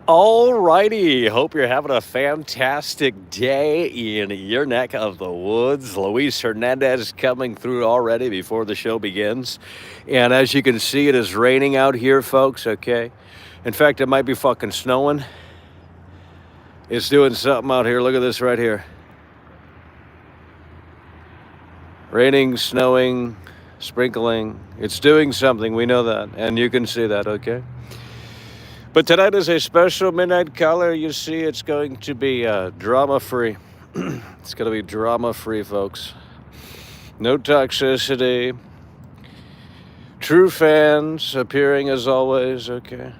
Alrighty, hope you're having a fantastic day in your neck of the woods. Luis Hernandez coming through already before the show begins. And as you can see, it is raining out here, folks, okay? In fact, it might be fucking snowing. It's doing something out here. Look at this right here. Raining, snowing, sprinkling. It's doing something. We know that. And you can see that, okay? But tonight is a special midnight caller. You see, it's going to be drama-free. It's going to be drama-free, folks. No toxicity. True fans appearing as always, okay?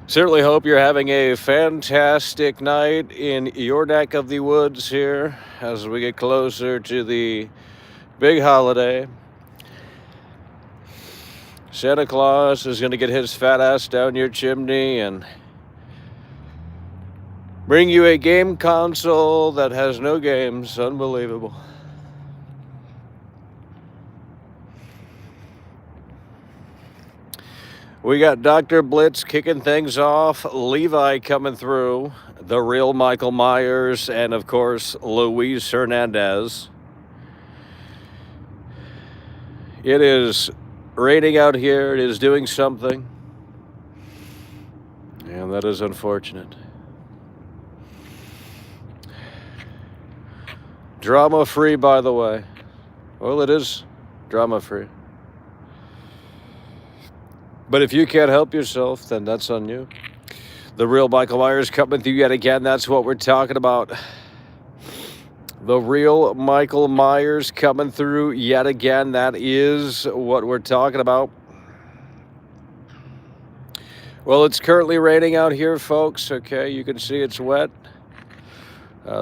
Certainly hope you're having a fantastic night in your neck of the woods here as we get closer to the big holiday. Santa Claus is going to get his fat ass down your chimney and bring you a game console that has no games. Unbelievable. We got Dr. Blitz kicking things off, Levi coming through, the real Michael Myers, and of course, Luis Hernandez. It is raining out here. It is doing something. And that is unfortunate. Drama-free, by the way. Well, it is drama-free. But if you can't help yourself, then that's on you. The real Michael Myers coming through yet again. That's what we're talking about. The real Michael Myers coming through yet again. That is what we're talking about. Well, it's currently raining out here, folks. Okay, you can see it's wet.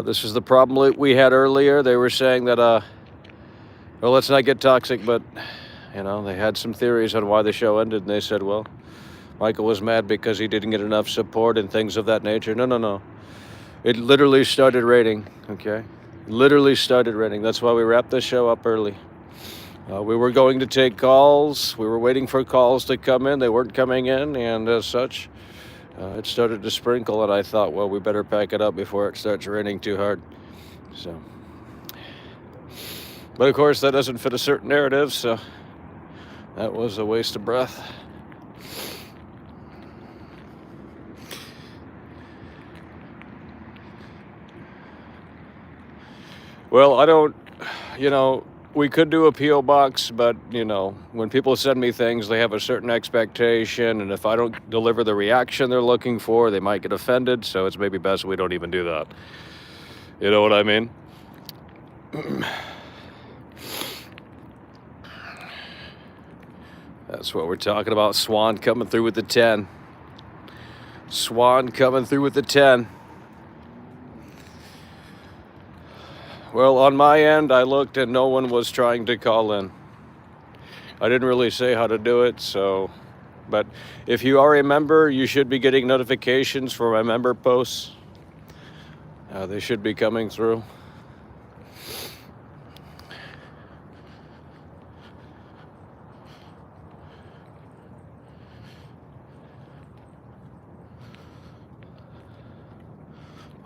This is the problem we had earlier. They were saying that, well, let's not get toxic, but, you know, they had some theories on why the show ended, and they said, well, Michael was mad because he didn't get enough support and things of that nature. No. It literally started raining, okay? Literally started raining. That's why we wrapped the show up early. We were going to take calls. We were waiting for calls to come in. They weren't coming in, and as such, it started to sprinkle, and I thought, well, we better pack it up before it starts raining too hard. So, but of course, that doesn't fit a certain narrative, so that was a waste of breath. Well, I don't, we could do a P.O. box, but, when people send me things, they have a certain expectation, and if I don't deliver the reaction they're looking for, they might get offended, so it's maybe best we don't even do that. You know what I mean? That's what we're talking about. Swan coming through with the 10. Swan coming through with the 10. Well, on my end, I looked and no one was trying to call in. I didn't really say how to do it, but if you are a member, you should be getting notifications for my member posts. They should be coming through.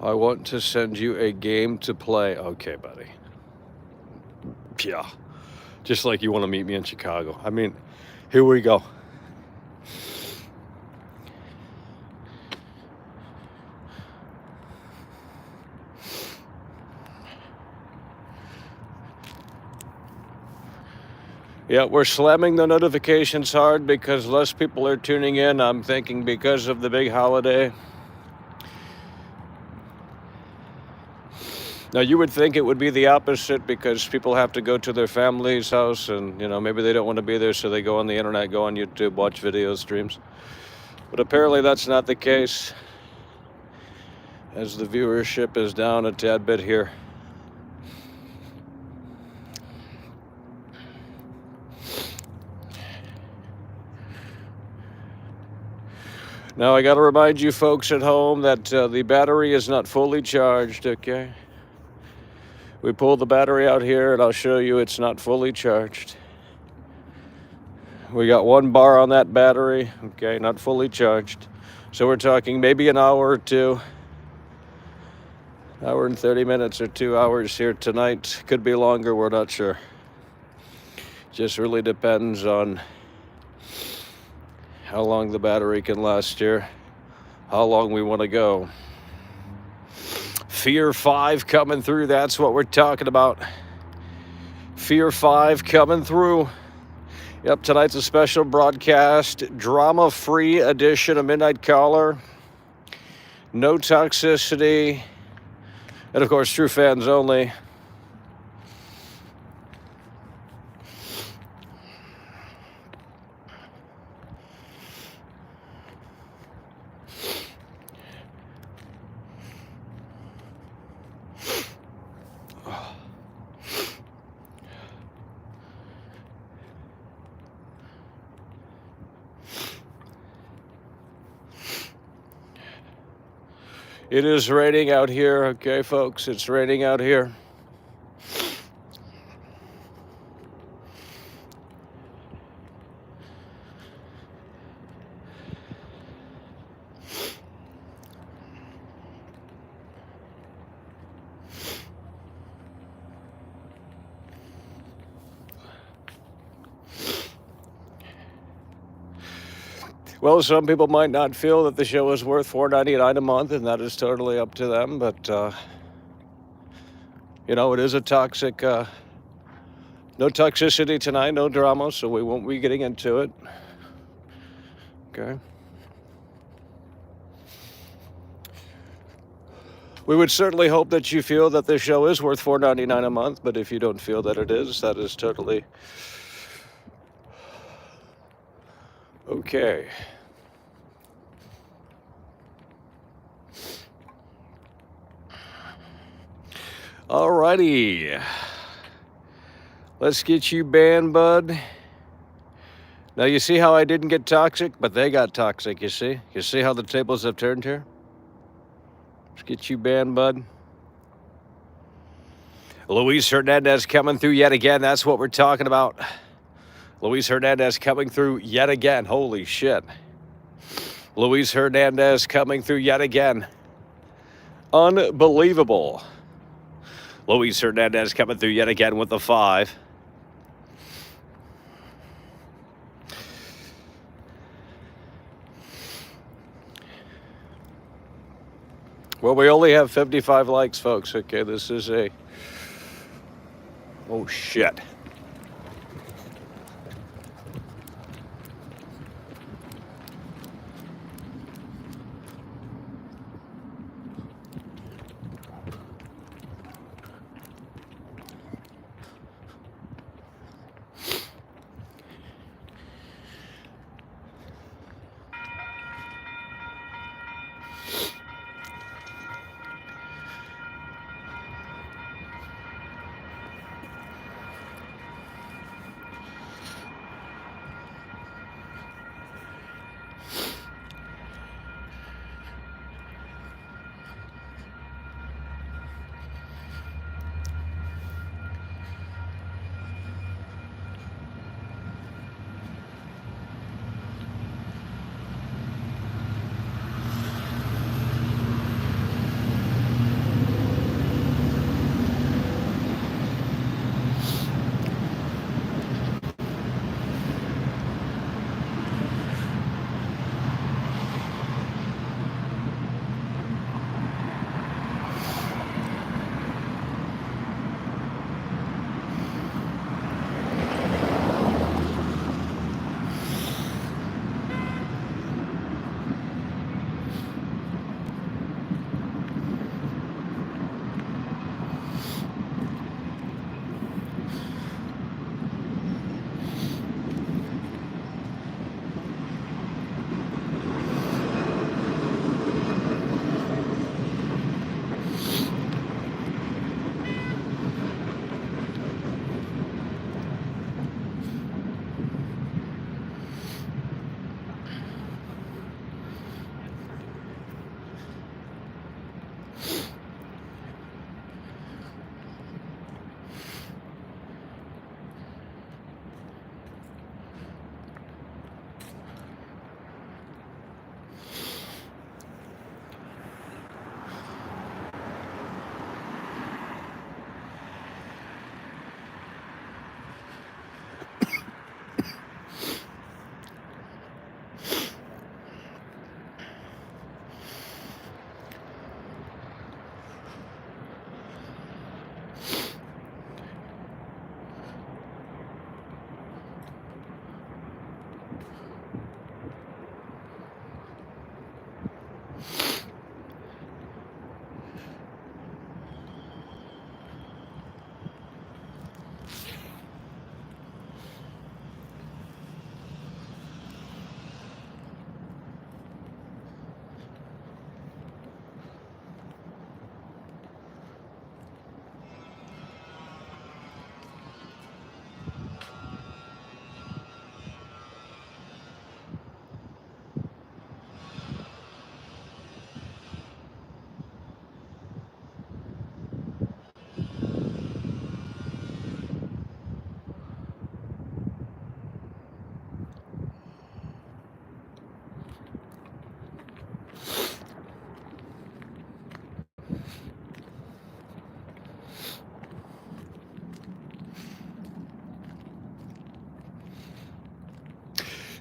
I want to send you a game to play. Okay, buddy. Yeah. Just like you want to meet me in Chicago. I mean, here we go. Yeah, we're slamming the notifications hard because less people are tuning in. I'm thinking because of the big holiday. Now, you would think it would be the opposite because people have to go to their family's house and, maybe they don't want to be there, so they go on the internet, go on YouTube, watch video streams. But apparently that's not the case, as the viewership is down a tad bit here. Now, I got to remind you folks at home that the battery is not fully charged, okay? We pull the battery out here, and I'll show you it's not fully charged. We got 1 bar on that battery, okay, not fully charged. So we're talking maybe an hour or two, hour and 30 minutes or 2 hours here tonight. Could be longer, we're not sure. Just really depends on how long the battery can last here, how long we want to go. Fear 5 coming through, that's what we're talking about. Fear 5 coming through. Yep, tonight's a special broadcast, drama-free edition of Midnight Caller. No toxicity, and of course, true fans only. It is raining out here, okay, folks? It's raining out here. Well, some people might not feel that the show is worth $4.99 a month, and that is totally up to them. But, you know, it is a toxic, no toxicity tonight, no drama, so we won't be getting into it. Okay. We would certainly hope that you feel that this show is worth $4.99 a month, but if you don't feel that it is, that is totally okay. Alrighty. Let's get you banned, bud. Now you see how I didn't get toxic, but they got toxic, you see? You see how the tables have turned here? Let's get you banned, bud. Luis Hernandez coming through yet again. That's what we're talking about. Luis Hernandez coming through yet again. Holy shit. Luis Hernandez coming through yet again. Unbelievable. Luis Hernandez coming through yet again with the 5. Well, we only have 55 likes, folks. Okay, this is a... Oh, shit.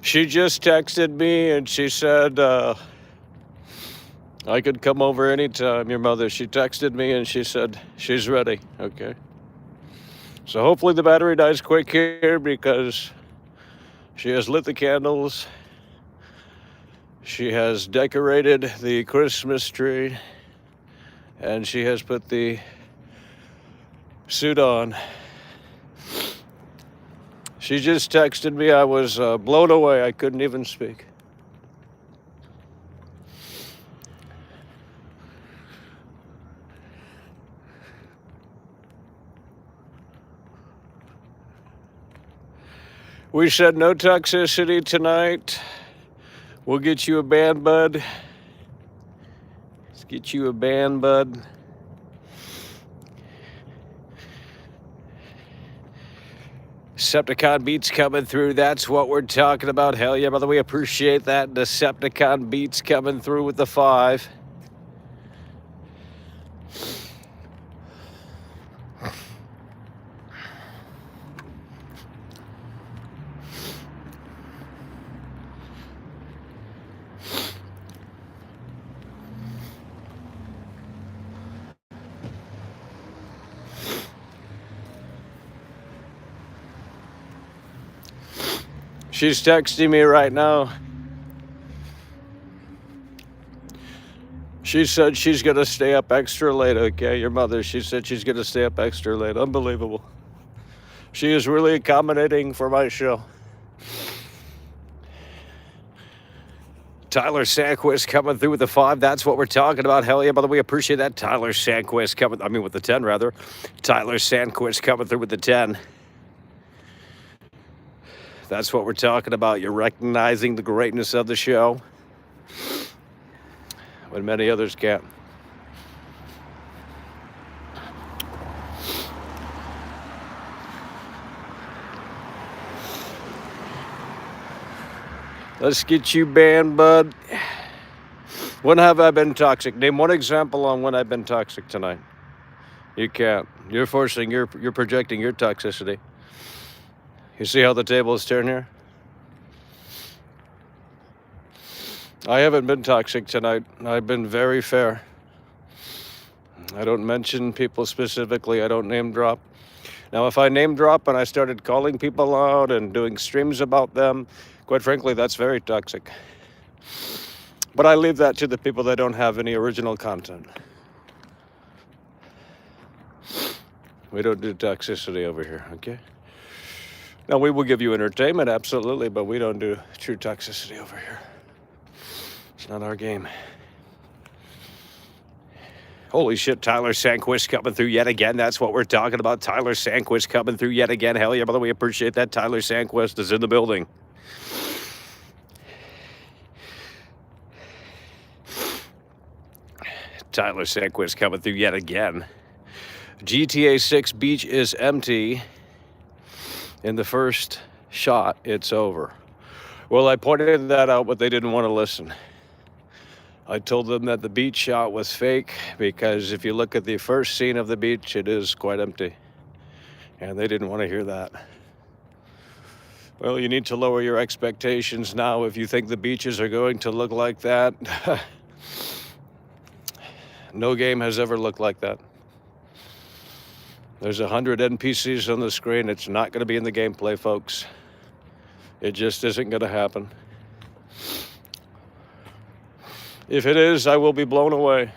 She just texted me and she said I could come over anytime, your mother. She texted me and she said she's ready, okay? So hopefully the battery dies quick here because she has lit the candles. She has decorated the Christmas tree. And she has put the suit on. She just texted me. I was blown away. I couldn't even speak. We said no toxicity tonight. We'll get you a band, bud. Let's get you a band, bud. Decepticon beats coming through. That's what we're talking about. Hell yeah, brother. We appreciate that. Decepticon beats coming through with the 5. She's texting me right now. She said she's going to stay up extra late, okay? Your mother, she said she's going to stay up extra late. Unbelievable. She is really accommodating for my show. Tyler Sandquist coming through with the 5. That's what we're talking about. Hell yeah, brother. We appreciate that. Tyler Sandquist coming, with the 10, rather. Tyler Sandquist coming through with the 10. That's what we're talking about. You're recognizing the greatness of the show when many others can't. Let's get you banned, bud. When have I been toxic? Name one example on when I've been toxic tonight. You can't. You're projecting your toxicity. You see how the table is turned here? I haven't been toxic tonight. I've been very fair. I don't mention people specifically. I don't name drop. Now, if I name drop and I started calling people out and doing streams about them, quite frankly, that's very toxic. But I leave that to the people that don't have any original content. We don't do toxicity over here, okay? Now, we will give you entertainment, absolutely, but we don't do true toxicity over here. It's not our game. Holy shit, Tyler Sandquist coming through yet again. That's what we're talking about. Tyler Sandquist coming through yet again. Hell yeah, brother, we appreciate that. Tyler Sandquist is in the building. Tyler Sandquist coming through yet again. GTA 6 beach is empty. In the first shot, it's over. Well, I pointed that out, but they didn't want to listen. I told them that the beach shot was fake because if you look at the first scene of the beach, it is quite empty. And they didn't want to hear that. Well, you need to lower your expectations now if you think the beaches are going to look like that. No game has ever looked like that. There's 100 NPCs on the screen. It's not going to be in the gameplay, folks. It just isn't going to happen. If it is, I will be blown away.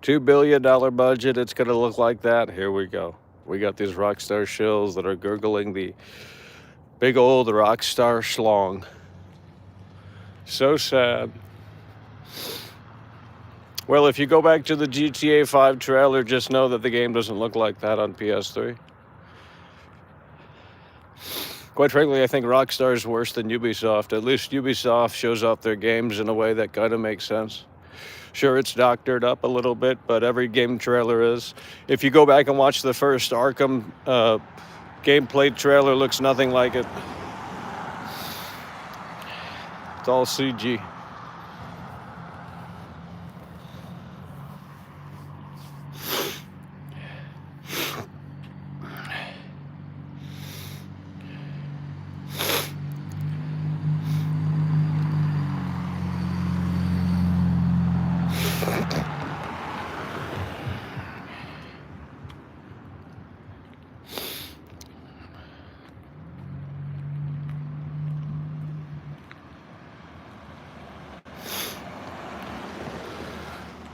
$2 billion budget, it's going to look like that. Here we go. We got these Rockstar shills that are gurgling the big old Rockstar schlong. So sad. Well, if you go back to the GTA 5 trailer, just know that the game doesn't look like that on PS3. Quite frankly, I think Rockstar is worse than Ubisoft. At least Ubisoft shows off their games in a way that kind of makes sense. Sure, it's doctored up a little bit, but every game trailer is. If you go back and watch the first Arkham gameplay trailer, looks nothing like it. It's all CG.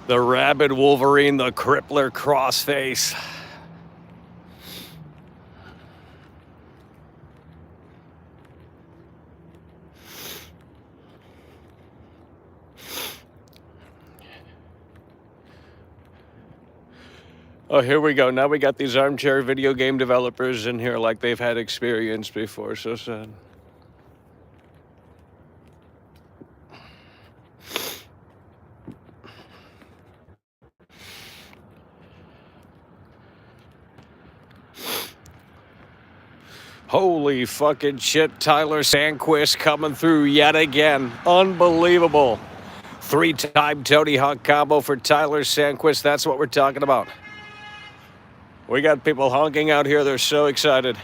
The rabid Wolverine, the crippler crossface. Oh, here we go. Now we got these armchair video game developers in here like they've had experience before. So sad. Holy fucking shit, Tyler Sandquist coming through yet again. Unbelievable. 3-time Tony Hawk combo for Tyler Sandquist. That's what we're talking about. We got people honking out here. They're so excited.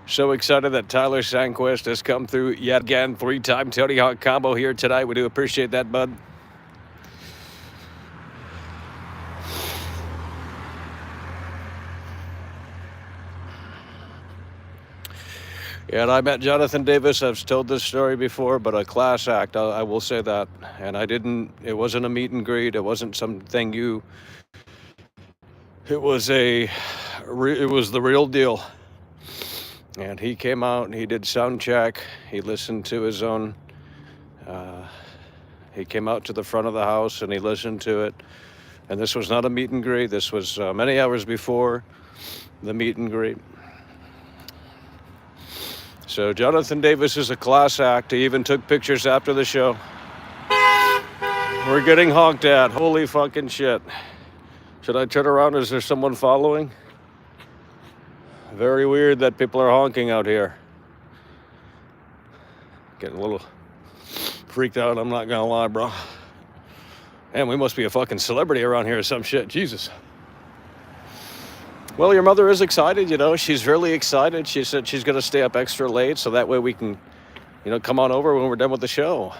So excited that Tyler Sandquist has come through yet again. 3-time Tony Hawk combo here tonight. We do appreciate that, bud. Yeah, and I met Jonathan Davis. I've told this story before, but a class act, I will say that. And it wasn't a meet and greet. It wasn't something it was the real deal. And he came out and he did sound check. He listened to his own, he came out to the front of the house and he listened to it. And this was not a meet and greet. This was many hours before the meet and greet. So Jonathan Davis is a class act. He even took pictures after the show. We're getting honked at. Holy fucking shit. Should I turn around? Is there someone following? Very weird that people are honking out here. Getting a little freaked out, I'm not gonna lie, bro. Man, we must be a fucking celebrity around here or some shit. Jesus. Well, your mother is excited, you know. She's really excited. She said she's going to stay up extra late so that way we can, you know, come on over when we're done with the show.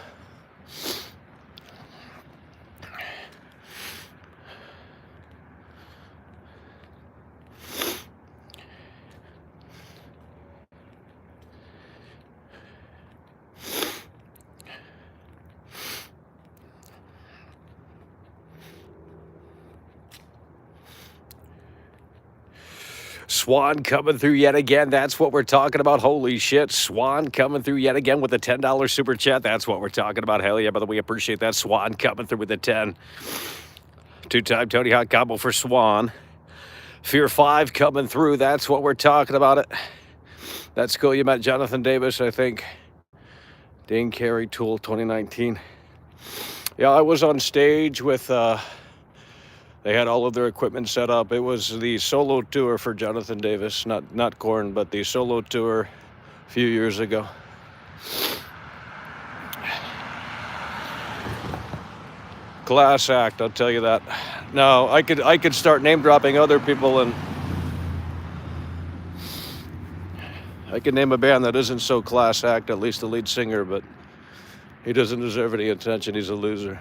Swan coming through yet again. That's what we're talking about. Holy shit. Swan coming through yet again with a $10 super chat. That's what we're talking about. Hell yeah, brother. We appreciate that. Swan coming through with a 10. 2-time Tony Hawk combo for Swan. Fear 5 coming through. That's what we're talking about. It. That's cool. You met Jonathan Davis, I think. Dane Carey Tool 2019. Yeah, I was on stage with... They had all of their equipment set up. It was the solo tour for Jonathan Davis, not Korn, but the solo tour a few years ago. Class act, I'll tell you that. No, I could start name dropping other people, and I could name a band that isn't so class act, at least the lead singer, but he doesn't deserve any attention. He's a loser.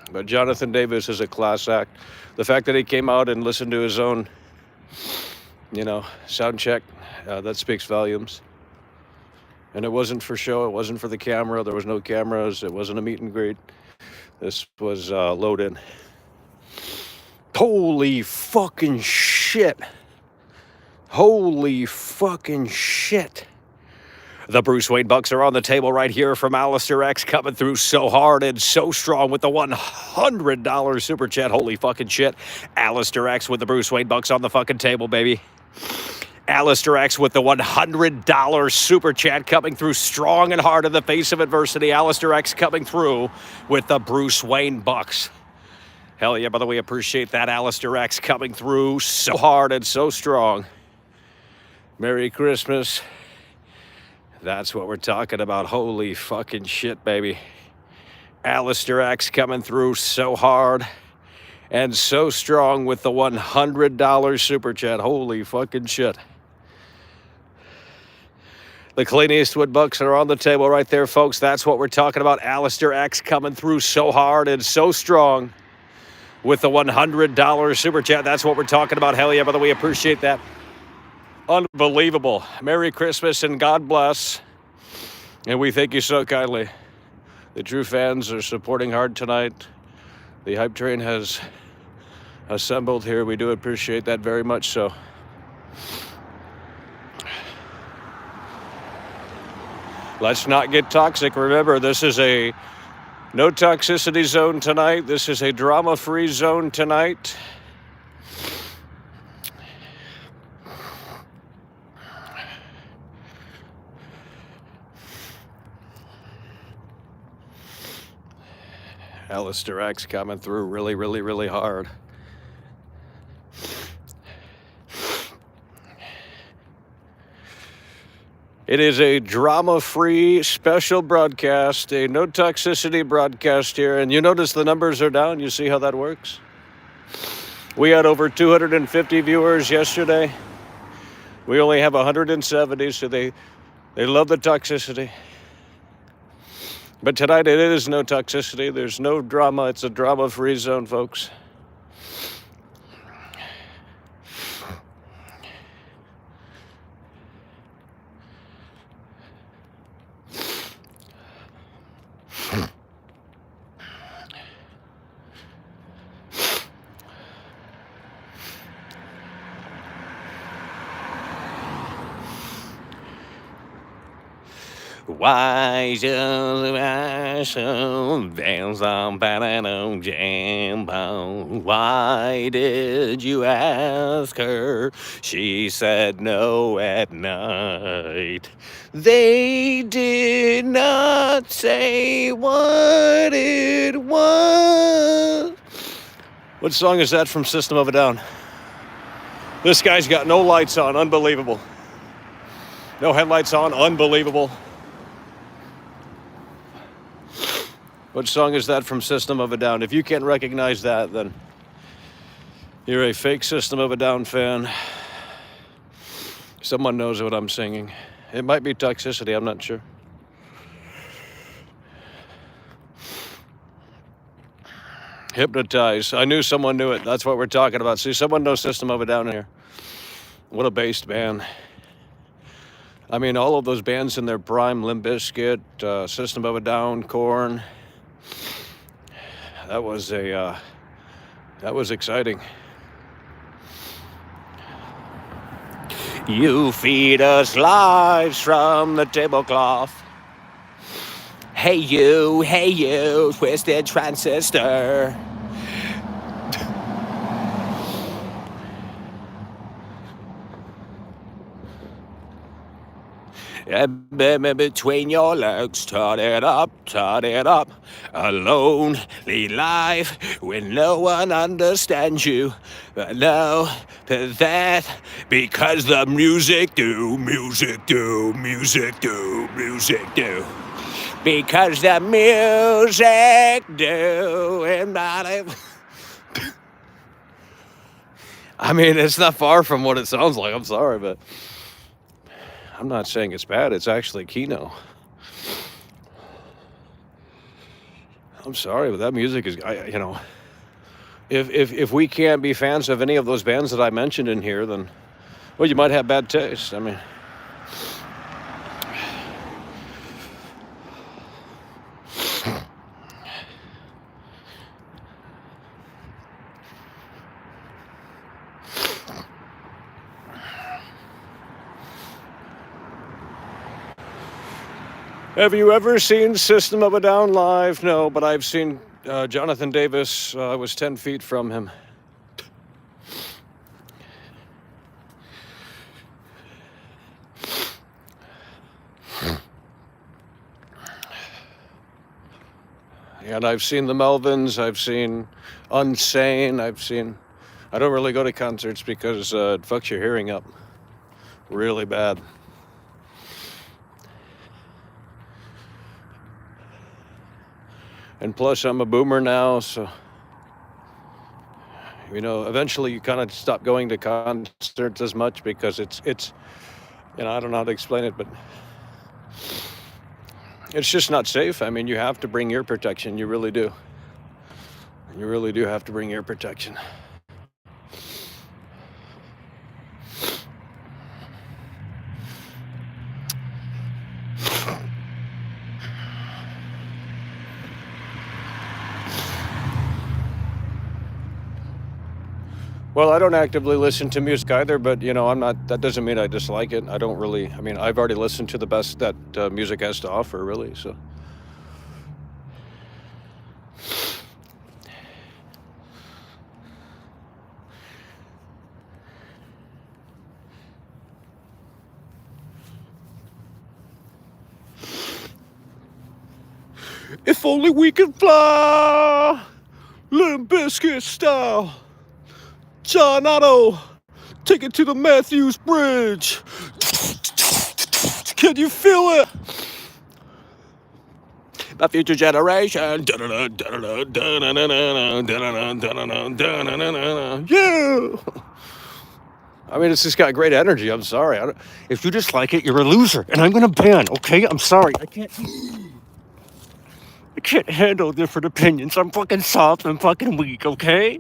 But Jonathan Davis is a class act. The fact that he came out and listened to his own, you know, sound check, that speaks volumes. And it wasn't for show. It wasn't for the camera. There was no cameras. It wasn't a meet and greet. This was load-in. Holy fucking shit. Holy fucking shit. The Bruce Wayne Bucks are on the table right here from Alistair X, coming through so hard and so strong with the $100 super chat. Holy fucking shit. Alistair X with the Bruce Wayne Bucks on the fucking table, baby. Alistair X with the $100 super chat coming through strong and hard in the face of adversity. Alistair X coming through with the Bruce Wayne bucks. Hell yeah, by the way, appreciate that. Alistair X coming through so hard and so strong. Merry Christmas. That's what we're talking about. Holy fucking shit, baby. Alistair X coming through so hard and so strong with the $100 super chat. Holy fucking shit. The Clint Eastwood bucks are on the table right there, folks. That's what we're talking about. Alistair X coming through so hard and so strong with the $100 super chat. That's what we're talking about. Hell yeah, by the way, appreciate that. Unbelievable. Merry Christmas and God bless. And we thank you so kindly. The true fans are supporting hard tonight. The hype train has assembled here. We do appreciate that very much so. Let's not get toxic. Remember, this is a no toxicity zone tonight. This is a drama-free zone tonight. Alistair X coming through really, really, really hard. It is a drama-free special broadcast, a no toxicity broadcast here. And you notice the numbers are down. You see how that works? We had over 250 viewers yesterday. We only have 170, so they love the toxicity. But tonight it is no toxicity. There's no drama. It's a drama-free zone, folks. Why should I show dance on banana jambo? Why did you ask her? She said no at night. They did not say what it was. What song is that from System of a Down? This guy's got no lights on. Unbelievable. No headlights on. Unbelievable. What song is that from System of a Down? If you can't recognize that, then you're a fake System of a Down fan. Someone knows what I'm singing. It might be Toxicity, I'm not sure. Hypnotize. I knew someone knew it. That's what we're talking about. See, someone knows System of a Down here. What a based band. I mean, all of those bands in their prime, Limp Bizkit, System of a Down, Korn. That was exciting. You feed us lies from the tablecloth. Hey you, twisted transistor. Between your legs, turn it up. A lonely life when no one understands you. No, that because the music do. Because the music do. And not I mean, it's not far from what it sounds like. I'm sorry, but I'm not saying it's bad. It's actually Kino. I'm sorry, but that music is, if we can't be fans of any of those bands that I mentioned in here, then, well, you might have bad taste. I mean, have you ever seen System of a Down live? No, but I've seen Jonathan Davis. I was 10 feet from him. And I've seen the Melvins, I've seen Unsane, I don't really go to concerts because it fucks your hearing up really bad. And plus, I'm a boomer now, so, eventually you kind of stop going to concerts as much because it's, I don't know how to explain it, but it's just not safe. I mean, you have to bring ear protection. You really do. You really do have to bring ear protection. Well, I don't actively listen to music either, but that doesn't mean I dislike it. I don't really, I've already listened to the best that music has to offer, really, so. If only we could fly, Limp Bizkit style. John Otto, take it to the Matthews Bridge. Can you feel it? The future generation. Yeah. It's just got great energy. I'm sorry. If you dislike it, you're a loser, and I'm gonna ban. Okay, I'm sorry. I can't handle different opinions. I'm fucking soft. I'm fucking weak. Okay.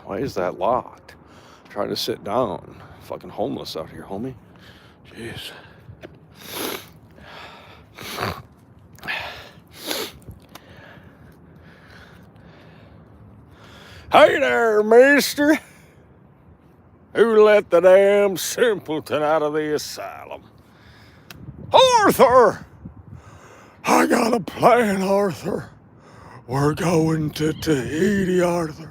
Why is that locked? I'm trying to sit down. Fucking homeless out here, homie. Jeez. Hey there, mister. Who let the damn simpleton out of the asylum? Arthur! I got a plan, Arthur. We're going to Tahiti, Arthur.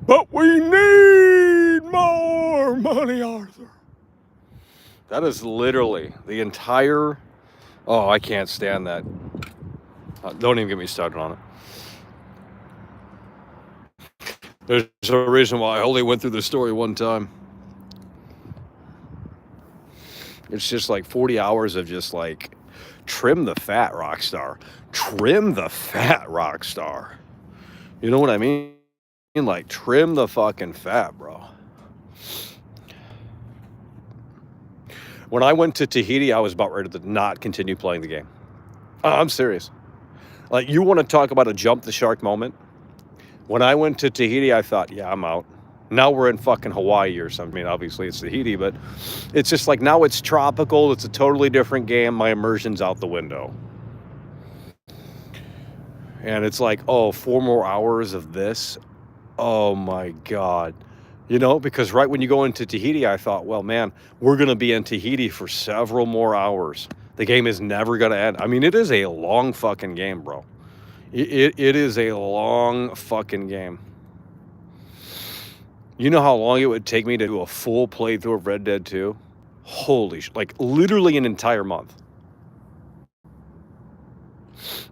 But we need more money, Arthur. That is literally the entire... Oh, I can't stand that. Don't even get me started on it. There's a reason why I only went through the story one time. It's just like 40 hours of just like, trim the fat, rock star. Trim the fat, rock star. You know what I mean? Like, trim the fucking fat, bro. When I went to Tahiti, I was about ready to not continue playing the game. I'm serious. Like, you want to talk about a jump the shark moment? When I went to Tahiti, I thought, yeah, I'm out. Now we're in fucking Hawaii or something. Obviously it's Tahiti, but it's just like, now it's tropical. It's a totally different game. My immersion's out the window. And it's like, 4 more hours of this. Oh my God. Because right when you go into Tahiti, I thought, well, man, we're going to be in Tahiti for several more hours. The game is never going to end. It is a long fucking game, bro. It is a long fucking game. You know how long it would take me to do a full playthrough of Red Dead 2? Holy shit. Like, literally an entire month.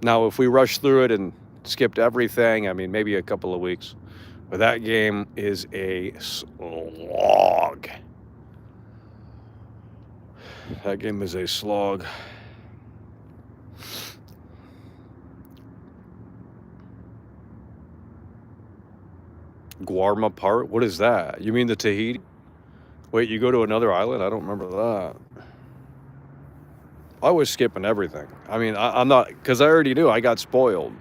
Now, if we rushed through it and skipped everything, maybe a couple of weeks. But that game is a slog. That game is a slog. Guarma Part? What is that? You mean the Tahiti? Wait, you go to another island? I don't remember that. I was skipping everything. I'm not, because I already knew I got spoiled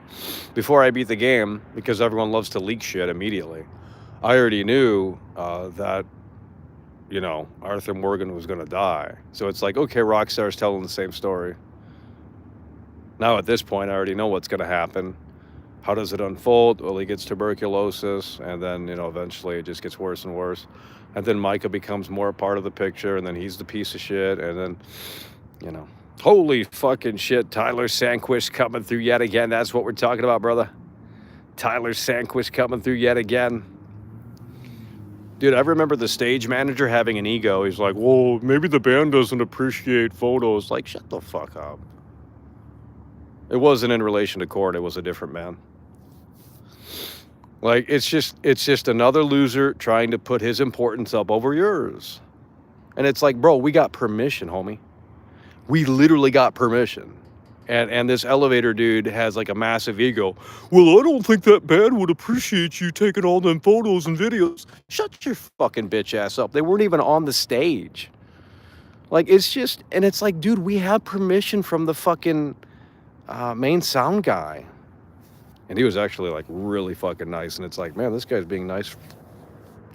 before I beat the game, because everyone loves to leak shit immediately. I already knew that, Arthur Morgan was going to die. So it's like, okay, Rockstar's telling the same story. Now at this point, I already know what's going to happen. How does it unfold? Well, he gets tuberculosis, and then, eventually it just gets worse and worse. And then Micah becomes more a part of the picture, and then he's the piece of shit, and then, holy fucking shit, Tyler Sandquist coming through yet again. That's what we're talking about, brother. Tyler Sandquist coming through yet again. Dude, I remember the stage manager having an ego. He's like, well, maybe the band doesn't appreciate photos. Like, shut the fuck up. It wasn't in relation to Korn. It was a different man. Like, it's just another loser trying to put his importance up over yours. And it's like, bro, we got permission, homie. We literally got permission. And this elevator dude has like a massive ego. Well, I don't think that band would appreciate you taking all them photos and videos. Shut your fucking bitch ass up. They weren't even on the stage. Like, it's just, and it's like, dude, we have permission from the fucking main sound guy. And he was actually like really fucking nice. And it's like, man, this guy's being nice.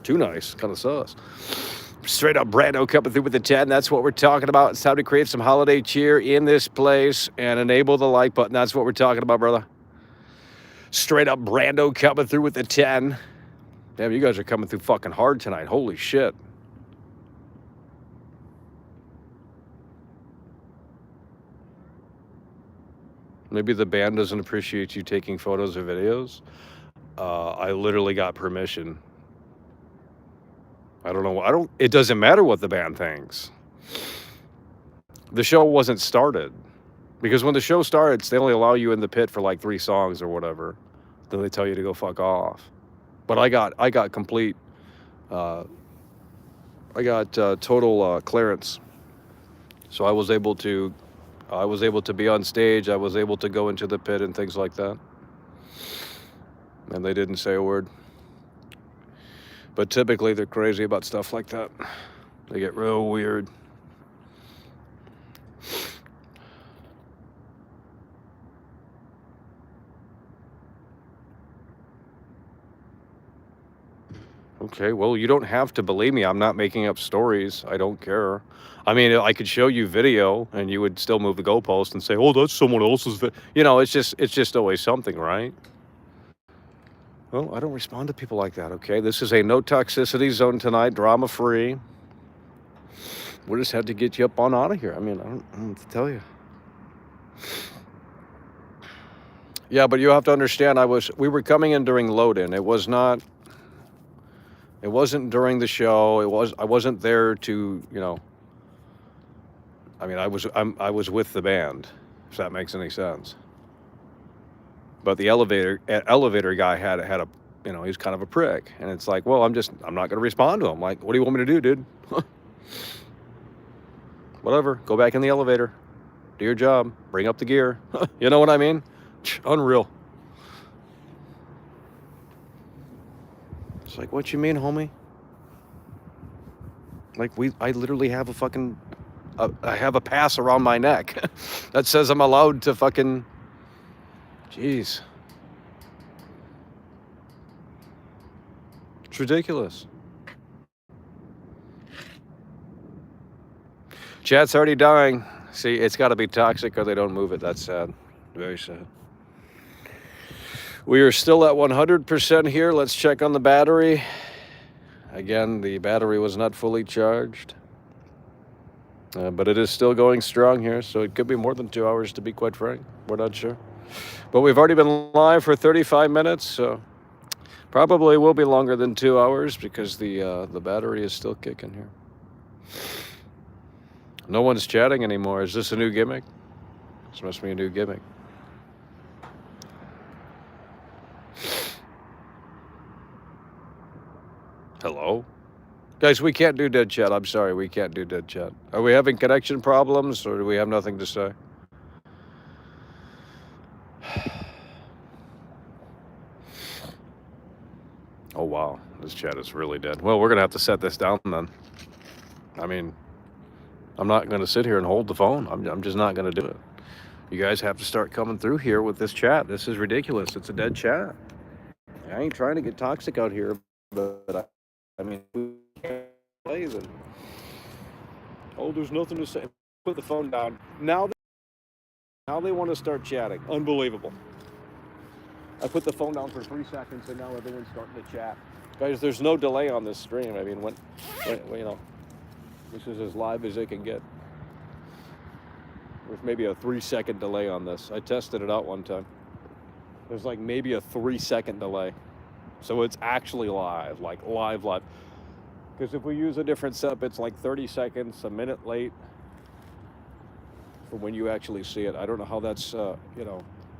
Too nice. Kind of sus. Straight up Brando coming through with the 10. That's what we're talking about. It's time to create some holiday cheer in this place and enable the like button. That's what we're talking about, brother. Straight up Brando coming through with the 10. Damn, you guys are coming through fucking hard tonight. Holy shit. Maybe the band doesn't appreciate you taking photos or videos. I literally got permission. I don't know. It doesn't matter what the band thinks. The show wasn't started. Because when the show starts, they only allow you in the pit for like 3 songs or whatever. Then they tell you to go fuck off. But I got complete, total clearance. So I was able to be on stage. I was able to go into the pit and things like that. And they didn't say a word. But typically they're crazy about stuff like that. They get real weird. Okay, well, you don't have to believe me. I'm not making up stories. I don't care. I mean, I could show you video and you would still move the goalpost and say, oh, that's someone else's it's just always something, right? Well, I don't respond to people like that, okay? This is a no toxicity zone tonight, drama-free. We just had to get you up on out of here. I mean, I don't know what to tell you. Yeah, but you have to understand, we were coming in during load-in. It wasn't during the show. I wasn't there to, I mean, I was with the band, if that makes any sense. But the elevator guy had a, he's kind of a prick. And it's like, well, I'm not going to respond to him. Like, what do you want me to do, dude? Whatever. Go back in the elevator. Do your job. Bring up the gear. You know what I mean? Unreal. It's like, what you mean, homie? Like, I literally have I have a pass around my neck that says I'm allowed to fucking, jeez. It's ridiculous. Chat's already dying. See, it's got to be toxic or they don't move it. That's sad. Very sad. We are still at 100% here. Let's check on the battery. Again, the battery was not fully charged. But it is still going strong here, so it could be more than 2 hours, to be quite frank. We're not sure. But we've already been live for 35 minutes, so probably will be longer than 2 hours because the battery is still kicking here. No one's chatting anymore. Is this a new gimmick? This must be a new gimmick. Hello? Guys, we can't do dead chat. I'm sorry, we can't do dead chat. Are we having connection problems or do we have nothing to say? Oh, wow. This chat is really dead. Well, we're going to have to set this down then. I mean, I'm not going to sit here and hold the phone. I'm just not going to do it. You guys have to start coming through here with this chat. This is ridiculous. It's a dead chat. I ain't trying to get toxic out here, but I mean, we can't play them. Oh, there's nothing to say. Put the phone down. Now they want to start chatting. Unbelievable. I put the phone down for 3 seconds and now everyone's starting to chat. Guys, there's no delay on this stream. I mean, when this is as live as it can get. There's maybe a 3-second delay on this. I tested it out one time. There's like maybe a 3-second delay. So it's actually live, like live. Because if we use a different setup, it's like 30 seconds, a minute late from when you actually see it. I don't know how that's,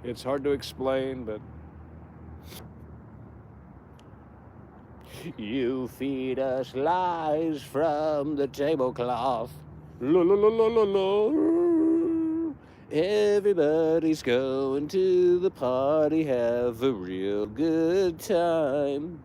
it's hard to explain, but you feed us lies from the tablecloth. La, la, la, la, la, la. Everybody's going to the party, have a real good time.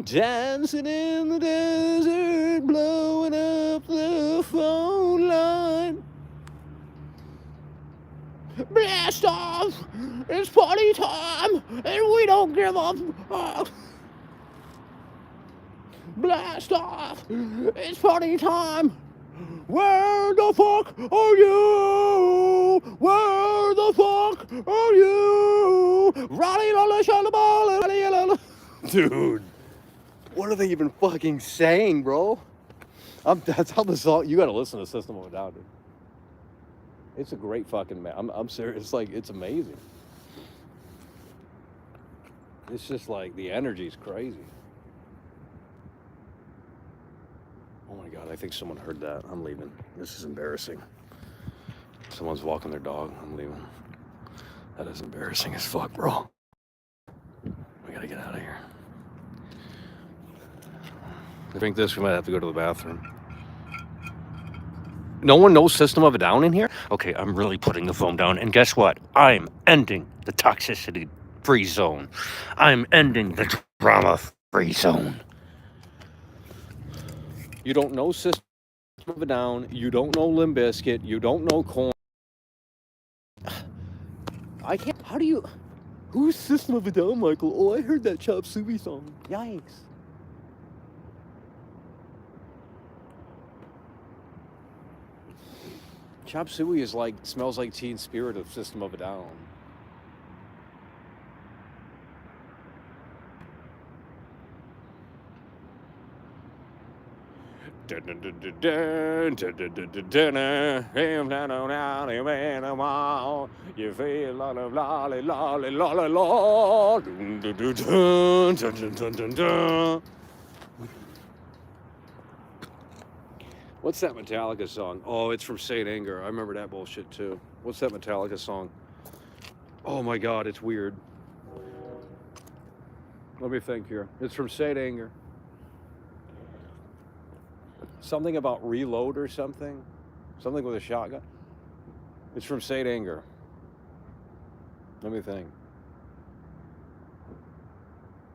Dancing in the desert, blowing up the phone line. Blast off! It's party time, and we don't give up. Blast off! It's party time. Where the fuck are you? Where the fuck are you? Dude, what are they even fucking saying, bro? That's how the song. You gotta listen to System of a Down, dude. It's a great fucking man. I'm serious. Like, it's amazing. It's just like the energy's crazy. Oh my God, I think someone heard that. I'm leaving. This is embarrassing. Someone's walking their dog. I'm leaving. That is embarrassing as fuck, bro. We gotta get out of here. I think we might have to go to the bathroom. No one knows System of a Down in here? Okay, I'm really putting the phone down. And guess what? I'm ending the toxicity free zone. I'm ending the drama free zone. You don't know System of a Down. You don't know Limp Bizkit. You don't know Korn. I can't. How do you? Who's System of a Down, Michael? Oh, I heard that Chop Suey song. Yikes. Chop Suey is like, smells like Teen Spirit of System of a Down. You feel lolly lolly lolly lolly lolly. What's that Metallica song? Oh, it's from Saint Anger. I remember that bullshit too. What's that Metallica song? Oh my God, it's weird. Let me think here. It's from Saint Anger. Something about reload or something? Something with a shotgun? It's from Saint Anger. Let me think.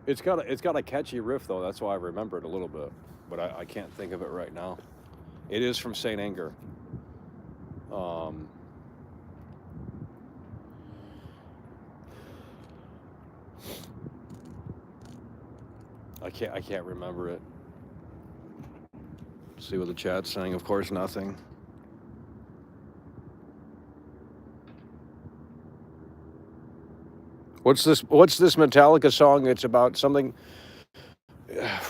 It's got a catchy riff though. That's why I remember it a little bit, but I can't think of it right now. It is from Saint Anger. I can't remember it. See what the chat's saying. Of course, nothing. What's this Metallica song? It's about something.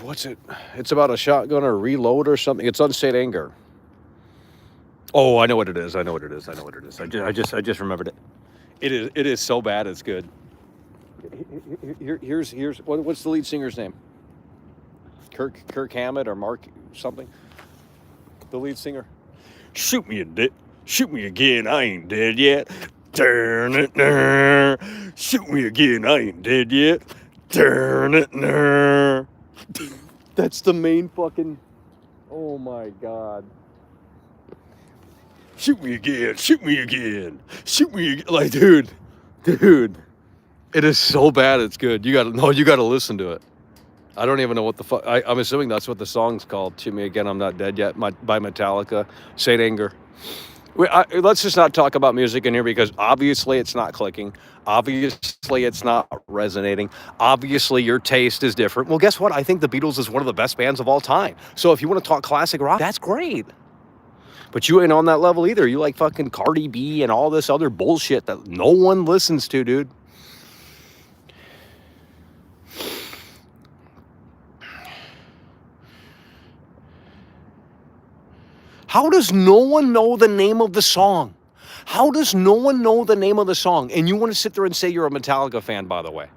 What's it? It's about a shotgun or reload or something. It's on Saint Anger. Oh, I know what it is. I just remembered it. It is so bad. It's good. Here's what's the lead singer's name? Kirk Hammett or Mark something. The lead singer. Shoot me again. I ain't dead yet. Turn it. Shoot me again. I ain't dead yet. Turn it. That's the main fucking. Oh my God. Shoot me again. Like, dude. It is so bad. It's good. You gotta listen to it. I don't even know what the fuck. I'm assuming that's what the song's called. Shoot Me Again, I'm Not Dead Yet by Metallica. Saint Anger. Let's just not talk about music in here because obviously it's not clicking. Obviously it's not resonating. Obviously your taste is different. Well, guess what? I think the Beatles is one of the best bands of all time. So if you want to talk classic rock, that's great. But you ain't on that level either. You like fucking Cardi B and all this other bullshit that no one listens to, dude. How does no one know the name of the song? How does no one know the name of the song? And you want to sit there and say you're a Metallica fan, by the way.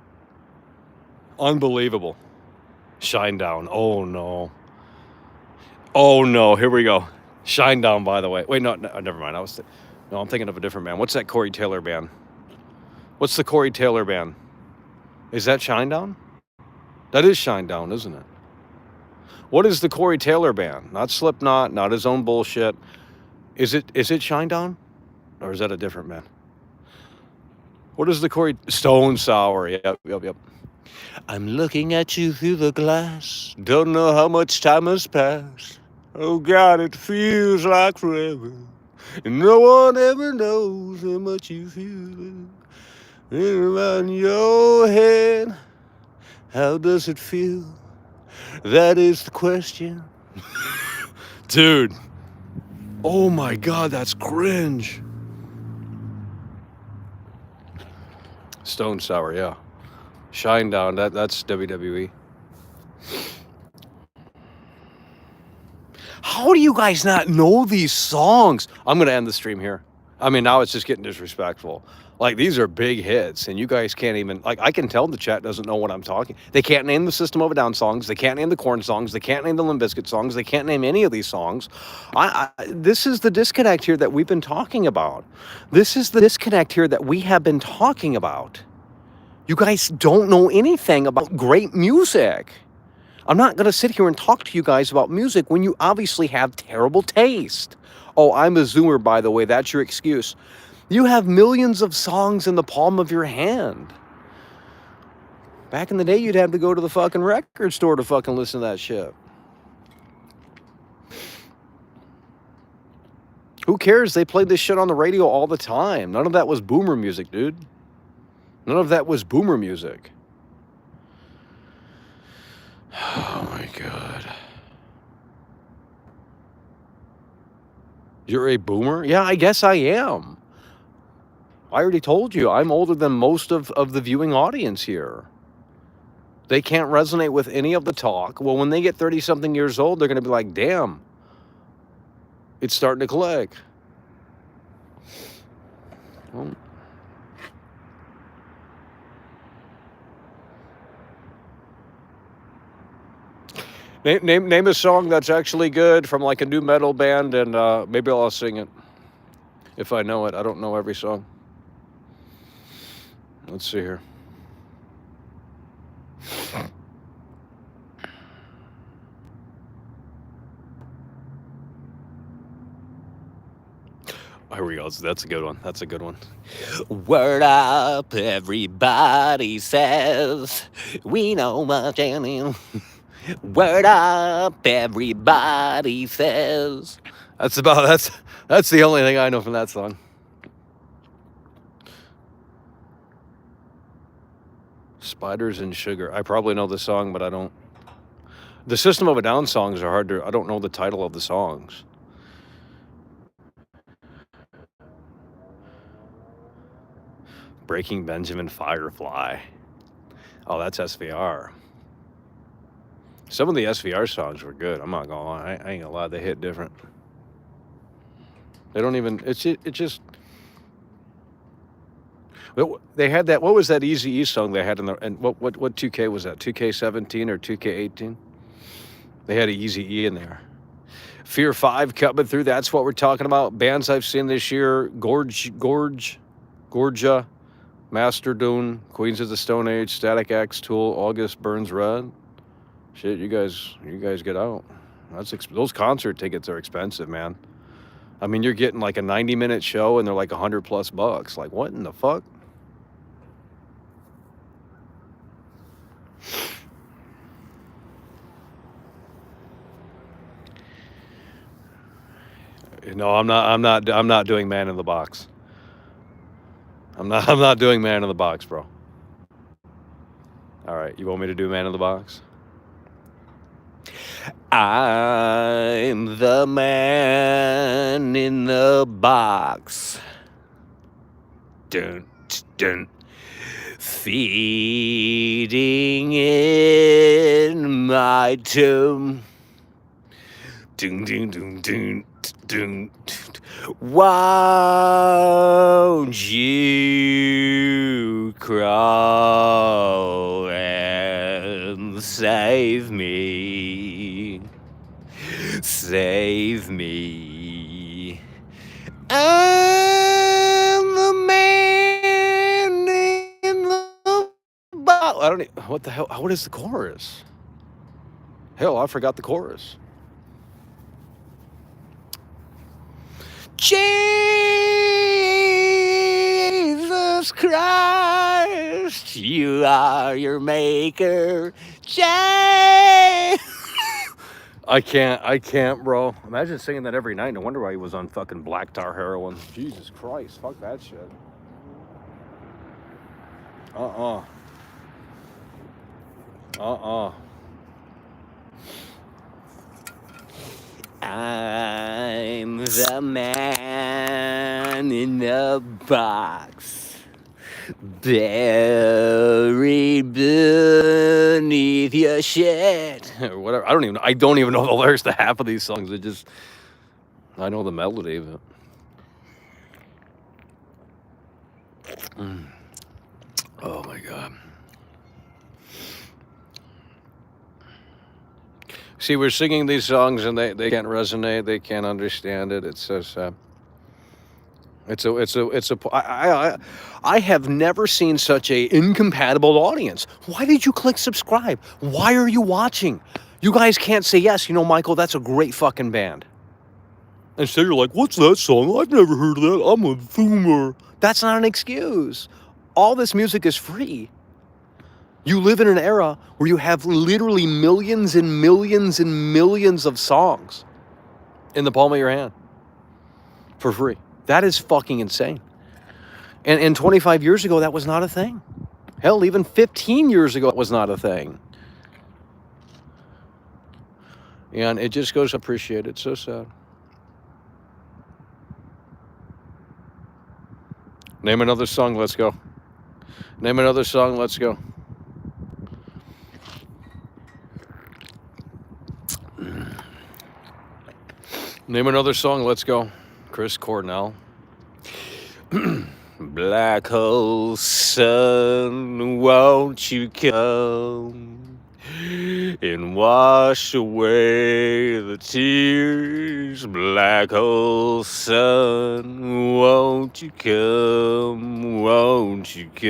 Unbelievable. Shine Down. Oh, no. Oh, no. Here we go. Shine Down, by the way. Wait, no, never mind. No, I'm thinking of a different band. What's that Corey Taylor band? What's the Corey Taylor band? Is that Shine Down? That is Shine Down, isn't it? What is the Corey Taylor band? Not Slipknot, not his own bullshit. Is it Shine Down? Or is that a different band? What is the Corey... Stone Sour. Yep. I'm looking at you through the glass. Don't know how much time has passed. Oh, God, it feels like forever. And no one ever knows how much you feel around your head. How does it feel? That is the question. Dude. Oh, my God, that's cringe. Stone Sour, yeah. Shine Down, that's WWE. How do you guys not know these songs? I'm going to end the stream here. I mean, now it's just getting disrespectful. Like, these are big hits, and you guys can't even... Like, I can tell the chat doesn't know what I'm talking. They can't name the System of a Down songs. They can't name the Korn songs. They can't name the Limp Bizkit songs. They can't name any of these songs. This is the disconnect here that we've been talking about. This is the disconnect here that we have been talking about. You guys don't know anything about great music. I'm not going to sit here and talk to you guys about music when you obviously have terrible taste. Oh, I'm a Zoomer, by the way. That's your excuse. You have millions of songs in the palm of your hand. Back in the day, you'd have to go to the fucking record store to fucking listen to that shit. Who cares? They played this shit on the radio all the time. None of that was boomer music, dude. None of that was boomer music. Oh, my God. You're a boomer? Yeah, I guess I am. I already told you, I'm older than most of the viewing audience here. They can't resonate with any of the talk. Well, when they get 30-something years old, they're going to be like, damn, it's starting to click. Well, name a song that's actually good from like a new metal band, and maybe I'll sing it if I know it. I don't know every song. Let's see here. Here we go. That's a good one. That's a good one. Word up, everybody says we know much. Word up, everybody says. That's the only thing I know from that song. Spiders and Sugar. I probably know the song, but I don't. The System of a Down songs are hard to... I don't know the title of the songs. Breaking Benjamin Firefly. Oh, that's SVR. Some of the SVR songs were good. I'm not gonna lie. I ain't gonna lie. They hit different. They don't even... It just... They had that... What was that Eazy-E song they had in the... And what 2K was that? 2K17 or 2K18? They had an Eazy-E in there. Fear 5 coming through. That's what we're talking about. Bands I've seen this year. Gorgia, Master Dune, Queens of the Stone Age, Static X, Tool, August Burns Red. Shit, you guys get out. Those concert tickets are expensive, man. I mean, you're getting like a 90-minute show and they're like $100+. Like, what in the fuck? No, I'm not doing Man in the Box. I'm not doing Man in the Box, bro. All right, you want me to do Man in the Box? I'm the man in the box. Dun, dun. Feeding in my tomb. Ding, ding, ding, ding, ding. Won't you crawl and save me? Save me. I'm the man in the box. I don't even, what the hell? What is the chorus? Hell, I forgot the chorus. Jesus Christ, you are your maker. I can't, bro. Imagine singing that every night. No wonder why he was on fucking black tar heroin. Jesus Christ, fuck that shit. I'm the man in the box, buried beneath your shit, or whatever. I don't even know the lyrics to half of these songs. I know the melody of it. Oh my God. See, we're singing these songs and they can't resonate. They can't understand it. It's so sad. I have never seen such a incompatible audience. Why did you click subscribe? Why are you watching? You guys can't say yes. You know, Michael, that's a great fucking band. Instead, you're like, what's that song? I've never heard of that. I'm a boomer. That's not an excuse. All this music is free. You live in an era where you have literally millions and millions and millions of songs in the palm of your hand for free. That is fucking insane. And 25 years ago, that was not a thing. Hell, even 15 years ago, it was not a thing. And it just goes appreciated. It's so sad. Name another song, let's go. Name another song, let's go. Name another song, let's go. Chris Cornell. Black hole sun, won't you come and wash away the tears? Black hole sun, won't you come, won't you come?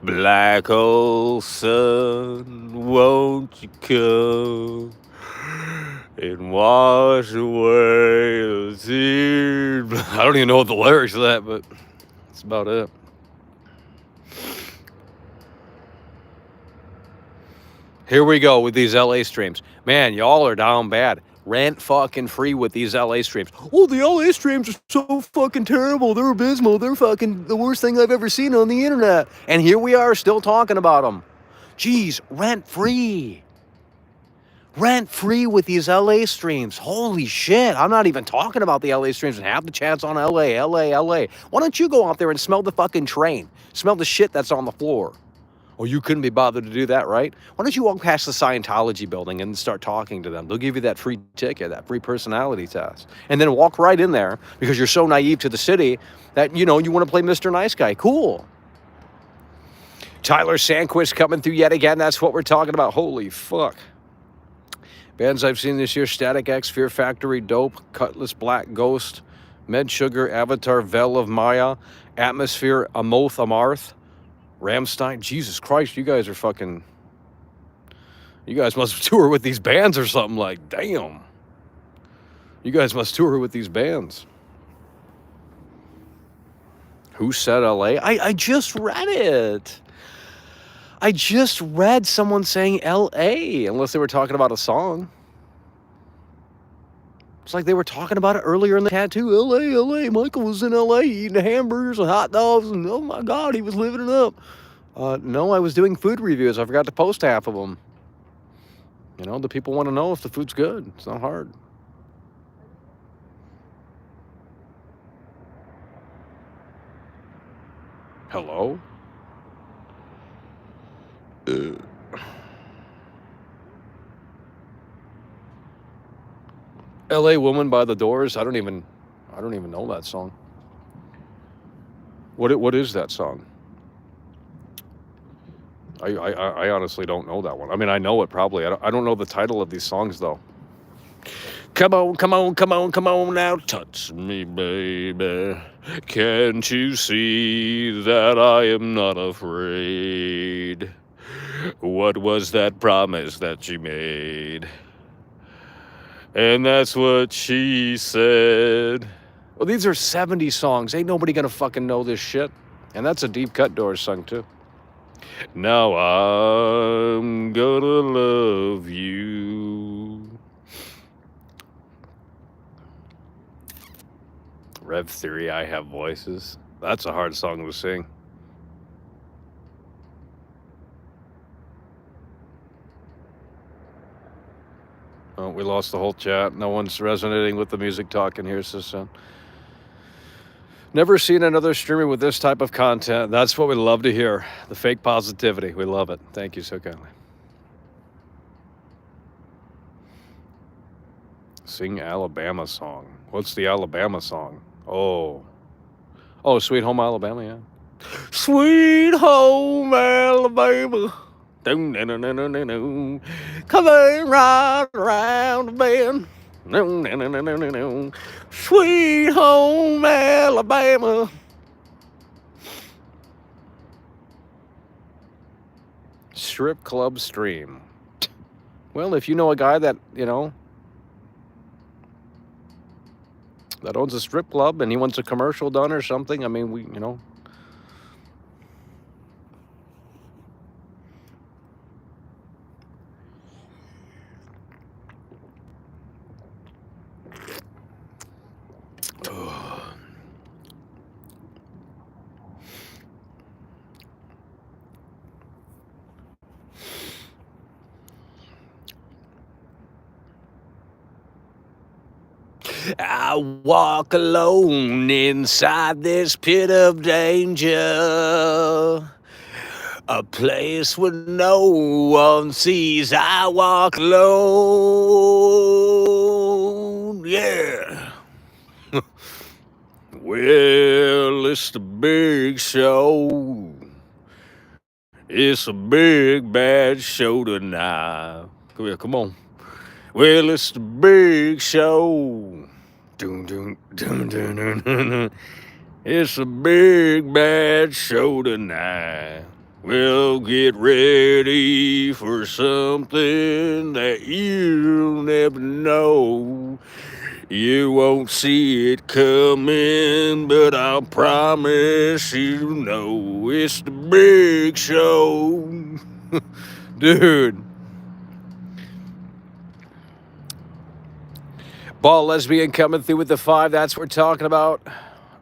Black hole sun, won't you come and wash away the tears? I don't even know what the lyrics of that, but that's about it. Here we go with these LA streams. Man, y'all are down bad. Rent fucking free with these LA streams. Oh, the LA streams are so fucking terrible. They're abysmal. They're fucking the worst thing I've ever seen on the internet. And here we are still talking about them. Jeez, rent free. Rent free with these LA streams. Holy shit. I'm not even talking about the LA streams and half the chats on LA. Why don't you go out there and smell the fucking train? Smell the shit that's on the floor. Oh, you couldn't be bothered to do that, right? Why don't you walk past the Scientology building and start talking to them? They'll give you that free ticket, that free personality test. And then walk right in there because you're so naive to the city that, you want to play Mr. Nice Guy. Cool. Tyler Sandquist coming through yet again. That's what we're talking about. Holy fuck. Bands I've seen this year: Static X, Fear Factory, Dope, Cutlass Black, Ghost, Med Sugar, Avatar, Veil of Maya, Atmosphere, Amoth Amarth, Rammstein. Jesus Christ, you guys must tour with these bands or something. Like, damn. You guys must tour with these bands. Who said LA? I just read it. I just read someone saying LA, unless they were talking about a song. It's like they were talking about it earlier in the chat too. LA, Michael was in LA eating hamburgers and hot dogs, and oh my God, he was living it up. No, I was doing food reviews. I forgot to post half of them. The people want to know if the food's good. It's not hard. Hello? L.A. Woman by the Doors. I don't even know that song. What is that song? I honestly don't know that one. I mean, I know it probably. I don't know the title of these songs though. Come on, come on, come on, come on now, touch me, baby. Can't you see that I am not afraid? What was that promise that you made? And that's what she said. Well, these are 70 songs. Ain't nobody gonna fucking know this shit. And that's a Deep Cut Doors song too. Now I'm gonna love you. Rev Theory, I Have Voices. That's a hard song to sing. Oh, we lost the whole chat. No one's resonating with the music talk in here, so never seen another streamer with this type of content. That's what we love to hear. The fake positivity. We love it. Thank you so kindly. Sing Alabama song. What's the Alabama song? Oh, Sweet Home Alabama, yeah. Sweet Home Alabama. Coming right around the bend. Sweet Home Alabama. Strip club stream. Well, if you know a guy that, that owns a strip club and he wants a commercial done or something, I mean, we. I walk alone inside this pit of danger, a place where no one sees. I walk alone, yeah. Well, it's the big show. It's a big bad show tonight. Come on. Well, it's the big show. Dun, dun, dun, dun, dun, dun. It's a big bad show tonight. Well, get ready for something that you'll never know. You won't see it coming, but I'll promise you know it's the big show. Dude. Ball lesbian coming through with the 5. That's what we're talking about.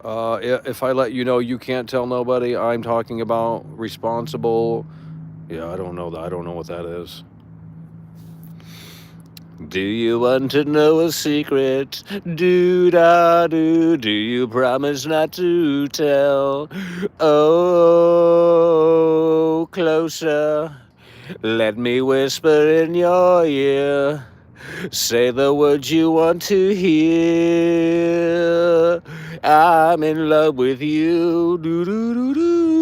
If I let you know you can't tell nobody, I'm talking about responsible. Yeah, I don't know that. I don't know what that is. Do you want to know a secret? Do-da-do. Do you promise not to tell? Oh, closer. Let me whisper in your ear. Say the words you want to hear. I'm in love with you. Do-do-do-do.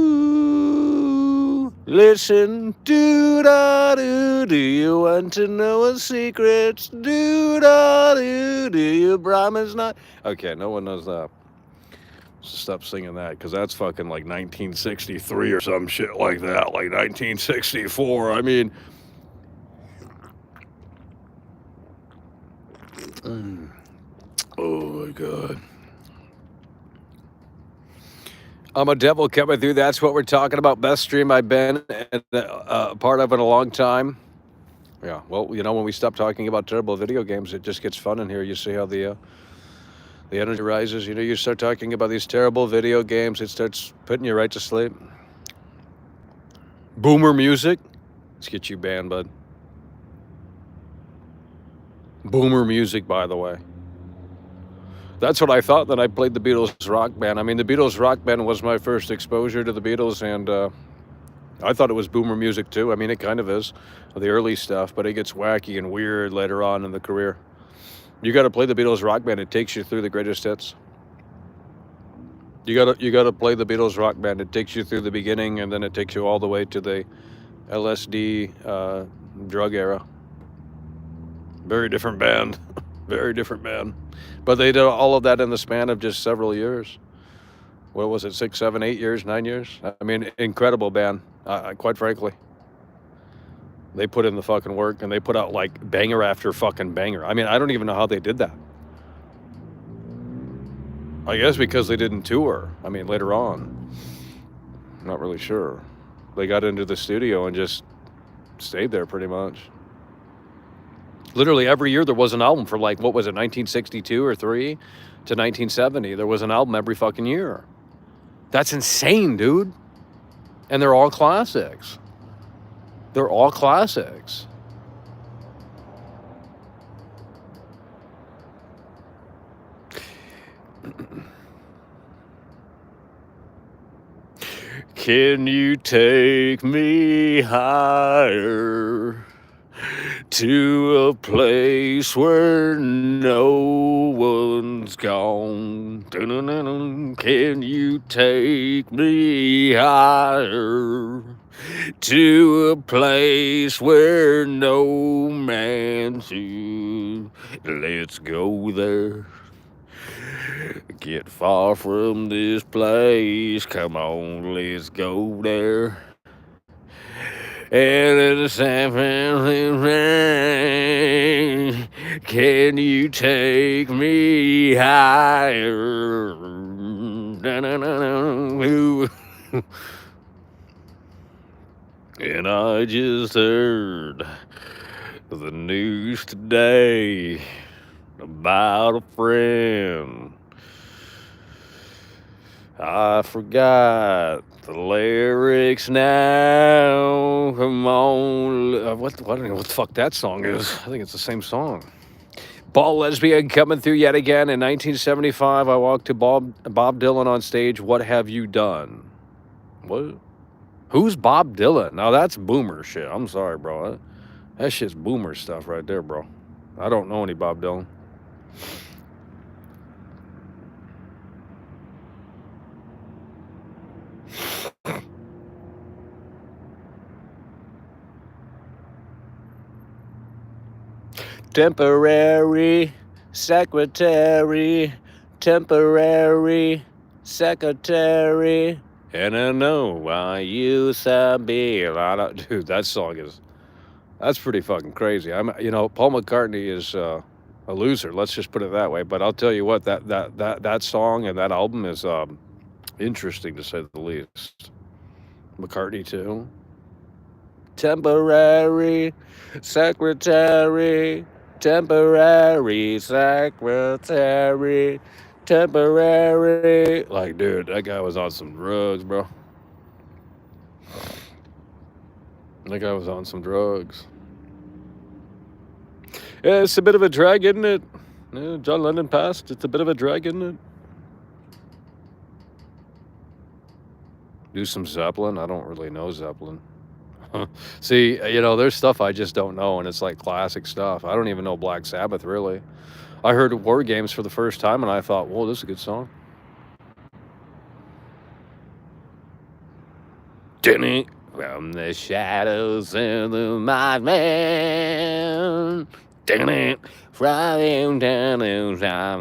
Listen. Do-da-do. Do you want to know a secret? Do-da-do. Do you promise not? Okay, no one knows that. So stop singing that, because that's fucking like 1963 or some shit like that. Like 1964. I mean... Oh my God. I'm a devil coming through. That's what we're talking about. Best stream I've been part of in a long time. Yeah, well, when we stop talking about terrible video games, it just gets fun in here. You see how the energy rises. You start talking about these terrible video games, it starts putting you right to sleep. Boomer music. Let's get you banned, bud. Boomer music, by the way. That's what I thought. Then I played the Beatles rock band. I mean, the Beatles rock band was my first exposure to the Beatles, and I thought it was boomer music too. I mean, it kind of is, the early stuff, but it gets wacky and weird later on in the career. You got to play the Beatles rock band. It takes you through the greatest hits. You gotta play the Beatles rock band. It takes you through the beginning, and then it takes you all the way to the LSD drug era. Very different band. Very different band. But they did all of that in the span of just several years. What was it? 6, 7, 8 years, 9 years? I mean, incredible band. Quite frankly, they put in the fucking work, and they put out like banger after fucking banger. I mean, I don't even know how they did that. I guess because they didn't tour. I mean, later on. Not really sure. They got into the studio and just stayed there pretty much. Literally every year there was an album for like, what was it, 1962 or 3 to 1970. There was an album every fucking year. That's insane, dude. And they're all classics. They're all classics. Can you take me higher to a place where no one's gone? Can you take me higher to a place where no man should? Let's go there. Get far from this place. Come on, let's go there. And in the San Francisco, can you take me higher? And I just heard the news today about a friend. I forgot the lyrics now. Come on. What? I don't know what the fuck that song is. I think it's the same song. Ball Lesbian coming through yet again. In 1975, I walked to Bob Dylan on stage. What have you done? What? Who's Bob Dylan? Now that's boomer shit. I'm sorry, bro. That shit's boomer stuff right there, bro. I don't know any Bob Dylan. Temporary secretary, temporary secretary. And I know I used to be a lot of... Dude, that song is... That's pretty fucking crazy. Paul McCartney is a loser. Let's just put it that way. But I'll tell you what, that song and that album is interesting to say the least. McCartney too. Temporary secretary, temporary secretary, temporary. Like, dude, that guy was on some drugs, bro. That guy was on some drugs. Yeah, it's a bit of a drag, isn't it? Yeah, John Lennon passed. It's a bit of a drag, isn't it? Do some Zeppelin. I don't really know Zeppelin. See, there's stuff I just don't know, and it's like classic stuff. I don't even know Black Sabbath, really. I heard War Games for the first time, and I thought, whoa, this is a good song. From the shadows of the mind man. From down to time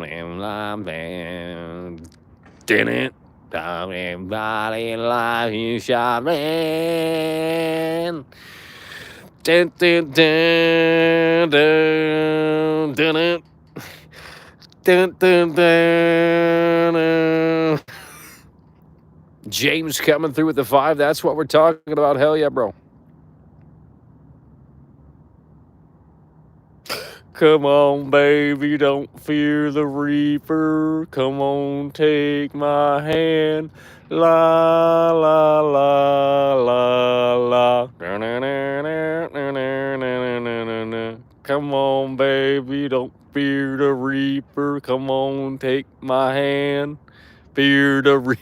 man. Everybody life you shot man. Dun, dun, dun, dun, dun, dun, dun, dun. James coming through with the 5. That's what we're talking about. Hell yeah, bro. Come on, baby, don't fear the reaper. Come on, take my hand. La, la, la, la, la. Come on, baby, don't fear the reaper. Come on, take my hand. Fear the reaper.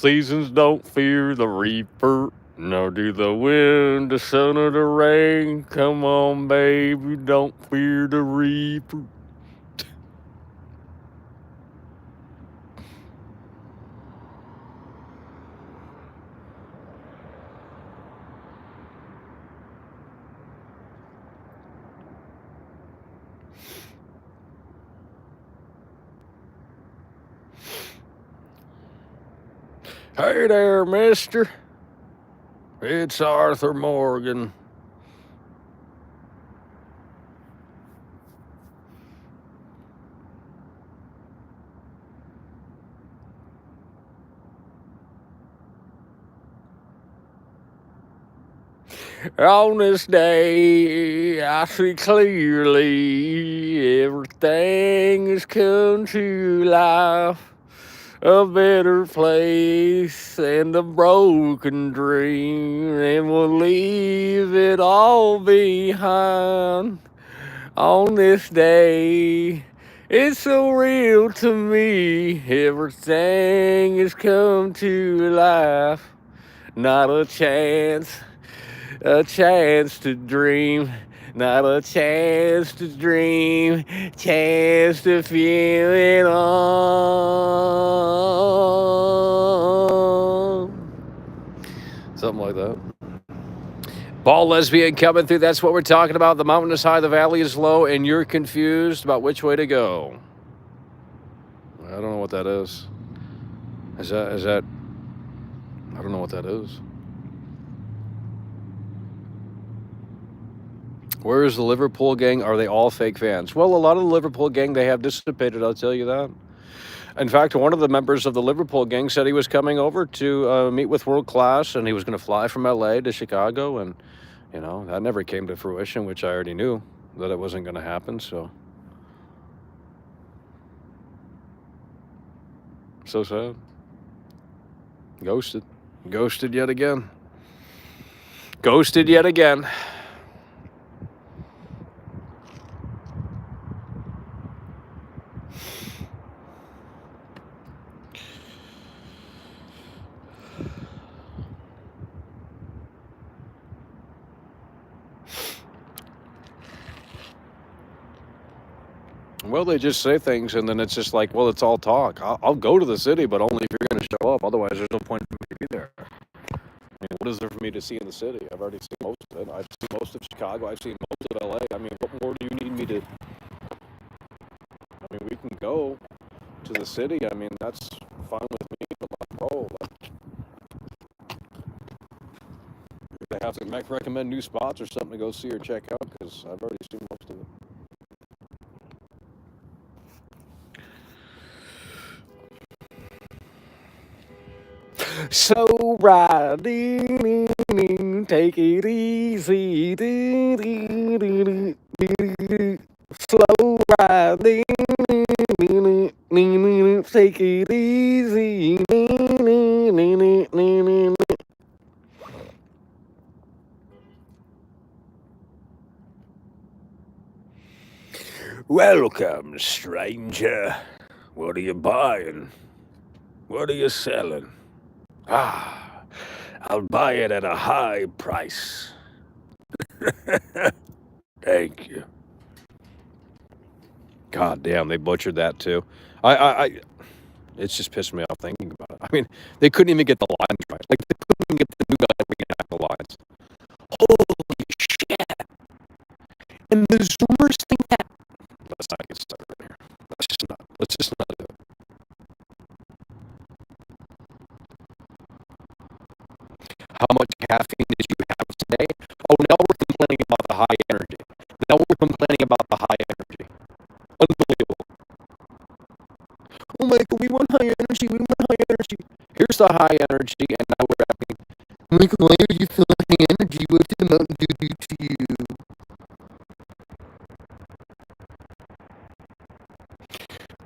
seasons don't fear the reaper, nor do the wind, the sun, or the rain. Come on, baby, don't fear the reaper. Hey there, mister. It's Arthur Morgan. On this day, I see clearly everything has come to life. A better place and a broken dream, and we'll leave it all behind. On this day, it's so real to me. Everything has come to life. Not a chance to dream. Not a chance to dream, chance to feel it all. Something like that. Ball lesbian coming through. That's what we're talking about. The mountain is high, the valley is low, and you're confused about which way to go. I don't know what that is. Is that? I don't know what that is. Where is the Liverpool gang? Are they all fake fans? Well, a lot of the Liverpool gang, they have dissipated, I'll tell you that. In fact, one of the members of the Liverpool gang said he was coming over to meet with World Class, and he was going to fly from LA to Chicago, and, that never came to fruition, which I already knew that it wasn't going to happen, so. So sad. Ghosted. Ghosted yet again. Ghosted yet again. Well, they just say things, and then it's just like, well, it's all talk. I'll go to the city, but only if you're going to show up. Otherwise, there's no point for me to be there. I mean, what is there for me to see in the city? I've already seen most of it. I've seen most of Chicago. I've seen most of LA. I mean, what more do you need me to? I mean, we can go to the city. I mean, that's fine with me. But like, bro, if they have to recommend new spots or something to go see or check out, because I've already seen most of it. So riding, take it easy, slow riding, take it easy. Welcome, stranger. What are you buying? What are you selling? I'll buy it at a high price. Thank you. God damn, they butchered that too. It's just pissed me off thinking about it. I mean, they couldn't even get the lines right. Like, they couldn't even get the new guy to reenact the lines. Holy shit. And the Zoomers think that. Let's not get started here. Let's just not do it. How much caffeine did you have today? Oh, now we're complaining about the high energy. Now we're complaining about the high energy. Unbelievable. Oh, Michael, we want high energy. We want high energy. Here's the high energy, and now we're asking, Michael, why are you feeling high energy? What did the Mountain Dew do to you?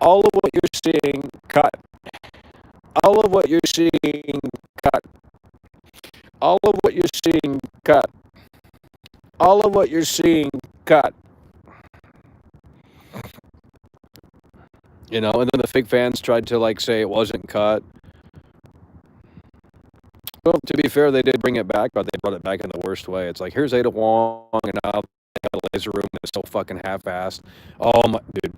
All of what you're seeing, cut. All of what you're seeing, cut. All of what you're seeing, cut. All of what you're seeing, cut. And then the fake fans tried to, say it wasn't cut. Well, to be fair, they did bring it back, but they brought it back in the worst way. It's like, here's Ada Wong, and now they got a laser room, and it's so fucking half-assed. Oh, my... Dude.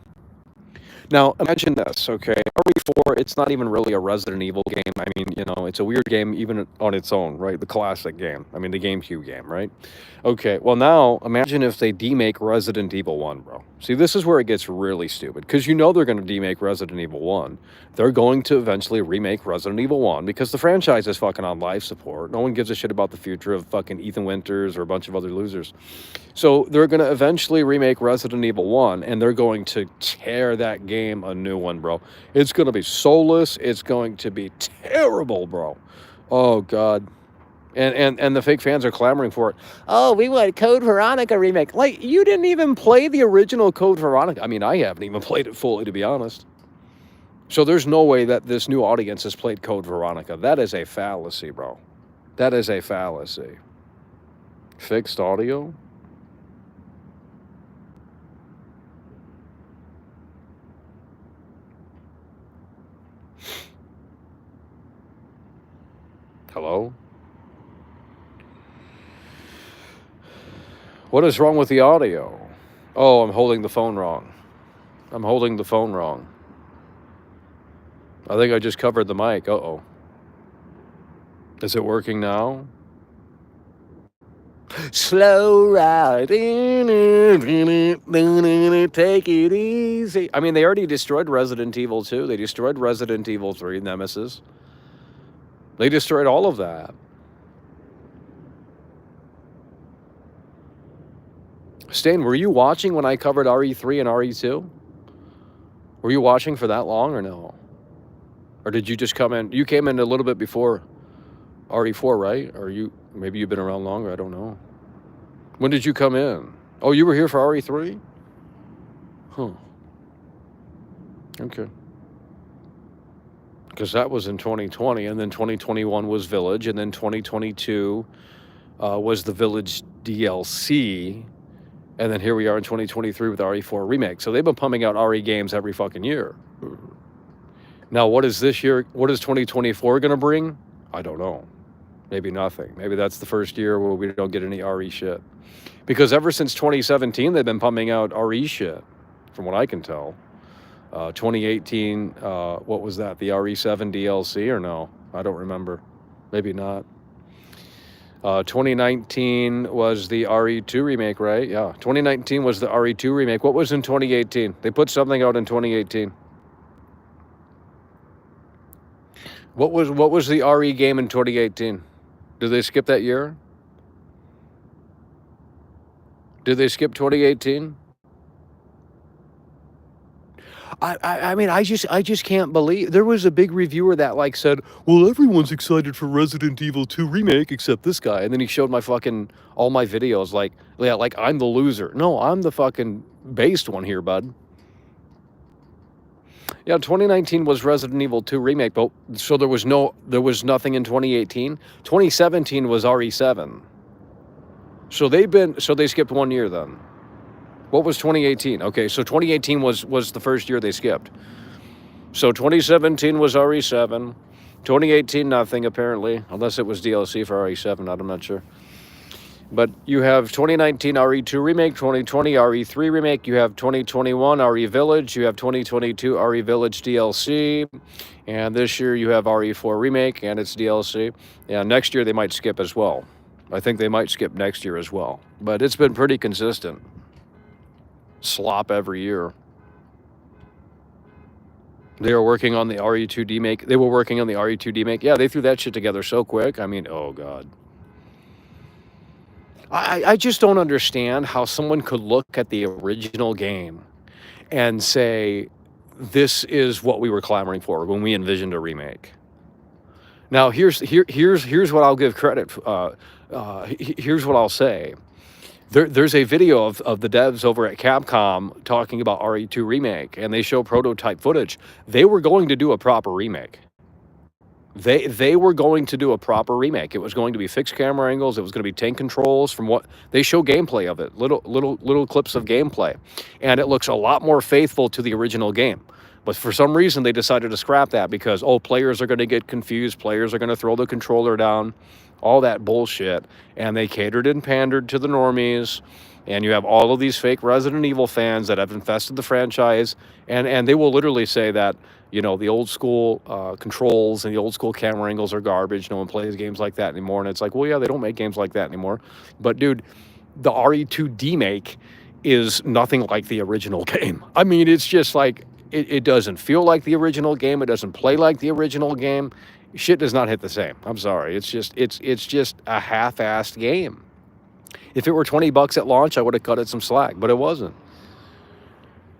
Now, imagine this, okay? RE4, it's not even really a Resident Evil game. I mean, you know, it's a weird game even on its own, right? The classic game. I mean, the GameCube game, right? Okay, well now, imagine if they demake Resident Evil 1, bro. See, this is where it gets really stupid, because you know they're going to demake Resident Evil 1. They're going to eventually remake Resident Evil 1, because the franchise is fucking on life support. No one gives a shit about the future of fucking Ethan Winters or a bunch of other losers. So they're going to eventually remake Resident Evil 1, and they're going to tear that game a new one, bro. It's going to be soulless. It's going to be terrible, bro. Oh, God. And the fake fans are clamoring for it. Oh, we want Code Veronica remake. Like, you didn't even play the original Code Veronica. I mean, I haven't even played it fully, to be honest. So there's no way that this new audience has played Code Veronica. That is a fallacy, bro. That is a fallacy. Fixed audio? Hello? What is wrong with the audio? Oh, I'm holding the phone wrong. I'm holding the phone wrong. I think I just covered the mic. Uh-oh. Is it working now? Slow ride. Take it easy. I mean, they already destroyed Resident Evil 2. They destroyed Resident Evil 3, Nemesis. They destroyed all of that. Stain, were you watching when I covered RE3 and RE2? Were you watching for that long or no? Or did you just come in? You came in a little bit before RE4, right? Or maybe you've been around longer, I don't know. When did you come in? Oh, you were here for RE3? Huh. Okay. Because that was in 2020, and then 2021 was Village, and then 2022 was the Village DLC, and then here we are in 2023 with RE4 Remake. So they've been pumping out RE games every fucking year. Now, what is this year? What is 2024 going to bring? I don't know. Maybe nothing. Maybe that's the first year where we don't get any RE shit. Because ever since 2017, they've been pumping out RE shit, from what I can tell. 2018, what was that? The RE7 DLC or no? I don't remember. Maybe not. 2019 was the RE2 remake, right? Yeah, 2019 was the RE2 remake. What was in 2018? They put something out in 2018. What was the RE game in 2018? Did they skip that year? Did they skip 2018? I mean, I just can't believe there was a big reviewer that like said, well, everyone's excited for Resident Evil 2 remake except this guy, and then he showed my fucking all my videos like I'm the loser. No, I'm the fucking based one here, bud. Yeah, 2019 was Resident Evil 2 remake, but so there was nothing in 2018. 2017 was RE7. So they skipped 1 year then. What was 2018? Okay, so 2018 was the first year they skipped. So 2017 was RE7. 2018, nothing apparently, unless it was DLC for RE7, I'm not sure. But you have 2019 RE2 remake, 2020 RE3 remake, you have 2021 RE Village, you have 2022 RE Village DLC, and this year you have RE4 remake and its DLC. And next year they might skip as well. I think they might skip next year as well. But it's been pretty consistent. Slop every year. They are working on the RE2 demake. They were working on the RE2 demake. Yeah, they threw that shit together so quick. I mean, oh God. I just don't understand how someone could look at the original game and say, this is what we were clamoring for when we envisioned a remake. Now, here's what I'll give credit. Here's what I'll say. There's a video of the devs over at Capcom talking about RE2 remake, and they show prototype footage. They were going to do a proper remake. They were going to do a proper remake. It was going to be fixed camera angles. It was going to be tank controls. From what they show gameplay of it, little clips of gameplay, and it looks a lot more faithful to the original game. But for some reason, they decided to scrap that because, oh, players are going to get confused. Players are going to throw the controller down, all that bullshit. And they catered and pandered to the normies. And you have all of these fake Resident Evil fans that have infested the franchise. And they will literally say that, you know, the old school controls and the old school camera angles are garbage. No one plays games like that anymore. And it's like, well, yeah, they don't make games like that anymore. But, dude, the RE2 demake is nothing like the original game. I mean, it's just like, it doesn't feel like the original game. It doesn't play like the original game. Shit does not hit the same. I'm sorry. It's just a half-assed game. If it were $20 at launch, I would have cut it some slack, but it wasn't.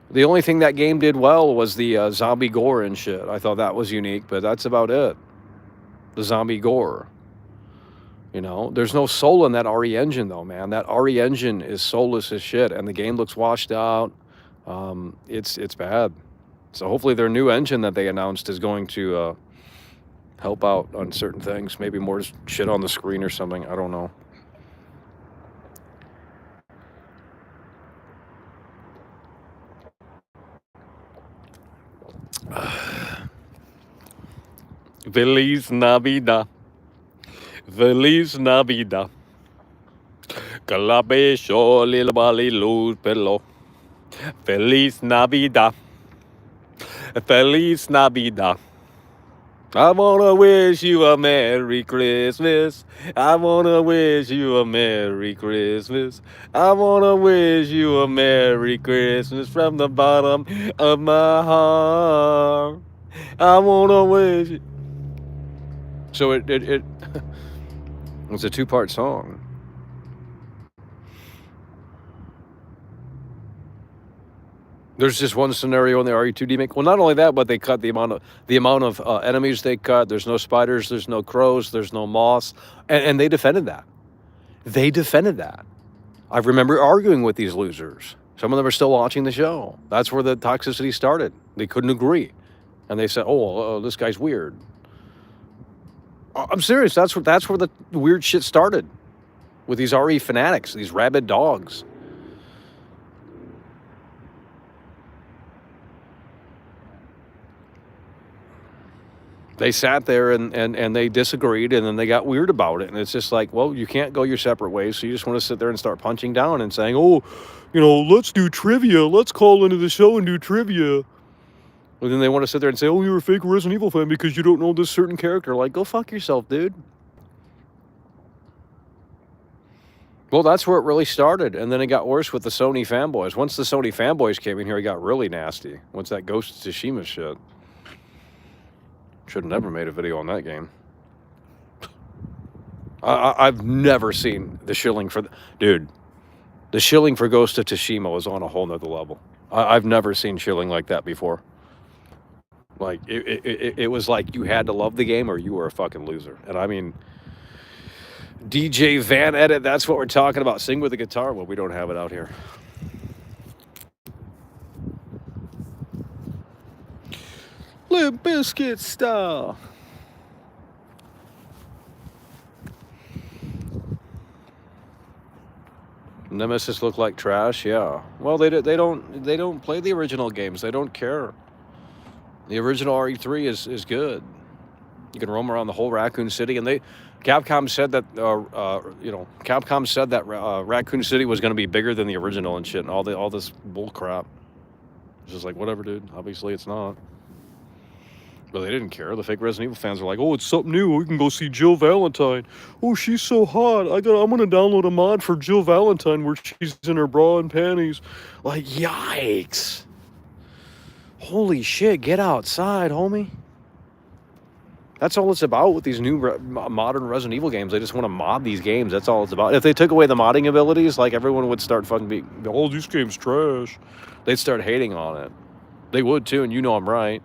The only thing that game did well was the zombie gore and shit. I thought that was unique, but that's about it. The zombie gore. You know, there's no soul in that RE engine, though, man. That RE engine is soulless as shit, and the game looks washed out. It's bad. So hopefully their new engine that they announced is going to help out on certain things. Maybe more shit on the screen or something. I don't know. Feliz Navidad. Feliz Navidad. Calabecho lil bali luz pelo. Feliz Navidad. Feliz Navidad. I wanna wish you a Merry Christmas. I wanna wish you a Merry Christmas. I wanna wish you a Merry Christmas from the bottom of my heart. I wanna wish you. So it's a two-part song. There's just one scenario in the RE2 demake. Well, not only that, but they cut the amount of enemies they cut. There's no spiders, there's no crows, there's no moss, and they defended that. They defended that. I remember arguing with these losers. Some of them are still watching the show. That's where the toxicity started. They couldn't agree, and they said, "Oh, this guy's weird." I'm serious. That's where the weird shit started, with these RE fanatics, these rabid dogs. They sat there and they disagreed, and then they got weird about it. And it's just like, well, you can't go your separate ways. So you just want to sit there and start punching down and saying, oh, you know, let's do trivia. Let's call into the show and do trivia. And then they want to sit there and say, oh, you're a fake Resident Evil fan because you don't know this certain character. Like, go fuck yourself, dude. Well, that's where it really started. And then it got worse with the Sony fanboys. Once the Sony fanboys came in here, it got really nasty. Once that Ghost of Tsushima shit. Should have never made a video on that game. I've never seen the shilling for... Dude, the shilling for Ghost of Tsushima was on a whole nother level. I've never seen shilling like that before. Like, it was like you had to love the game or you were a fucking loser. And I mean, DJ Van Edit, that's what we're talking about. Sing with the guitar. Well, we don't have it out here. Limp Bizkit style. Nemesis look like trash, yeah. Well, they don't play the original games. They don't care. The original RE3 is good. You can roam around the whole Raccoon City, and Capcom said that Raccoon City was going to be bigger than the original and shit, and all this bull crap. It's just like, whatever, dude. Obviously, it's not. But they didn't care. The fake Resident Evil fans were like, oh, it's something new. We can go see Jill Valentine. Oh, she's so hot. I'm going to download a mod for Jill Valentine where she's in her bra and panties. Like, yikes. Holy shit, get outside, homie. That's all it's about with these new modern Resident Evil games. They just want to mod these games. That's all it's about. If they took away the modding abilities, like, everyone would start fucking being, oh, this game's trash. They'd start hating on it. They would, too, and you know I'm right.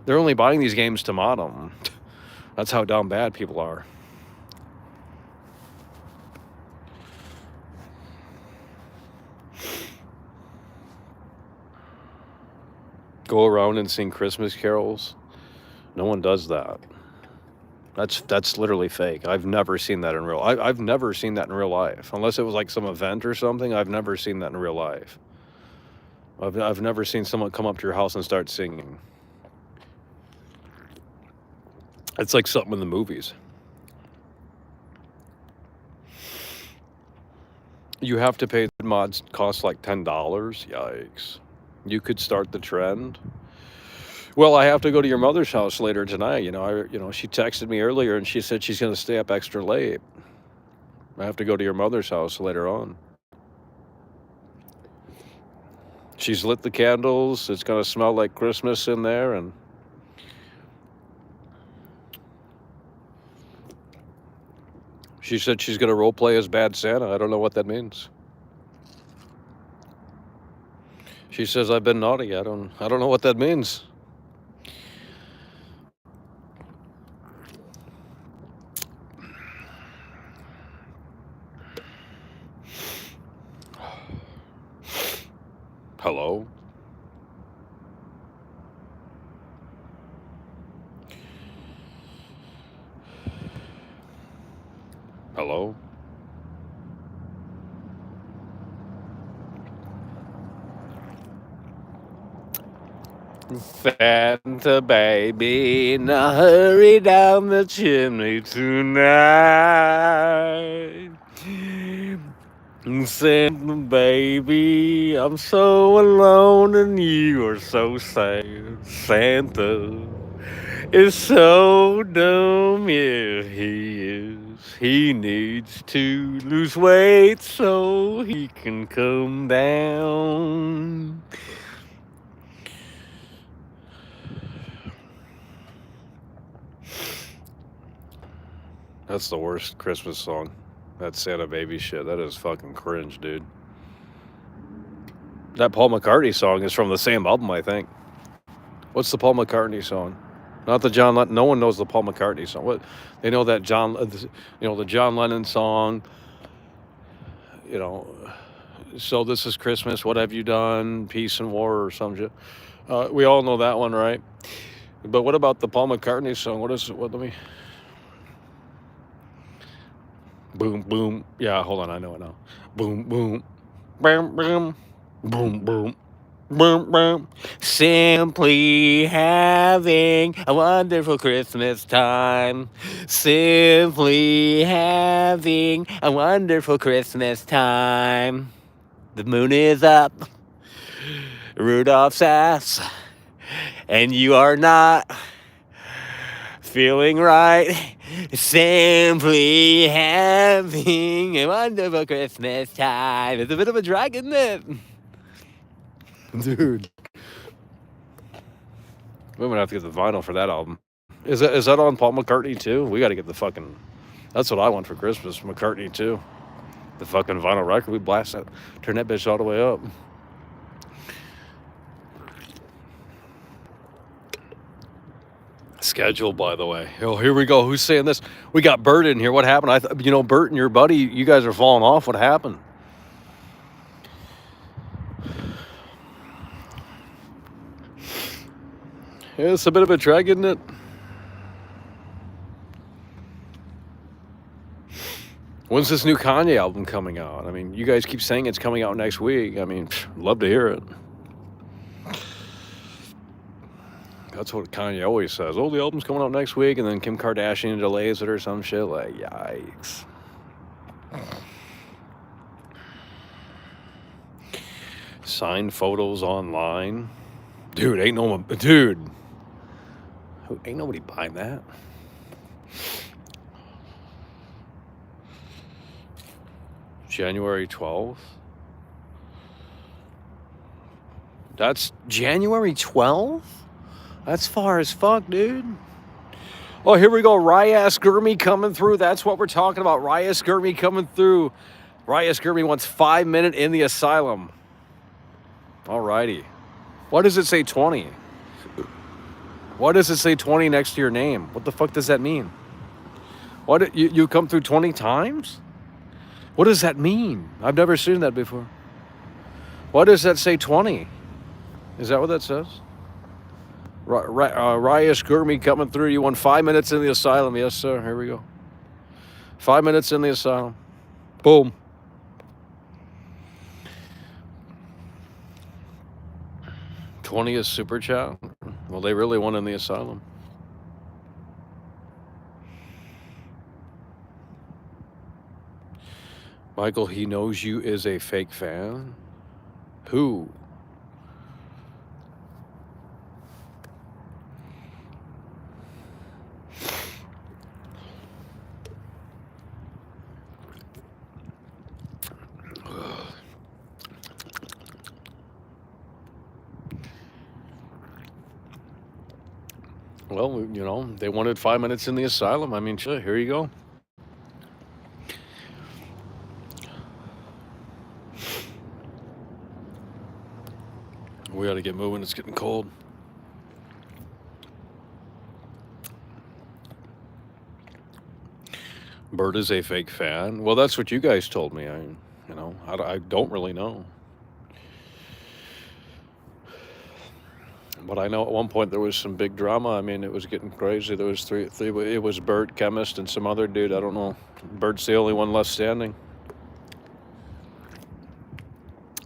They're only buying these games to mod them. That's how dumb bad people are. Go around and sing Christmas carols. No one does that. That's literally fake. I've never seen that in real. I've never seen that in real life, unless it was like some event or something. I've never seen that in real life. I've never seen someone come up to your house and start singing. It's like something in the movies. You have to pay. Mods cost like $10. Yikes. You could start the trend. Well, I have to go to your mother's house later tonight. She texted me earlier and she said she's going to stay up extra late. I have to go to your mother's house later on. She's lit the candles. It's going to smell like Christmas in there, and she said she's going to role play as Bad Santa. I don't know what that means. She says I've been naughty. I don't know what that means. Hello? Hello? Santa baby, now hurry down the chimney tonight. Santa baby, I'm so alone and you are so sad. Santa is so dumb, yeah, he is. He needs to lose weight so he can come down. That's the worst Christmas song. That Santa Baby shit. That is fucking cringe, dude. That Paul McCartney song is from the same album, I think. What's the Paul McCartney song? Not the John Lennon. No one knows the Paul McCartney song. What? They know that the John Lennon song. So This Is Christmas. What have you done? Peace and War or some shit. We all know that one, right? But what about the Paul McCartney song? Let me. Boom, boom. Yeah, hold on. I know it now. Boom, boom. Boom, boom. Boom, boom. Boom, boom. Simply having a wonderful Christmas time. Simply having a wonderful Christmas time. The moon is up. Rudolph's ass. And you are not feeling right. Simply having a wonderful Christmas time. It's a bit of a drag, isn't it? Dude. We're gonna have to get the vinyl for that album. Is that on Paul McCartney too? We gotta get the fucking. That's what I want for Christmas. McCartney too. The fucking vinyl record. We blast that. Turn that bitch all the way up. Schedule, by the way. Oh, here we go. Who's saying this? We got Bert in here. What happened? Bert and your buddy, you guys are falling off. What happened? Yeah, it's a bit of a drag, isn't it? When's this new Kanye album coming out? I mean, you guys keep saying it's coming out next week. I mean, love to hear it. That's what Kanye always says. Oh, the album's coming out next week, and then Kim Kardashian delays it or some shit. Like, yikes. Signed photos online. Dude, ain't nobody buying that. January 12th. That's January 12th? That's far as fuck, dude. Oh, here we go. Ryas Gurmy coming through. That's what we're talking about. Ryas Gurmy coming through. Ryas Gurmy wants 5 minutes in the asylum. Alrighty. Why does it say 20? Why does it say 20 next to your name? What the fuck does that mean? What you come through 20 times? What does that mean? I've never seen that before. Why does that say 20? Is that what that says? Ryas Gurmy coming through. You won 5 minutes in the asylum. Yes, sir. Here we go. 5 minutes in the asylum. Boom. 20th super chat. Well, they really won in the asylum. Michael, he knows you is a fake fan. Who? Well, you know, they wanted 5 minutes in the asylum. I mean, sure, here you go. We got to get moving. It's getting cold. Bert is a fake fan. Well, that's what you guys told me. I don't really know. But I know at one point there was some big drama. I mean, it was getting crazy. There was three. It was Bert, Chemist, and some other dude. I don't know. Bert's the only one left standing.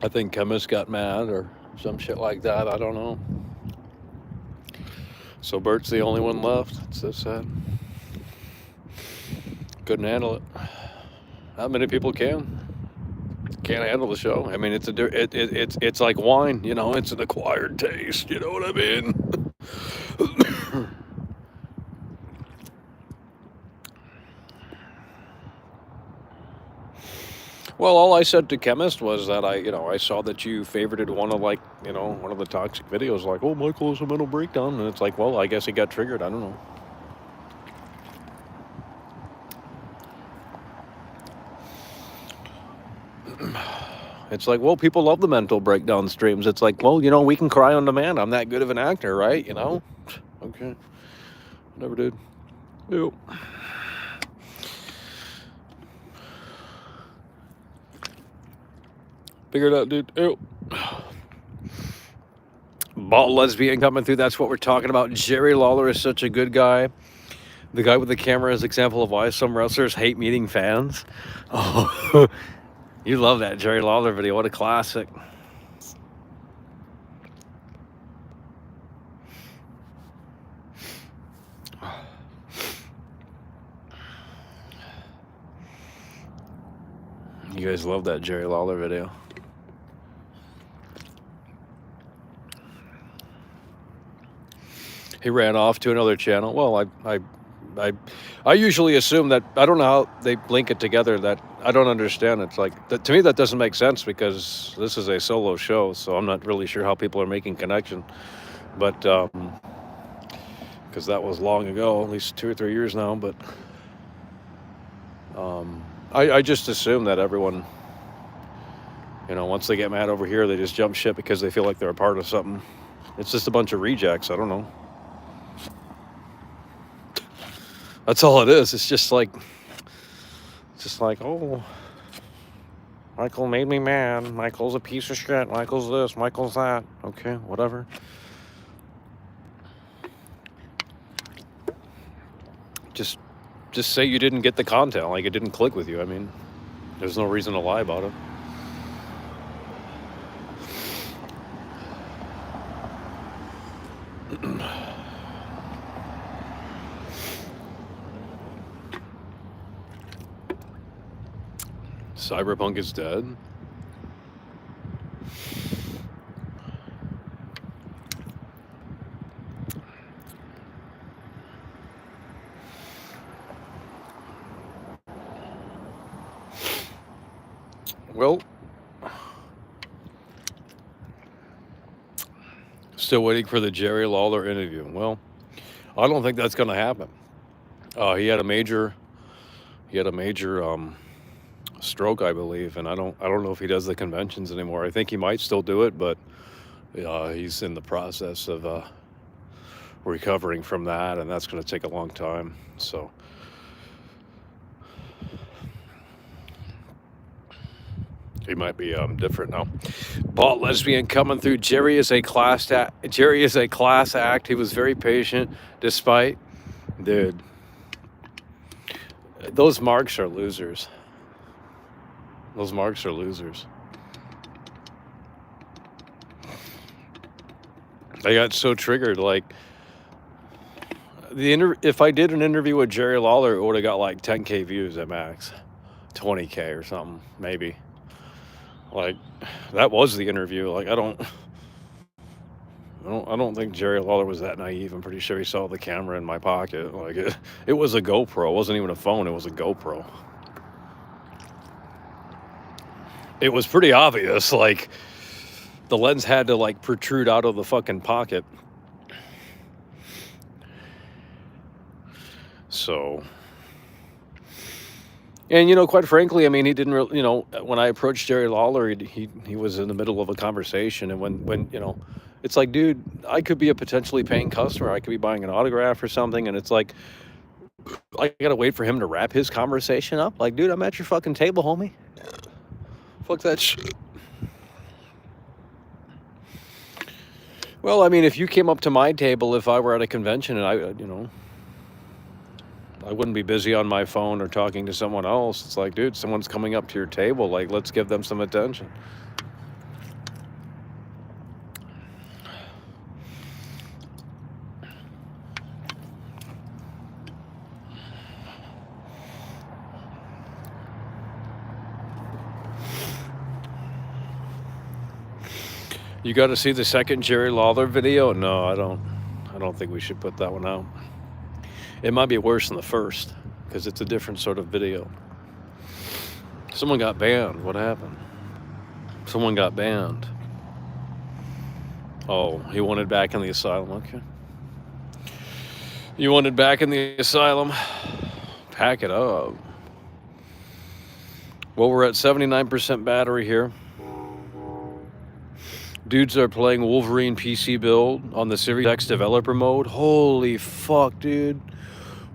I think Chemist got mad or some shit like that. I don't know. So Bert's the only one left. It's so sad. Couldn't handle it. Not many people can't handle the show. I mean, it's like wine, you know. It's an acquired taste. You know what I mean? Well, all I said to Chemist was that I saw that you favorited one of the toxic videos. Like, oh, Michael has a mental breakdown, and it's like, well, I guess he got triggered. I don't know. It's like, well, people love the mental breakdown streams. It's like, well, you know, we can cry on demand. I'm that good of an actor, right? You know? Okay. Never did. Ew. Figure it out, dude. Ew. Bald lesbian coming through. That's what we're talking about. Jerry Lawler is such a good guy. The guy with the camera is an example of why some wrestlers hate meeting fans. Oh, you love that Jerry Lawler video. What a classic. You guys love that Jerry Lawler video. He ran off to another channel. Well, I usually assume that, I don't know how they link it together, that I don't understand. It's like, to me that doesn't make sense because this is a solo show, so I'm not really sure how people are making connection. But, because that was long ago, at least 2 or 3 years now, but I just assume that everyone, you know, once they get mad over here, they just jump ship because they feel like they're a part of something. It's just a bunch of rejects. I don't know. That's all it is. It's just like, oh, Michael made me mad. Michael's a piece of shit. Michael's this. Michael's that. Okay, whatever. Just say you didn't get the content. Like, it didn't click with you. I mean, there's no reason to lie about it. Cyberpunk is dead. Well, still waiting for the Jerry Lawler interview. Well, I don't think that's going to happen. He had a major stroke, I believe, and I don't know if he does the conventions anymore. I think he might still do it, but he's in the process of recovering from that, and that's going to take a long time. So he might be different now. Bald lesbian coming through. Jerry is a class act. He was very patient, despite, dude. Those marks are losers. Those marks are losers. I got so triggered. Like if I did an interview with Jerry Lawler, it would have got like 10K views at max, 20K or something, maybe. Like that was the interview. Like I don't think Jerry Lawler was that naive. I'm pretty sure he saw the camera in my pocket. Like it was a GoPro. It wasn't even a phone. It was a GoPro. It was pretty obvious. Like the lens had to like protrude out of the fucking pocket. So, and you know, quite frankly, I mean, he didn't really, you know, when I approached Jerry Lawler, he was in the middle of a conversation, and when you know, it's like, dude, I could be a potentially paying customer. I could be buying an autograph or something, and it's like, I gotta wait for him to wrap his conversation up. Like, dude, I'm at your fucking table, homie. Fuck that shit. Well, I mean, if you came up to my table, if I were at a convention and I wouldn't be busy on my phone or talking to someone else. It's like, dude, someone's coming up to your table. Like, let's give them some attention. You got to see the second Jerry Lawler video? No, I don't think we should put that one out. It might be worse than the first because it's a different sort of video. Someone got banned. What happened? Someone got banned. Oh, he wanted back in the asylum. Okay. You wanted back in the asylum? Pack it up. Well, we're at 79% battery here. Dudes are playing Wolverine PC build on the Series X developer mode. Holy fuck, dude.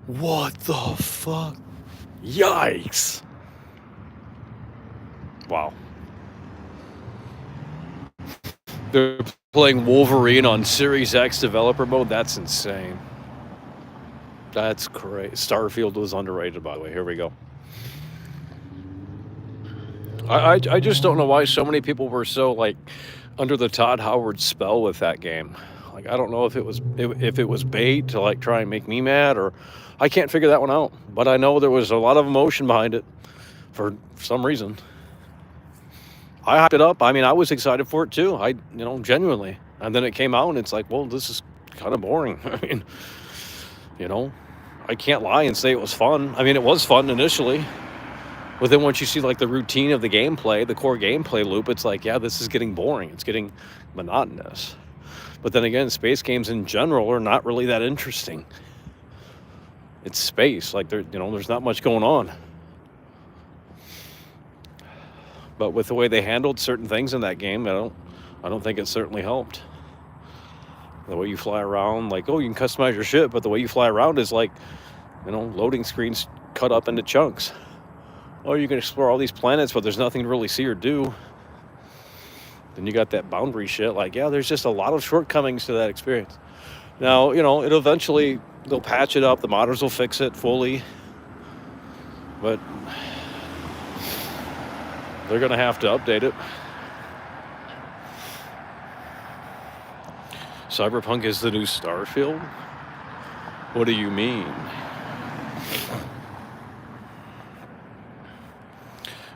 What the fuck? Yikes. Wow. They're playing Wolverine on Series X developer mode? That's insane. That's great. Starfield was underrated, by the way. Here we go. I just don't know why so many people were so, like, under the Todd Howard spell with that game. Like, I don't know if it was bait to like try and make me mad, or I can't figure that one out. But I know there was a lot of emotion behind it for some reason. I hyped it up. I mean, I was excited for it too. Genuinely. And then it came out and it's like, well, this is kind of boring. I mean, I can't lie and say it was fun. I mean, it was fun initially. But then once you see like the routine of the gameplay, the core gameplay loop, it's like, yeah, this is getting boring. It's getting monotonous. But then again, space games in general are not really that interesting. It's space. Like there's not much going on. But with the way they handled certain things in that game, I don't think it certainly helped. The way you fly around, like, oh, you can customize your ship, but the way you fly around is like, loading screens cut up into chunks. Oh, you can explore all these planets, but there's nothing to really see or do. Then you got that boundary shit. Like, yeah, there's just a lot of shortcomings to that experience. Now, it'll eventually, they'll patch it up. The modders will fix it fully. But they're going to have to update it. Cyberpunk is the new Starfield? What do you mean?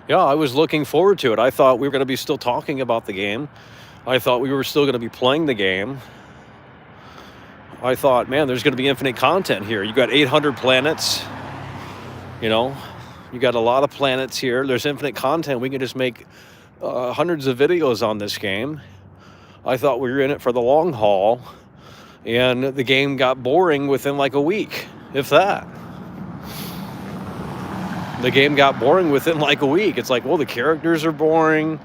Yeah, I was looking forward to it. I thought we were going to be still talking about the game. I thought we were still going to be playing the game. I thought, man, there's going to be infinite content here. You got 800 planets. You got a lot of planets here. There's infinite content. We can just make hundreds of videos on this game. I thought we were in it for the long haul. And the game got boring within like a week, if that. The game got boring within like a week. It's like, well, the characters are boring.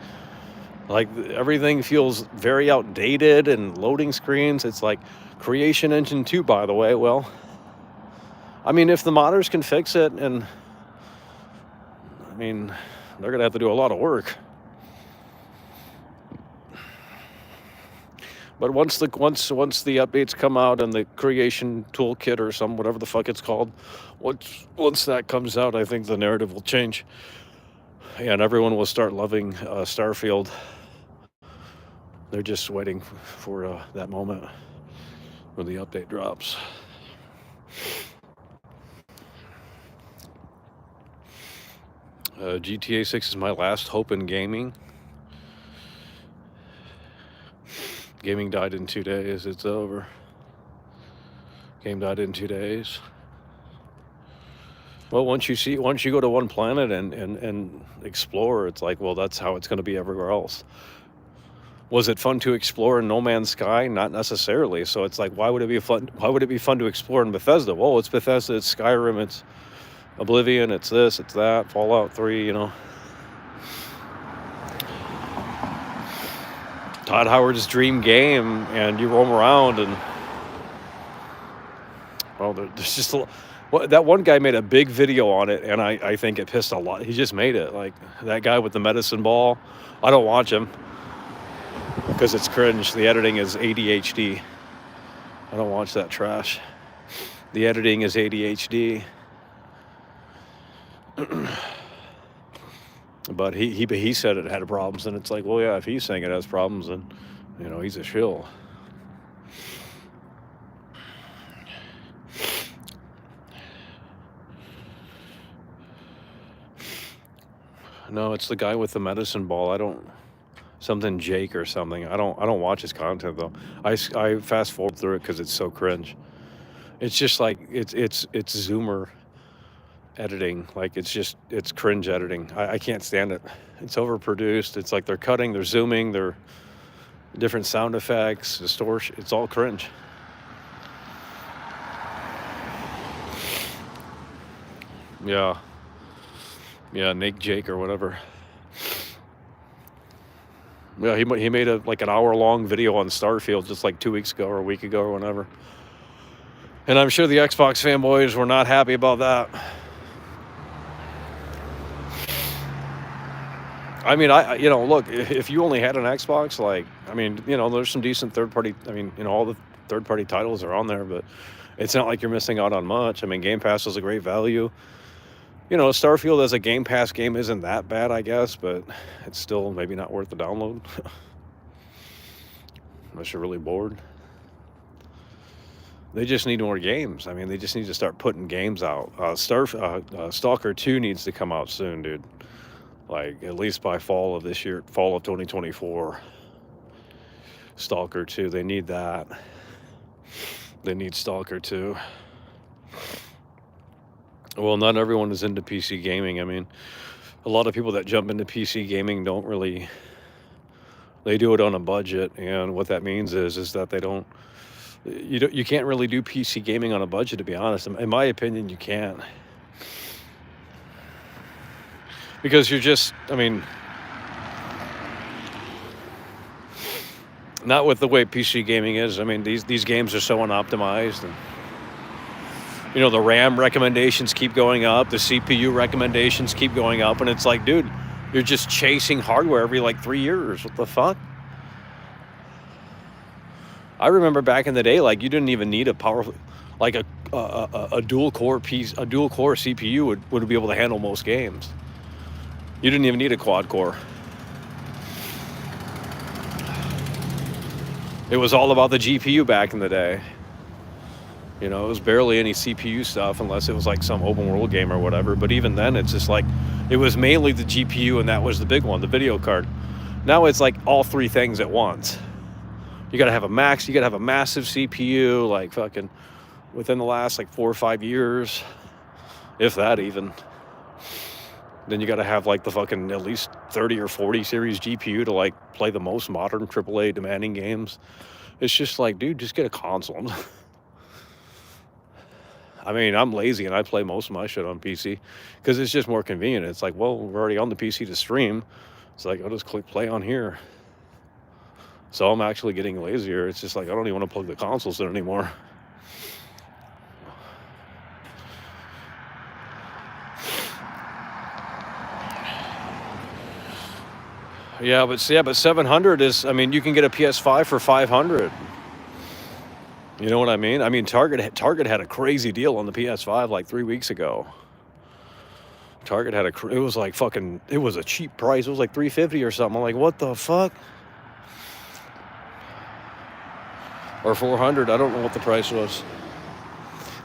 Like, everything feels very outdated and loading screens. It's like Creation Engine 2, by the way. Well, I mean, if the modders can fix it, and I mean, they're going to have to do a lot of work. But once the updates come out and the creation toolkit or whatever the fuck it's called, once that comes out, I think the narrative will change, and everyone will start loving Starfield. They're just waiting for that moment when the update drops. GTA 6 is my last hope in gaming. Gaming died in 2 days. It's over. Game died in 2 days. Well, once you go to one planet and explore, it's like, well, that's how it's going to be everywhere else. Was it fun to explore in No Man's Sky? Not necessarily. So it's like, why would it be fun? Why would it be fun to explore in Bethesda? Well, it's Bethesda, it's Skyrim, it's Oblivion, it's this, it's that, Fallout 3, you know. Todd Howard's dream game, and you roam around, and well, there's just that one guy made a big video on it, and I think it pissed a lot. He just made it, like that guy with the medicine ball. I don't watch him because it's cringe. The editing is ADHD. I don't watch that trash. The editing is ADHD. But he said it had problems, and it's like, well, yeah, if he's saying it has problems, then, you know, he's a shill. No, it's the guy with the medicine ball. Something Jake or something. I don't watch his content though. I fast forward through it because it's so cringe. It's just like it's Zoomer editing. Like it's cringe editing. I can't stand it. It's overproduced. It's like they're zooming, they're different sound effects, distortion. It's all cringe. Yeah, Nick Jake or whatever. Yeah, he made like an hour-long video on Starfield just like 2 weeks ago or a week ago or whatever. And I'm sure the Xbox fanboys were not happy about that. I mean, look, if you only had an Xbox, like, I mean, you know, there's some decent third-party, I mean, you know, all the third-party titles are on there, but it's not like you're missing out on much. I mean, Game Pass is a great value. You know, Starfield as a Game Pass game isn't that bad, I guess, but it's still maybe not worth the download. Unless you're really bored. They just need more games. I mean, they just need to start putting games out. Stalker 2 needs to come out soon, dude. Like, at least by fall of this year, fall of 2024. Stalker 2, they need that. They need Stalker 2. Well, not everyone is into PC gaming. I mean, a lot of people that jump into PC gaming don't really, they do it on a budget, and what that means is that they don't, you can't really do PC gaming on a budget, to be honest. In my opinion, you can't. Because you're just, I mean, not with the way PC gaming is. I mean, these games are so unoptimized, and you know, the RAM recommendations keep going up, the CPU recommendations keep going up, and it's like, dude, you're just chasing hardware every like 3 years. What the fuck? I remember back in the day, like, you didn't even need a powerful, like a dual core CPU would be able to handle most games. You didn't even need a quad core. It was all about the GPU back in the day. You know, it was barely any CPU stuff unless it was like some open world game or whatever. But even then, it's just like, it was mainly the GPU, and that was the big one, the video card. Now it's like all three things at once. You gotta have a massive CPU, like fucking within the last like 4 or 5 years, if that even. Then you gotta have like the fucking at least 30 or 40 series GPU to like play the most modern AAA demanding games. It's just like, dude, just get a console. I mean, I'm lazy and I play most of my shit on PC because it's just more convenient. It's like, well, we're already on the PC to stream. It's like, I'll just click play on here. So I'm actually getting lazier. It's just like, I don't even want to plug the consoles in anymore. Yeah, but 700 is, I mean, you can get a PS5 for 500. You know what I mean? I mean, Target had a crazy deal on the PS5 like 3 weeks ago. Target had it was like fucking, it was a cheap price. It was like $350 or something. I'm like, what the fuck? or 400. I don't know what the price was.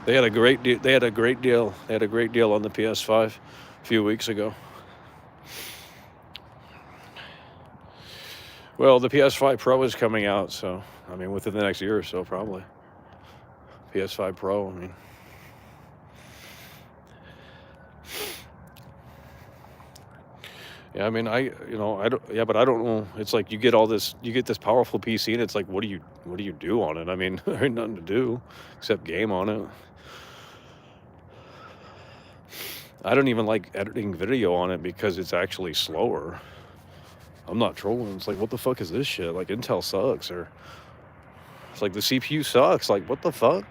They had a great deal. They had a great deal on the PS5 a few weeks ago. Well, the PS5 Pro is coming out, so I mean within the next year or so, probably. PS5 Pro. I mean, yeah. I mean, I don't. Yeah, but I don't know. It's like you get this powerful PC, and it's like, what do you do on it? I mean, there ain't nothing to do except game on it. I don't even like editing video on it because it's actually slower. I'm not trolling. It's like, what the fuck is this shit? Like, Intel sucks, or it's like the CPU sucks. Like, what the fuck?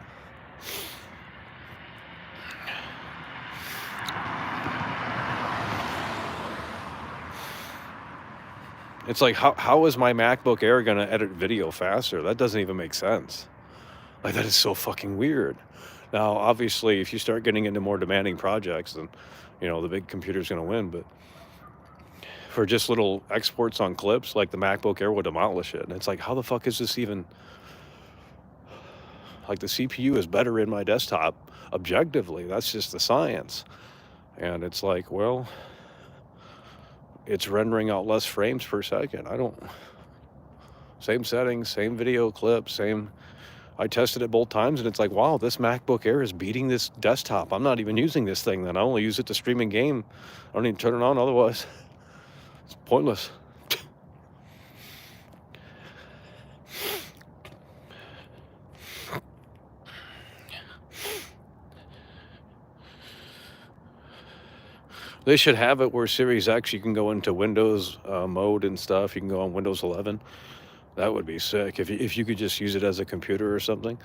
It's like, how is my MacBook Air gonna edit video faster? That doesn't even make sense. Like, that is so fucking weird. Now, obviously, if you start getting into more demanding projects, then, the big computer's gonna win. But for just little exports on clips, like the MacBook Air would demolish it. And it's like, how the fuck is this even... Like, the CPU is better in my desktop, objectively. That's just the science. And it's like, well, it's rendering out less frames per second. Same settings, same video clip, I tested it both times, and it's like, wow, this MacBook Air is beating this desktop. I'm not even using this thing then. I only use it to stream a game. I don't even turn it on otherwise. It's pointless. They should have it where Series X, you can go into Windows mode and stuff. You can go on Windows 11. That would be sick if you could just use it as a computer or something.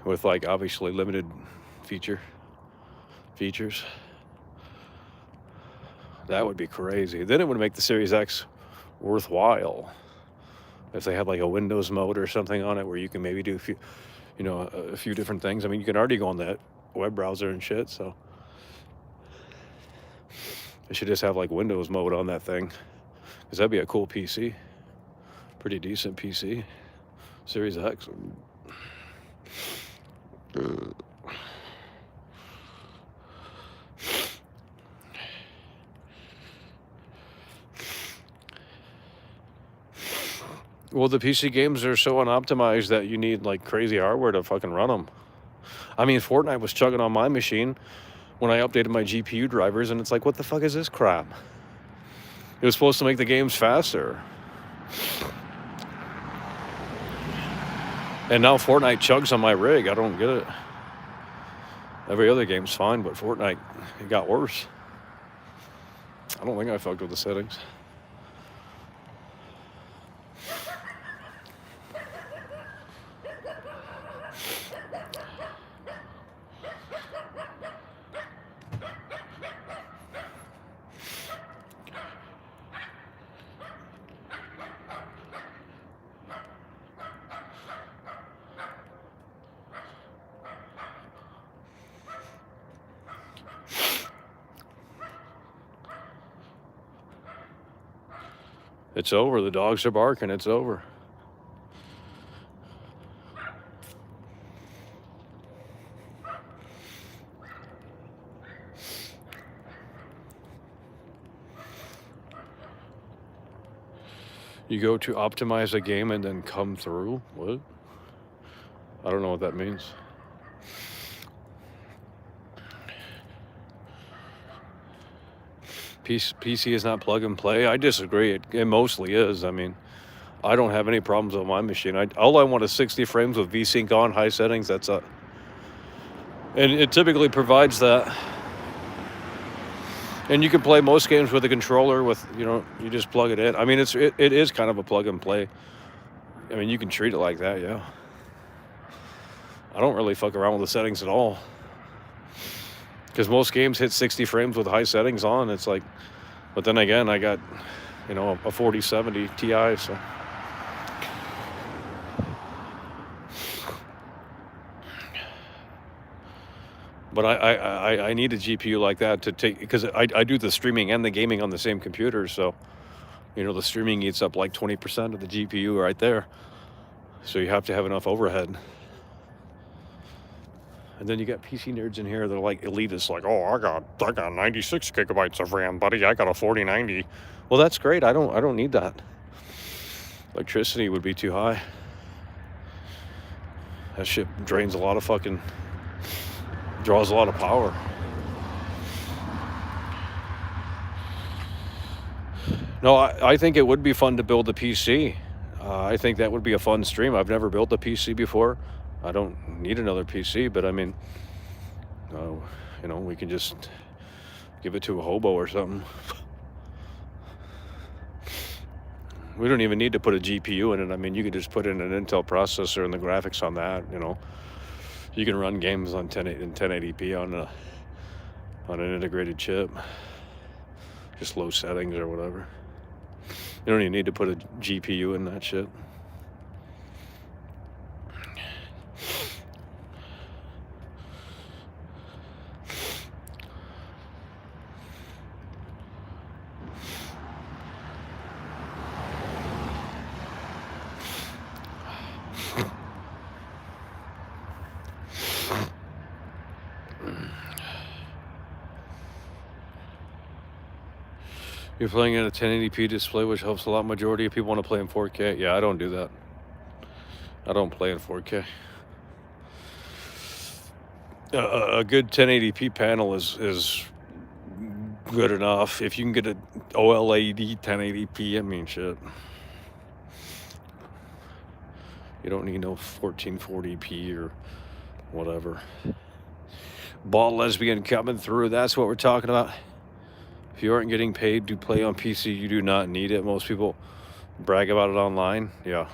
With, like, obviously limited features. That would be crazy. Then it would make the Series X worthwhile. If they had like a Windows mode or something on it where you can maybe do a few different things. I mean, you can already go on that web browser and shit, so they should just have like Windows mode on that thing, because that'd be a cool PC. Pretty decent PC. Series X. Well, the PC games are so unoptimized that you need like crazy hardware to fucking run them. I mean, Fortnite was chugging on my machine when I updated my GPU drivers, and it's like, what the fuck is this crap? It was supposed to make the games faster. And now Fortnite chugs on my rig. I don't get it. Every other game's fine, but Fortnite, it got worse. I don't think I fucked with the settings. It's over. The dogs are barking. It's over. You go to optimize a game and then come through? What? I don't know what that means. PC is not plug and play. I disagree. It mostly is. I mean, I don't have any problems on my machine. All I want is 60 frames with VSync on, high settings. That's it. And it typically provides that. And you can play most games with a controller with, you just plug it in. I mean, it is kind of a plug and play. I mean, you can treat it like that, yeah. I don't really fuck around with the settings at all. Because most games hit 60 frames with high settings on. It's like, but then again, I got, a 4070 Ti, so. But I need a GPU like that to take, because I do the streaming and the gaming on the same computer, so, You know, the streaming eats up like 20% of the GPU right there. So you have to have enough overhead. And then you got PC nerds in here. They're like elitists, like, oh, I got 96 gigabytes of RAM, buddy. I got a 4090. Well, that's great. I don't need that. Electricity would be too high. That shit draws a lot of power. No, I think it would be fun to build a PC. I think that would be a fun stream. I've never built a PC before. I don't need another PC, but I mean, we can just give it to a hobo or something. We don't even need to put a GPU in it. I mean, you could just put in an Intel processor and the graphics on that. You can run games on 1080p on an integrated chip, just low settings or whatever. You don't even need to put a GPU in that shit. You're playing at a 1080p display, which helps a lot. Majority of people want to play in 4K. Yeah, I don't do that. I don't play in 4K. A good 1080p panel is good enough. If you can get an OLED 1080p, I mean, shit. You don't need no 1440p or whatever. Ball lesbian coming through. That's what we're talking about. If you aren't getting paid to play on PC, you do not need it. Most people brag about it online. Yeah.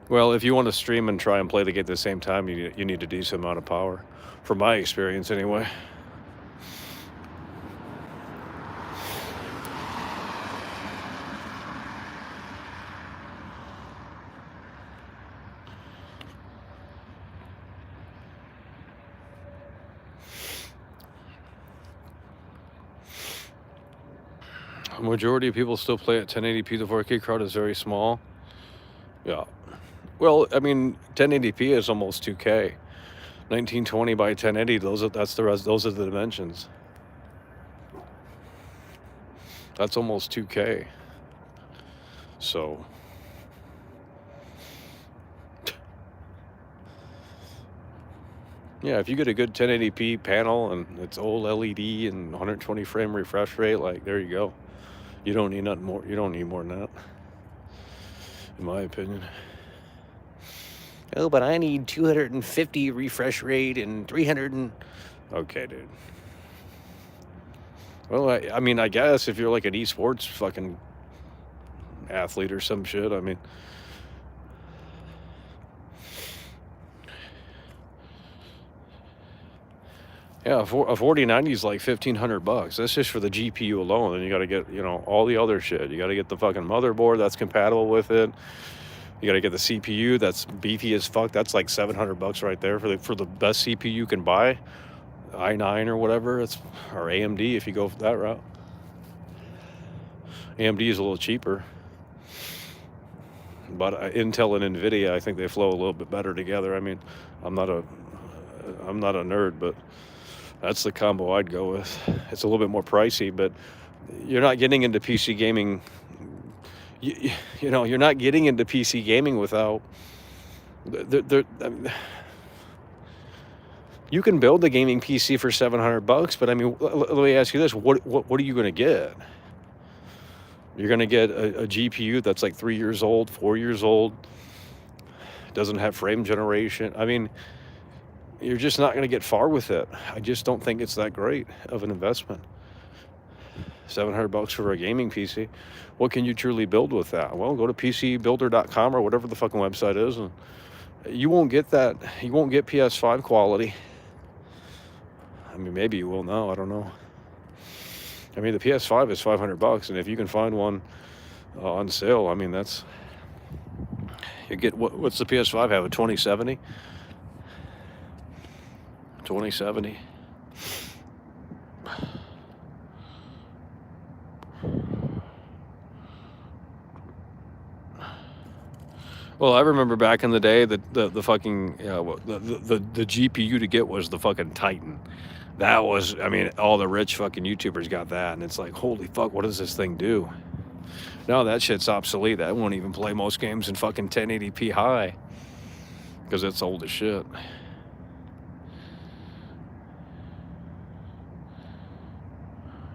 Well, if you want to stream and try and play the game at the same time, you need a decent amount of power. From my experience, anyway. A majority of people still play at 1080p. The 4K crowd is very small. Yeah. Well, I mean, 1080p is almost 2K. 1920 by 1080. Those are the dimensions. That's almost 2K. So. Yeah, if you get a good 1080p panel and it's old LED and 120 frame refresh rate, like, there you go. You don't need nothing more. You don't need more than that, in my opinion. Oh, but I need 250 refresh rate and 300 and... Okay, dude. Well, I mean, I guess if you're like an esports fucking athlete or some shit, I mean... Yeah, a 4090 is like $1,500. That's just for the GPU alone. And you got to get, all the other shit. You got to get the fucking motherboard that's compatible with it. You got to get the CPU that's beefy as fuck. That's like $700 right there for the best CPU you can buy. i9 or whatever. Or AMD if you go that route. AMD is a little cheaper. But Intel and NVIDIA, I think they flow a little bit better together. I mean, I'm not a nerd, but that's the combo I'd go with. It's a little bit more pricey, but you're not getting into PC gaming. You're not getting into PC gaming without. You can build a gaming PC for $700, but I mean, let me ask you this: what are you going to get? You're going to get a GPU that's like 3 years old, 4 years old, doesn't have frame generation. I mean, you're just not going to get far with it. I just don't think it's that great of an investment. $700 for a gaming PC. What can you truly build with that? Well, go to PCbuilder.com or whatever the fucking website is, and you won't get that. You won't get PS5 quality. I mean, maybe you will now. I don't know. I mean, the PS5 is $500, and if you can find one on sale, I mean, you get what's the PS5 have? A 2070? 2070. Well, I remember back in the day that the fucking the GPU to get was the fucking Titan. That was, I mean, all the rich fucking YouTubers got that, and it's like, holy fuck, what does this thing do? No, that shit's obsolete. That won't even play most games in fucking 1080p high because it's old as shit.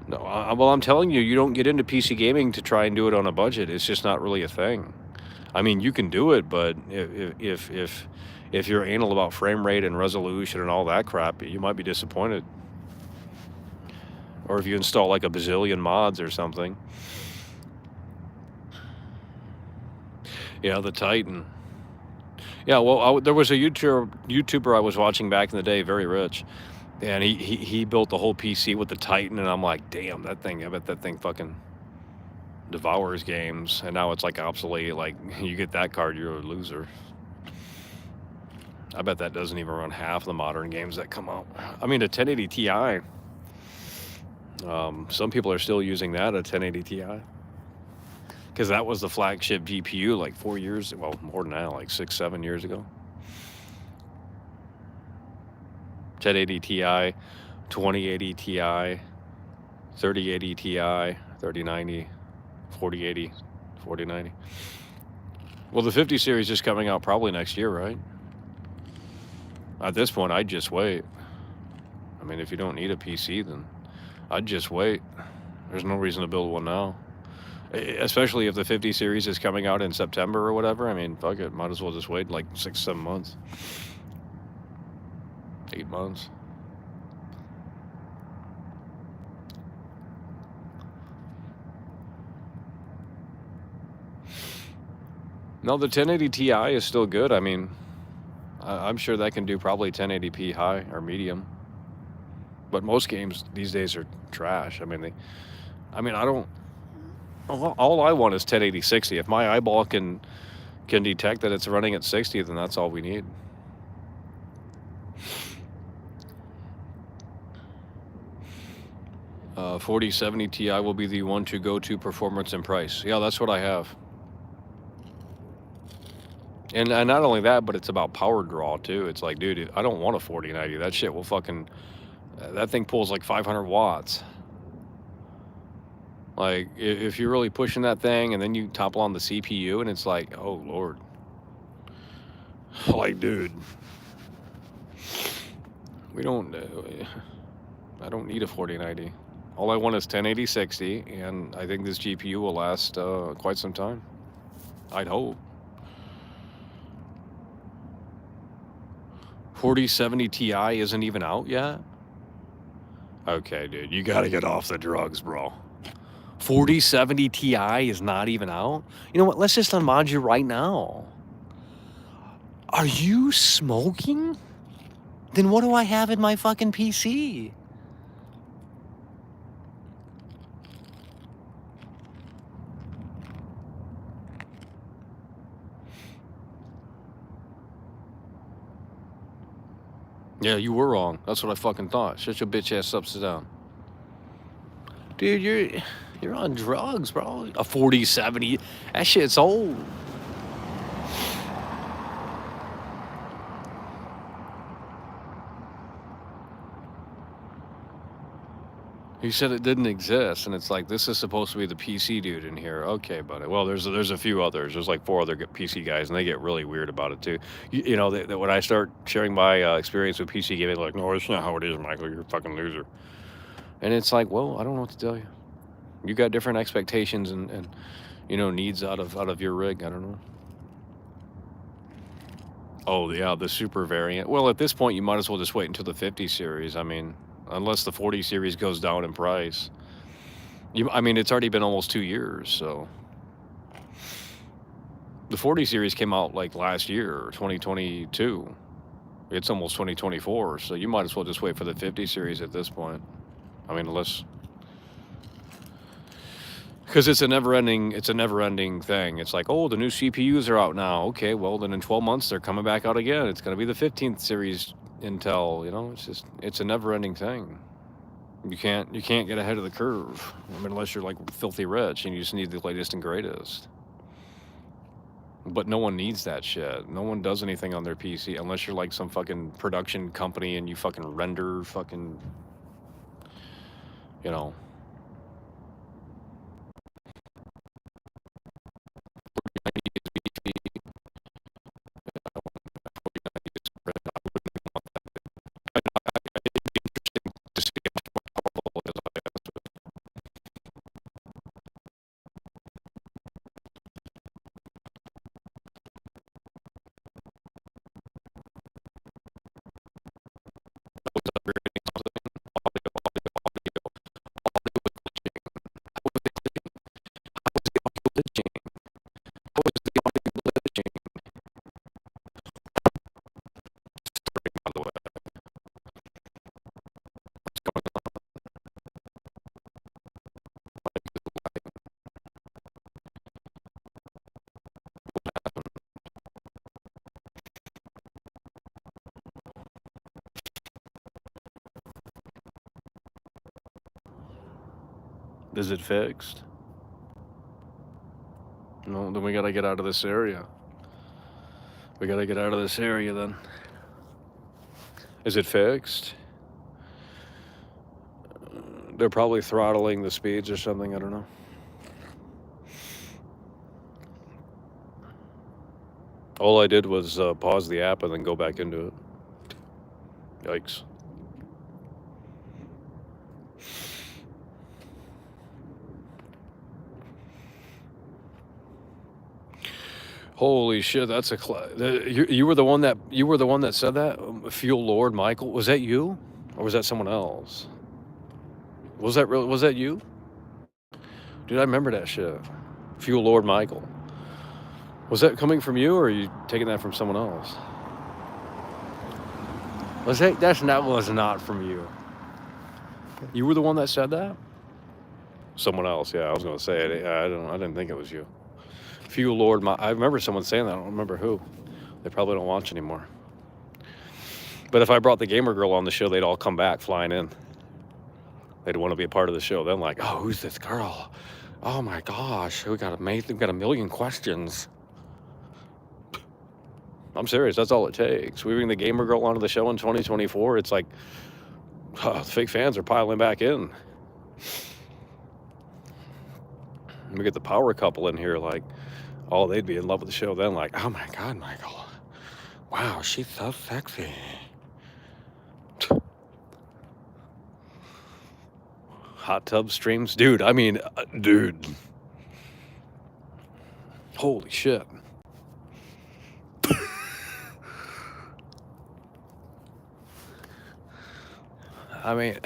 No, well, I'm telling you, you don't get into PC gaming to try and do it on a budget. It's just not really a thing. I mean, you can do it, but if you're anal about frame rate and resolution and all that crap, you might be disappointed. Or if you install like a bazillion mods or something. Yeah, the Titan. Yeah, well, there was a YouTuber I was watching back in the day, very rich, and he built the whole PC with the Titan, and I'm like, damn, that thing, I bet that thing fucking devours games, and now it's like obsolete. Like, you get that card, you're a loser. I bet that doesn't even run half the modern games that come out. I mean, a 1080 Ti, some people are still using that, a 1080 Ti. Because that was the flagship GPU like 4 years, well, more than that, like 6, 7 years ago. 1080 Ti, 2080 Ti, 3080 Ti, 3090, 4080, 4090. Well, the 50 series is coming out probably next year, right? At this point, I'd just wait. I mean, if you don't need a PC, then I'd just wait. There's no reason to build one now. Especially if the 50 series is coming out in September or whatever. I mean, fuck it. Might as well just wait like 6, 7 months. 8 months. No, the 1080 Ti is still good. I mean, I'm sure that can do probably 1080p high or medium. But most games these days are trash. I mean, I don't... All I want is 1080 60. If my eyeball can detect that it's running at 60, then that's all we need. Uh, 4070 Ti will be the one to go to performance and price. Yeah, that's what I have. And not only that, but it's about power draw too. It's like, dude, I don't want a 4090. That shit will fucking... that thing pulls like 500 watts. Like, if you're really pushing that thing and then you topple on the CPU and it's like, oh, Lord. Like, dude. We don't... I don't need a 4090. All I want is 1080 60, and I think this GPU will last quite some time. I'd hope. 4070 Ti isn't even out yet? Okay, dude, you gotta get off the drugs, bro. 4070 Ti is not even out? You know what? Let's just unmod you right now. Are you smoking? Then what do I have in my fucking PC? Yeah, you were wrong. That's what I fucking thought. Shut your bitch ass up, sit down. Dude, you're on drugs, bro. A 4070, that shit's old. He said it didn't exist, and it's like, this is supposed to be the PC dude in here. Okay, buddy. Well, there's a few others. There's like 4 other PC guys, and they get really weird about it too. You know, when I start sharing my experience with PC gaming, they're like, no, it's not how it is, Michael. You're a fucking loser. And it's like, well, I don't know what to tell you. You got different expectations and you know, needs out of your rig. I don't know. Oh yeah, the super variant. Well, at this point, you might as well just wait until the 50 series. I mean, unless the 40 series goes down in price. I mean, it's already been almost 2 years, so. The 40 series came out like last year, 2022. It's almost 2024, so you might as well just wait for the 50 series at this point. I mean, unless... Because it's a never-ending thing. It's like, oh, the new CPUs are out now. Okay, well, then in 12 months, they're coming back out again. It's going to be the 15th series Intel, you know? It's a never-ending thing. You can't get ahead of the curve. I mean, unless you're like filthy rich and you just need the latest and greatest. But no one needs that shit. No one does anything on their PC unless you're like some fucking production company and you fucking render fucking, you know. To see how powerful it is. Upgrading something, glitching. How is the audio glitching? By the way, what's going on? Is it fixed? No, then we gotta get out of this area. We gotta get out of this area then. Is it fixed? They're probably throttling the speeds or something. I don't know. All I did was pause the app and then go back into it. Yikes. Holy shit, that's you were the one that said that? Fuel Lord Michael, was that you or was that someone else? Was that you? Dude, I remember that shit. Fuel Lord Michael. Was that coming from you or are you taking that from someone else? Was not from you. You were the one that said that? Someone else, yeah, I was gonna say it. I didn't think it was you. Fuel Lord, I remember someone saying that. I don't remember who. They probably don't watch anymore. But if I brought the gamer girl on the show, they'd all come back flying in. They'd want to be a part of the show. Then like, oh, who's this girl? Oh my gosh, we got a million questions. I'm serious. That's all it takes. We bring the gamer girl onto the show in 2024. It's like, fake fans are piling back in. We get the power couple in here, like, oh, they'd be in love with the show then. Like, oh my God, Michael. Wow, she's so sexy. Hot tub streams, dude. I mean, dude. Holy shit. I mean,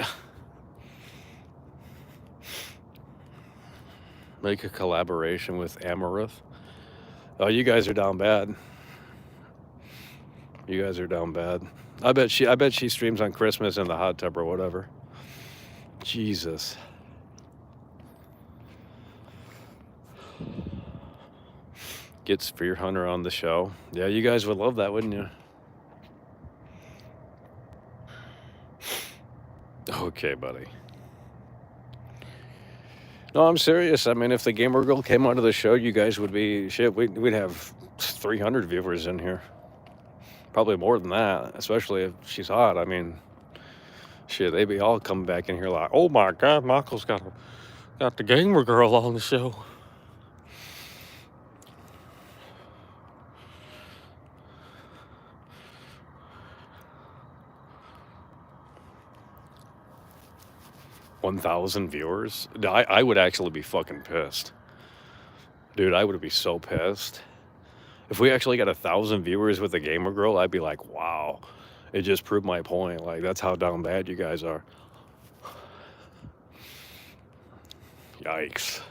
make a collaboration with Amaranth. Oh, you guys are down bad. You guys are down bad. I bet she streams on Christmas in the hot tub or whatever. Jesus. Get Spear Hunter on the show. Yeah, you guys would love that, wouldn't you? Okay, buddy. No, I'm serious. I mean, if the gamer girl came onto the show, you guys would be shit. We'd have 300 viewers in here. Probably more than that, especially if she's hot. I mean, shit, they'd be all coming back in here like, oh my God, Michael's got the gamer girl on the show. $1,000 viewers. I would actually be fucking pissed. Dude, I would be so pissed. If we actually got 1,000 viewers with the gamer girl, I'd be like, wow. It just proved my point. Like, that's how down bad you guys are. Yikes.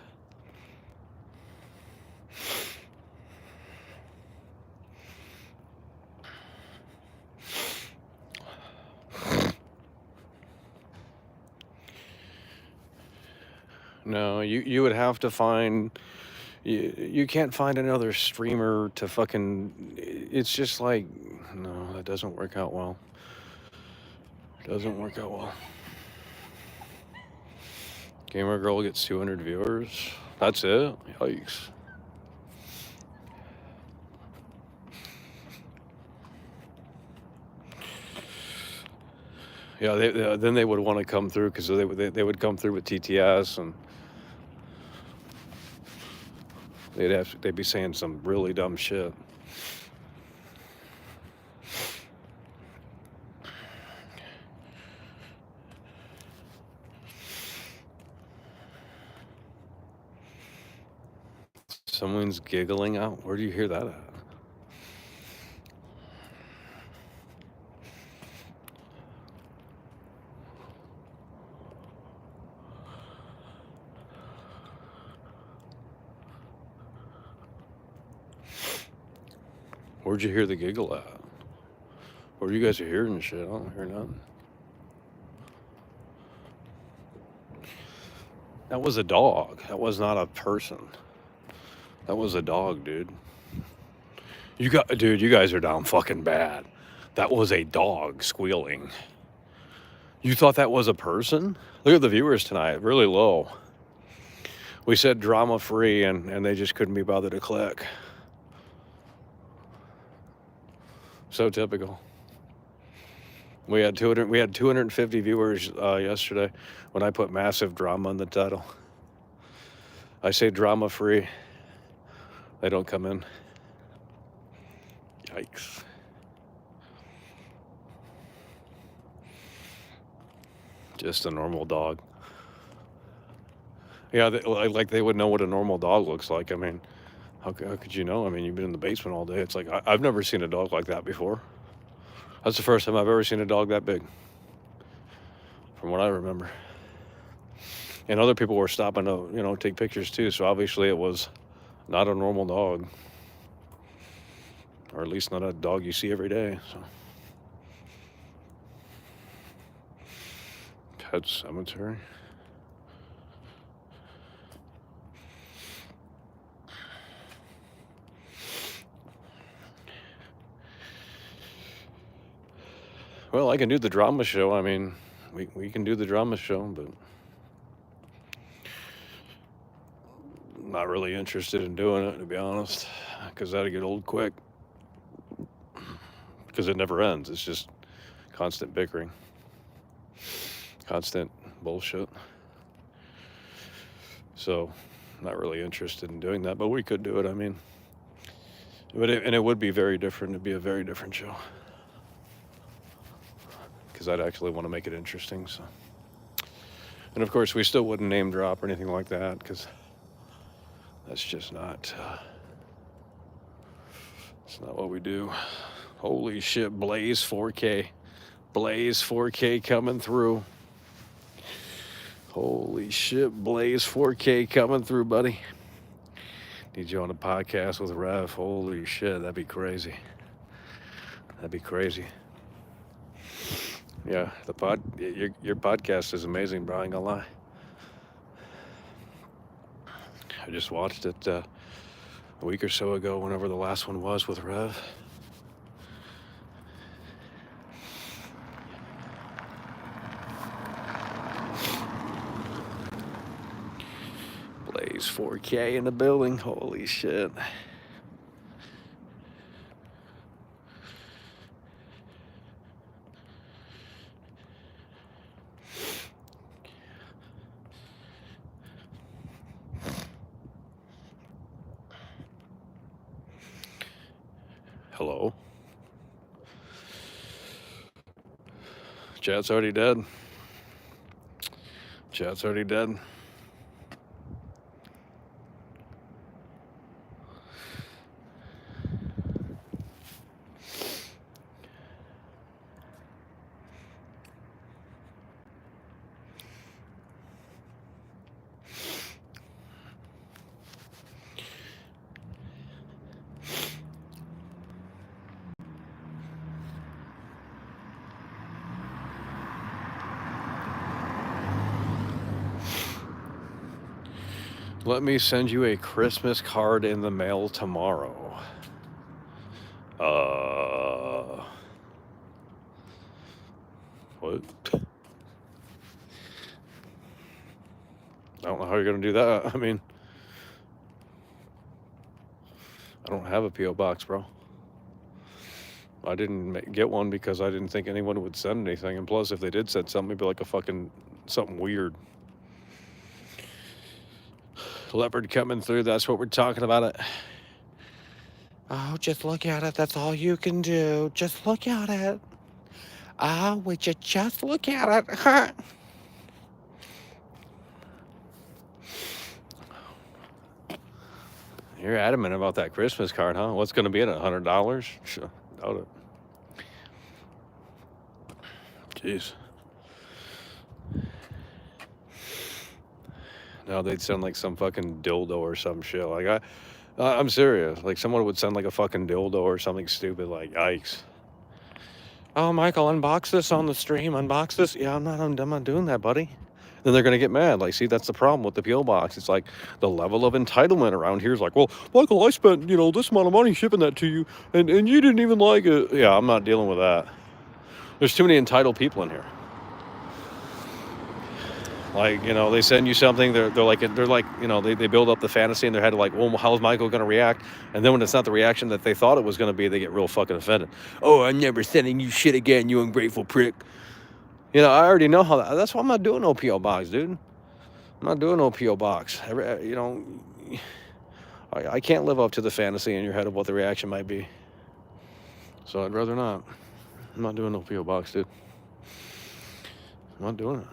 No, you would have to find. You can't find another streamer to fucking. It's just like, no, that doesn't work out well. Doesn't work out well. Gamer girl gets 200 viewers. That's it. Yikes. Yeah, then they would want to come through because they would come through with TTS, and they'd be saying some really dumb shit. Someone's giggling out. Where do you hear that at? Where'd you hear the giggle at? Where you guys are hearing shit? I don't hear nothing. That was a dog. That was not a person. That was a dog, dude. You guys are down fucking bad. That was a dog squealing. You thought that was a person? Look at the viewers tonight, really low. We said drama free, and they just couldn't be bothered to click. So typical. We had 250 viewers yesterday when I put massive drama in the title. I say drama free. They don't come in. Yikes. Just a normal dog. Yeah, they would know what a normal dog looks like. I mean, how could you know? I mean, you've been in the basement all day. It's like, I've never seen a dog like that before. That's the first time I've ever seen a dog that big, from what I remember. And other people were stopping to, take pictures too. So obviously it was not a normal dog, or at least not a dog you see every day. So, Pet Cemetery. Well, I can do the drama show. I mean, we can do the drama show, but I'm not really interested in doing it, to be honest, because that'd get old quick. Because it never ends. It's just constant bickering, constant bullshit. So, not really interested in doing that, but we could do it. I mean, and it would be very different. It'd be a very different show. Because I'd actually want to make it interesting. So, and of course, we still wouldn't name drop or anything like that, because that's just not. It's not what we do. Holy shit! Blaze 4K, Blaze 4K coming through. Holy shit! Blaze 4K coming through, buddy. Need you on a podcast with Rev. Holy shit! That'd be crazy. That'd be crazy. Yeah, your podcast is amazing, bro. I ain't gonna lie. I just watched it a week or so ago, whenever the last one was with Rev. Blaze 4K in the building. Holy shit. Hello. Chat's already dead. Chat's already dead. Let me send you a Christmas card in the mail tomorrow. What? I don't know how you're gonna do that. I mean, I don't have a P.O. box, bro. I didn't get one because I didn't think anyone would send anything. And plus, if they did send something, it'd be like a fucking something weird. Leopard coming through. That's what we're talking about. It. Oh, just look at it. That's all you can do. Just look at it. Oh, would you just look at it? You're adamant about that Christmas card, huh? What's going to be in it? $100? Sure, doubt it. Jeez. No, they'd send like some fucking dildo or some shit. Like I'm serious. Like someone would send like a fucking dildo or something stupid. Like yikes. Oh, Michael, unbox this on the stream. Unbox this. Yeah, I'm not doing that, buddy. Then they're gonna get mad. Like, see, that's the problem with the PO box. It's like the level of entitlement around here is like, well, Michael, I spent this amount of money shipping that to you, and you didn't even like it. Yeah, I'm not dealing with that. There's too many entitled people in here. Like, they send you something, they're like, they build up the fantasy in their head, like, well, how's Michael going to react? And then when it's not the reaction that they thought it was going to be, they get real fucking offended. Oh, I'm never sending you shit again, you ungrateful prick. I already know how that's why I'm not doing no P.O. box, dude. I'm not doing no P.O. box. I can't live up to the fantasy in your head of what the reaction might be. So I'd rather not. I'm not doing no P.O. box, dude. I'm not doing it.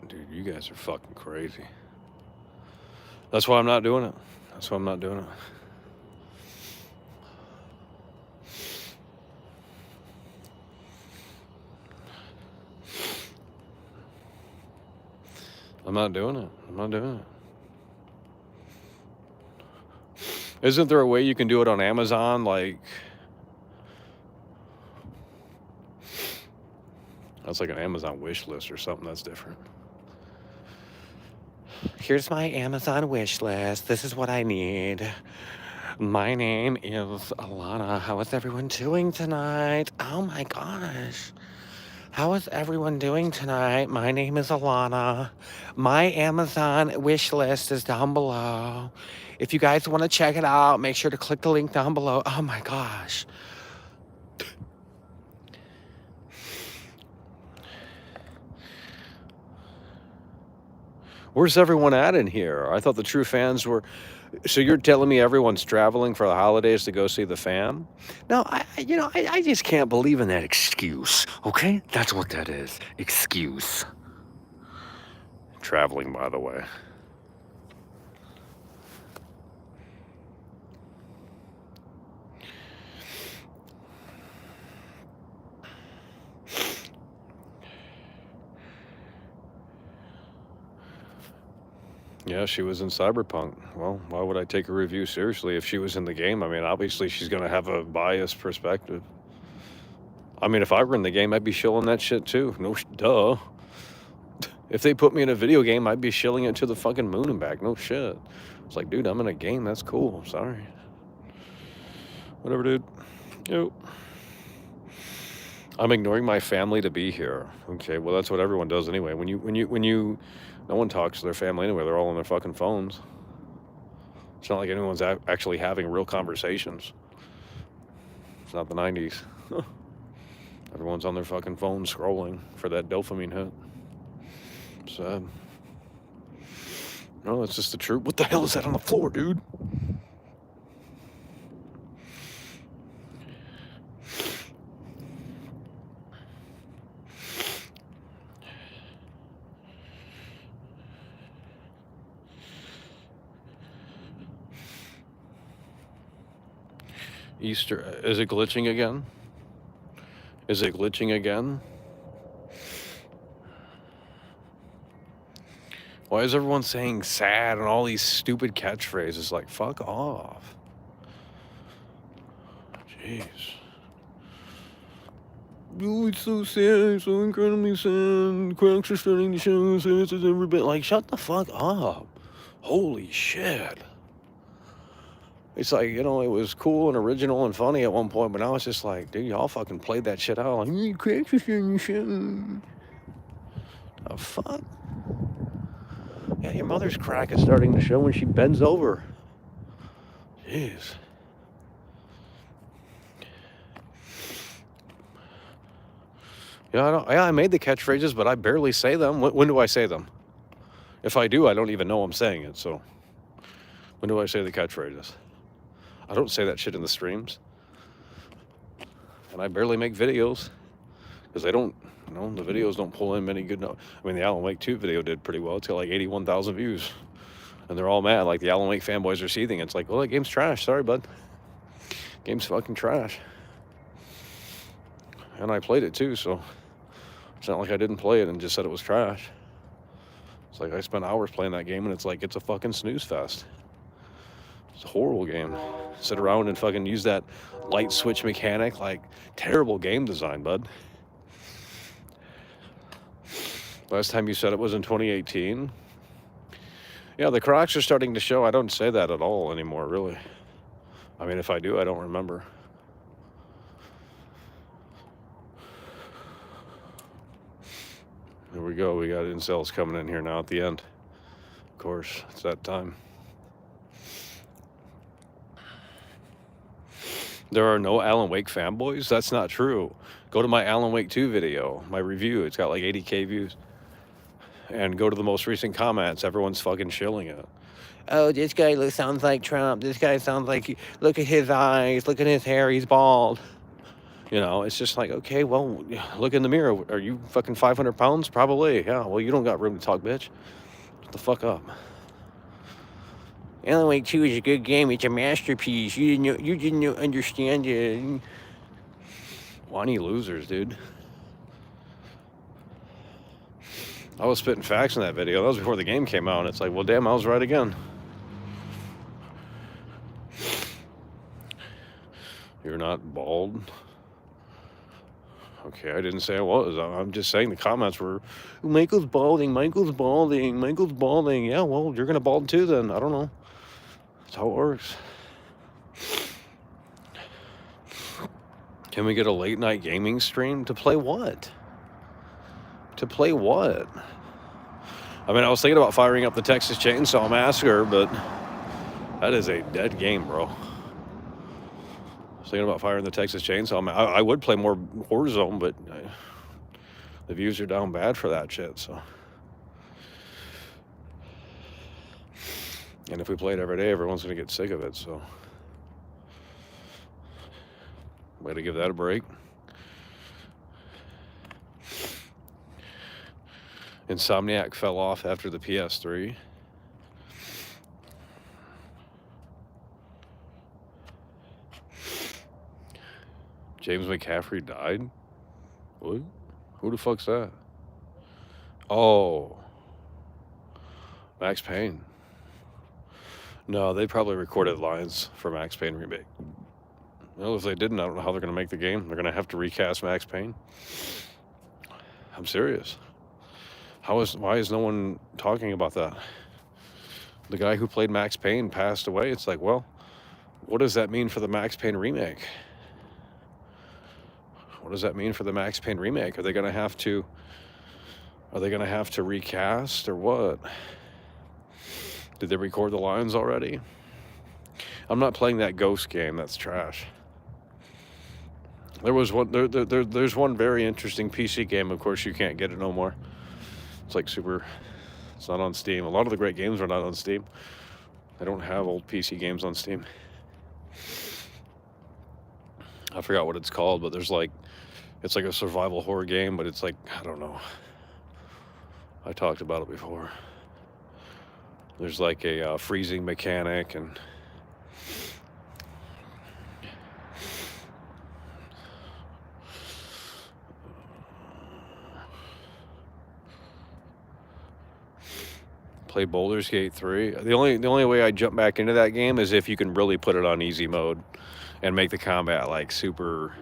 Dude, you guys are fucking crazy. That's why I'm not doing it. That's why I'm not doing it. I'm not doing it. I'm not doing it. Isn't there a way you can do it on Amazon? Like, that's like an Amazon wish list or something. That's different. Here's my Amazon wish list. This is what I need. My name is Alana. How is everyone doing tonight? Oh my gosh. How is everyone doing tonight? My name is Alana. My Amazon wish list is down below. If you guys want to check it out, make sure to click the link down below. Oh my gosh. Where's everyone at in here? I thought the true fans were... So you're telling me everyone's traveling for the holidays to go see the fam? No, I just can't believe in that excuse, okay? That's what that is. Excuse. Traveling, by the way. Yeah, she was in Cyberpunk. Well, why would I take a review seriously if she was in the game? I mean, obviously she's going to have a biased perspective. I mean, if I were in the game, I'd be shilling that shit too. No, duh. If they put me in a video game, I'd be shilling it to the fucking moon and back. No shit. It's like, dude, I'm in a game. That's cool. Sorry. Whatever, dude. Yo. I'm ignoring my family to be here. Okay, well, that's what everyone does anyway. When you no one talks to their family anyway. They're all on their fucking phones. It's not like anyone's actually having real conversations. It's not the 90s. Everyone's on their fucking phone scrolling for that dopamine hit. Sad. No, that's just the truth. What the hell is that on the floor, dude? Easter, is it glitching again? Is it glitching again? Why is everyone saying sad and all these stupid catchphrases? Like, fuck off. Jeez. Oh, it's so sad, so incredibly sad. Cracks are starting to show, so it's every bit. Like, shut the fuck up. Holy shit. It's like, it was cool and original and funny at one point, but now it's just like, dude, y'all fucking played that shit out. Like, cracks are starting to show. The fuck? Yeah, your mother's crack is starting to show when she bends over. Jeez. Yeah, I made the catchphrases, but I barely say them. When do I say them? If I do, I don't even know I'm saying it. So when do I say the catchphrases? I don't say that shit in the streams. And I barely make videos because they don't, the videos don't pull in many good. I mean, the Alan Wake 2 video did pretty well. It's got like 81,000 views. And they're all mad. Like the Alan Wake fanboys are seething. It's like, well, that game's trash. Sorry, bud. Game's fucking trash. And I played it too, so it's not like I didn't play it and just said it was trash. It's like I spent hours playing that game and it's like it's a fucking snooze fest. It's a horrible game. Sit around and fucking use that light switch mechanic. Like, terrible game design, bud. Last time you said it was in 2018. Yeah, the cracks are starting to show. I don't say that at all anymore, really. I mean, if I do, I don't remember. Here we go. We got incels coming in here now at the end. Of course, it's that time. There are no Alan Wake fanboys? That's not true. Go to my Alan Wake 2 video, my review. It's got like 80K views. And go to the most recent comments. Everyone's fucking shilling it. Oh, this guy sounds like Trump. This guy sounds like, look at his eyes. Look at his hair. He's bald. You know, it's just like, okay, well, look in the mirror. Are you fucking 500 pounds? Probably. Yeah, well, you don't got room to talk, bitch. Shut the fuck up. Alan Wake 2 is a good game. It's a masterpiece. You didn't understand it. Whiny losers, dude. I was spitting facts in that video. That was before the game came out. And it's like, well, damn, I was right again. You're not bald. Okay, I didn't say I was. I'm just saying the comments were, Michael's balding, Michael's balding, Michael's balding. Yeah, well, you're going to bald too then. I don't know. That's how it works. Can we get a late night gaming stream? To play what? To play what? I mean, I was thinking about firing up the Texas Chainsaw Massacre, but that is a dead game, bro. I was thinking about firing the Texas Chainsaw. I would play more Warzone, but the views are down bad for that shit, so. And if we play it every day, everyone's going to get sick of it, so. Way to give that a break. Insomniac fell off after the PS3. James McCaffrey died? What? Who the fuck's that? Oh. Max Payne. No, they probably recorded lines for Max Payne remake. Well, if they didn't, I don't know how they're going to make the game. They're going to have to recast Max Payne. I'm serious. Why is no one talking about that? The guy who played Max Payne passed away. It's like, well, what does that mean for the Max Payne remake? What does that mean for the Max Payne remake? Are they going to have to recast or what? Did they record the lines already? I'm not playing that Ghost game. That's trash. There was one. There's one very interesting PC game. Of course, you can't get it no more. It's like super. It's not on Steam. A lot of the great games are not on Steam. I don't have old PC games on Steam. I forgot what it's called, but there's like, it's like a survival horror game, but it's like, I don't know. I talked about it before. There's like a freezing mechanic and play Baldur's Gate 3. The only way I jump back into that game is if you can really put it on easy mode and make the combat like super.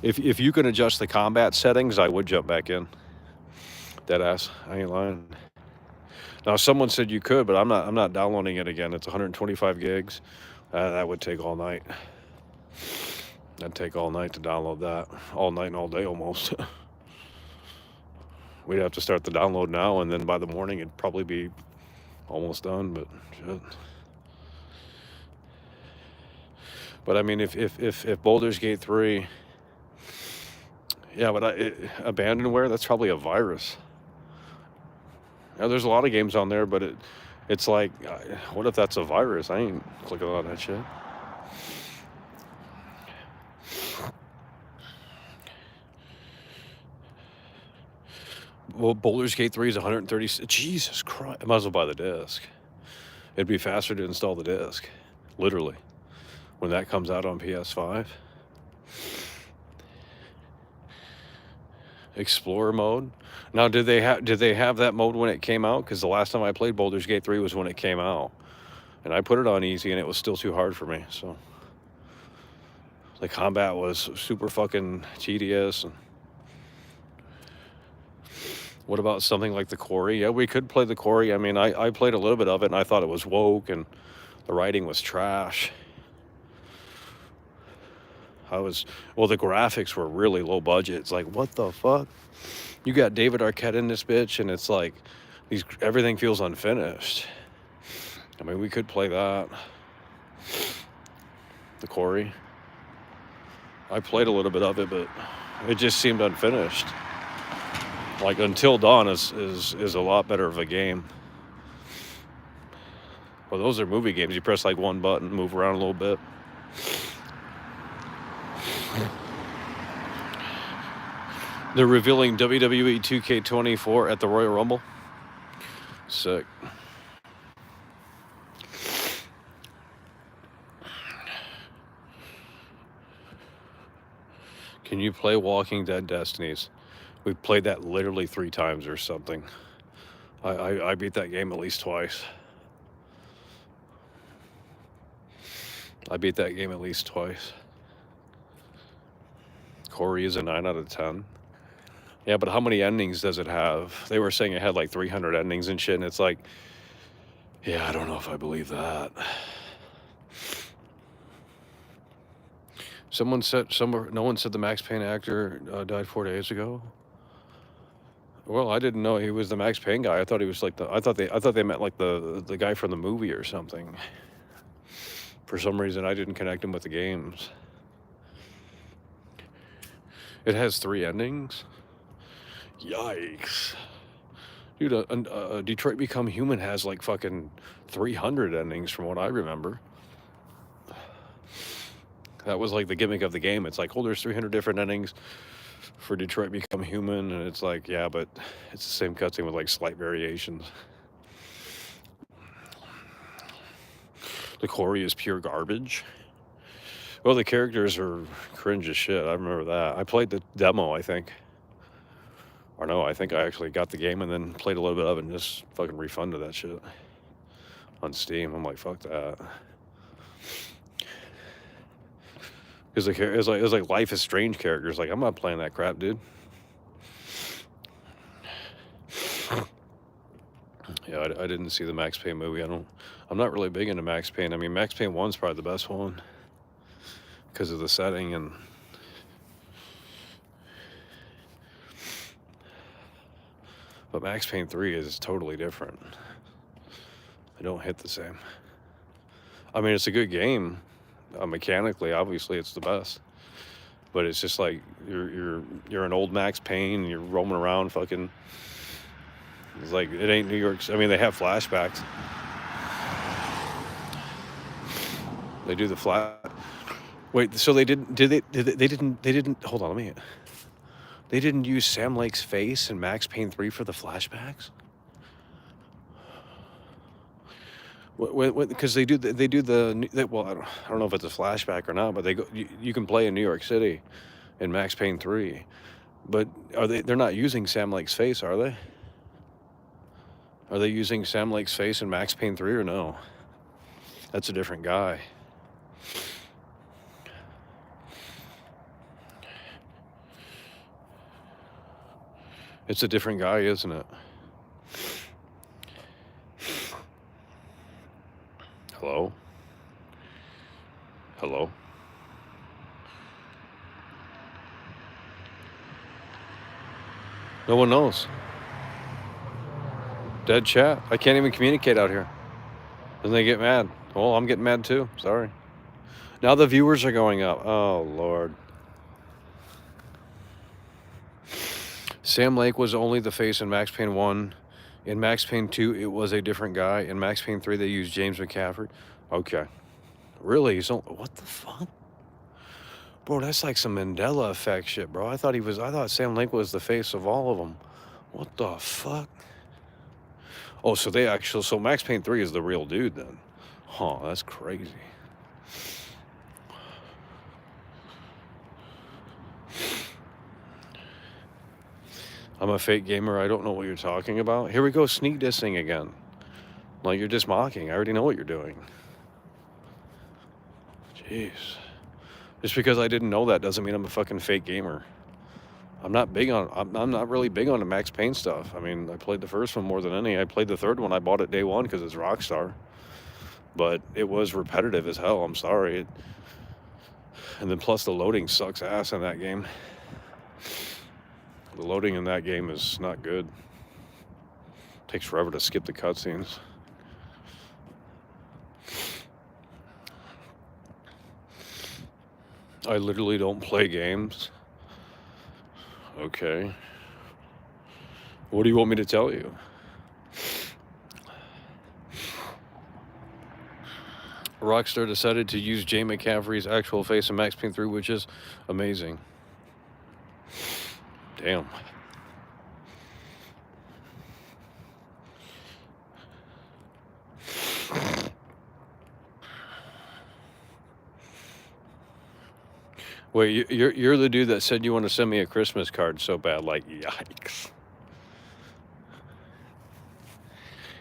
If you can adjust the combat settings, I would jump back in. Deadass, I ain't lying. Now someone said you could, but I'm not downloading it again. It's 125 gigs. That would take all night. That'd take all night to download that. All night and all day almost. we'd have to start the download now, and then by the morning it'd probably be almost done. But shit. But I mean, if Baldur's Gate 3, yeah, but Abandonware, that's probably a virus. Now, there's a lot of games on there, but it's like, what if that's a virus? I ain't clicking on that shit. Well, Baldur's Gate 3 is 130. Jesus Christ! I might as well buy the disc. It'd be faster to install the disc, literally, when that comes out on PS5. Explorer mode. Now, did they have that mode when it came out? Because the last time I played Baldur's Gate 3 was when it came out, and I put it on easy, and it was still too hard for me. So the combat was super fucking tedious. And what about something like the Quarry? Yeah, we could play the Quarry. I mean, I played a little bit of it, and I thought it was woke, and the writing was trash. Well, the graphics were really low budget. It's like, what the fuck? You got David Arquette in this bitch, and it's like, everything feels unfinished. I mean, we could play that. The Quarry. I played a little bit of it, but it just seemed unfinished. Like, Until Dawn is a lot better of a game. Well, those are movie games. You press like one button, move around a little bit. They're revealing WWE 2K24 at the Royal Rumble. Sick. Can you play Walking Dead Destinies? We've played that literally 3 times or something. I beat that game at least twice. I beat that game at least twice. Corey is a 9 out of 10. Yeah, but how many endings does it have? They were saying it had like 300 endings and shit, and it's like, yeah, I don't know if I believe that. Someone said, no one said the Max Payne actor died 4 days ago. Well, I didn't know he was the Max Payne guy. I thought he was like I thought they meant like the guy from the movie or something. For some reason, I didn't connect him with the games. It has 3 endings. Yikes. Dude, Detroit Become Human has like fucking 300 endings from what I remember. That was like the gimmick of the game. It's like, oh, there's 300 different endings for Detroit Become Human, and it's like, yeah, but it's the same cutscene with like slight variations. The Quarry is pure garbage. Well, the characters are cringe as shit. I remember that. I played the demo, I think. Or no, I think I actually got the game and then played a little bit of it and just fucking refunded that shit on Steam. I'm like, fuck that. Because it was like Life is Strange characters. Like, I'm not playing that crap, dude. Yeah, I didn't see the Max Payne movie. I'm not really big into Max Payne. I mean, Max Payne 1's probably the best one because of the setting and but Max Payne 3 is totally different. They don't hit the same. I mean, it's a good game. Mechanically, obviously, it's the best. But it's just like you're an old Max Payne and you're roaming around fucking. It's like it ain't New York. I mean, they have flashbacks. They do the flat. Wait, so they didn't? They didn't. Hold on, let me. They didn't use Sam Lake's face in Max Payne 3 for the flashbacks. Because they do the well, I don't know if it's a flashback or not, but you can play in New York City in Max Payne 3, but they're not using Sam Lake's face, are they? Are they using Sam Lake's face in Max Payne 3 or no? That's a different guy. It's a different guy, isn't it? Hello? Hello? No one knows. Dead chat. I can't even communicate out here. Then they get mad. Well, I'm getting mad too. Sorry. Now the viewers are going up. Oh, Lord. Sam Lake was only the face in Max Payne 1. In Max Payne 2, it was a different guy. In Max Payne 3, they used James McCaffrey. Okay. Really? What the fuck? Bro, that's like some Mandela effect shit, bro. I thought Sam Lake was the face of all of them. What the fuck? Oh, so Max Payne 3 is the real dude then. Huh, that's crazy. I'm a fake gamer. I don't know what you're talking about. Here we go, sneak dissing again. Like, you're just mocking. I already know what you're doing. Jeez. Just because I didn't know that doesn't mean I'm a fucking fake gamer. I'm not really big on the Max Payne stuff. I mean, I played the first one more than any. I played the third one. I bought it day one because it's Rockstar. But it was repetitive as hell. I'm sorry. And then plus the loading sucks ass in that game. The loading in that game is not good. It takes forever to skip the cutscenes. I literally don't play games. Okay. What do you want me to tell you? Rockstar decided to use Jay McCaffrey's actual face in Max Payne 3, which is amazing. Damn. Wait, you're the dude that said you want to send me a Christmas card so bad, like, yikes.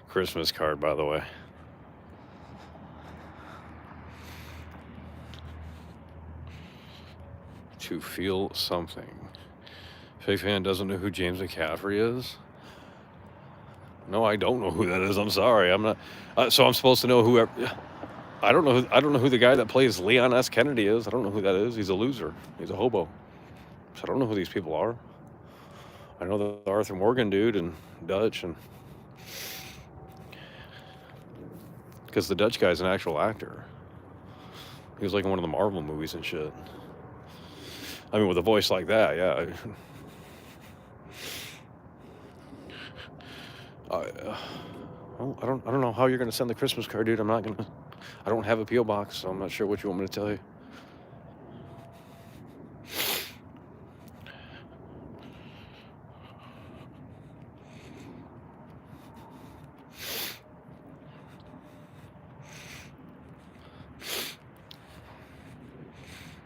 Christmas card, by the way. To feel something. Fake fan doesn't know who James McCaffrey is? No, I don't know who that is. I'm sorry. I'm not. So I'm supposed to know whoever. I don't know who the guy that plays Leon S. Kennedy is. I don't know who that is. He's a loser. He's a hobo. So I don't know who these people are. I know the Arthur Morgan dude and Dutch, and because the Dutch guy's an actual actor. He was like in one of the Marvel movies and shit. I mean, with a voice like that, yeah. I don't know how you're gonna send the Christmas card, dude. I don't have a P.O. box, so I'm not sure what you want me to tell you.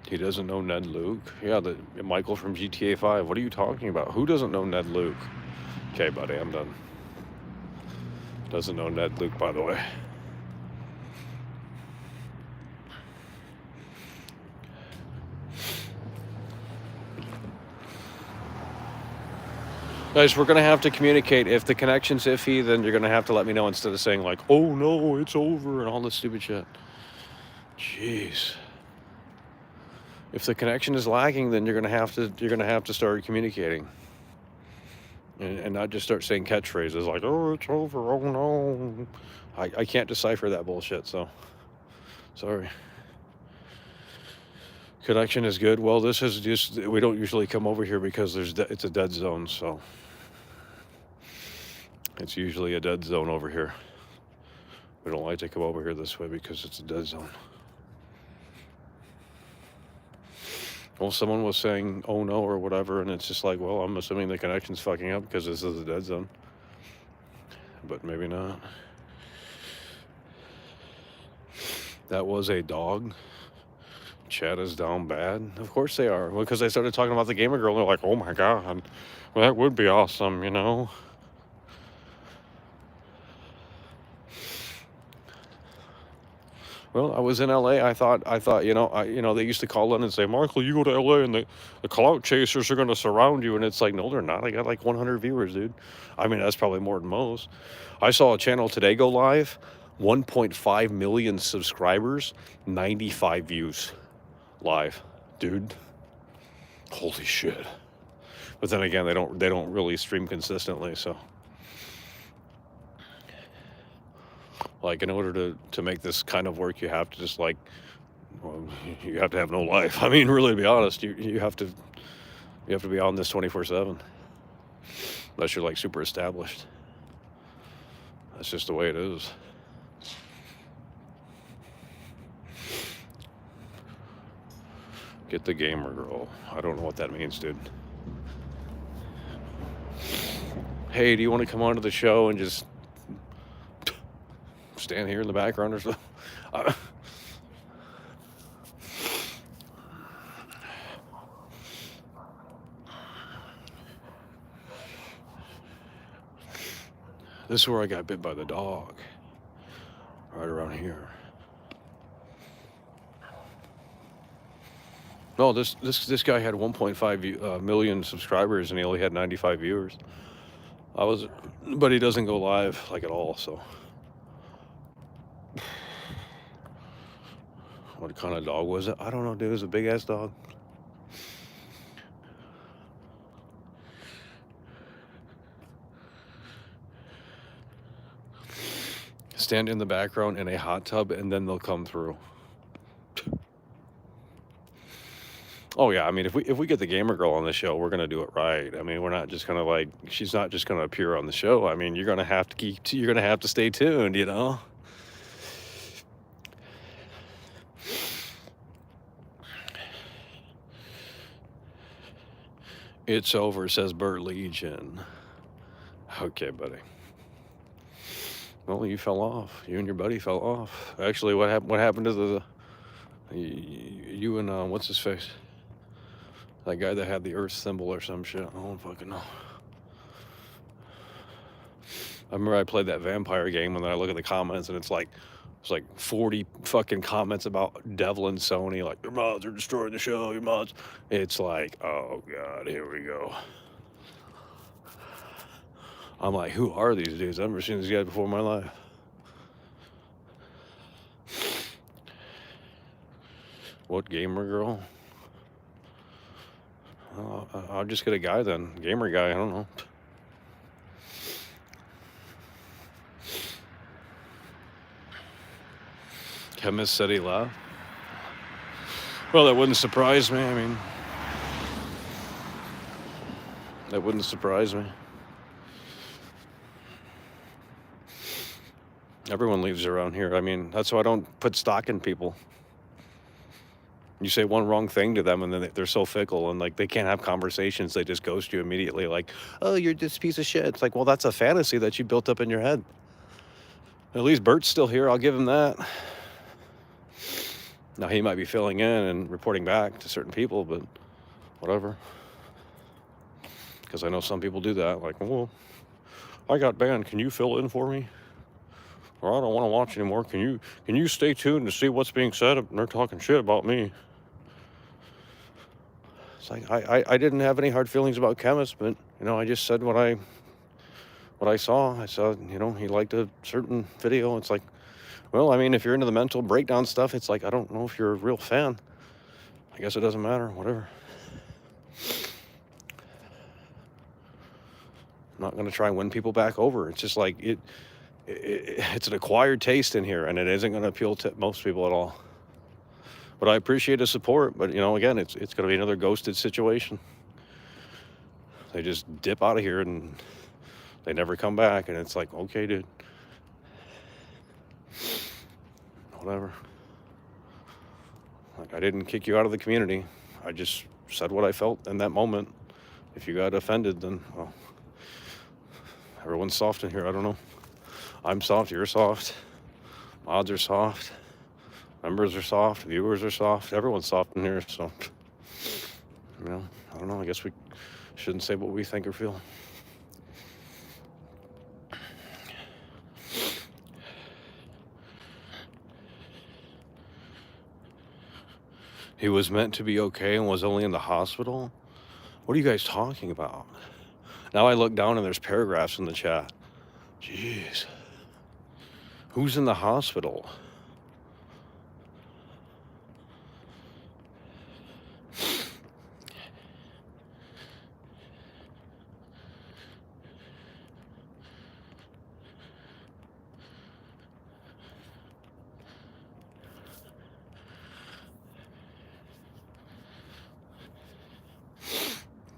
He doesn't know Ned Luke? Yeah, Michael from GTA 5. What are you talking about? Who doesn't know Ned Luke? Okay, buddy, I'm done. Doesn't know Ned Luke, by the way. Guys, we're going to have to communicate. If the connection's iffy, then you're going to have to let me know instead of saying like, oh no, it's over and all this stupid shit. Jeez. If the connection is lagging, then you're going to have to start communicating. And not just start saying catchphrases like, oh, it's over, oh no. I can't decipher that bullshit, so sorry. Connection is good. Well, this is just, we don't usually come over here because it's a dead zone, so it's usually a dead zone over here. We don't like to come over here this way because it's a dead zone. Well, someone was saying, oh no, or whatever, and it's just like, well, I'm assuming the connection's fucking up because this is a dead zone. But maybe not. That was a dog. Chat is down bad. Of course they are. Because they started talking about the gamer girl, and they're like, oh my god, well, that would be awesome, you know? Well, I was in LA. I thought, they used to call in and say, Michael, you go to LA and the clout chasers are going to surround you. And it's like, no, they're not. I got like 100 viewers, dude. I mean, that's probably more than most. I saw a channel today go live, 1.5 million subscribers, 95 views live, dude. Holy shit. But then again, they don't really stream consistently, so. Like, in order to make this kind of work, you have to just, like, well, you have to have no life. I mean, really, to be honest, you have to be on this 24/7, unless you're, like, super established. That's just the way it is. Get the gamer girl. I don't know what that means, dude. Hey, do you want to come onto the show and just stand here in the background or something? This is where I got bit by the dog. Right around here. No, this guy had 1.5 million subscribers and he only had 95 viewers. But he doesn't go live like at all. So, what kind of dog was it? I don't know, dude. It was a big ass dog. Stand in the background in a hot tub and then they'll come through. Oh yeah, I mean, if we get the gamer girl on the show, we're gonna do it right. I mean, we're not just gonna, like, she's not just gonna appear on the show. I mean, you're gonna have to stay tuned, you know. It's over, says Bert Legion. Okay, buddy. Well, you fell off. You and your buddy fell off. Actually, what happened to you and what's his face? That guy that had the Earth symbol or some shit. I don't fucking know. I remember I played that vampire game and then I look at the comments and it's like 40 fucking comments about Devlin Sony, like, your mods are destroying the show, your mods. It's like, oh God, here we go. I'm like, who are these dudes? I've never seen these guys before in my life. What gamer girl? I'll just get a guy then. Gamer guy, I don't know. Chemist said he left. Well, that wouldn't surprise me. I mean, that wouldn't surprise me. Everyone leaves around here. I mean, that's why I don't put stock in people. You say one wrong thing to them and then they're so fickle and, like, they can't have conversations. They just ghost you immediately, like, oh, you're this piece of shit. It's like, well, that's a fantasy that you built up in your head. At least Bert's still here. I'll give him that. Now, he might be filling in and reporting back to certain people, but whatever. Because I know some people do that. Like, well, I got banned. Can you fill in for me? Or I don't want to watch anymore. Can you stay tuned to see what's being said? And they're talking shit about me. It's like, I didn't have any hard feelings about Chemist, but, you know, I just said what I saw. I saw, you know, he liked a certain video. It's like, well, I mean, if you're into the mental breakdown stuff, it's like, I don't know if you're a real fan. I guess it doesn't matter, whatever. I'm not going to try and win people back over. It's just like, it's an acquired taste in here, and it isn't going to appeal to most people at all. But I appreciate the support. But, you know, again, it's going to be another ghosted situation. They just dip out of here and they never come back. And it's like, okay, dude. Whatever. Like, I didn't kick you out of the community. I just said what I felt in that moment. If you got offended, then, well, everyone's soft in here. I don't know. I'm soft. You're soft. Mods are soft. Members are soft, viewers are soft, everyone's soft in here, so, you know, I don't know, I guess we shouldn't say what we think or feel. He was meant to be okay and was only in the hospital? What are you guys talking about? Now I look down and there's paragraphs in the chat. Jeez. Who's in the hospital?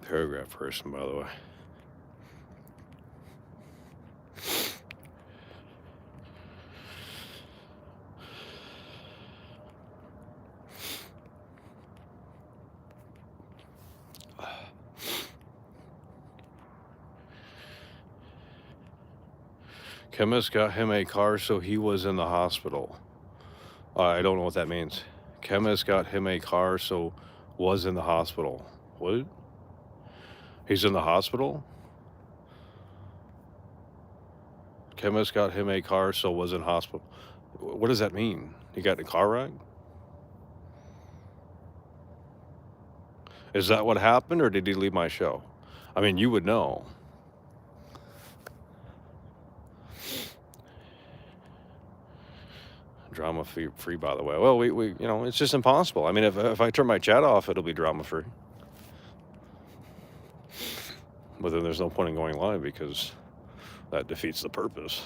Paragraph person, by the way. Chemist got him a car, so he was in the hospital. I don't know what that means. Chemist got him a car, so was in the hospital. What? He's in the hospital? Chemist got him a car, so was in hospital. What does that mean? He got in a car wreck? Is that what happened, or did he leave my show? I mean, you would know. Drama free, by the way. Well, we you know, it's just impossible. I mean, if I turn my chat off, it'll be drama free. But then there's no point in going live because that defeats the purpose.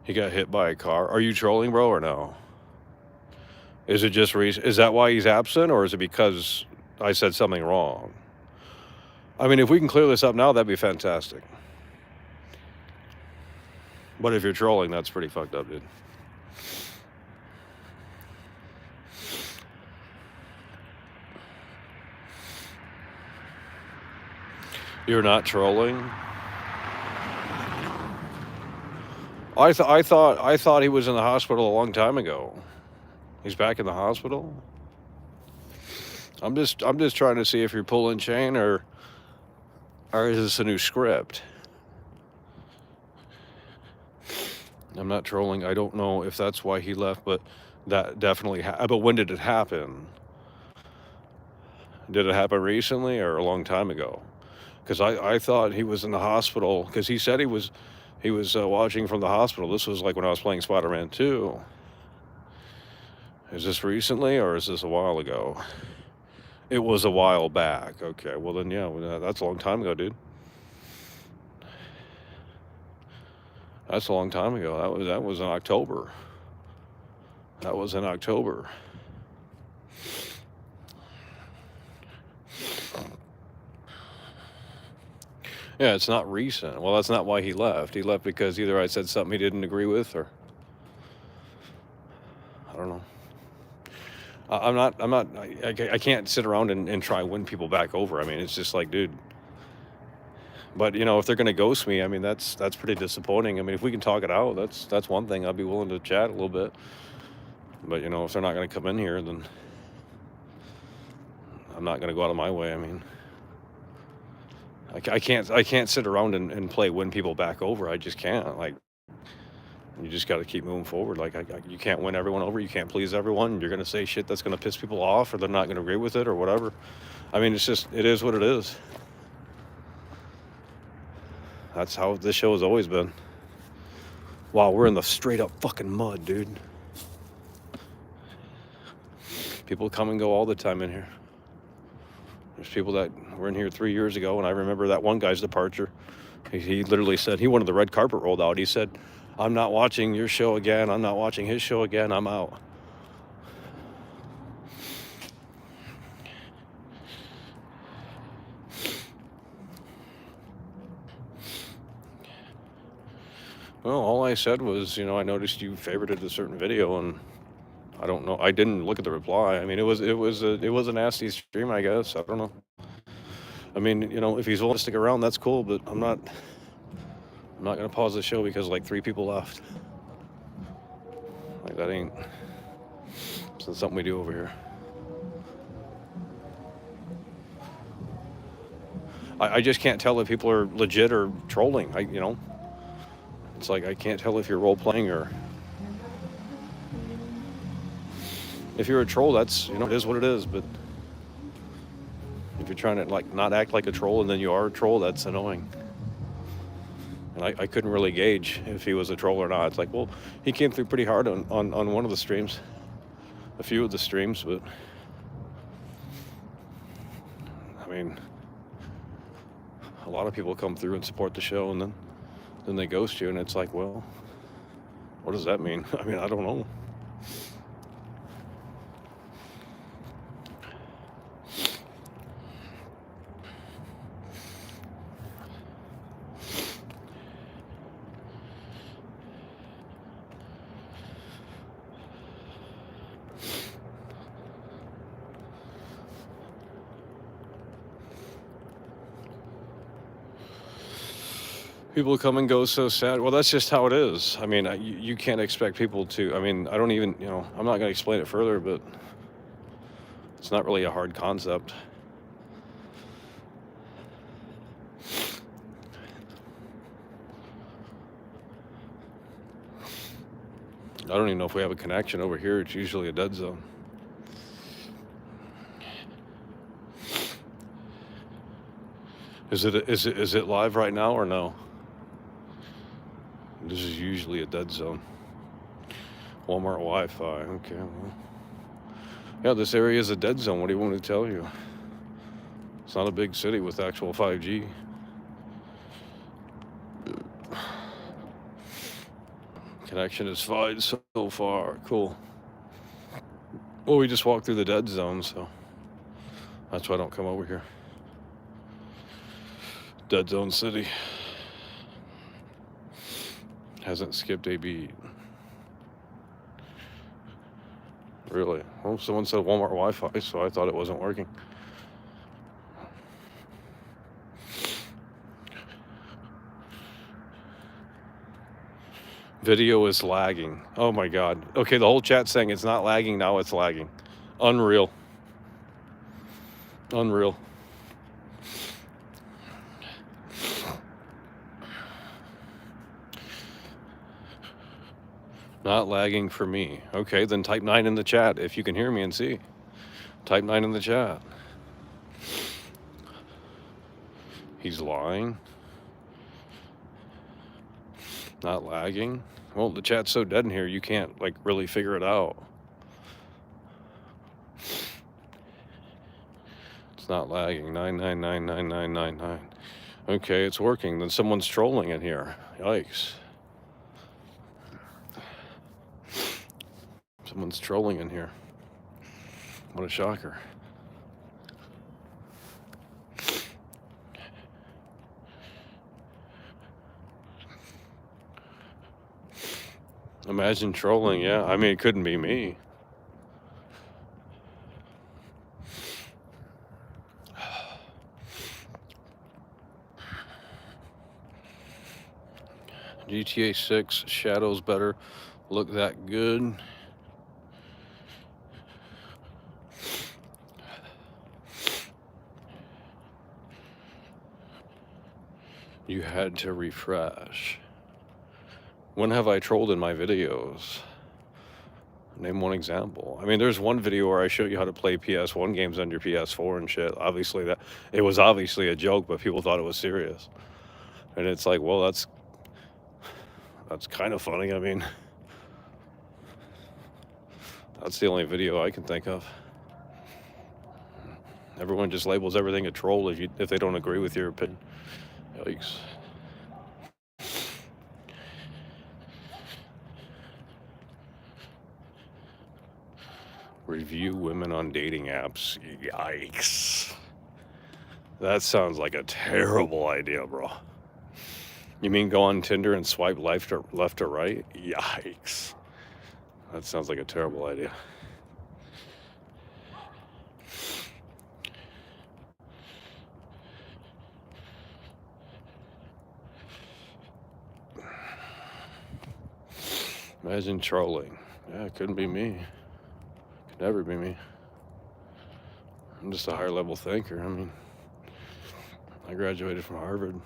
He got hit by a car. Are you trolling, bro, or no? Is it just is that why he's absent, or is it because I said something wrong? I mean, if we can clear this up now, that'd be fantastic. But if you're trolling, that's pretty fucked up, dude. You're not trolling? I thought he was in the hospital a long time ago. He's back in the hospital? I'm just trying to see if you're pulling chain or is this a new script? I'm not trolling. I don't know if that's why he left, but that definitely but when did it happen? Did it happen recently or a long time ago? Because I thought he was in the hospital because he said he was watching from the hospital. This was like when I was playing Spider-Man 2. Is this recently or is this a while ago? It was a while back. Okay, well then, yeah, that's a long time ago, dude. That's a long time ago. That was in October. That was in October. Yeah, it's not recent. Well, that's not why he left. He left because either I said something he didn't agree with, or I don't know. I can't sit around and try and win people back over. I mean, it's just like, dude. But you know, if they're gonna ghost me, I mean, that's pretty disappointing. I mean, if we can talk it out, that's one thing. I'd be willing to chat a little bit. But you know, if they're not gonna come in here, then I'm not gonna go out of my way. I mean, I can't sit around and play win people back over. I just can't. Like, you just got to keep moving forward. Like, you can't win everyone over. You can't please everyone. You're going to say shit that's going to piss people off, or they're not going to agree with it, or whatever. I mean, it is what it is. That's how this show has always been. Wow, we're in the straight up fucking mud, dude. People come and go all the time in here. There's people that were in here 3 years ago, and I remember that one guy's departure. He literally said, he wanted the red carpet rolled out. He said, I'm not watching your show again. I'm not watching his show again. I'm out. Well, all I said was, you know, I noticed you favorited a certain video, and I don't know. I didn't look at the reply. I mean, it was a nasty stream, I guess. I don't know. I mean, you know, if he's willing to stick around, that's cool. But I'm not gonna pause the show because like 3 people left. Like, that ain't something we do over here. I just can't tell if people are legit or trolling. You know, it's like I can't tell if you're role playing or if you're a troll. That's, you know, it is what it is. But if you're trying to like not act like a troll and then you are a troll, that's annoying. And I couldn't really gauge if he was a troll or not. It's like, well, he came through pretty hard on one of the streams, a few of the streams, but I mean, a lot of people come through and support the show, and then they ghost you, and it's like, well, what does that mean? I mean, I don't know. People come and go so sad. Well, that's just how it is. I mean, you can't expect people to. I mean, I don't even, I'm not going to explain it further, but it's not really a hard concept. I don't even know if we have a connection over here. It's usually a dead zone. Is it live right now or no? This is usually a dead zone. Walmart Wi-Fi. Okay. Well, yeah, this area is a dead zone. What do you want me to tell you? It's not a big city with actual 5G. Connection is fine so far. Cool. Well, we just walked through the dead zone, so that's why I don't come over here. Dead zone city. Hasn't skipped a beat. Really? Well, someone said Walmart Wi-Fi, so I thought it wasn't working. Video is lagging. Oh my God. Okay, the whole chat's saying it's not lagging, now it's lagging. Unreal. Unreal. Not lagging for me. Okay, then type 9 in the chat if you can hear me and see. Type 9 in the chat. He's lying. Not lagging. Well, the chat's so dead in here, you can't, like, really figure it out. It's not lagging. 9999999. Okay, it's working. Then someone's trolling in here. Yikes. Someone's trolling in here. What a shocker. Imagine trolling, yeah. I mean, it couldn't be me. GTA 6, shadows better look that good. You had to refresh. When have I trolled in my videos? Name one example. I mean, there's one video where I show you how to play PS1 games on your PS4 and shit. Obviously, it was obviously a joke, but people thought it was serious. And it's like, well, that's kind of funny. I mean, that's the only video I can think of. Everyone just labels everything a troll if they don't agree with your opinion. Yikes. Review women on dating apps. Yikes. That sounds like a terrible idea, bro. You mean go on Tinder and swipe left or right? Yikes. That sounds like a terrible idea. Imagine trolling. Yeah, it couldn't be me. Could never be me. I'm just a higher level thinker. I mean, I graduated from Harvard.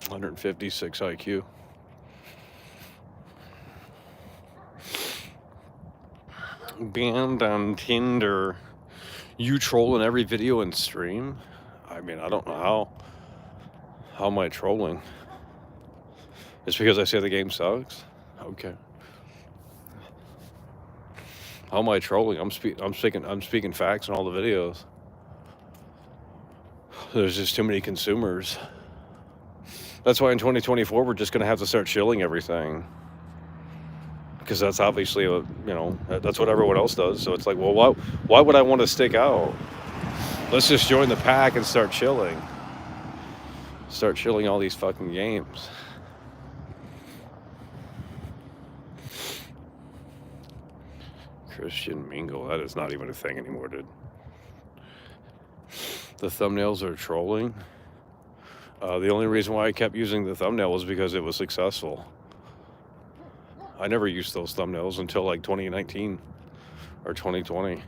156 IQ. Banned on Tinder. You troll in every video and stream? I mean, I don't know how am I trolling? Just because I say the game sucks? Okay. How am I trolling? I'm speaking facts in all the videos. There's just too many consumers. That's why in 2024 we're just gonna have to start shilling everything. Because that's obviously that's what everyone else does. So it's like, well, why would I want to stick out? Let's just join the pack and start chilling. Start chilling all these fucking games. Christian Mingle, that is not even a thing anymore, dude. The thumbnails are trolling. The only reason why I kept using the thumbnail was because it was successful. I never used those thumbnails until like 2019 or 2020.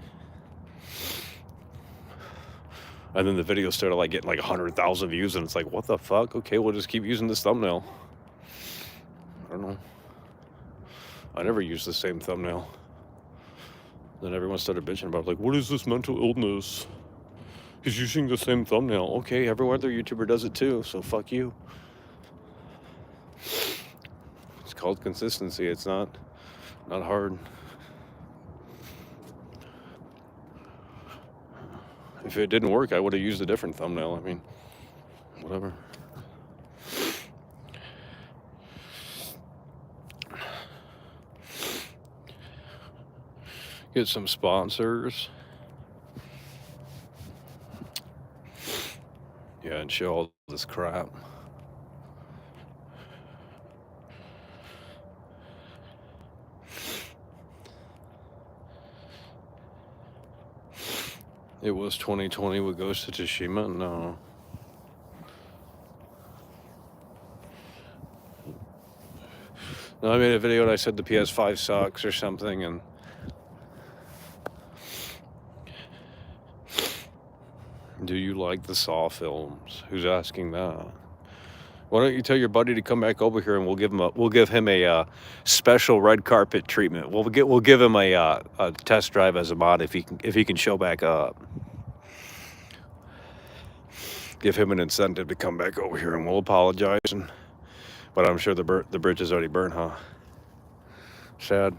And then the video started like getting like 100,000 views, and it's like, what the fuck? Okay, we'll just keep using this thumbnail. I don't know. I never used the same thumbnail. Then everyone started bitching about it, like, what is this mental illness? He's using the same thumbnail. Okay, every other YouTuber does it too, so fuck you. It's called consistency. It's not hard. If it didn't work, I would have used a different thumbnail. I mean, whatever. Get some sponsors. Yeah, and show all this crap. It was 2020 with Ghost of Tsushima? No. No, I made a video and I said the PS5 sucks or something, and do you like the Saw films? Who's asking that? Why don't you tell your buddy to come back over here, and we'll give him a special red carpet treatment. We'll give him a test drive as a mod if he can show back up. Give him an incentive to come back over here, and we'll apologize. But I'm sure the bridge is already burnt, huh? Sad.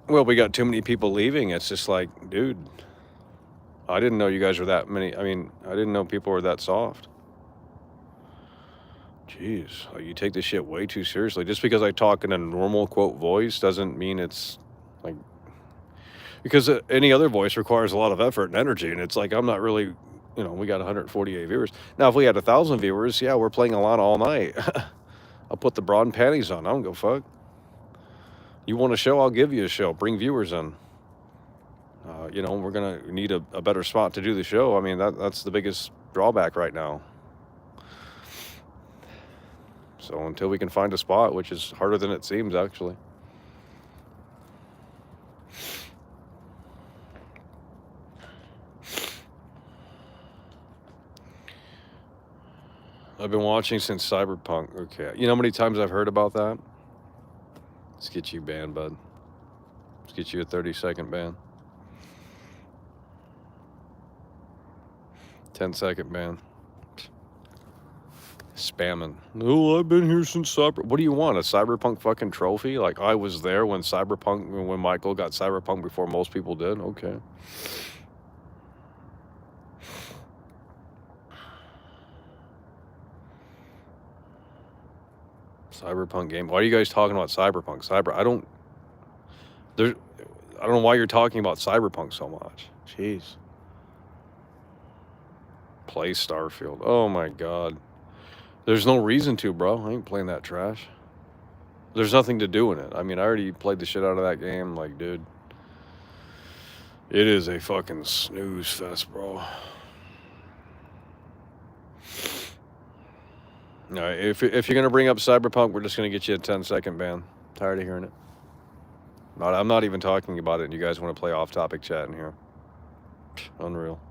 Well, we got too many people leaving. It's just like, dude, I didn't know you guys were that many. I mean, I didn't know people were that soft. Jeez, you take this shit way too seriously. Just because I talk in a normal, quote, voice doesn't mean it's like... Because any other voice requires a lot of effort and energy, and it's like, I'm not really... You know, we got 148 viewers. Now, if we had 1,000 viewers, yeah, we're playing Alana all night. I'll put the bra and panties on. I don't go fuck. You want a show? I'll give you a show. Bring viewers in. You know, we're going to need a better spot to do the show. I mean, that's the biggest drawback right now. So until we can find a spot, which is harder than it seems, actually. I've been watching since Cyberpunk. Okay. You know how many times I've heard about that? Let's get you banned, bud. Let's get you a 30-second ban. 10-second ban. Spamming. Oh, I've been here since What do you want? A Cyberpunk fucking trophy? Like, I was there when Michael got Cyberpunk before most people did? Okay. Cyberpunk game. Why are you guys talking about Cyberpunk? I don't know why you're talking about Cyberpunk so much. Jeez. Play Starfield. Oh my god. There's no reason to, bro. I ain't playing that trash. There's nothing to do in it. I mean, I already played the shit out of that game. Like, dude. It is a fucking snooze fest, bro. All right, if you're going to bring up Cyberpunk, we're just going to get you a 10-second ban. Tired of hearing it. I'm not even talking about it, and you guys want to play off-topic chat in here. Unreal.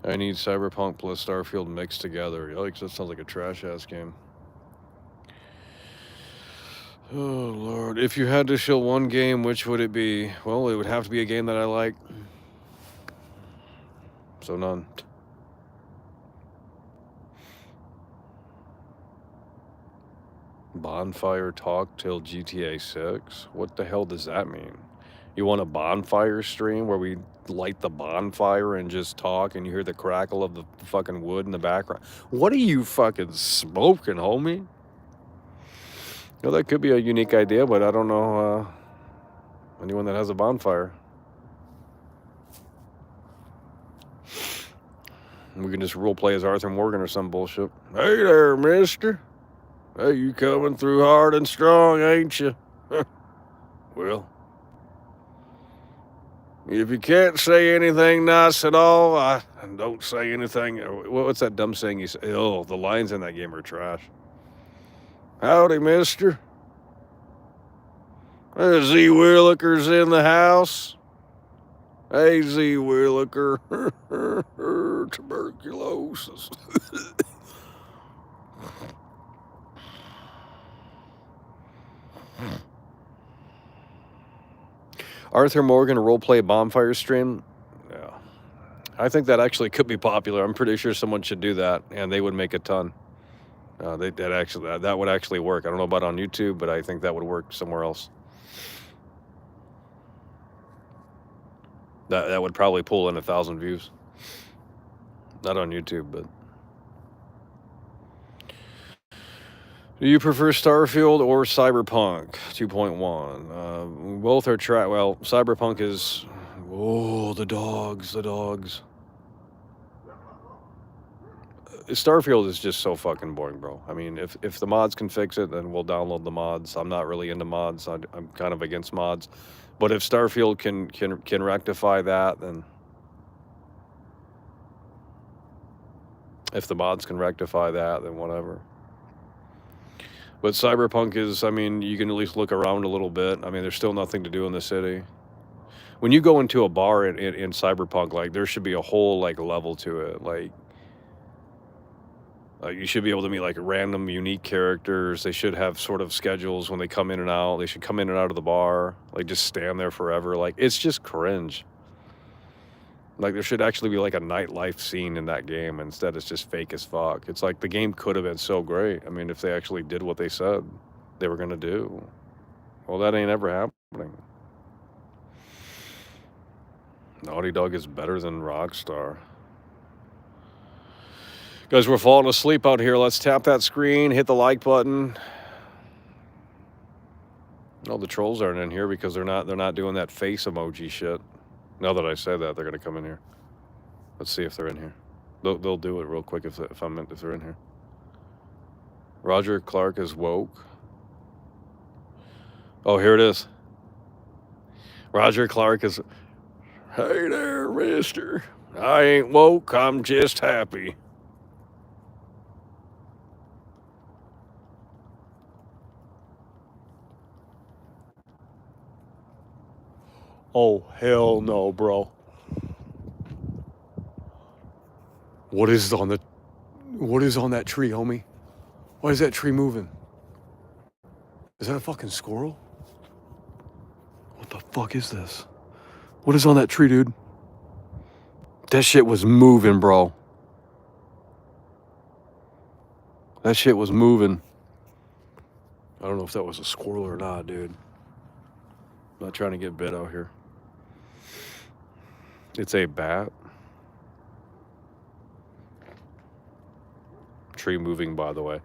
I need Cyberpunk plus Starfield mixed together. Yikes, that sounds like a trash-ass game. Oh, Lord. If you had to show one game, which would it be? Well, it would have to be a game that I like. So none. Bonfire talk till GTA 6? What the hell does that mean? You want a bonfire stream where we light the bonfire and just talk and you hear the crackle of the fucking wood in the background? What are you fucking smoking, homie? You know, that could be a unique idea, but I don't know anyone that has a bonfire. We can just role play as Arthur Morgan or some bullshit. Hey there, mister. Hey, you coming through hard and strong, ain't you? Well, if you can't say anything nice at all, I don't say anything. What's that dumb saying you say? Oh, the lines in that game are trash. Howdy, mister. Z Williker's in the house. Hey, Z Williker. Tuberculosis. Arthur Morgan roleplay bonfire stream. Yeah, I think that actually could be popular. I'm pretty sure someone should do that, and they would make a ton. That would actually work. I don't know about on YouTube, but I think that would work somewhere else. That would probably pull in 1,000 views. Not on YouTube, but. Do you prefer Starfield or Cyberpunk 2.1? Both are well, Cyberpunk is. Oh, the dogs. Starfield is just so fucking boring, bro. I mean, if the mods can fix it, then we'll download the mods. I'm not really into mods. I'm kind of against mods. But if Starfield can rectify that, then. If the mods can rectify that, then whatever. But Cyberpunk is, I mean, you can at least look around a little bit. I mean, there's still nothing to do in the city. When you go into a bar in Cyberpunk, like, there should be a whole, like, level to it. Like, you should be able to meet, like, random, unique characters. They should have sort of schedules when they come in and out. They should come in and out of the bar. Like, just stand there forever. Like, it's just cringe. Like, there should actually be, like, a nightlife scene in that game. Instead, it's just fake as fuck. It's like the game could have been so great. I mean, if they actually did what they said they were going to do. Well, that ain't ever happening. Naughty Dog is better than Rockstar. Guys, we're falling asleep out here. Let's tap that screen, hit the like button. No, the trolls aren't in here because they're not doing that face emoji shit. Now that I say that, they're gonna come in here. Let's see if they're in here. They'll do it real quick if they're in here. Roger Clark is woke. Oh, here it is. Roger Clark is. Hey there, mister. I ain't woke. I'm just happy. Oh, hell no, bro. What is on that tree, homie? Why is that tree moving? Is that a fucking squirrel? What the fuck is this? What is on that tree, dude? That shit was moving, bro. That shit was moving. I don't know if that was a squirrel or not, dude. I'm not trying to get bit out here. It's a bat. Tree moving, by the way.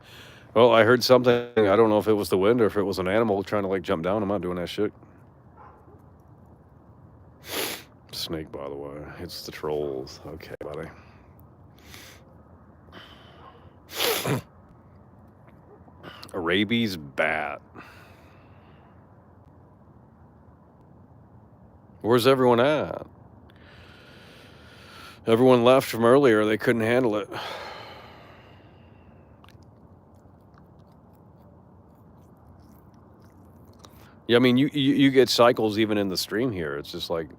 Well, I heard something. I don't know if it was the wind or if it was an animal trying to, like, jump down. I'm not doing that shit. Snake, by the way. It's the trolls. Okay, buddy. A rabies bat. Where's everyone at? Everyone left from earlier. They couldn't handle it. Yeah, I mean, you get cycles even in the stream here. It's just like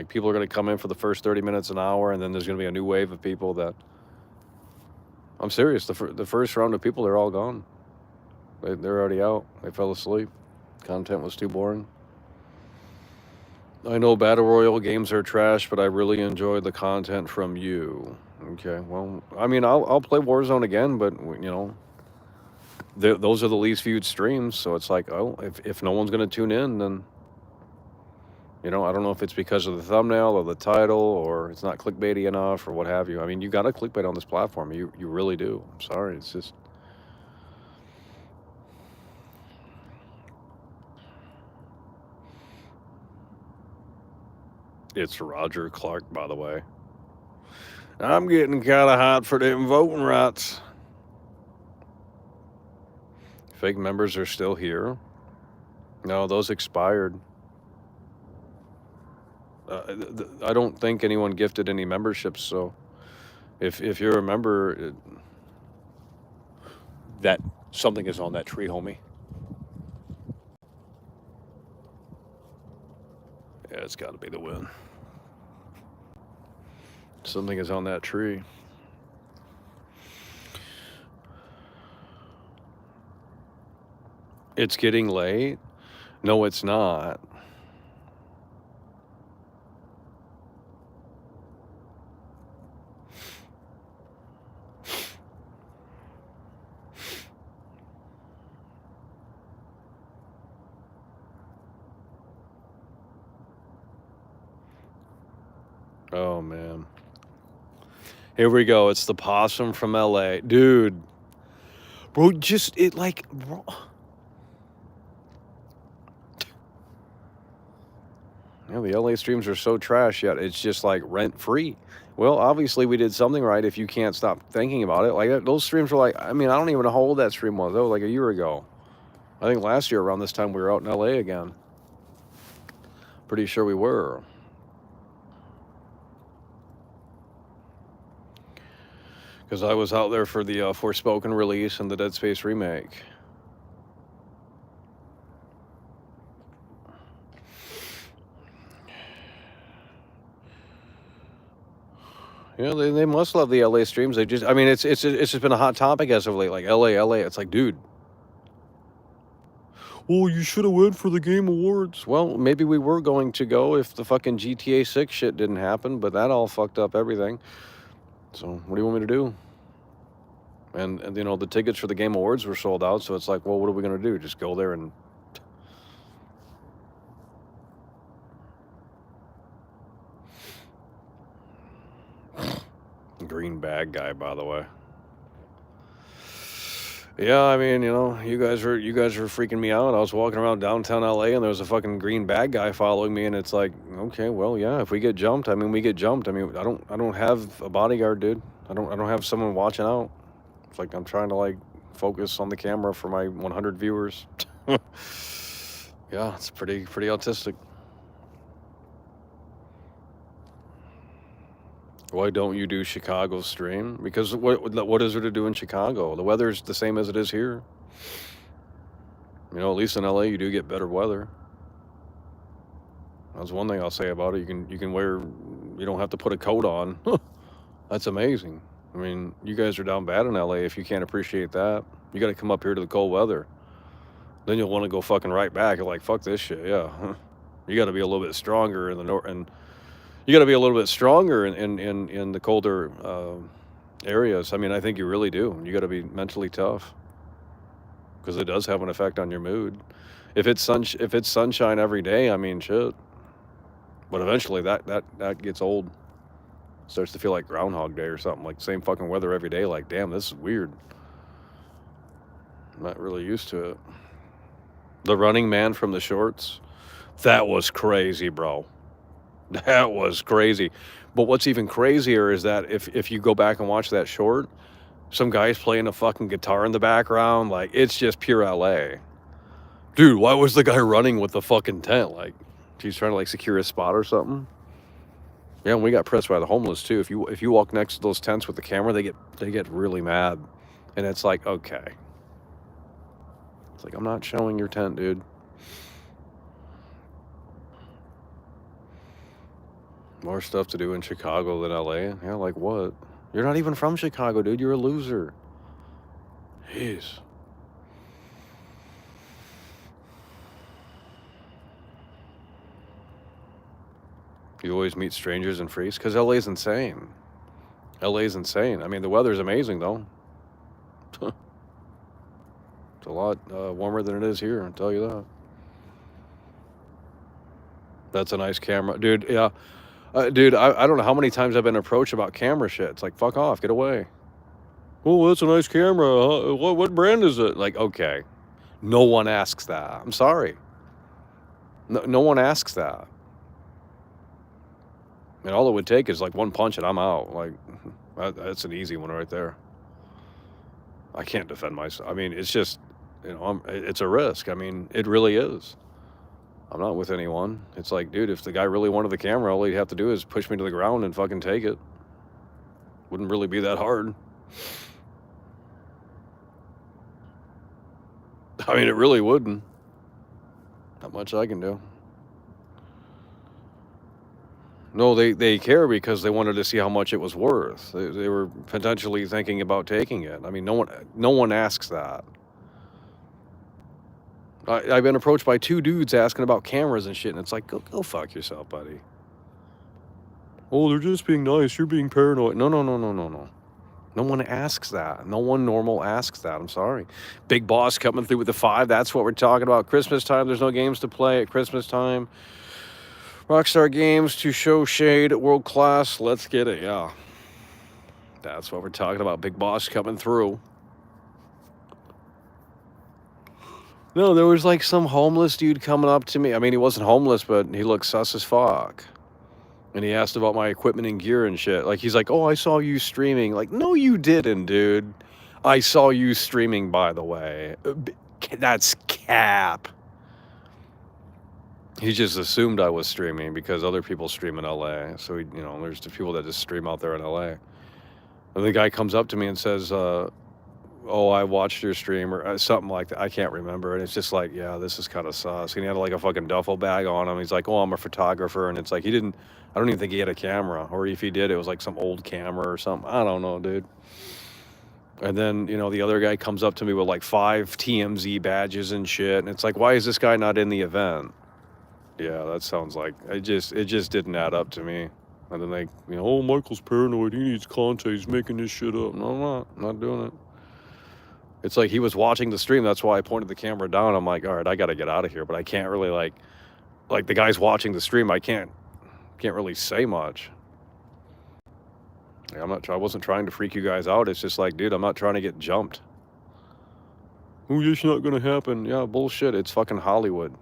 people are going to come in for the first 30 minutes, an hour, and then there's going to be a new wave of people that... I'm serious. The first round of people, they're all gone. They're already out. They fell asleep. Content was too boring. I know Battle Royale games are trash, but I really enjoyed the content from you. Okay, well, I mean, I'll play Warzone again, but, you know, those are the least viewed streams, so it's like, oh, if no one's going to tune in, then, you know, I don't know if it's because of the thumbnail or the title or it's not clickbaity enough or what have you. I mean, you got to clickbait on this platform. You really do. I'm sorry. It's just... It's Roger Clark, by the way. I'm getting kind of hot for them voting rights. Fake members are still here. No, those expired. I don't think anyone gifted any memberships, so if you're a member, that something is on that tree, homie. Yeah, it's got to be the wind. Something is on that tree. It's getting late. No, it's not. Oh, man. Here we go. It's the possum from LA. Dude. Bro, just, it like, bro. Yeah, the LA streams are so trash, yet it's just like rent free. Well, obviously we did something right if you can't stop thinking about it. Like those streams were like, I mean, I don't even know how old that stream was. That was like a year ago. I think last year around this time we were out in LA again. Pretty sure we were. Because I was out there for the Forspoken release and the Dead Space remake. Yeah, they must love the LA streams. They just, I mean, it's just been a hot topic as of late. Like LA. It's like, dude. Oh, you should have went for the Game Awards. Well, maybe we were going to go if the fucking GTA 6 shit didn't happen, but that all fucked up everything. So what do you want me to do? And you know, the tickets for the Game Awards were sold out, so it's like, well, what are we going to do? Just go there and... Green bag guy, by the way. Yeah, I mean, you know, you guys were freaking me out. I was walking around downtown LA and there was a fucking green bag guy following me, and it's like, okay, well, yeah, if we get jumped, I mean, we get jumped. I mean, I don't have a bodyguard, dude. I don't have someone watching out. It's like I'm trying to like focus on the camera for my 100 viewers. Yeah, it's pretty autistic. Why don't you do Chicago stream? Because what is there to do in Chicago? The weather's the same as it is here. You know, at least in LA you do get better weather. That's one thing I'll say about it. You can wear, you don't have to put a coat on. That's amazing. I mean, you guys are down bad in LA if you can't appreciate that. You got to come up here to the cold weather. Then you'll want to go fucking right back. You're like, fuck this shit. Yeah. You got to be a little bit stronger in the north, and you got to be a little bit stronger in the colder areas. I mean, I think you really do. You got to be mentally tough because it does have an effect on your mood. If it's sunshine every day, I mean, shit. But eventually that gets old. Starts to feel like Groundhog Day or something. Like same fucking weather every day. Like, damn, this is weird. I'm not really used to it. The Running Man from the shorts. That was crazy, bro. That was crazy. But what's even crazier is that if you go back and watch that short, some guy's playing a fucking guitar in the background. Like, it's just pure LA. Dude, why was the guy running with the fucking tent? Like, he's trying to like secure a spot or something. Yeah, and we got pressed by the homeless too. If you walk next to those tents with the camera, they get really mad. And it's like, okay. It's like, I'm not showing your tent, dude. More stuff to do in Chicago than LA. Yeah, like what? You're not even from Chicago, dude. You're a loser. Jeez. You always meet strangers and freaks? Because LA's insane. LA's insane. I mean, the weather's amazing, though. It's a lot warmer than it is here, I'll tell you that. That's a nice camera. Dude, yeah. Dude, I don't know how many times I've been approached about camera shit. It's like, fuck off, get away. Oh, that's a nice camera. What brand is it? Like, okay. No one asks that. I'm sorry. No one asks that. And all it would take is like one punch and I'm out. Like, that's an easy one right there. I can't defend myself. I mean, it's just, it's a risk. I mean, it really is. I'm not with anyone. It's like, dude, if the guy really wanted the camera, all he'd have to do is push me to the ground and fucking take it. Wouldn't really be that hard. I mean, it really wouldn't. Not much I can do. No, they care because they wanted to see how much it was worth. They were potentially thinking about taking it. I mean, no one asks that. I've been approached by 2 dudes asking about cameras and shit, and it's like, go fuck yourself, buddy. Oh, they're just being nice. You're being paranoid. No. No one asks that. No one normal asks that. I'm sorry. Big Boss coming through with the 5. That's what we're talking about. Christmas time. There's no games to play at Christmas time. Rockstar Games to show shade at world class. Let's get it. Yeah. That's what we're talking about. Big Boss coming through. No, there was like some homeless dude coming up to me. I mean, he wasn't homeless, but he looked sus as fuck. And he asked about my equipment and gear and shit. Like, he's like, oh, I saw you streaming. Like, no, you didn't, dude. I saw you streaming, by the way. That's cap. He just assumed I was streaming because other people stream in LA. So, there's the people that just stream out there in LA. And the guy comes up to me and says, oh, I watched your stream or something like that. I can't remember. And it's just like, yeah, this is kind of sus. And he had like a fucking duffel bag on him. He's like, oh, I'm a photographer. And it's like, I don't even think he had a camera. Or if he did, it was like some old camera or something. I don't know, dude. And then, the other guy comes up to me with like 5 TMZ badges and shit. And it's like, why is this guy not in the event? Yeah, that sounds like, it just didn't add up to me. And then they, oh, Michael's paranoid. He needs content. He's making this shit up. No, I'm not doing it. It's like he was watching the stream. That's why I pointed the camera down. I'm like, all right, I got to get out of here. But I can't really like the guy's watching the stream. I can't really say much. I wasn't trying to freak you guys out. It's just like, dude, I'm not trying to get jumped. Oh, it's not going to happen. Yeah, bullshit. It's fucking Hollywood.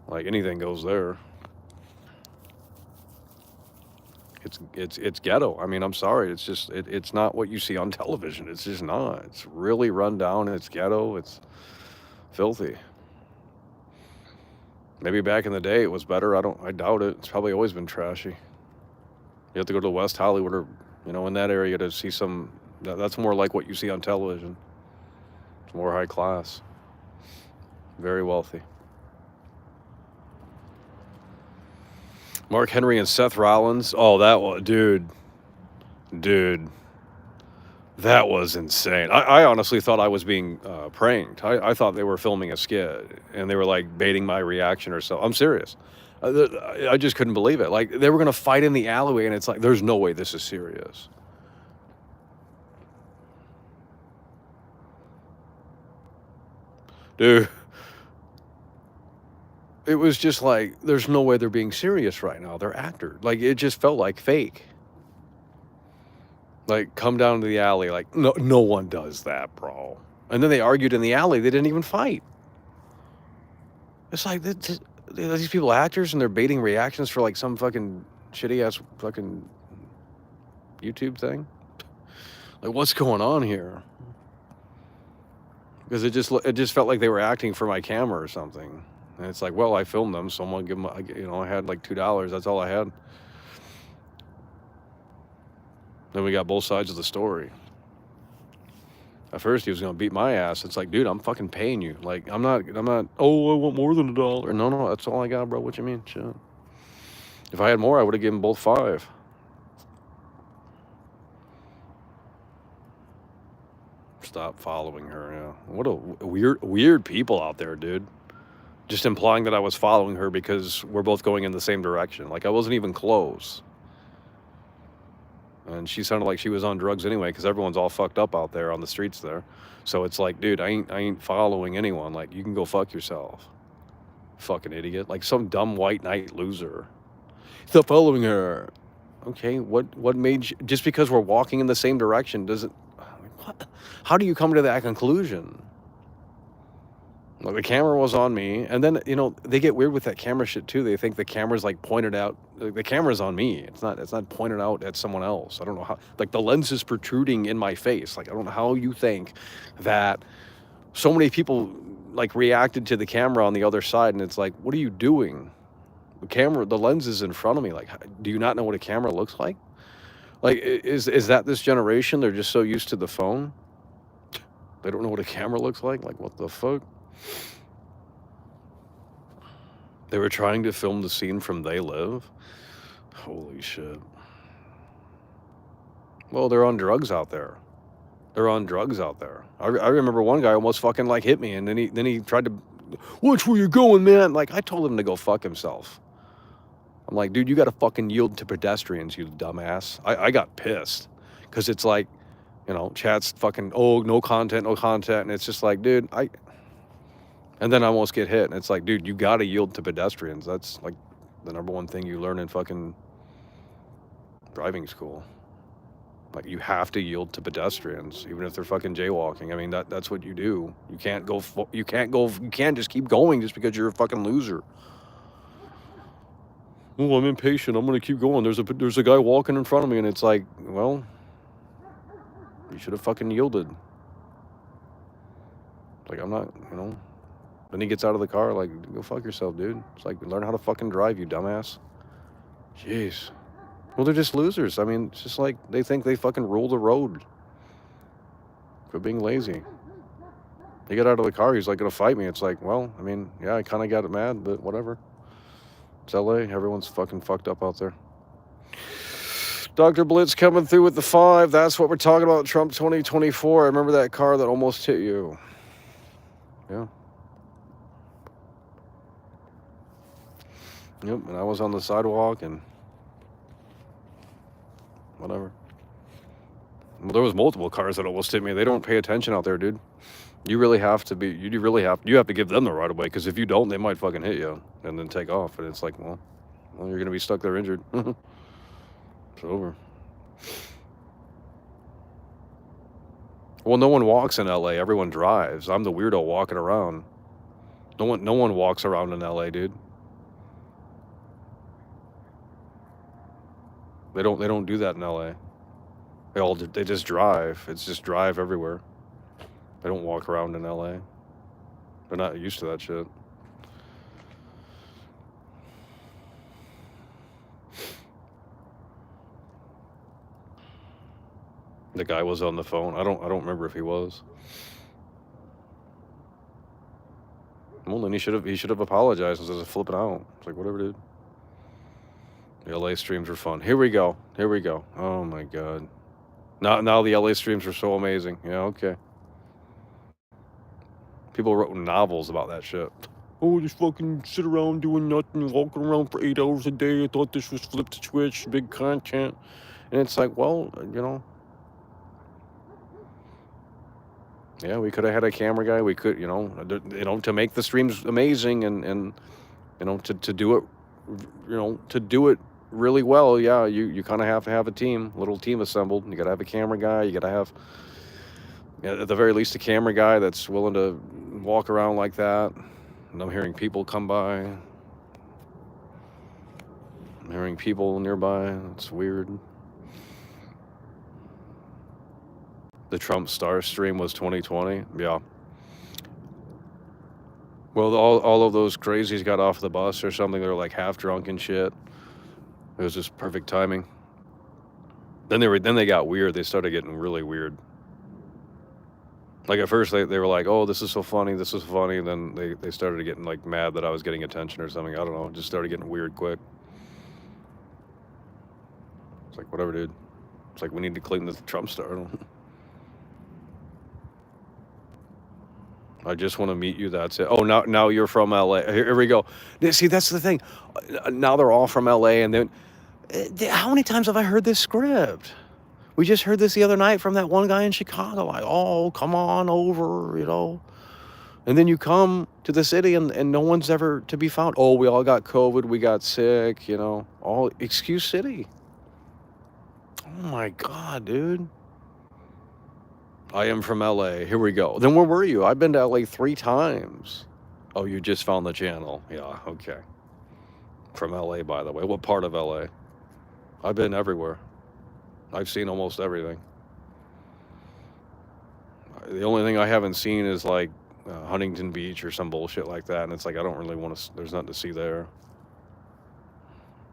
Like anything goes there. It's ghetto. I mean, I'm sorry. It's just it's not what you see on television. It's just not. It's really run down. It's ghetto. It's filthy. Maybe back in the day it was better. I doubt it. It's probably always been trashy. You have to go to West Hollywood or in that area to see some. That's more like what you see on television. It's more high class. Very wealthy. Mark Henry and Seth Rollins. Oh, that was, dude, that was insane. I honestly thought I was being pranked. I thought they were filming a skit and they were like baiting my reaction or so. I'm serious. I just couldn't believe it. Like they were gonna fight in the alleyway, and it's like, there's no way this is serious. Dude. It was just like, there's no way they're being serious right now. They're actors. Like, it just felt like fake. Like, come down to the alley. Like, no one does that, bro. And then they argued in the alley. They didn't even fight. It's like, these people actors and they're baiting reactions for like some fucking shitty-ass fucking YouTube thing. Like, what's going on here? Because it just felt like they were acting for my camera or something. And it's like, well, I filmed them, so I'm gonna give them. I had like $2. That's all I had. Then we got both sides of the story. At first, he was gonna beat my ass. It's like, dude, I'm fucking paying you. Like, I'm not. Oh, I want more than $1. No, that's all I got, bro. What you mean? Shit. If I had more, I would have given both 5. Stop following her. Yeah. What a weird people out there, dude. Just implying that I was following her because we're both going in the same direction. Like, I wasn't even close. And she sounded like she was on drugs anyway, because everyone's all fucked up out there on the streets there. So it's like, dude, I ain't following anyone. Like, you can go fuck yourself. Fucking idiot. Like some dumb white knight loser. Stop following her. Okay, what made you, just because we're walking in the same direction doesn't, what? How do you come to that conclusion? Like, the camera was on me, and then, they get weird with that camera shit too. They think the camera's, like, pointed out like, the camera's on me. It's not pointed out at someone else. I don't know how, like, the lens is protruding in my face. Like, I don't know how you think that so many people, like, reacted to the camera on the other side, and it's like, "What are you doing? The lens is in front of me. Like, do you not know what a camera looks like?" Like, is that this generation? They're just so used to the phone? They don't know what a camera looks like? Like, what the fuck? They were trying to film the scene from They Live? Holy shit. Well, they're on drugs out there. They're on drugs out there. I remember one guy almost fucking, like, hit me, and then he tried to, "Watch where you're going, man." Like, I told him to go fuck himself. I'm like, "Dude, you gotta fucking yield to pedestrians, you dumbass." I got pissed. Because it's like, chat's fucking, "Oh, no content, no content." And it's just like, dude, and then I almost get hit. And it's like, dude, you gotta yield to pedestrians. That's like the number one thing you learn in fucking driving school. Like, you have to yield to pedestrians, even if they're fucking jaywalking. I mean, that's what you do. You can't just keep going just because you're a fucking loser. "Oh, I'm impatient. I'm gonna keep going. There's a guy walking in front of me," and it's like, well, you should have fucking yielded. Like, I'm not, Then he gets out of the car, like, "Go fuck yourself, dude." It's like, learn how to fucking drive, you dumbass. Jeez. Well, they're just losers. I mean, it's just like they think they fucking rule the road. Quit being lazy. He got out of the car. He's like, gonna fight me. It's like, well, I mean, yeah, I kind of got it mad, but whatever. It's LA. Everyone's fucking fucked up out there. Dr. Blitz coming through with the 5. That's what we're talking about. Trump 2024. I remember that car that almost hit you. Yeah. Yep. And I was on the sidewalk and whatever. Well, there was multiple cars that almost hit me. They don't pay attention out there, dude. You really have to give them the right of way, because if you don't, they might fucking hit you and then take off. And it's like, well, you're gonna be stuck there injured. It's over. Well, no one walks in LA. Everyone drives. I'm the weirdo walking around. No one walks around in LA, dude. They don't do that in LA. They just drive. It's just drive everywhere. They don't walk around in LA. They're not used to that shit. The guy was on the phone. I don't remember if he was. Well, then he should have apologized instead of flipping out. It's like, whatever, dude. The LA streams were fun. Here we go. Oh my god. Now the LA streams are so amazing. Yeah, okay. People wrote novels about that shit. "Oh, just fucking sit around doing nothing, walking around for 8 hours a day. I thought this was flip to Twitch, big content." And it's like, well, yeah, we could have had a camera guy. We could, to make the streams amazing and to do it, to do it really well. Yeah, you kind of have to have a little team assembled. You got to have a camera guy. You got to have, at the very least, a camera guy that's willing to walk around like that. And I'm hearing people come by. I'm hearing people nearby. It's weird. The Trump Star stream was 2020. Yeah. Well, all of those crazies got off the bus or something. They're like half drunk and shit. It was just perfect timing. Then they got weird. They started getting really weird. Like, at first they were like, "Oh, this is so funny. This is funny." And then they started getting, like, mad that I was getting attention or something. I don't know. It just started getting weird quick. It's like, whatever, dude. It's like, we need to clean the Trump Star. I just want to meet you. That's it. Oh, now you're from LA. Here we go. See, that's the thing. Now they're all from LA, and then how many times have I heard this script? We just heard this the other night from that one guy in Chicago. Like, "Oh, come on over," And then you come to the city, and no one's ever to be found. "Oh, we all got COVID. We got sick." All excuse city. Oh my god, dude. I am from LA. Here we go. Then where were you? I've been to LA 3 times. Oh, you just found the channel. Yeah, okay. From LA, by the way. What part of LA? I've been everywhere. I've seen almost everything. The only thing I haven't seen is like Huntington Beach or some bullshit like that, and it's like I don't really want to. There's nothing to see there.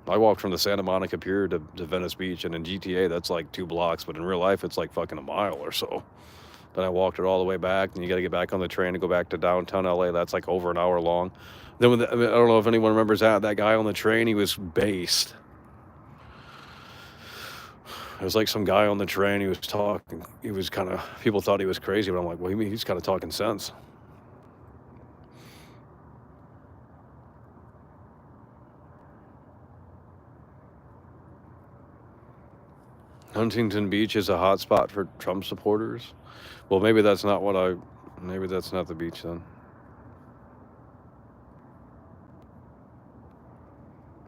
I walked from the Santa Monica Pier to Venice Beach, and in GTA that's like 2 blocks, but in real life it's like fucking a mile or so. Then I walked it all the way back, and you got to get back on the train to go back to downtown LA. That's like over an hour long. Then I don't know if anyone remembers that guy on the train. He was based. It was like some guy on the train. He was talking. He was kind of. People thought he was crazy, but I'm like, well, he's kind of talking sense. Huntington Beach is a hotspot for Trump supporters. Well, maybe that's not what I. Maybe that's not the beach then.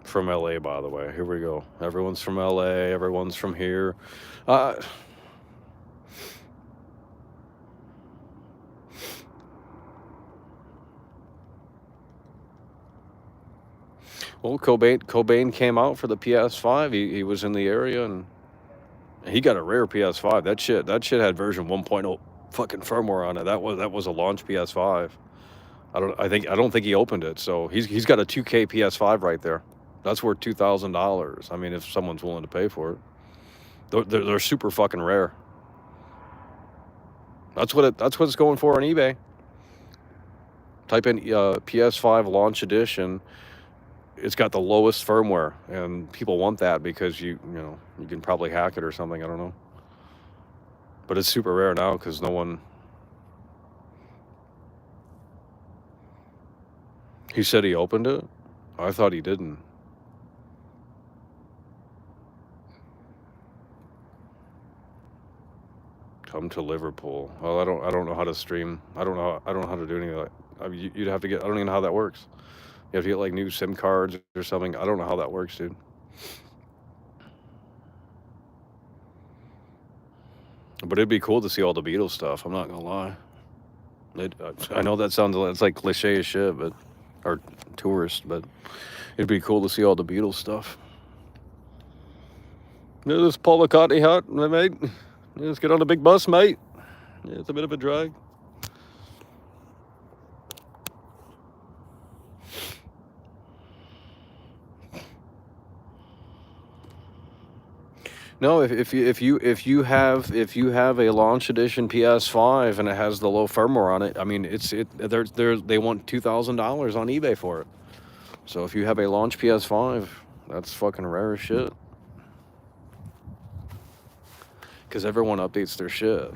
From LA, by the way. Here we go. Everyone's from LA. Everyone's from here. Uh, well, Cobain came out for the PS5. He was in the area and he got a rare PS5. That shit had version 1.0 fucking firmware on it. That was a launch PS5. I don't think he opened it. So he's got a 2K PS5 right there. That's worth $2,000. I mean, if someone's willing to pay for it, they're super fucking rare. That's what it's going for on eBay. Type in PS5 launch edition. It's got the lowest firmware, and people want that because you can probably hack it or something. I don't know, but it's super rare now because no one. He said he opened it. I thought he didn't. Come to Liverpool. Well, I don't know how to stream. I don't know how to do anything like. You'd have to get. I don't even know how that works. You have to get like new SIM cards or something. I don't know how that works, dude. But it'd be cool to see all the Beatles stuff. I'm not gonna lie. I know that sounds it's like cliche as shit, but or tourist, but it'd be cool to see all the Beatles stuff. Yeah, this Paul McCartney hat, mate. Yeah, let's get on the big bus, mate. Yeah, it's a bit of a drag. No, if you have a launch edition PS5 and it has the low firmware on it, I mean they want $2,000 on eBay for it. So if you have a launch PS5, that's fucking rare as shit. Because everyone updates their shit.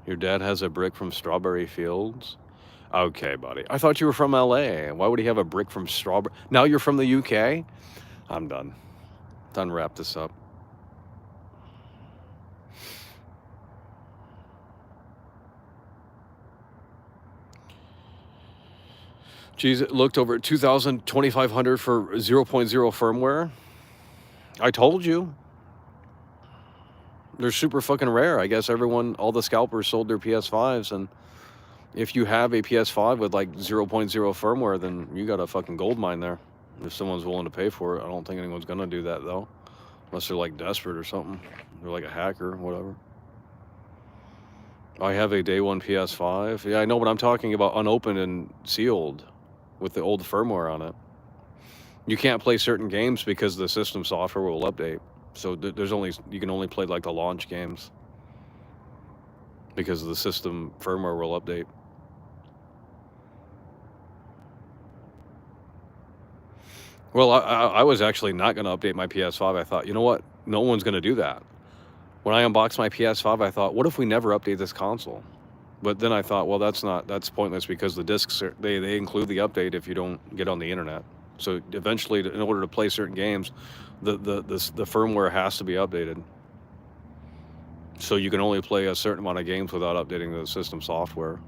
Your dad has a brick from Strawberry Fields? Okay, buddy. I thought you were from LA. Why would he have a brick from Strawberry? Now you're from the UK? I'm done. Done, wrap this up. Geez, it looked over at 2,000, 2,500 for 0.0 firmware. I told you. They're super fucking rare. I guess all the scalpers sold their PS5s, and if you have a PS5 with like 0.0 firmware, then you got a fucking gold mine there. If someone's willing to pay for it, I don't think anyone's gonna do that though, unless they're like desperate or something. They're like a hacker, or whatever. I have a day one PS5. Yeah, I know, but I'm talking about unopened and sealed with the old firmware on it. You can't play certain games because the system software will update. So you can only play like the launch games because the system firmware will update. Well, I was actually not going to update my PS5. I thought, you know what? No one's going to do that. When I unboxed my PS5, I thought, what if we never update this console? But then I thought, well, that's pointless because the discs they include the update if you don't get on the internet. So eventually, in order to play certain games, the firmware has to be updated. So you can only play a certain amount of games without updating the system software.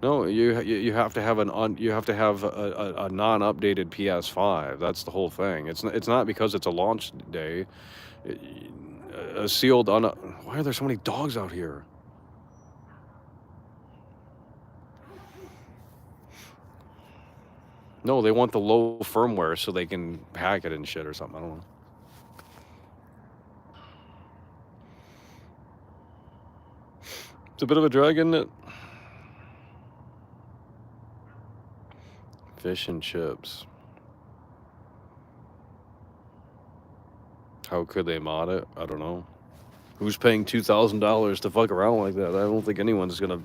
No, you have to have you have to have a non-updated PS5. That's the whole thing. It's not because it's a launch day. It- a sealed why are there so many dogs out here? No, they want the low firmware so they can hack it and shit or something. I don't know. It's a bit of a drag, isn't it? Fish and chips. How could they mod it? I don't know. Who's paying $2,000 to fuck around like that? I don't think anyone's gonna.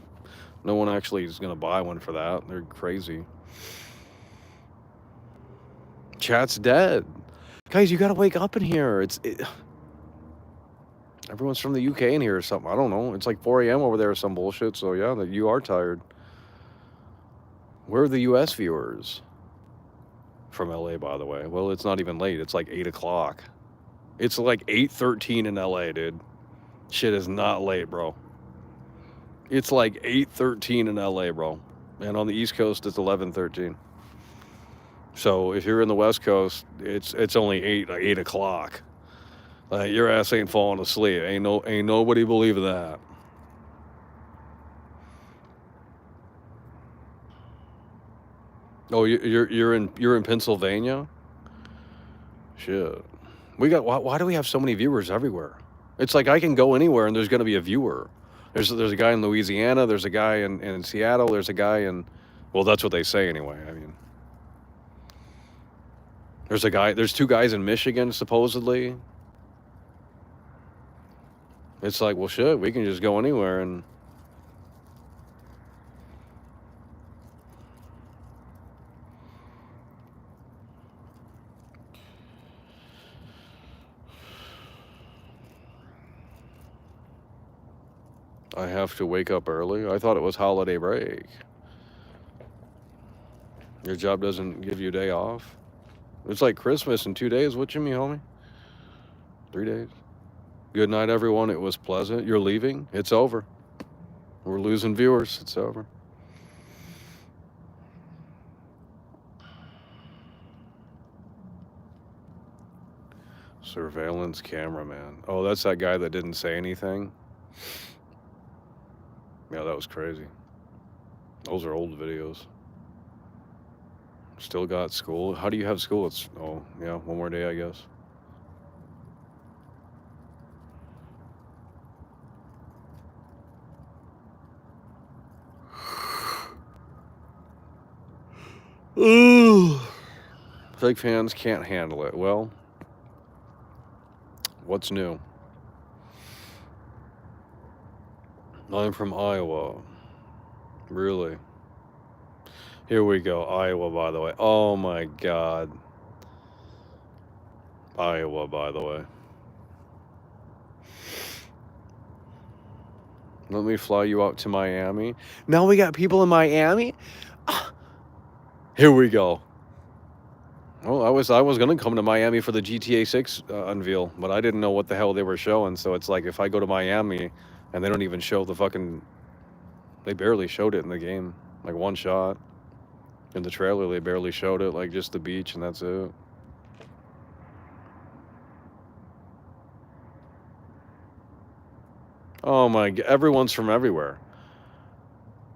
No one actually is gonna buy one for that. They're crazy. Chat's dead. Guys, you gotta wake up in here. Everyone's from the UK in here or something. I don't know. It's like 4 a.m. over there or some bullshit. So yeah, you are tired. Where are the US viewers? From LA, by the way. Well, it's not even late. It's like 8 o'clock. It's like 8:13 in LA, dude. Shit is not late, bro. It's like 8:13 in LA, bro. And on the East Coast, it's 11:13. So if you're in the West Coast, it's only 8 o'clock. Like, your ass ain't falling asleep. Ain't nobody believing that. Oh, you're in Pennsylvania? Shit. Why do we have so many viewers everywhere? It's like I can go anywhere and there's going to be a viewer. There's a guy in Louisiana, there's a guy in Seattle, there's a guy in, well, that's what they say anyway. I mean, there's two guys in Michigan supposedly. It's like, well, shit, we can just go anywhere and I have to wake up early. I thought it was holiday break. Your job doesn't give you a day off. It's like Christmas in 2 days. What you mean, homie? 3 days. Good night, everyone. It was pleasant. You're leaving? It's over. We're losing viewers. It's over. Surveillance cameraman. Oh, that's that guy that didn't say anything. Yeah, that was crazy. Those are old videos. Still got school. How do you have school? Oh, yeah, one more day, I guess. Ooh. Fake fans can't handle it. Well, what's new? I'm from Iowa. Really? Here we go. Iowa, by the way. Oh my God. Iowa, by the way. Let me fly you out to Miami. Now we got people in Miami? Here we go. Well, I was gonna come to Miami for the GTA 6 unveil, but I didn't know what the hell they were showing. So it's like if I go to Miami and they don't even show they barely showed it in the game, like one shot. In the trailer, they barely showed it, like just the beach, and that's it. Oh my God, everyone's from everywhere.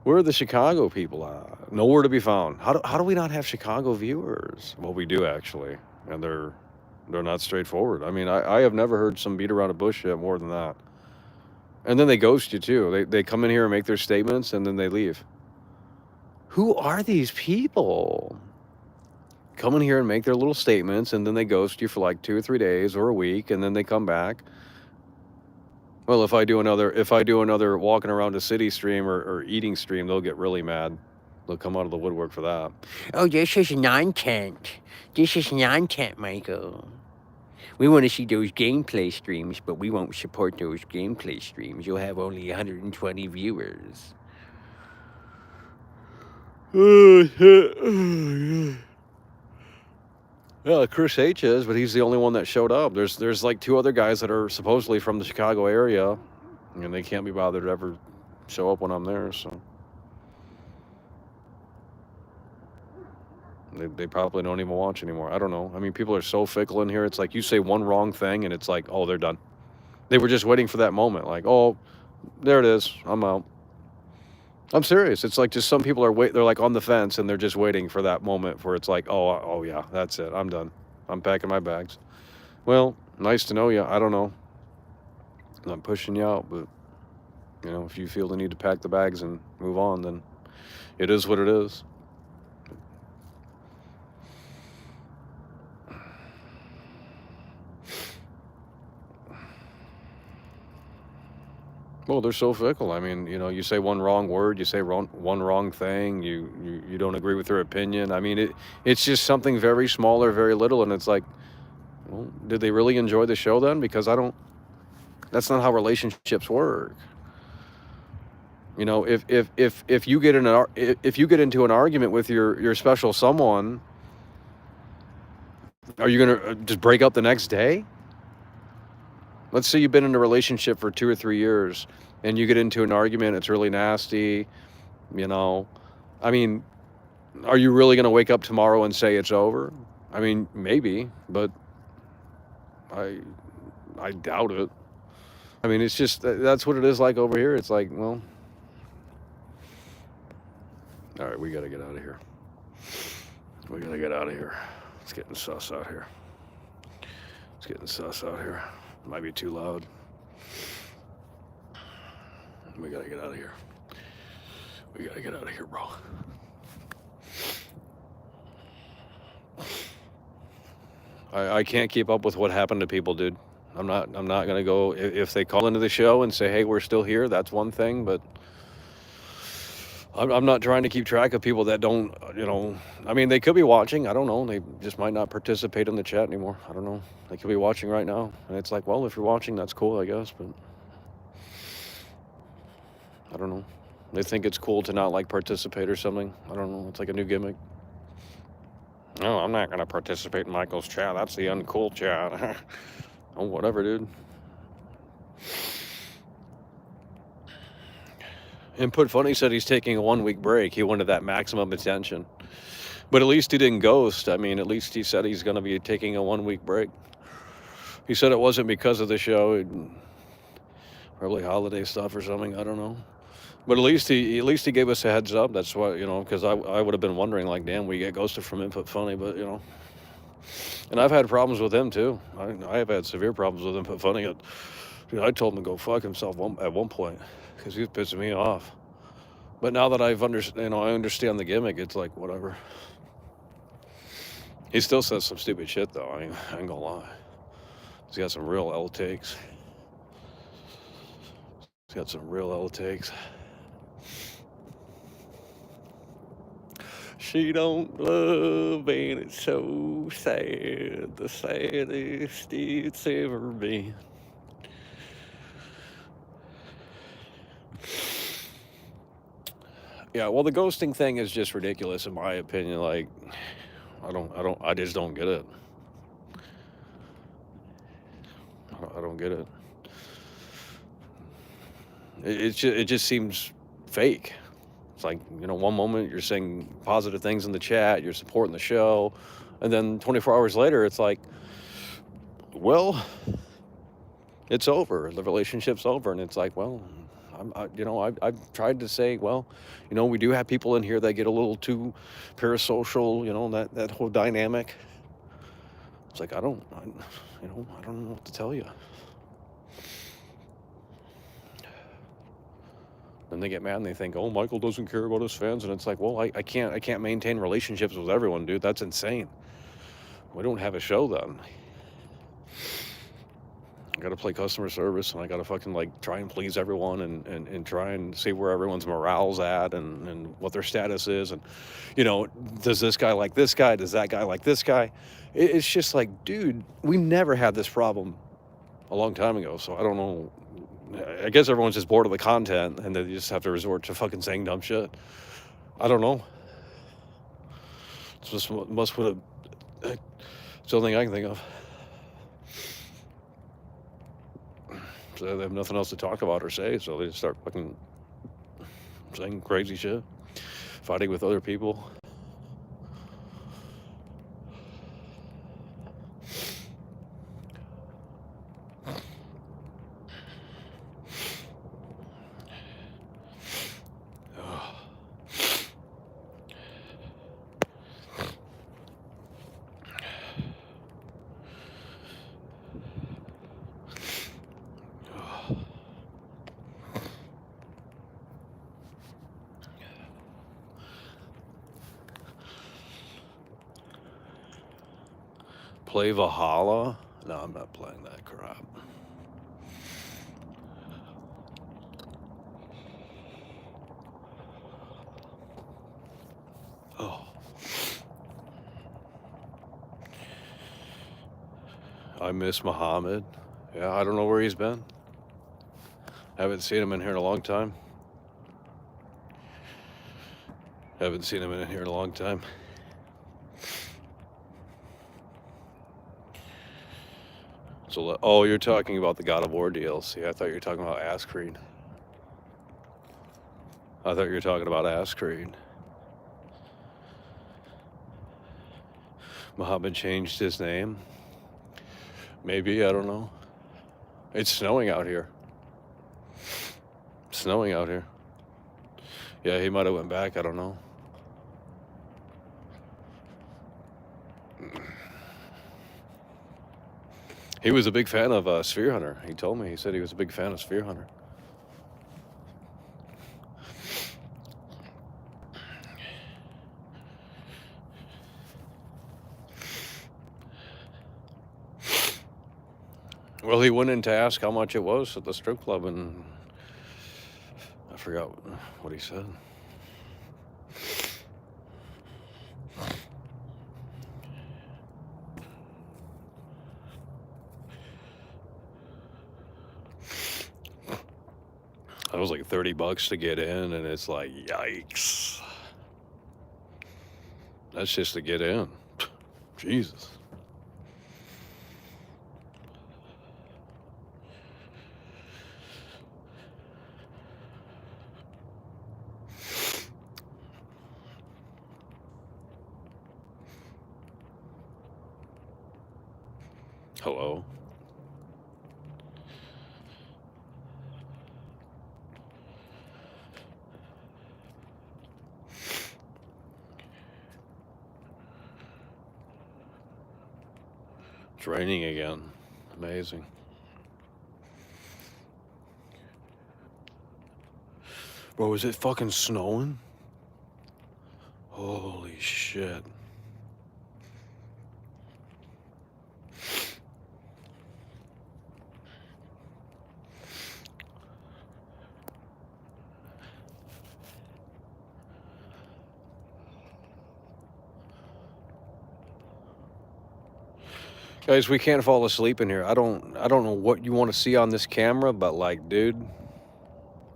Where are the Chicago people at? Nowhere to be found. How do we not have Chicago viewers? Well, we do actually, and they're not straightforward. I mean, I have never heard some beat around a bush yet more than that. And then they ghost you too. They come in here and make their statements, and then they leave. Who are these people? Come in here and make their little statements, and then they ghost you for like 2 or 3 days or a week, and then they come back. Well, if I do another walking around a city stream or eating stream, they'll get really mad. They'll come out of the woodwork for that. Oh, this is nonsense. This is nonsense, Michael. We want to see those gameplay streams, but we won't support those gameplay streams. You'll have only 120 viewers. Oh, shit. Oh, yeah, Chris H is, but he's the only one that showed up. There's like 2 other guys that are supposedly from the Chicago area, and they can't be bothered to ever show up when I'm there, so. They probably don't even watch anymore. I don't know. I mean, people are so fickle in here. It's like you say one wrong thing and it's like, oh, they're done. They were just waiting for that moment. Like, oh, there it is. I'm out. I'm serious. It's like just some people are they're like on the fence and they're just waiting for that moment where it's like, oh yeah, that's it. I'm done. I'm packing my bags. Well, nice to know you. I don't know. I'm not pushing you out, but if you feel the need to pack the bags and move on, then it is what it is. Well, they're so fickle. I mean, you say one wrong word, you say one wrong thing, you don't agree with their opinion. I mean, it's just something very small or very little, and it's like, well, did they really enjoy the show then? Because that's not how relationships work. If you get if you get into an argument with your special someone, are you gonna just break up the next day? Let's say you've been in a relationship for 2 or 3 years, and you get into an argument. It's really nasty. I mean, are you really gonna wake up tomorrow and say it's over? I mean, maybe, but I I doubt it. I mean, it's just that's what it is like over here. It's like, well, all right, we got to get out of here. We got to get out of here. It's getting sus out here. It's getting sus out here. Might be too loud. We got to get out of here. We got to get out of here, bro. I can't keep up with what happened to people, dude. I'm not gonna go if they call into the show and say, hey, we're still here. That's one thing, but I'm not trying to keep track of people that don't, I mean, they could be watching. I don't know. They just might not participate in the chat anymore. I don't know. They could be watching right now. And it's like, well, if you're watching, that's cool, I guess. But I don't know. They think it's cool to not like participate or something. I don't know. It's like a new gimmick. No, I'm not going to participate in Michael's chat. That's the uncool chat. Oh, whatever, dude. Input Funny said he's taking a 1-week break. He wanted that maximum attention. But at least he didn't ghost. I mean, at least he said he's going to be taking a 1-week break. He said it wasn't because of the show. Probably holiday stuff or something. I don't know. But at least he gave us a heads up. That's why, because I would have been wondering, like, damn, we get ghosted from Input Funny. But, and I've had problems with him, too. I have had severe problems with Input Funny. I told him to go fuck himself at one point because he was pissing me off. But now that I understand the gimmick, it's like, whatever. He still says some stupid shit, though. I ain't gonna lie. He's got some real L takes. She don't love, and it's so sad. The saddest it's ever been. Yeah, well, the ghosting thing is just ridiculous in my opinion. Like, I just don't get it. I don't get it. It just seems fake. It's like, one moment you're saying positive things in the chat, you're supporting the show, and then 24 hours later, it's like, well, it's over. The relationship's over, and it's like, well, I've tried to say, well, we do have people in here that get a little too parasocial, that whole dynamic. It's like, I don't know what to tell you. Then they get mad and they think, oh, Michael doesn't care about his fans. And it's like, well, I can't maintain relationships with everyone, dude. That's insane. We don't have a show then. I got to play customer service, and I got to fucking try and please everyone and try and see where everyone's morale's at and what their status is. And, does this guy like this guy? Does that guy like this guy? It's just like, dude, we never had this problem a long time ago. So I don't know. I guess everyone's just bored of the content and they just have to resort to fucking saying dumb shit. I don't know. It's just it's the only thing I can think of. So they have nothing else to talk about or say, so they just start fucking saying crazy shit, fighting with other people. Play Valhalla? No, I'm not playing that crap. Oh. I miss Muhammad. Yeah, I don't know where he's been. Haven't seen him in here in a long time. Haven't seen him in here in a long time. So, oh, you're talking about the God of War DLC. I thought you were talking about Ass Creed. I thought you were talking about Ass Creed. Muhammad changed his name. Maybe, I don't know. It's snowing out here. Snowing out here. Yeah, he might have went back. I don't know. He was a big fan of Sphere Hunter. He told me. He said he was a big fan of Sphere Hunter. Well, he went in to ask how much it was at the strip club, and I forgot what he said. It was like $30 to get in, and it's like, yikes. That's just to get in. Jesus. Hello. It's raining again. Amazing. Bro, is it fucking snowing? Holy shit. Guys, we can't fall asleep in here. I don't know what you want to see on this camera, but like, dude,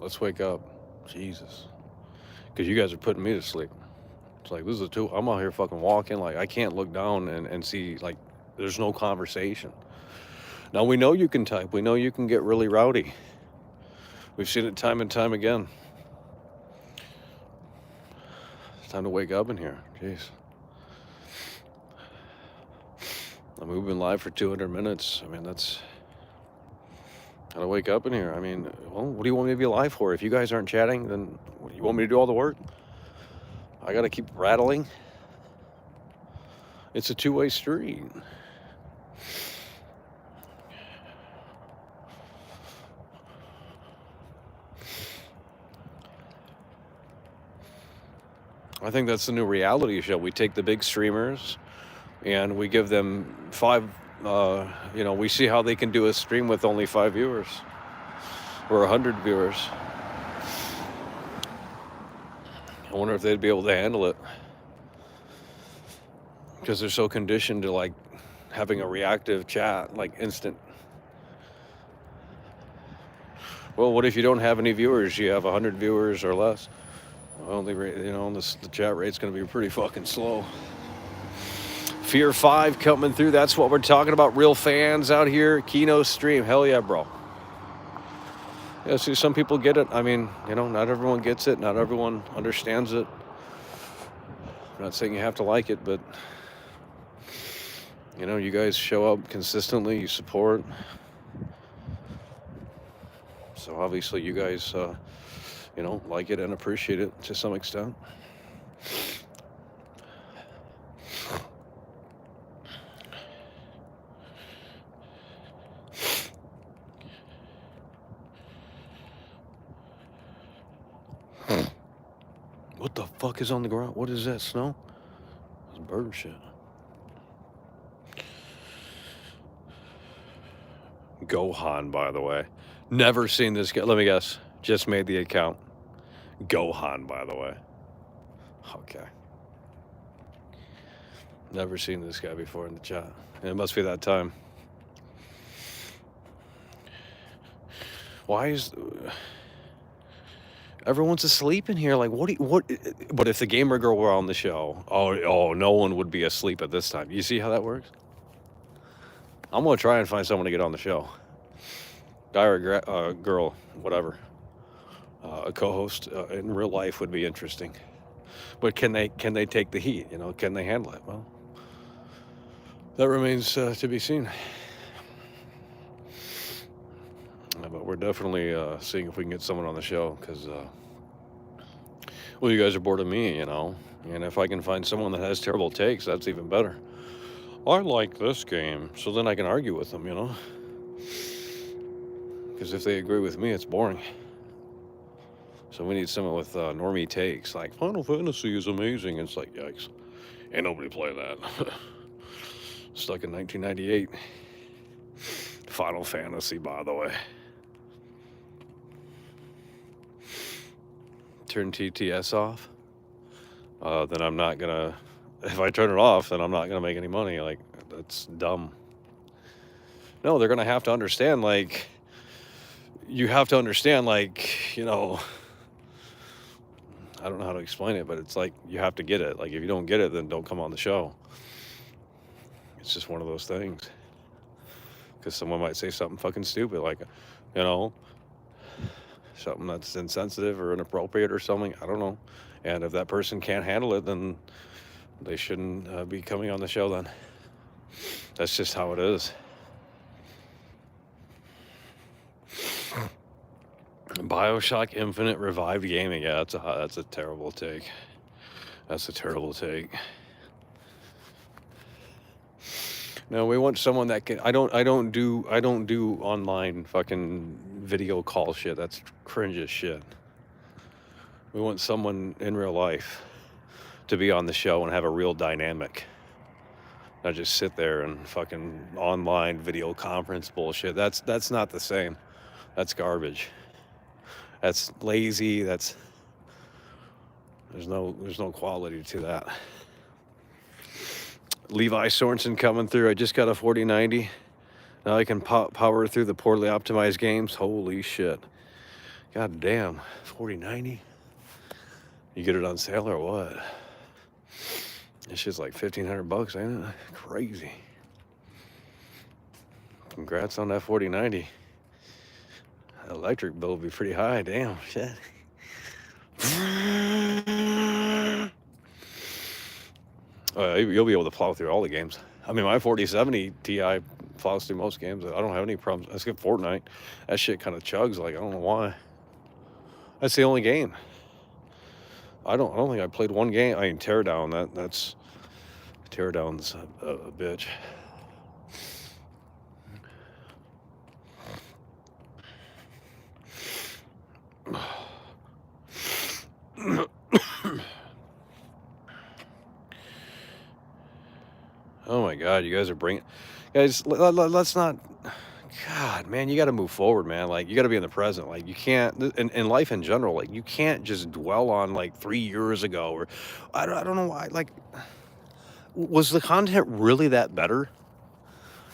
let's wake up. Jesus. Because you guys are putting me to sleep. It's like, this is I'm out here fucking walking. Like, I can't look down and see, like, there's no conversation. Now, we know you can type. We know you can get really rowdy. We've seen it time and time again. It's time to wake up in here. Jeez. I mean, we've been live for 200 minutes. I mean, that's... Gotta wake up in here. I mean, well, what do you want me to be alive for? If you guys aren't chatting, then you want me to do all the work? I gotta keep rattling. It's a two-way street. I think that's the new reality show. We take the big streamers and we give them 5, we see how they can do a stream with only 5 viewers or 100 viewers. I wonder if they'd be able to handle it, because they're so conditioned to like having a reactive chat, like instant. Well, what if you don't have any viewers? You have 100 viewers or less. Well, the chat rate's going to be pretty fucking slow. Fear 5 coming through. That's what we're talking about. Real fans out here. Kino stream. Hell yeah, bro. Yeah, see, some people get it. I mean, not everyone gets it. Not everyone understands it. I'm not saying you have to like it, but, you guys show up consistently. You support. So obviously you guys, like it and appreciate it to some extent. What the fuck is on the ground? What is that, snow? It's bird shit. Gohan, by the way. Never seen this guy. Let me guess. Just made the account. Gohan, by the way. Okay. Never seen this guy before in the chat. It must be that time. Why is everyone's asleep in here? Like, what? But if the gamer girl were on the show, oh, no one would be asleep at this time. You see how that works? I'm gonna try and find someone to get on the show. Guy or girl, whatever. A co-host in real life would be interesting. But can they take the heat? You know, can they handle it? Well, that remains to be seen. But we're definitely seeing if we can get someone on the show because, well, you guys are bored of me, you know. And if I can find someone that has terrible takes, that's even better. I like this game, so then I can argue with them, you know. Because if they agree with me, it's boring. So we need someone with normie takes, like Final Fantasy is amazing. It's like, yikes, ain't nobody play that. Stuck in 1998. Final Fantasy, by the way. Turn TTS off. Then I'm not gonna. If I turn it off, then I'm not gonna make any money. Like, that's dumb. No, they're gonna have to understand. Like, you have to understand. Like, you know. I don't know how to explain it, but it's like you have to get it. Like, if you don't get it, then don't come on the show. It's just one of those things. Because someone might say something fucking stupid, like, you know, something that's insensitive or inappropriate or something. I don't know. And if that person can't handle it, then they shouldn't be coming on the show then. That's just how it is. BioShock Infinite revived gaming. Yeah, that's a terrible take. That's a terrible take. No, we want someone that can. I don't do online fucking video call shit. That's cringe as shit. We want someone in real life to be on the show and have a real dynamic. Not just sit there and fucking online video conference bullshit. That's not the same. That's garbage. That's lazy. There's no quality to that. Levi Sorensen coming through. I just got a 4090. Now I can power through the poorly optimized games. Holy shit. God damn. 4090? You get it on sale or what? This shit's like $1,500, ain't it? Crazy. Congrats on that 4090. Electric bill would be pretty high. Damn, shit. You'll be able to plow through all the games. I mean, my 4070 Ti plows through most games. I don't have any problems. I skip Fortnite. That shit kind of chugs. Like, I don't know why. That's the only game. I don't think I played one game. I mean, Teardown. That's Teardown's a bitch. Oh my God, you guys are bringing, guys. Let's not. God, man, you got to move forward, man. Like, you got to be in the present. Like, you can't, in life in general, like, you can't just dwell on like 3 years ago or, I don't know why. Like, was the content really that better?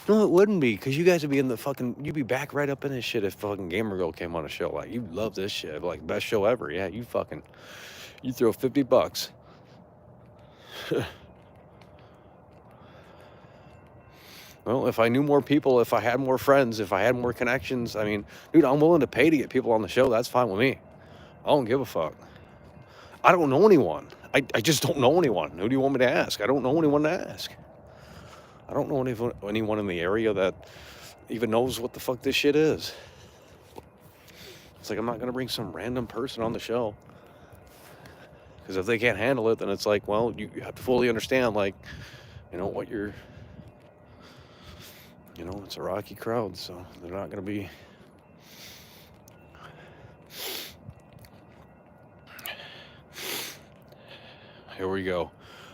No, it wouldn't be, because you guys would be in the fucking, you'd be back right up in this shit if fucking Gamer Girl came on a show. Like, you love this shit. Like, best show ever. Yeah, you throw $50. Well, if I knew more people, if I had more friends, if I had more connections, I mean, dude, I'm willing to pay to get people on the show. That's fine with me. I don't give a fuck. I don't know anyone. I just don't know anyone. Who do you want me to ask? I don't know anyone to ask. I don't know anyone in the area that even knows what the fuck this shit is. It's like, I'm not going to bring some random person on the show. Because if they can't handle it, then it's like, well, you have to fully understand, like, you know, what you're, you know, it's a rocky crowd, so they're not going to be. Here we go.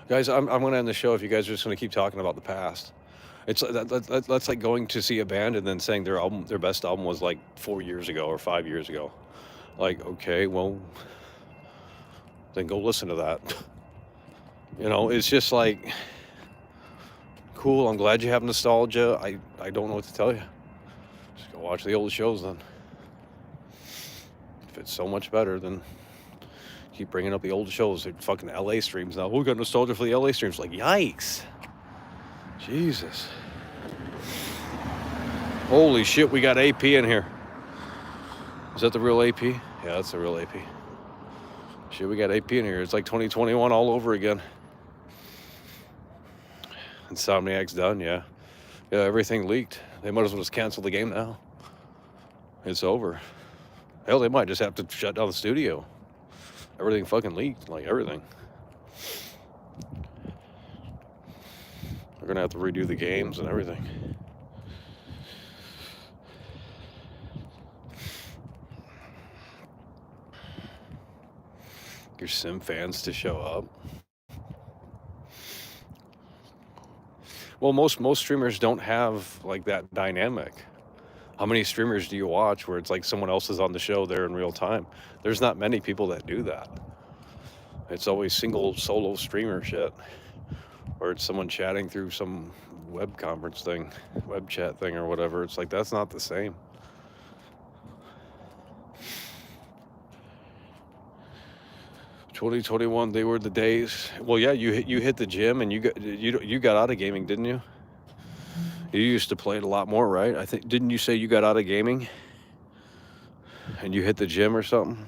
Guys, I'm going to end the show if you guys are just going to keep talking about the past. That's like going to see a band and then saying their best album was like 4 years ago or 5 years ago. Like, okay, well, then go listen to that. It's just like, cool. I'm glad you have nostalgia. I don't know what to tell you. Just go watch the old shows then. If it's so much better, then keep bringing up the old shows. They're fucking LA streams now. We got nostalgia for the LA streams. Like, yikes. Jesus. Holy shit, we got AP in here. Is that the real AP? Yeah, that's the real AP. Shit, we got AP in here. It's like 2021 all over again. Insomniac's done, yeah. Yeah, everything leaked. They might as well just cancel the game now. It's over. Hell, they might just have to shut down the studio. Everything fucking leaked, like everything. We're gonna have to redo the games and everything. Your sim fans to show up. Well, most streamers don't have like that dynamic. How many streamers do you watch where it's like someone else is on the show there in real time? There's not many people that do that. It's always single solo streamer shit, or it's someone chatting through some web conference thing, web chat thing or whatever. It's like, that's not the same. "2021, they were the days." Well, yeah, you hit the gym and you got out of gaming, didn't you? You used to play it a lot more, right? I think, didn't you say you got out of gaming and you hit the gym or something?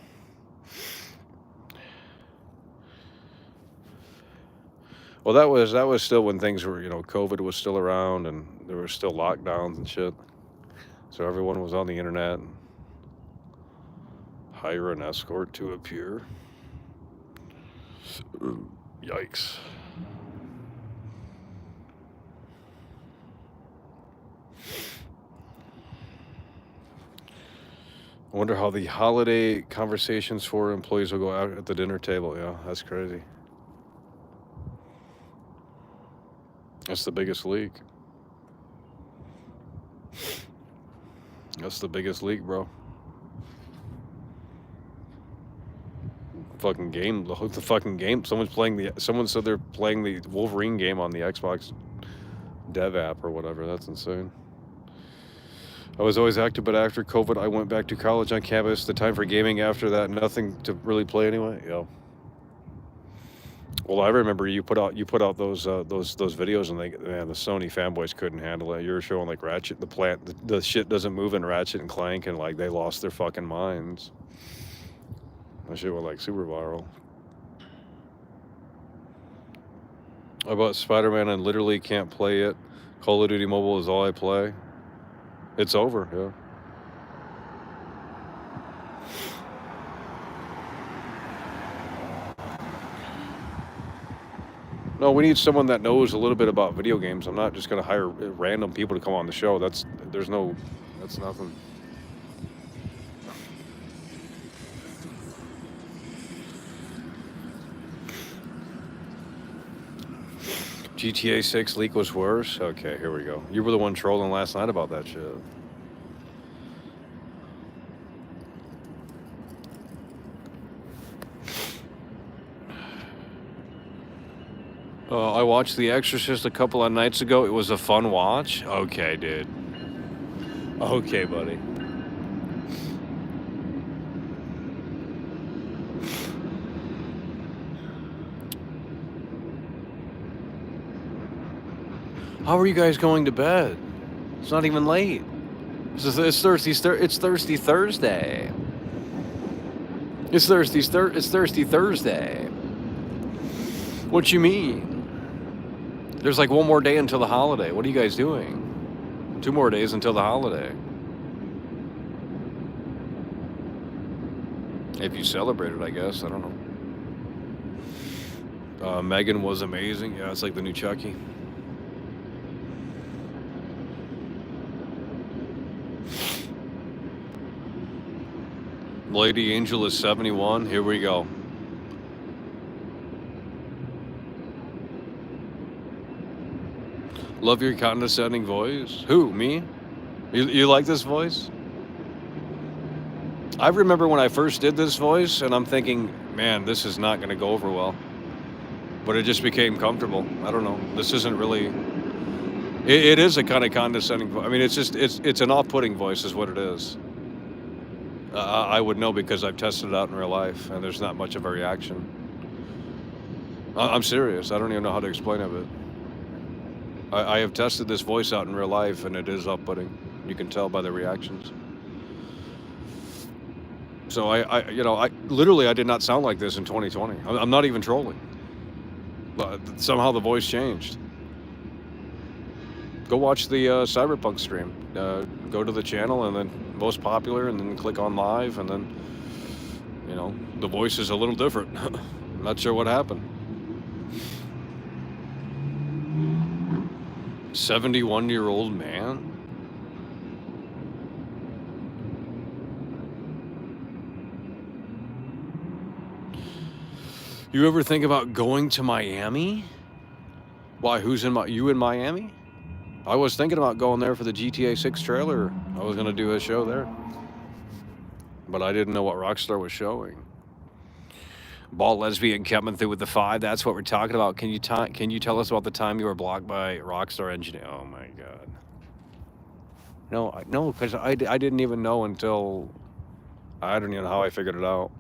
Well, that was still when things were, COVID was still around and there were still lockdowns and shit. So everyone was on the internet. Hire an escort to appear. Yikes. I wonder how the holiday conversations for employees will go out at the dinner table. Yeah, that's crazy. That's the biggest leak. That's the biggest leak, bro. Fucking game, the fucking game. Someone said they're playing the Wolverine game on the Xbox dev app or whatever. That's insane. I was always active, but after COVID, I went back to college on campus. The time for gaming after that, nothing to really play anyway. Yeah. Well, I remember you put out those videos, and the Sony fanboys couldn't handle it. You were showing like Ratchet, the shit doesn't move in Ratchet and Clank, and like they lost their fucking minds. That shit went like super viral. I bought Spider-Man and literally can't play it. Call of Duty Mobile is all I play. It's over, yeah. No, we need someone that knows a little bit about video games. I'm not just going to hire random people to come on the show. That's nothing. GTA 6 leak was worse? Okay, here we go. You were the one trolling last night about that shit. I watched The Exorcist a couple of nights ago. It was a fun watch. Okay, dude. Okay, buddy. How are you guys going to bed? It's not even late. It's Thursday Thursday. It's Thursday Thursday. What you mean? There's like one more day until the holiday. What are you guys doing? 2 more days until the holiday. If you celebrate it, I guess. I don't know. Megan was amazing. Yeah, it's like the new Chucky. Lady Angel is 71. Here we go. Love your condescending voice. Who, me? You like this voice? I remember when I first did this voice, and I'm thinking, man, this is not going to go over well. But it just became comfortable. I don't know. This isn't really. It is a kind of condescending voice. I mean, it's an off-putting voice, is what it is. I would know because I've tested it out in real life, and there's not much of a reaction. I'm serious. I don't even know how to explain it, but I have tested this voice out in real life, and it is off-putting. You can tell by the reactions. So I literally I did not sound like this in 2020. I'm not even trolling. But somehow the voice changed. Go watch the Cyberpunk stream. Go to the channel and then most popular, and then click on live, and then the voice is a little different. I'm not sure what happened. 71-year-old man. You ever think about going to Miami? Why? You in Miami? I was thinking about going there for the GTA 6 trailer. I was going to do a show there. But I didn't know what Rockstar was showing. Bald lesbian coming through with the 5. That's what we're talking about. Can you tell us about the time you were blocked by Rockstar engineer? Oh my God. No, because I didn't even know until I don't even know how I figured it out.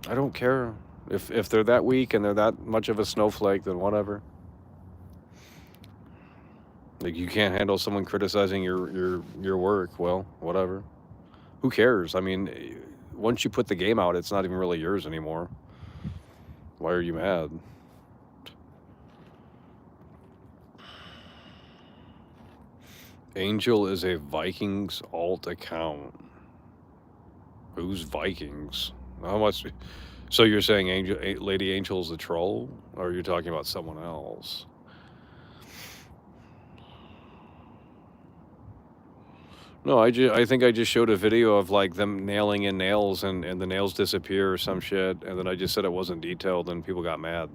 I don't care if they're that weak and they're that much of a snowflake, then whatever. Like, you can't handle someone criticizing your work. Well, whatever. Who cares? I mean, once you put the game out, it's not even really yours anymore. Why are you mad? Angel is a Vikings alt account. Who's Vikings? How much? So you're saying Lady Angel's a troll, or are you talking about someone else? No, I think I just showed a video of like them nailing in nails, and the nails disappear or some shit, and then I just said it wasn't detailed, and people got mad.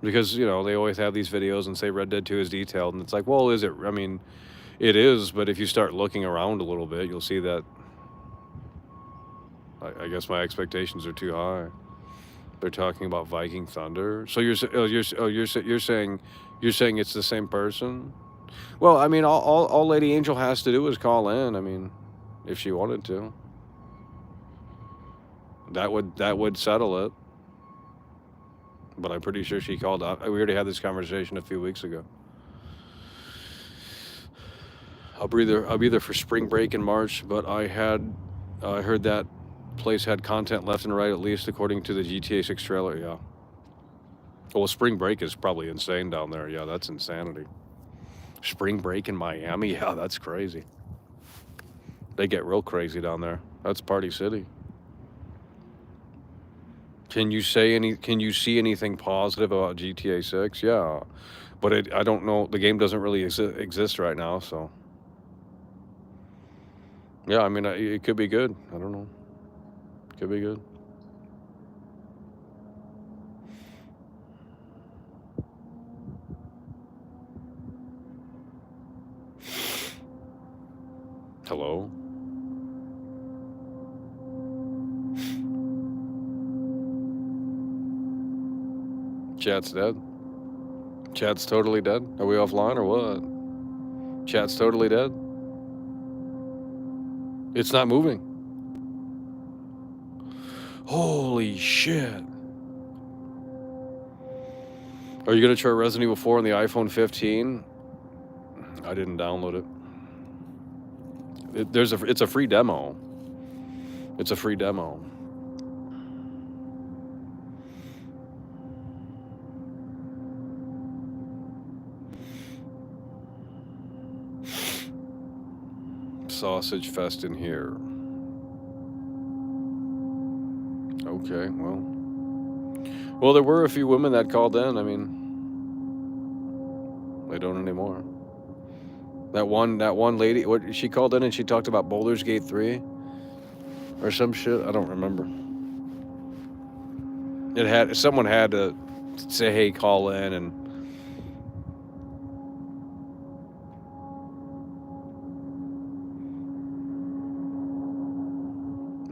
Because, they always have these videos and say Red Dead 2 is detailed, and it's like, well, is it? I mean, it is, but if you start looking around a little bit, you'll see that I guess my expectations are too high. They're talking about Viking Thunder. So you're saying it's the same person? Well, I mean, all Lady Angel has to do is call in. I mean, if she wanted to, that would settle it. But I'm pretty sure she called out. We already had this conversation a few weeks ago. I'll be there for spring break in March, but I heard that place had content left and right, at least according to the GTA 6 trailer. Yeah. Well, spring break is probably insane down there. Yeah, that's insanity. Spring break in Miami? Yeah, that's crazy. They get real crazy down there. That's Party City. Can you see anything positive about GTA 6? Yeah. But I don't know. The game doesn't really exist right now, so. Yeah, I mean, it could be good. I don't know. Could be good. Hello? Chat's dead. Chat's totally dead. Are we offline or what? Chat's totally dead. It's not moving. Holy shit. Are you going to try Resident Evil 4 on the iPhone 15? I didn't download it. It's a free demo. It's a free demo. Sausage fest in here. Okay, well, there were a few women that called in. I mean, they don't anymore. That one lady, she called in and she talked about Baldur's Gate 3 or some shit. I don't remember. Someone had to say, hey, call in, and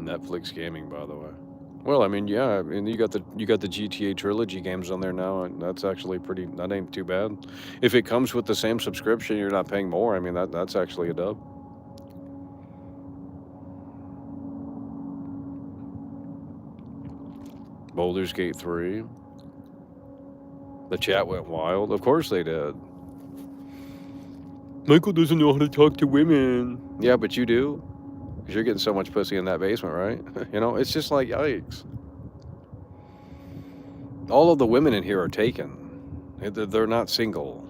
Netflix gaming, by the way. Well, I mean, yeah, I mean, you got the GTA trilogy games on there now, and that's actually pretty. That ain't too bad. If it comes with the same subscription, you're not paying more. I mean, that's actually a dub. Baldur's Gate 3. The chat went wild. Of course they did. Michael doesn't know how to talk to women. Yeah, but you do. Because you're getting so much pussy in that basement, right? You know, it's just like, yikes. All of the women in here are taken. They're not single.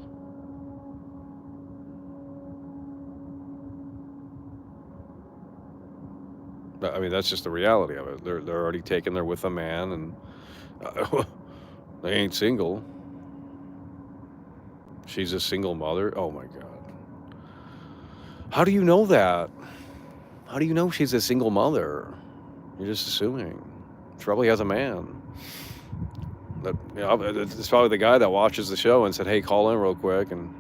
I mean, that's just the reality of it. They're already taken. They're with a man, and they ain't single. She's a single mother. Oh my god. How do you know that? How do you know she's a single mother? You're just assuming. She probably has a man. That, you know, it's probably the guy that watches the show and said, "Hey, call in real quick." And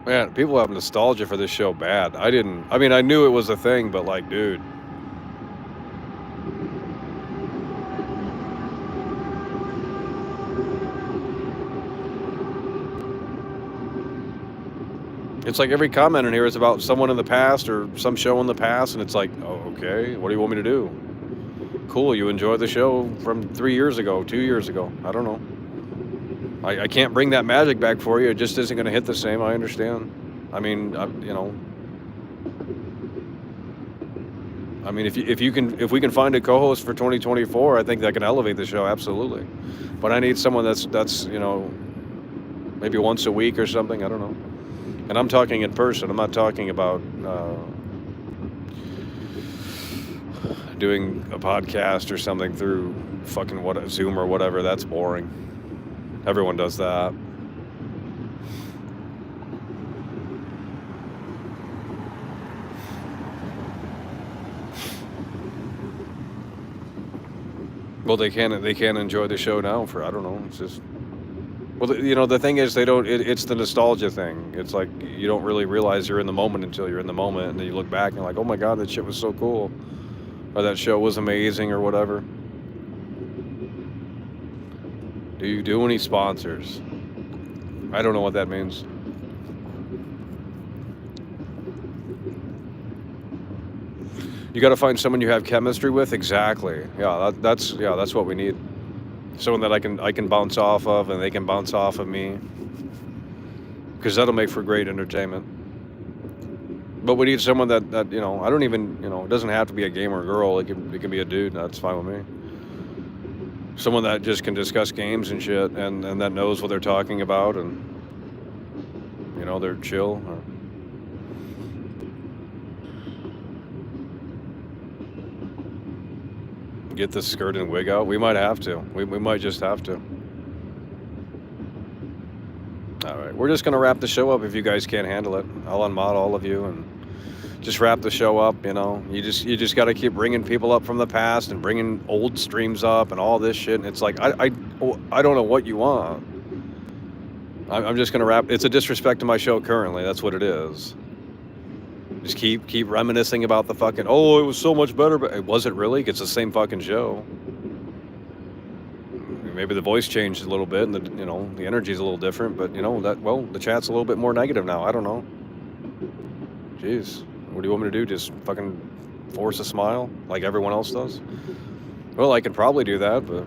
man, people have nostalgia for this show bad. I didn't. I mean, I knew it was a thing, but like, dude. It's like every comment in here is about someone in the past or some show in the past, and it's like, oh, okay, what do you want me to do? Cool, you enjoyed the show from 3 years ago, 2 years ago. I don't know. I can't bring that magic back for you. It just isn't going to hit the same. I understand. I mean, you know. I mean, if we can find a co-host for 2024, I think that can elevate the show absolutely. But I need someone that's you know, maybe once a week or something. I don't know. And I'm talking in person. I'm not talking about doing a podcast or something through fucking Zoom or whatever. That's boring. Everyone does that. Well, they can't enjoy the show now for, I don't know. It's just, well, you know, the thing is they don't. It's the nostalgia thing. It's like you don't really realize you're in the moment until you're in the moment, and then you look back and you're like, oh my god, that shit was so cool, or that show was amazing, or whatever. Do you do any sponsors? I don't know what that means. You got to find someone you have chemistry with. Exactly. Yeah, that's what we need. Someone that I can bounce off of, and they can bounce off of me. Because that'll make for great entertainment. But we need someone that you know. I don't even, you know. It doesn't have to be a gamer girl. It can be a dude. That's fine with me. Someone that just can discuss games and shit, and that knows what they're talking about, and you know, they're chill. Get the skirt and wig out. We might have to. We might just have to. All right, we're just gonna wrap the show up. If you guys can't handle it, I'll unmod all of you and just wrap the show up. You know, you just got to keep bringing people up from the past and bringing old streams up and all this shit. And it's like I don't know what you want. I'm just gonna wrap. It's a disrespect to my show currently. That's what it is. Just keep reminiscing about the fucking. Oh, it was so much better, but it wasn't really. It's the same fucking show. Maybe the voice changed a little bit, and the energy's a little different. But the chat's a little bit more negative now. I don't know. Jeez. What do you want me to do? Just fucking force a smile like everyone else does? Well, I could probably do that, but...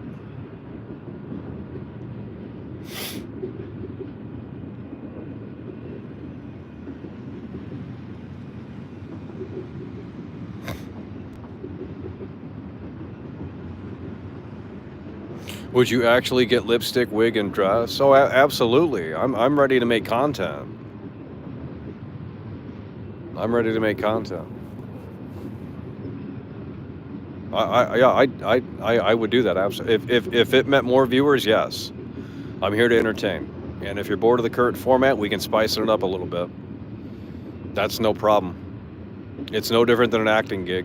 Would you actually get lipstick, wig, and dress? Oh, absolutely. I'm ready to make content. I'm ready to make content. I would do that absolutely. If it meant more viewers, yes. I'm here to entertain. And if you're bored of the current format, we can spice it up a little bit. That's no problem. It's no different than an acting gig.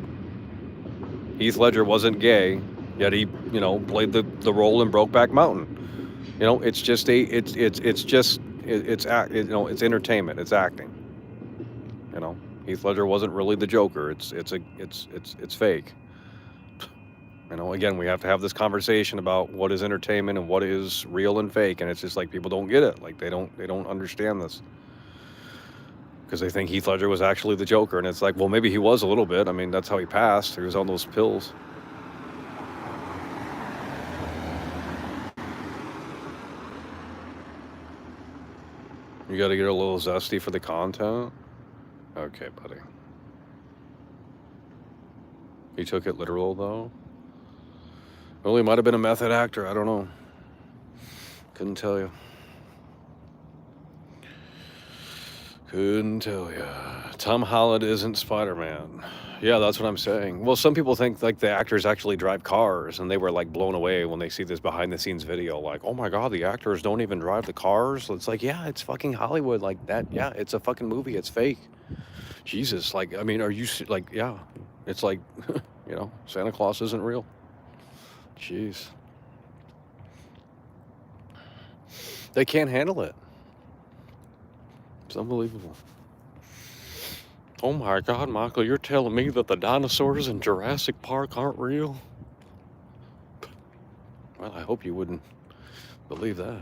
Heath Ledger wasn't gay, yet he, played the role in Brokeback Mountain. It's just it's entertainment. It's acting. Heath Ledger wasn't really the Joker. It's fake. Again, we have to have this conversation about what is entertainment and what is real and fake, and it's just like people don't get it. Like they don't understand this because they think Heath Ledger was actually the Joker, and it's like, well, maybe he was a little bit. I mean, that's how he passed. He was on those pills. You got to get a little zesty for the content. Okay, buddy. He took it literal though. Well, he might have been a method actor. I don't know. Couldn't tell you. Couldn't tell you. Tom Holland isn't Spider-Man. Yeah, that's what I'm saying. Well, some people think like the actors actually drive cars, and they were like blown away when they see this behind-the-scenes video. Like, oh my God, the actors don't even drive the cars. It's like, yeah, it's fucking Hollywood. Like that. Yeah, it's a fucking movie. It's fake. Jesus, like, I mean, are you like, yeah, it's like, Santa Claus isn't real. Jeez. They can't handle it. It's unbelievable. Oh my God, Michael, you're telling me that the dinosaurs in Jurassic Park aren't real? Well, I hope you wouldn't believe that.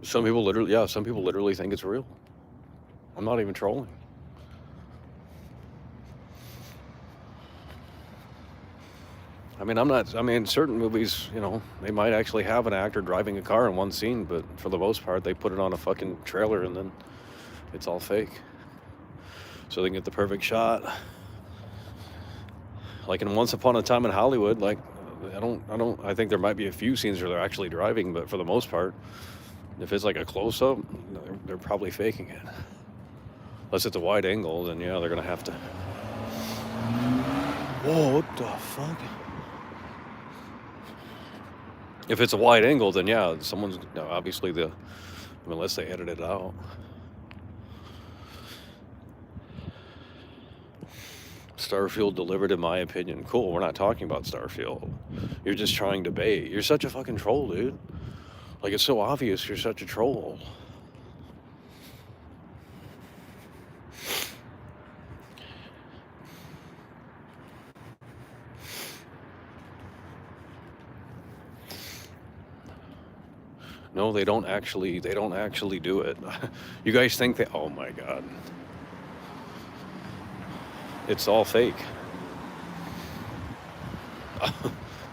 Some people literally think it's real. I'm not even trolling. I mean, certain movies, they might actually have an actor driving a car in one scene, but for the most part, they put it on a fucking trailer and then it's all fake. So they can get the perfect shot. Like in Once Upon a Time in Hollywood, like, I think there might be a few scenes where they're actually driving, but for the most part, if it's like a close-up, they're probably faking it. Unless it's a wide angle, then yeah, they're gonna have to. Whoa, what the fuck? If it's a wide angle, then yeah, someone's obviously unless they edit it out. Starfield delivered, in my opinion. Cool, we're not talking about Starfield. You're just trying to bait. You're such a fucking troll, dude. Like, it's so obvious you're such a troll. No, they don't actually do it. You guys think that, oh my God. It's all fake.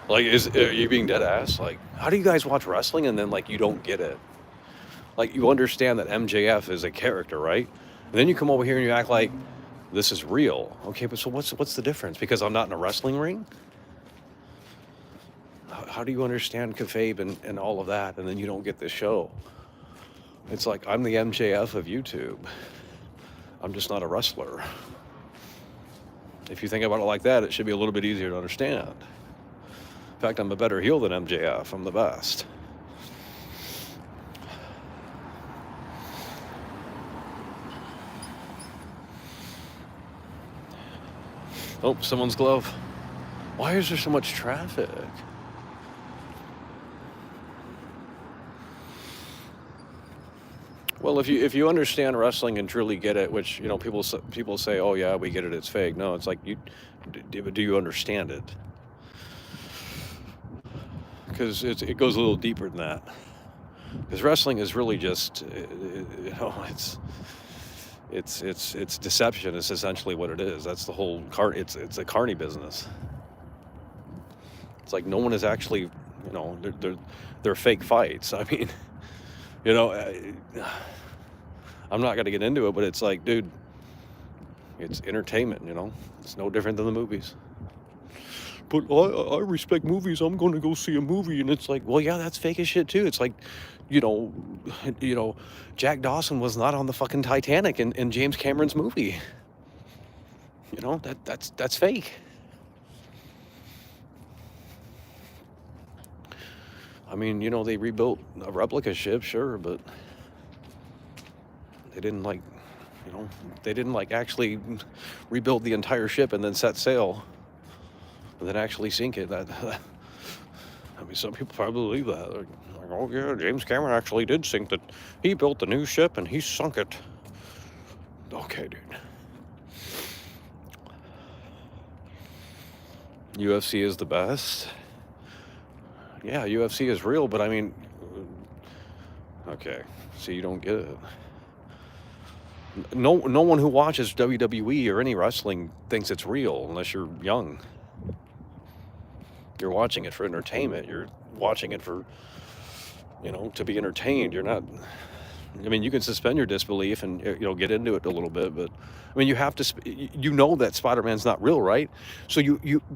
Like, are you being dead ass? Like, how do you guys watch wrestling and then, like, you don't get it? Like, you understand that MJF is a character, right? And then you come over here and you act like this is real. Okay, but so what's the difference? Because I'm not in a wrestling ring? How do you understand kayfabe and all of that, and then you don't get this show? It's like, I'm the MJF of YouTube. I'm just not a wrestler. If you think about it like that, it should be a little bit easier to understand. In fact, I'm a better heel than MJF. I'm the best. Oh, someone's glove. Why is there so much traffic? Well, if you understand wrestling and truly get it, which people say, oh yeah, we get it, it's fake. No, it's like, do you understand it? Because it goes a little deeper than that. Because wrestling is really just, it's deception. It's essentially what it is. That's the whole it's a carny business. It's like no one is actually, they're fake fights. I mean, I'm not going to get into it, but it's like, dude, it's entertainment, It's no different than the movies. But I respect movies. I'm going to go see a movie. And it's like, well, yeah, that's fake as shit, too. It's like, Jack Dawson was not on the fucking Titanic in James Cameron's movie. You know, that's fake. I mean, you know, they rebuilt a replica ship, sure, but they didn't like, you know, they didn't like actually rebuild the entire ship and then set sail and then actually sink it. That I mean, some people probably believe that. Like, oh yeah, James Cameron actually did sink it. He built the new ship and he sunk it. Okay, dude. UFC is the best. Yeah, UFC is real, but I mean, okay, so you don't get it. No one who watches WWE or any wrestling thinks it's real unless you're young. You're watching it for entertainment. You're watching it for, you know, to be entertained. You're not. I mean, you can suspend your disbelief and, you know, get into it a little bit, but I mean, you have to. You know that Spider-Man's not real, right? So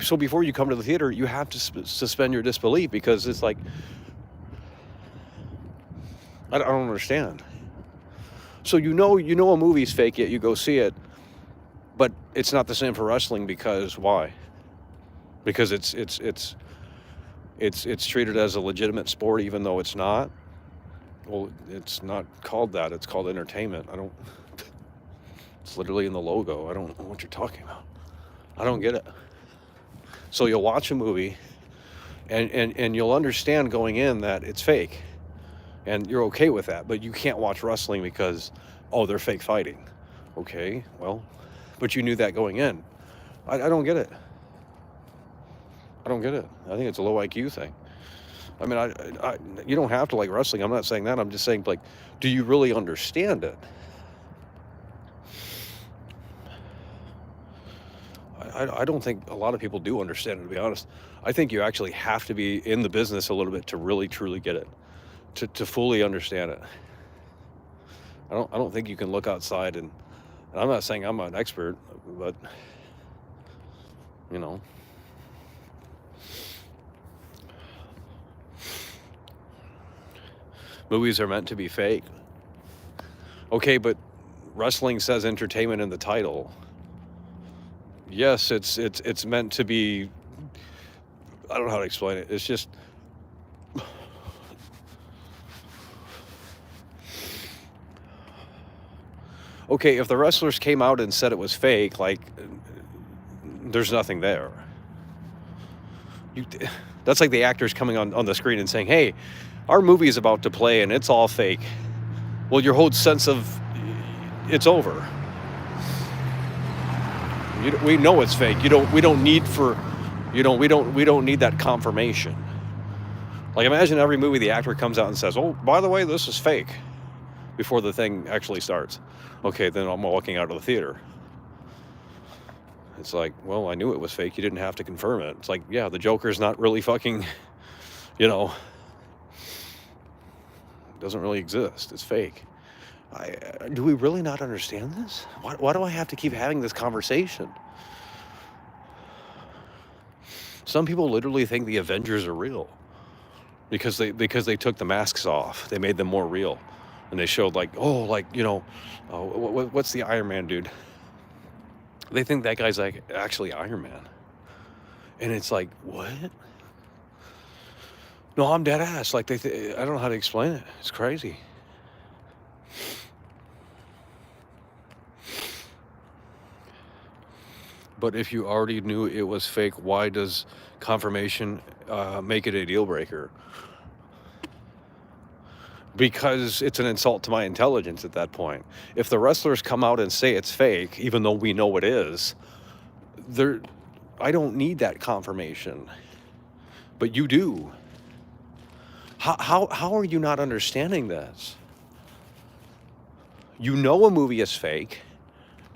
so before you come to the theater, you have to suspend your disbelief because it's like, I don't understand. So you know a movie's fake, yet you go see it, but it's not the same for wrestling because why? Because it's treated as a legitimate sport even though it's not. Well, it's not called that. It's called entertainment. I don't. It's literally in the logo. I don't know what you're talking about. I don't get it. So you'll watch a movie, and you'll understand going in that it's fake, and you're okay with that. But you can't watch wrestling because, oh, they're fake fighting. Okay, well, but you knew that going in. I don't get it. I don't get it. I think it's a low IQ thing. I mean, you don't have to like wrestling. I'm not saying that. I'm just saying, like, do you really understand it? I don't think a lot of people do understand it, to be honest. I think you actually have to be in the business a little bit to really, truly get it, to fully understand it. I don't think you can look outside and I'm not saying I'm an expert, but, you know. Movies are meant to be fake. Okay, but wrestling says entertainment in the title. Yes, it's meant to be. I don't know how to explain it. It's just. Okay, if the wrestlers came out and said it was fake, like, there's nothing there. That's like the actors coming on the screen and saying, hey, our movie is about to play and it's all fake. Well, your whole sense of it's over. We know it's fake. We don't need that confirmation. Like, imagine every movie the actor comes out and says, oh, by the way, this is fake, before the thing actually starts. Okay, then I'm walking out of the theater. It's like, well, I knew it was fake. You didn't have to confirm it. It's like, yeah, the Joker's not really fucking, doesn't really exist. It's fake. Do we really not understand this? Why do I have to keep having this conversation? Some people literally think the Avengers are real because they took the masks off. They made them more real, and they showed what's the Iron Man dude? They think that guy's like actually Iron Man, and it's like, what? No, I'm dead ass. Like I don't know how to explain it. It's crazy. But if you already knew it was fake, why does confirmation make it a deal breaker? Because it's an insult to my intelligence at that point. If the wrestlers come out and say it's fake, even though we know it is, I don't need that confirmation. But you do. How are you not understanding this? You know a movie is fake.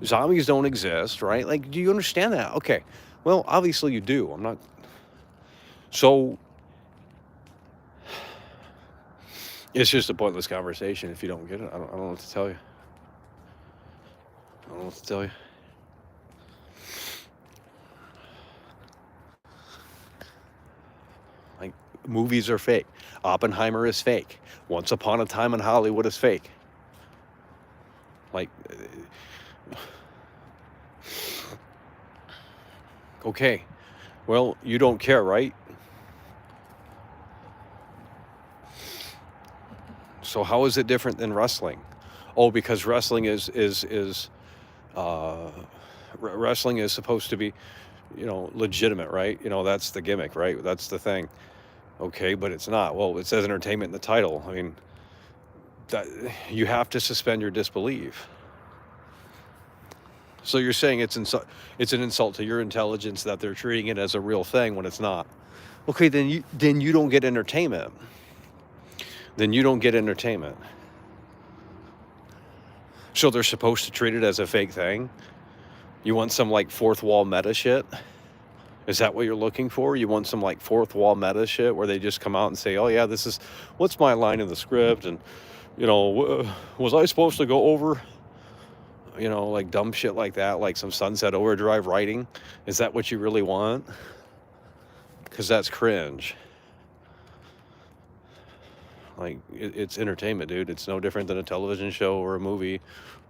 Zombies don't exist, right? Like, do you understand that? Okay. Well, obviously you do. I'm not. So it's just a pointless conversation if you don't get it. I don't know what to tell you. I don't know what to tell you. Like, movies are fake. Oppenheimer is fake. Once Upon a Time in Hollywood is fake. Like, Okay, well, you don't care, right? So how is it different than wrestling? Oh, because wrestling is uh, wrestling is supposed to be, legitimate, right? That's the gimmick, right? That's the thing. Okay, but it's not. Well, it says entertainment in the title. I mean, that you have to suspend your disbelief. So you're saying it's an insult to your intelligence that they're treating it as a real thing when it's not. Okay, then you don't get entertainment. Then you don't get entertainment. So they're supposed to treat it as a fake thing? You want some like fourth wall meta shit? Is that what you're looking for? You want some like fourth wall meta shit where they just come out and say, "Oh yeah, this is what's my line in the script?" And was I supposed to go over? Like dumb shit like that, like some Sunset Overdrive writing. Is that what you really want? Because that's cringe. Like it's entertainment, dude. It's no different than a television show or a movie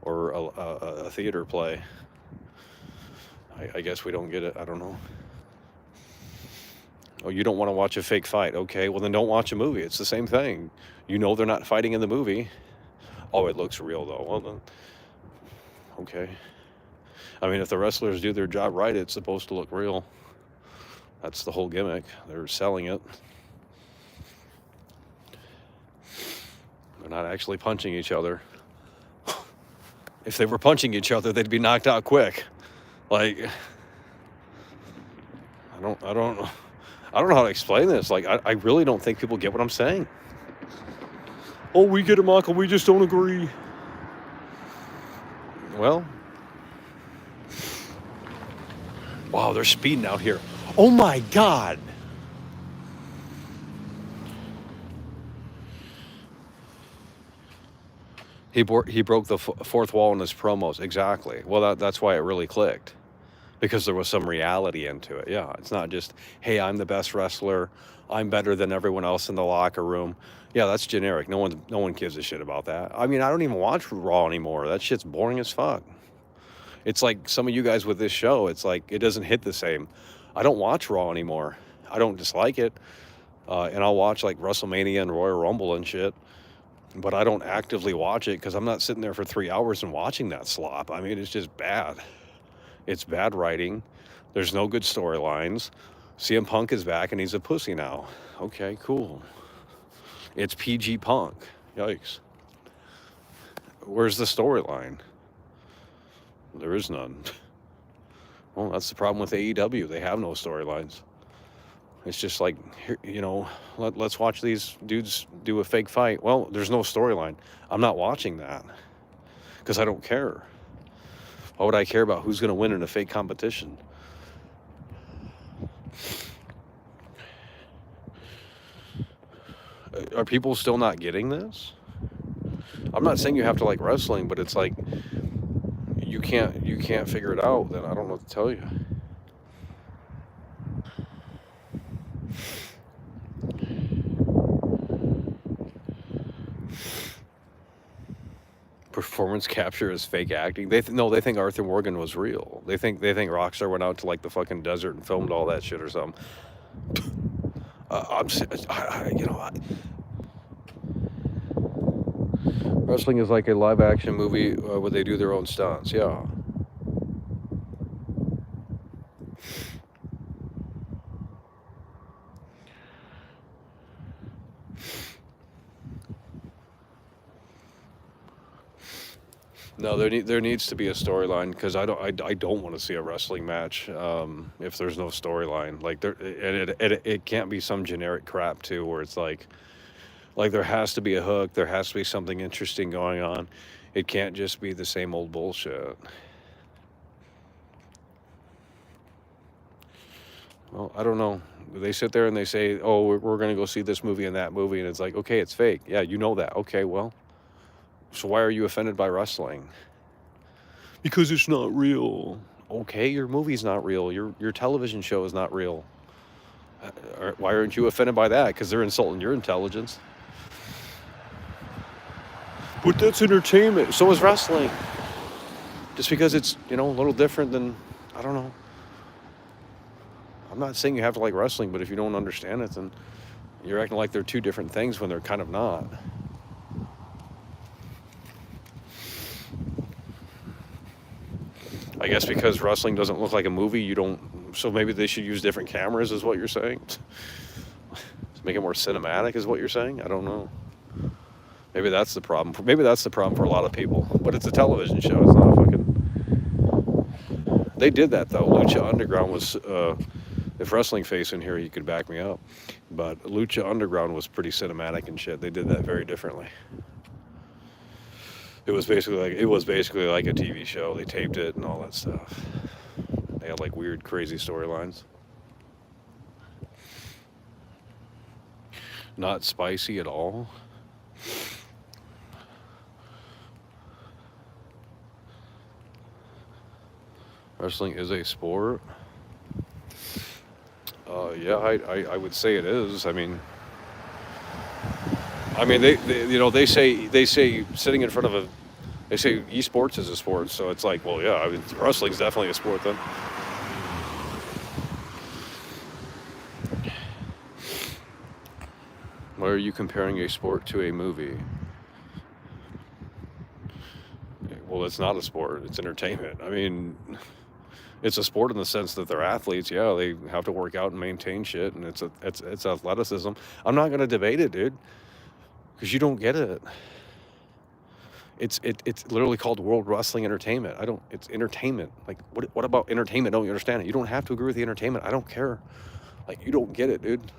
or a theater play. I guess we don't get it. I don't know. Oh, you don't want to watch a fake fight? Okay, well then don't watch a movie. It's the same thing. They're not fighting in the movie. Oh, it looks real though. Well then, okay. I mean, if the wrestlers do their job right, it's supposed to look real. That's the whole gimmick. They're selling it. They're not actually punching each other. If they were punching each other, they'd be knocked out quick. Like, I don't know how to explain this. Like, I really don't think people get what I'm saying. Oh, we get it, Michael. We just don't agree. Well, wow, they're speeding out here. Oh my God. He broke the fourth wall in his promos. Exactly. Well, that's why it really clicked. Because there was some reality into it. Yeah, it's not just, hey, I'm the best wrestler. I'm better than everyone else in the locker room. Yeah, that's generic. No one gives a shit about that. I mean, I don't even watch Raw anymore. That shit's boring as fuck. It's like some of you guys with this show. It's like it doesn't hit the same. I don't watch Raw anymore. I don't dislike it. And I'll watch like WrestleMania and Royal Rumble and shit. But I don't actively watch it because I'm not sitting there for 3 hours and watching that slop. I mean, it's just bad. It's bad writing. There's no good storylines. CM Punk is back and he's a pussy now. Okay, cool. It's PG Punk. Yikes. Where's the storyline? There is none. Well, that's the problem with AEW. They have no storylines. It's just like, let's watch these dudes do a fake fight. Well, there's no storyline. I'm not watching that because I don't care. Why would I care about who's going to win in a fake competition? Are people still not getting this? I'm not saying you have to like wrestling, but it's like you can't figure it out, then I don't know what to tell you. Performance capture is fake acting. They think Arthur Morgan was real. They think Rockstar went out to like the fucking desert and filmed all that shit or something. Wrestling is like a live action movie where they do their own stunts. Yeah. No, there needs to be a storyline because I don't want to see a wrestling match if there's no storyline. Like it can't be some generic crap too where it's like there has to be a hook, there has to be something interesting going on. It can't just be the same old bullshit. Well, I don't know. They sit there and they say, "Oh, we're going to go see this movie and that movie," and it's like, okay, it's fake. Yeah, you know that. Okay, well. So why are you offended by wrestling? Because it's not real. Okay, your movie's not real. Your television show is not real. Why aren't you offended by that? Because they're insulting your intelligence. But that's entertainment. So is wrestling. Just because it's, a little different than, I don't know. I'm not saying you have to like wrestling, but if you don't understand it, then you're acting like they're two different things when they're kind of not. I guess because wrestling doesn't look like a movie, you don't. So maybe they should use different cameras, is what you're saying. To make it more cinematic, is what you're saying. I don't know. Maybe that's the problem. Maybe that's the problem for a lot of people. But it's a television show. It's not a fucking. They did that though. Lucha Underground was. If wrestling face in here, you could back me up. But Lucha Underground was pretty cinematic and shit. They did that very differently. It was basically like a TV show. They taped it and all that stuff. They had like weird, crazy storylines. Not spicy at all. Wrestling is a sport. Yeah, I would say it is. I mean, they say sitting in front of a, they say esports is a sport. So it's like, well, yeah, I mean, wrestling's definitely a sport then. Why are you comparing a sport to a movie? Well, it's not a sport. It's entertainment. I mean, it's a sport in the sense that they're athletes. Yeah, they have to work out and maintain shit, and it's athleticism. I'm not gonna debate it, dude, because you don't get it. It's literally called World Wrestling Entertainment. It's entertainment. Like, what about entertainment? Don't you understand it? You don't have to agree with the entertainment. I don't care. Like, you don't get it, dude.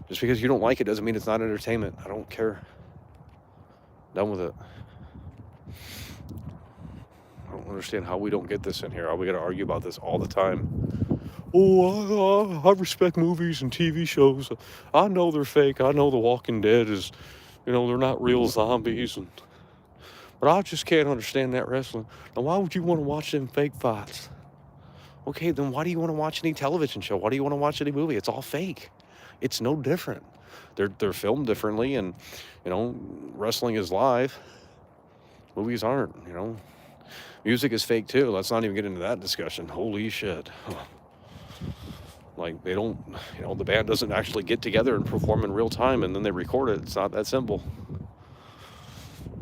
Just because you don't like it doesn't mean it's not entertainment. I don't care. Done with it. I don't understand how we don't get this in here. How we got to argue about this all the time. Oh, I respect movies and TV shows. I know they're fake. I know The Walking Dead is, they're not real zombies. But I just can't understand that wrestling. Now, why would you want to watch them fake fights? Okay, then why do you want to watch any television show? Why do you want to watch any movie? It's all fake. It's no different. They're filmed differently, and wrestling is live. Movies aren't. Music is fake too. Let's not even get into that discussion. Holy shit. Like, they don't, the band doesn't actually get together and perform in real time and then they record it. It's not that simple.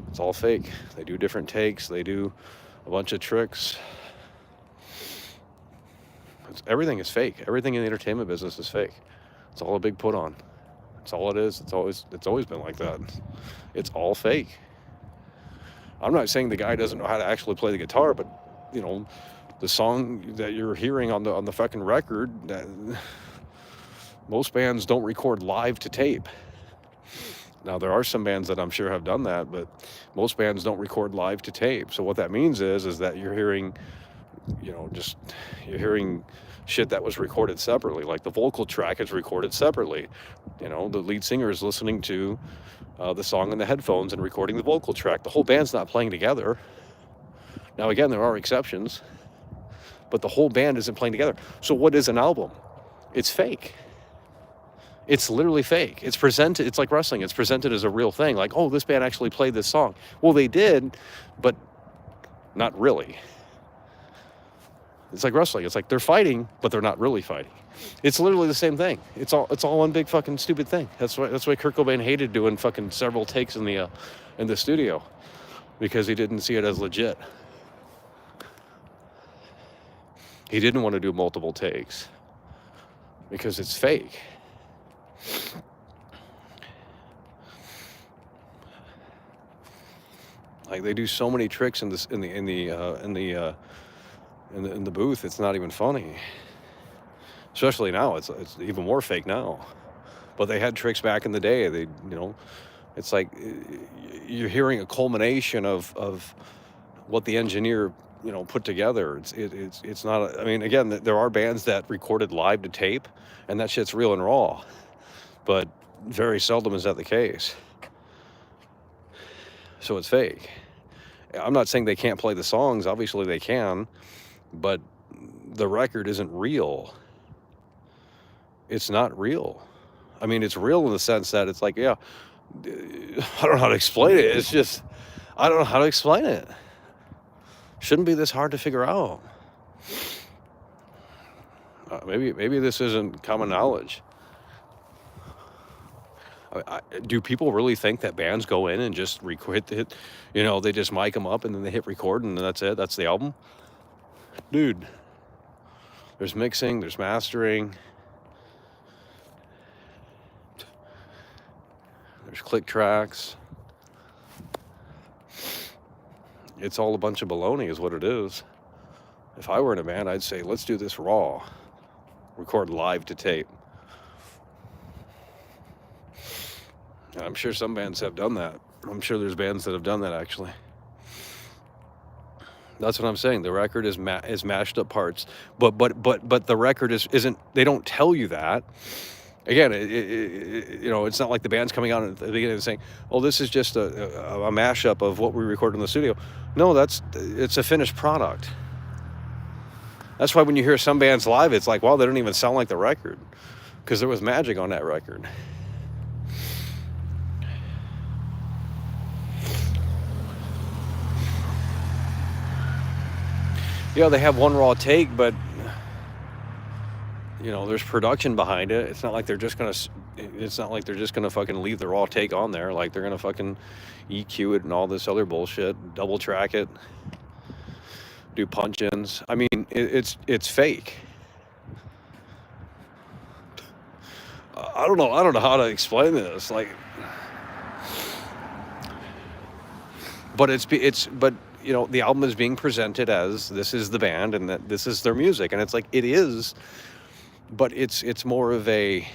It's all fake. They do different takes. They do a bunch of tricks. Everything is fake. Everything in the entertainment business is fake. It's all a big put on. That's all it is. It's always been like that. It's all fake. I'm not saying the guy doesn't know how to actually play the guitar, but the song that you're hearing on the fucking record, most bands don't record live to tape. Now, there are some bands that I'm sure have done that, but most bands don't record live to tape. So what that means is that you're hearing, you're hearing shit that was recorded separately. Like, the vocal track is recorded separately. The lead singer is listening to the song in the headphones and recording the vocal track. The whole band's not playing together. Now, again, there are exceptions, but the whole band isn't playing together. So what is an album? It's fake. It's literally fake. It's presented, it's like wrestling. It's presented as a real thing. Like, oh, this band actually played this song. Well, they did, but not really. It's like wrestling. It's like they're fighting, but they're not really fighting. It's literally the same thing. It's all one big fucking stupid thing. That's why Kurt Cobain hated doing fucking several takes in the studio, because he didn't see it as legit. He didn't want to do multiple takes because it's fake. Like, they do so many tricks in the booth. It's not even funny. Especially now, it's even more fake now. But they had tricks back in the day. They, it's like you're hearing a culmination of what the engineer put together. It's not. I mean, again, there are bands that recorded live to tape, and that shit's real and raw. But very seldom is that the case. So it's fake. I'm not saying they can't play the songs. Obviously they can, but the record isn't real. It's not real. I mean, it's real in the sense that it's like, yeah, I don't know how to explain it. It's just, I don't know how to explain it. Shouldn't be this hard to figure out. Maybe this isn't common knowledge. Do people really think that bands go in and just hit, they just mic them up and then they hit record and that's it? That's the album? Dude, there's mixing, there's mastering, there's click tracks. It's all a bunch of baloney is what it is. If I were in a band, I'd say, let's do this raw. Record live to tape. I'm sure some bands have done that. I'm sure there's bands that have done that, actually. That's what I'm saying. The record is mashed up parts, but the record isn't. They don't tell you that. Again, it's not like the band's coming out at the beginning and saying, "Oh, this is just a mashup of what we recorded in the studio." No, it's a finished product. That's why when you hear some bands live, it's like, wow, they don't even sound like the record, because there was magic on that record. Yeah, they have one raw take, but there's production behind it. It's not like they're just gonna fucking leave the raw take on there. Like they're gonna fucking EQ it and all this other bullshit, double track it, do punch-ins. I mean, it's fake. I don't know how to explain this. Like, but the album is being presented as this is the band and that this is their music, and it's like it is, but it's more of a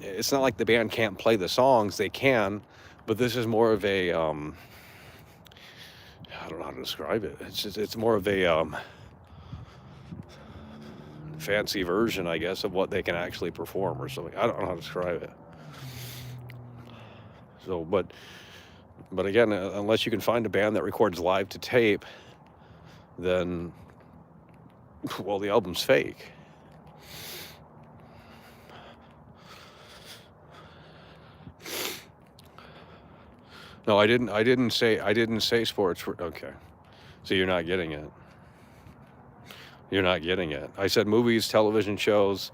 it's not like the band can't play the songs. They can, but this is more of a I don't know how to describe it. It's more of a fancy version, I guess, of what they can actually perform or something. I don't know how to describe it. So, but again, unless you can find a band that records live to tape, then, well, the album's fake. No, I didn't say sports. Okay, so you're not getting it. You're not getting it. I said movies, television shows,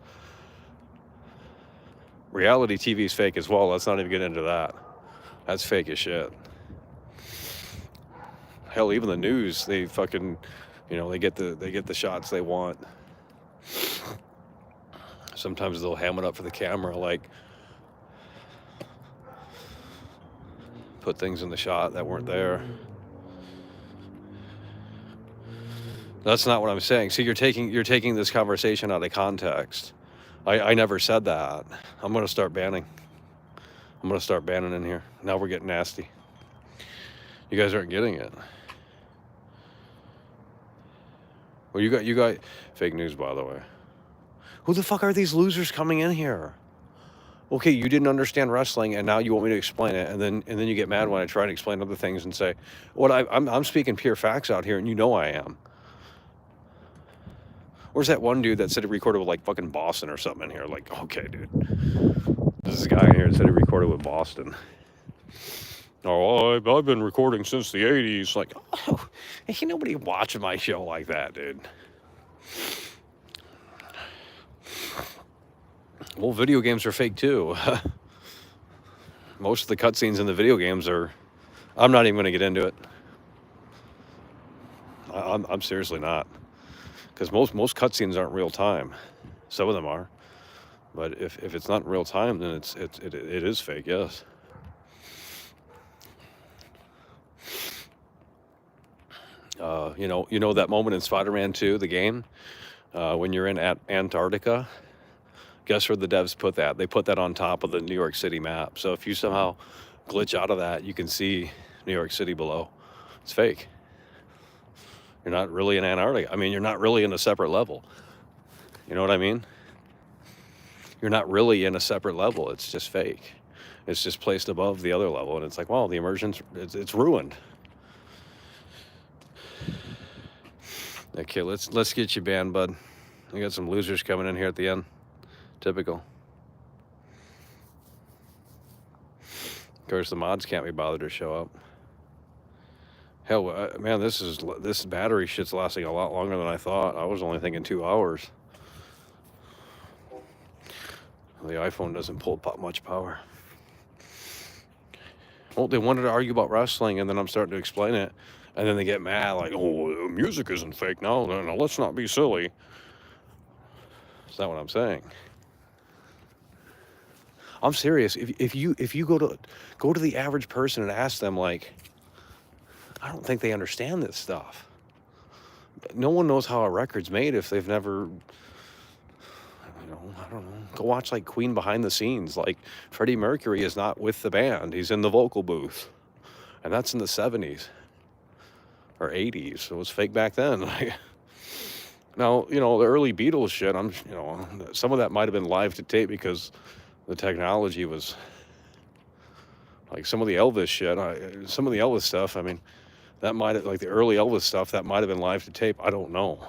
reality TV is fake as well. Let's not even get into that. That's fake as shit. Hell, even the news, they fucking, they get the shots they want. Sometimes they'll ham it up for the camera, like put things in the shot that weren't there. That's not what I'm saying. See, you're taking this conversation out of context. I never said that. I'm gonna start banning. I'm gonna start banning in here. Now we're getting nasty. You guys aren't getting it. Well, you got fake news, by the way. Who the fuck are these losers coming in here? Okay, you didn't understand wrestling, and now you want me to explain it, and then you get mad when I try to explain other things and say, "What I'm speaking pure facts out here, and you know I am." Where's that one dude that said he recorded with like fucking Boston or something in here? Like, okay, dude, this is a guy in here that said he recorded with Boston. Oh, I've been recording since the 80s. Like, oh, ain't nobody watching my show like that, dude. Well, video games are fake too. Most of the cutscenes in the video games are. I'm not even going to get into it. I'm seriously not, because most cutscenes aren't real time. Some of them are, but if it's not real time, then it is fake. Yes. You know that moment in Spider-Man 2, the game, when you're in Antarctica. Guess where the devs put that? They put that on top of the New York City map. So if you somehow glitch out of that, you can see New York City below. It's fake. You're not really in Antarctica. I mean, you're not really in a separate level. You know what I mean? You're not really in a separate level. It's just fake. It's just placed above the other level, and it's like, wow, the immersion's it's ruined. Okay, let's get you banned, bud. We got some losers coming in here at the end. Typical. Of course, the mods can't be bothered to show up. Hell, man, this battery shit's lasting a lot longer than I thought. I was only thinking 2 hours. The iPhone doesn't pull much power. Well, they wanted to argue about wrestling, and then I'm starting to explain it, and then they get mad, like, "Oh, music isn't fake now. No, let's not be silly." That's not what I'm saying. I'm serious. If you go to the average person and ask them, like, I don't think they understand this stuff. No one knows how a record's made if they've never, I don't know. Go watch like Queen behind the scenes. Like Freddie Mercury is not with the band; he's in the vocal booth, and that's in the '70s or '80s. So it was fake back then. Now, the early Beatles shit. Some of that might have been live to tape because the technology was like some of the Elvis shit. Some of the Elvis stuff. I mean, that might have, like the early Elvis stuff, that might have been live to tape. I don't know.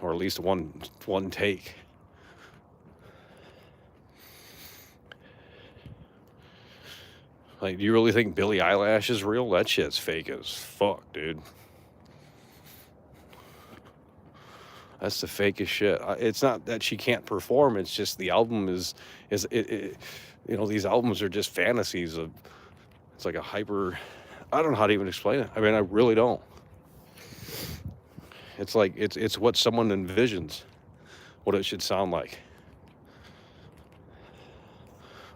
Or at least one take. Like, do you really think Billie Eilish is real? That shit's fake as fuck, dude. That's the fakest shit. It's not that she can't perform. It's just the album is these albums are just fantasies of. It's like a hyper. I don't know how to even explain it. I mean, I really don't. It's like it's what someone envisions, what it should sound like,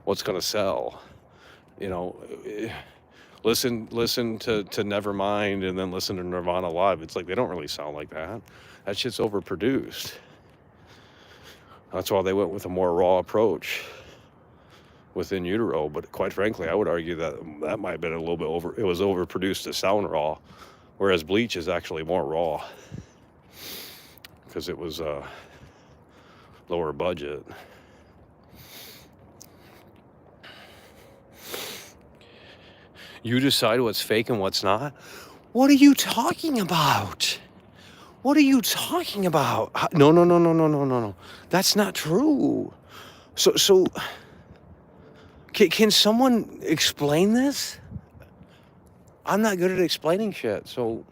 what's gonna sell. Listen to Nevermind and then listen to Nirvana live. It's like they don't really sound like that. That shit's overproduced. That's why they went with a more raw approach with In Utero. But quite frankly, I would argue that might have been a little bit it was overproduced to sound raw, whereas Bleach is actually more raw because it was lower budget. You decide what's fake and what's not? What are you talking about? What are you talking about? No. That's not true. So can someone explain this? I'm not good at explaining shit. So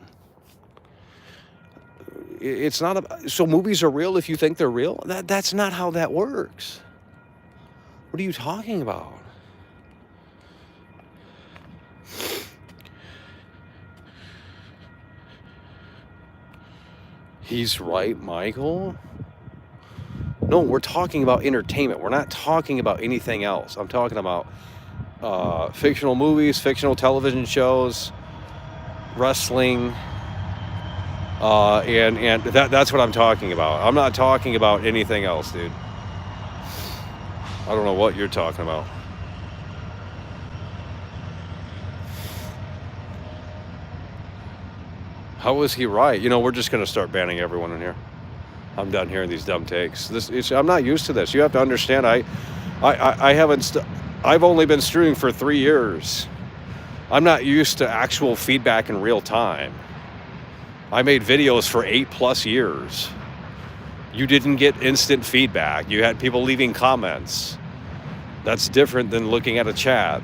it's not so movies are real if you think they're real? That's not how that works. What are you talking about? He's right, Michael. No, we're talking about entertainment. We're not talking about anything else. I'm talking about fictional movies, fictional television shows, wrestling, and that's what I'm talking about. I'm not talking about anything else, dude. I don't know what you're talking about. How is he right? We're just going to start banning everyone in here. I'm done hearing these dumb takes. I'm not used to this. You have to understand. I haven't. I've only been streaming for 3 years. I'm not used to actual feedback in real time. I made videos for 8+ years. You didn't get instant feedback. You had people leaving comments. That's different than looking at a chat.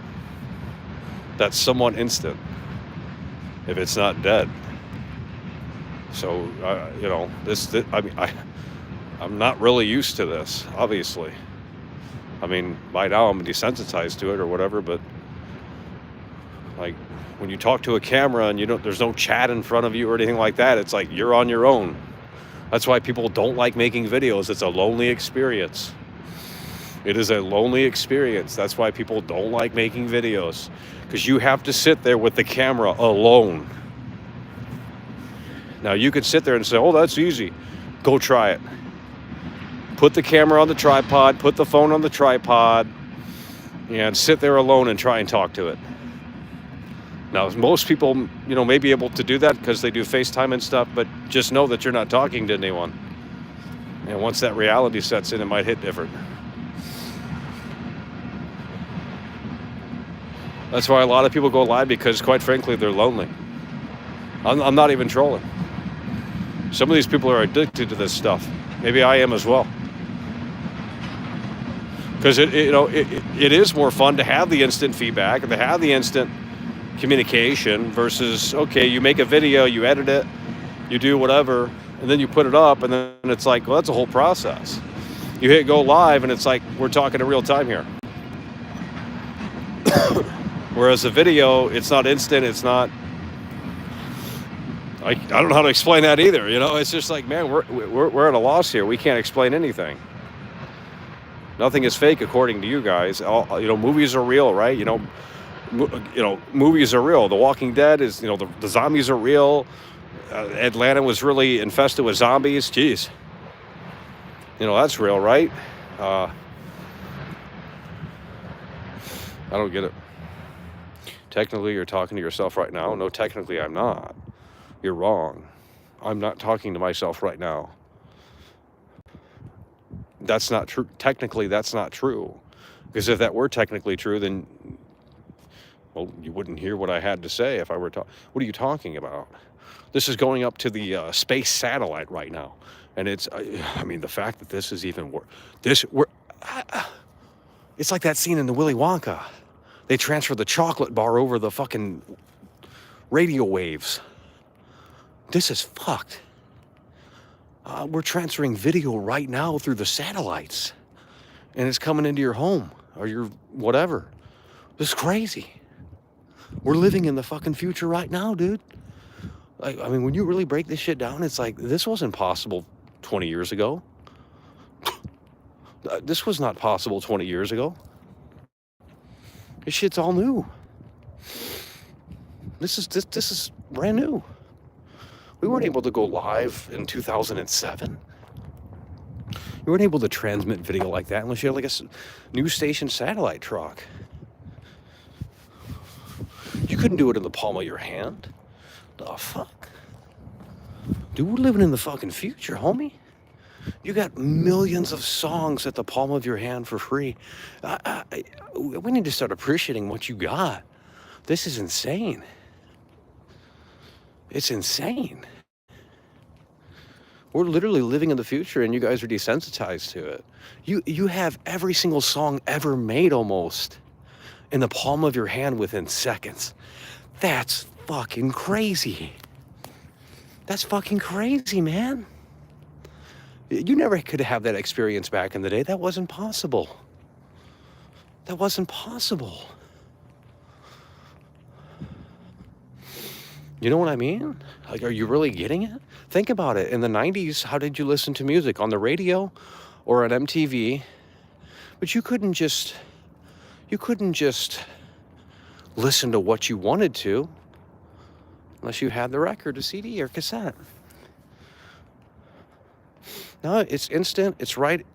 That's somewhat instant. If it's not dead. So, I'm not really used to this, obviously. I mean, by now I'm desensitized to it or whatever, but like when you talk to a camera and there's no chat in front of you or anything like that, it's like you're on your own. That's why people don't like making videos. It's a lonely experience. It is a lonely experience. That's why people don't like making videos, because you have to sit there with the camera alone. Now, you can sit there and say, oh, that's easy. Go try it. Put the camera on the tripod, put the phone on the tripod, and sit there alone and try and talk to it. Now, most people, may be able to do that because they do FaceTime and stuff, but just know that you're not talking to anyone. And once that reality sets in, it might hit different. That's why a lot of people go live, because, quite frankly, they're lonely. I'm not even trolling. Some of these people are addicted to this stuff. Maybe I am as well. Because it is more fun to have the instant feedback and to have the instant communication versus, okay, you make a video, you edit it, you do whatever, and then you put it up, and then it's like, well, that's a whole process. You hit go live, and it's like we're talking in real time here. Whereas a video, it's not instant, it's not. I don't know how to explain that either. You know, it's just like, man, we're at a loss here. We can't explain anything. Nothing is fake according to you guys. Movies are real, right? Movies are real. The Walking Dead is, the zombies are real. Atlanta was really infested with zombies. Jeez. That's real, right? I don't get it. Technically, you're talking to yourself right now. No, technically, I'm not. You're wrong. I'm not talking to myself right now. That's not true. Technically, that's not true. Because if that were technically true, then, well, you wouldn't hear what I had to say if I were talking. What are you talking about? This is going up to the space satellite right now. And it's, the fact that this is even worse. It's like that scene in the Willy Wonka. They transfer the chocolate bar over the fucking radio waves. This is fucked. We're transferring video right now through the satellites. And it's coming into your home or your whatever. This is crazy. We're living in the fucking future right now, dude. When you really break this shit down, it's like, this wasn't possible 20 years ago. This was not possible 20 years ago. This shit's all new. This is brand new. We weren't able to go live in 2007. You weren't able to transmit video like that unless you had like a news station satellite truck. You couldn't do it in the palm of your hand. The fuck? Dude, we're living in the fucking future, homie. You got millions of songs at the palm of your hand for free. We need to start appreciating what you got. This is insane. It's insane. We're literally living in the future, and you guys are desensitized to it. You have every single song ever made almost in the palm of your hand within seconds. That's fucking crazy. That's fucking crazy, man. You never could have that experience back in the day. That wasn't possible. That wasn't possible. You know what I mean? Like, are you really getting it? Think about it. In the 90s, how did you listen to music? On the radio or on MTV? But you couldn't just listen to what you wanted to unless you had the record, a CD, or cassette. No, it's instant. It's right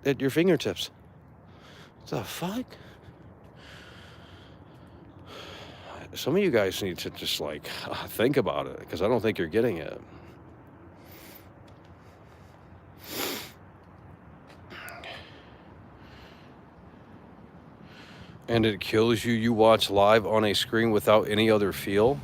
at your fingertips. What the fuck? Some of you guys need to just think about it, because I don't think you're getting it. And it kills you. You watch live on a screen without any other feel.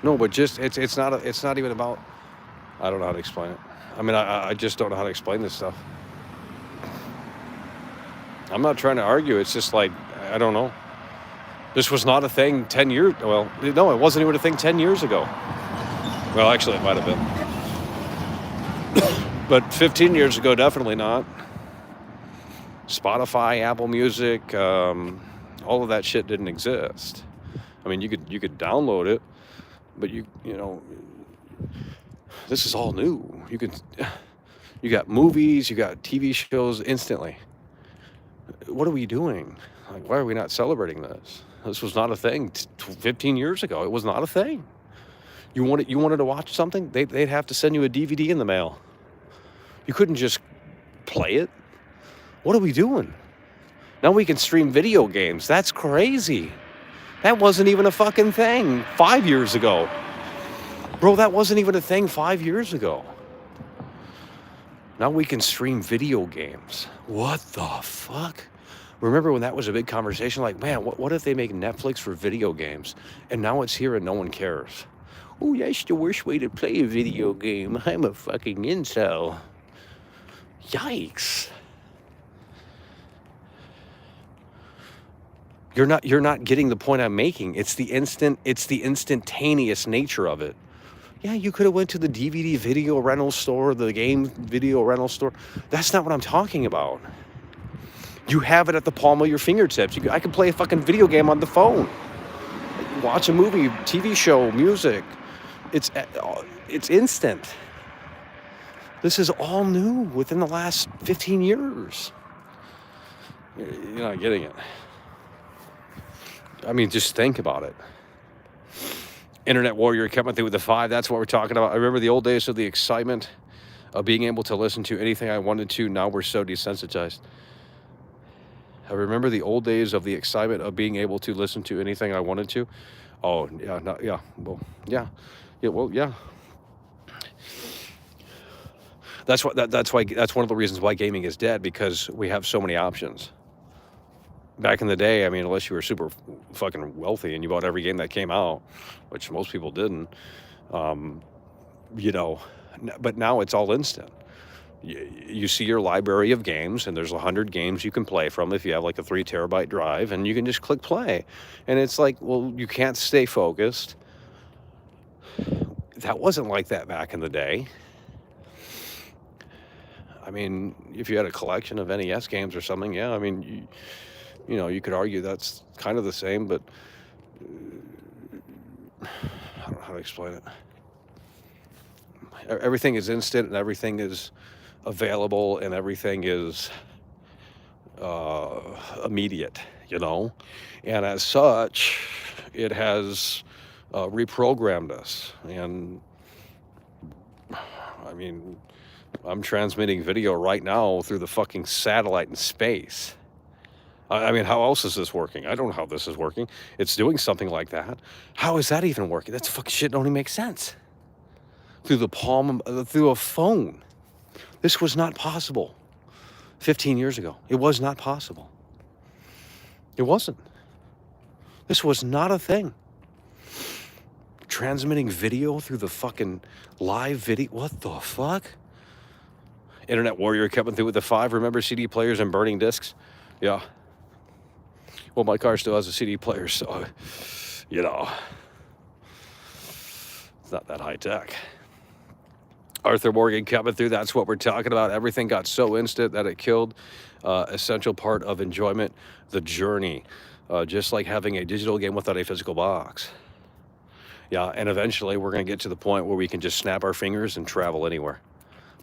No, but just it's not even about. I don't know how to explain it. I just don't know how to explain this stuff. I'm not trying to argue. It's just like, I don't know. This was not a thing 10 years. Well, no, it wasn't even a thing 10 years ago. Well, actually, it might have been. But 15 years ago, definitely not. Spotify, Apple Music, all of that shit didn't exist. You could download it, but you know, this is all new. You got movies, you got TV shows instantly. What are we doing? Why are we not celebrating this? This was not a thing 15 years ago. It was not a thing. You wanted to watch something, they'd have to send you a DVD in the mail. You couldn't just play it. What are we doing? Now we can stream video games. That's crazy. That wasn't even a fucking thing 5 years ago. Bro, that wasn't even a thing 5 years ago. Now we can stream video games. What the fuck? Remember when that was a big conversation? Like, man, what if they make Netflix for video games? And now it's here and no one cares. Oh, that's the worst way to play a video game. I'm a fucking incel. Yikes. You're not getting the point I'm making. It's the instantaneous nature of it. Yeah, you could have went to the DVD video rental store, the game video rental store. That's not what I'm talking about. You have it at the palm of your fingertips. I can play a fucking video game on the phone. Watch a movie, TV show, music. It's instant. This is all new within the last 15 years. You're not getting it. I mean, just think about it. Internet warrior coming through with the 5. That's what we're talking about. I remember the old days of the excitement of being able to listen to anything I wanted to. Now we're so desensitized. I remember the old days of the excitement of being able to listen to anything I wanted to. Oh, yeah, no, yeah, well, yeah. Yeah, well, yeah. That's why that's one of the reasons why gaming is dead, because we have so many options. Back in the day, I mean, unless you were super fucking wealthy and you bought every game that came out, which most people didn't, you know, but now it's all instant. You see your library of games, and there's 100 games you can play from if you have like a 3 terabyte drive, and you can just click play. And it's like, well, you can't stay focused. That wasn't like that back in the day. I mean, if you had a collection of NES games or something, yeah, I mean, you know, you could argue that's kind of the same, but I don't know how to explain it. Everything is instant, and everything is available, and everything is immediate, you know? And as such, it has reprogrammed us. And I mean, I'm transmitting video right now through the fucking satellite in space. I mean, how else is this working? I don't know how this is working. It's doing something like that. How is that even working? That's fucking shit. Don't even make sense. Through the palm, through a phone. This was not possible 15 years ago. It was not possible. It wasn't. This was not a thing. Transmitting video through the fucking live video. What the fuck? Internet warrior coming through with the 5. Remember CD players and burning discs? Yeah. Well, my car still has a CD player, so, you know, it's not that high tech. Arthur Morgan coming through. That's what we're talking about. Everything got so instant that it killed essential part of enjoyment, the journey, just like having a digital game without a physical box. Yeah, and eventually we're going to get to the point where we can just snap our fingers and travel anywhere.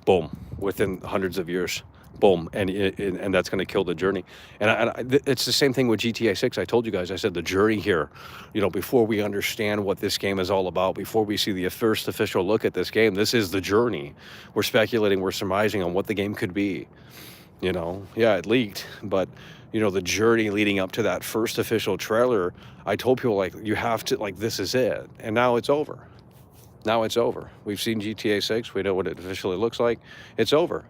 Boom, within hundreds of years. Boom, and that's going to kill the journey. And it's the same thing with GTA 6. I told you guys, I said the journey here, you know, before we understand what this game is all about, before we see the first official look at this game, this is the journey. We're speculating, we're surmising on what the game could be. You know, yeah, it leaked, but, you know, the journey leading up to that first official trailer, I told people, like, you have to, like, this is it. And now it's over. Now it's over. We've seen GTA 6. We know what it officially looks like. It's over.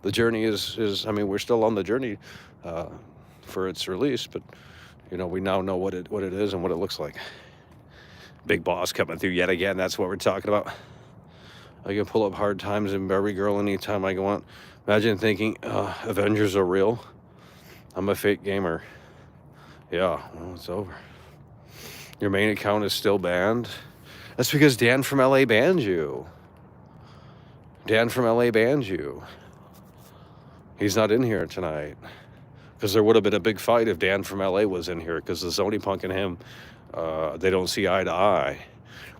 The journey is I mean, we're still on the journey for its release, but, you know, we now know what it is and what it looks like. Big Boss coming through yet again. That's what we're talking about. I can pull up Hard Times and Barbie Girl anytime I go on. Imagine thinking Avengers are real. I'm a fake gamer. Yeah, well, it's over. Your main account is still banned. That's because Dan from LA banned you. Dan from LA banned you. He's not in here tonight. Because there would have been a big fight if Dan from LA was in here, because the Sony Punk and him, they don't see eye to eye.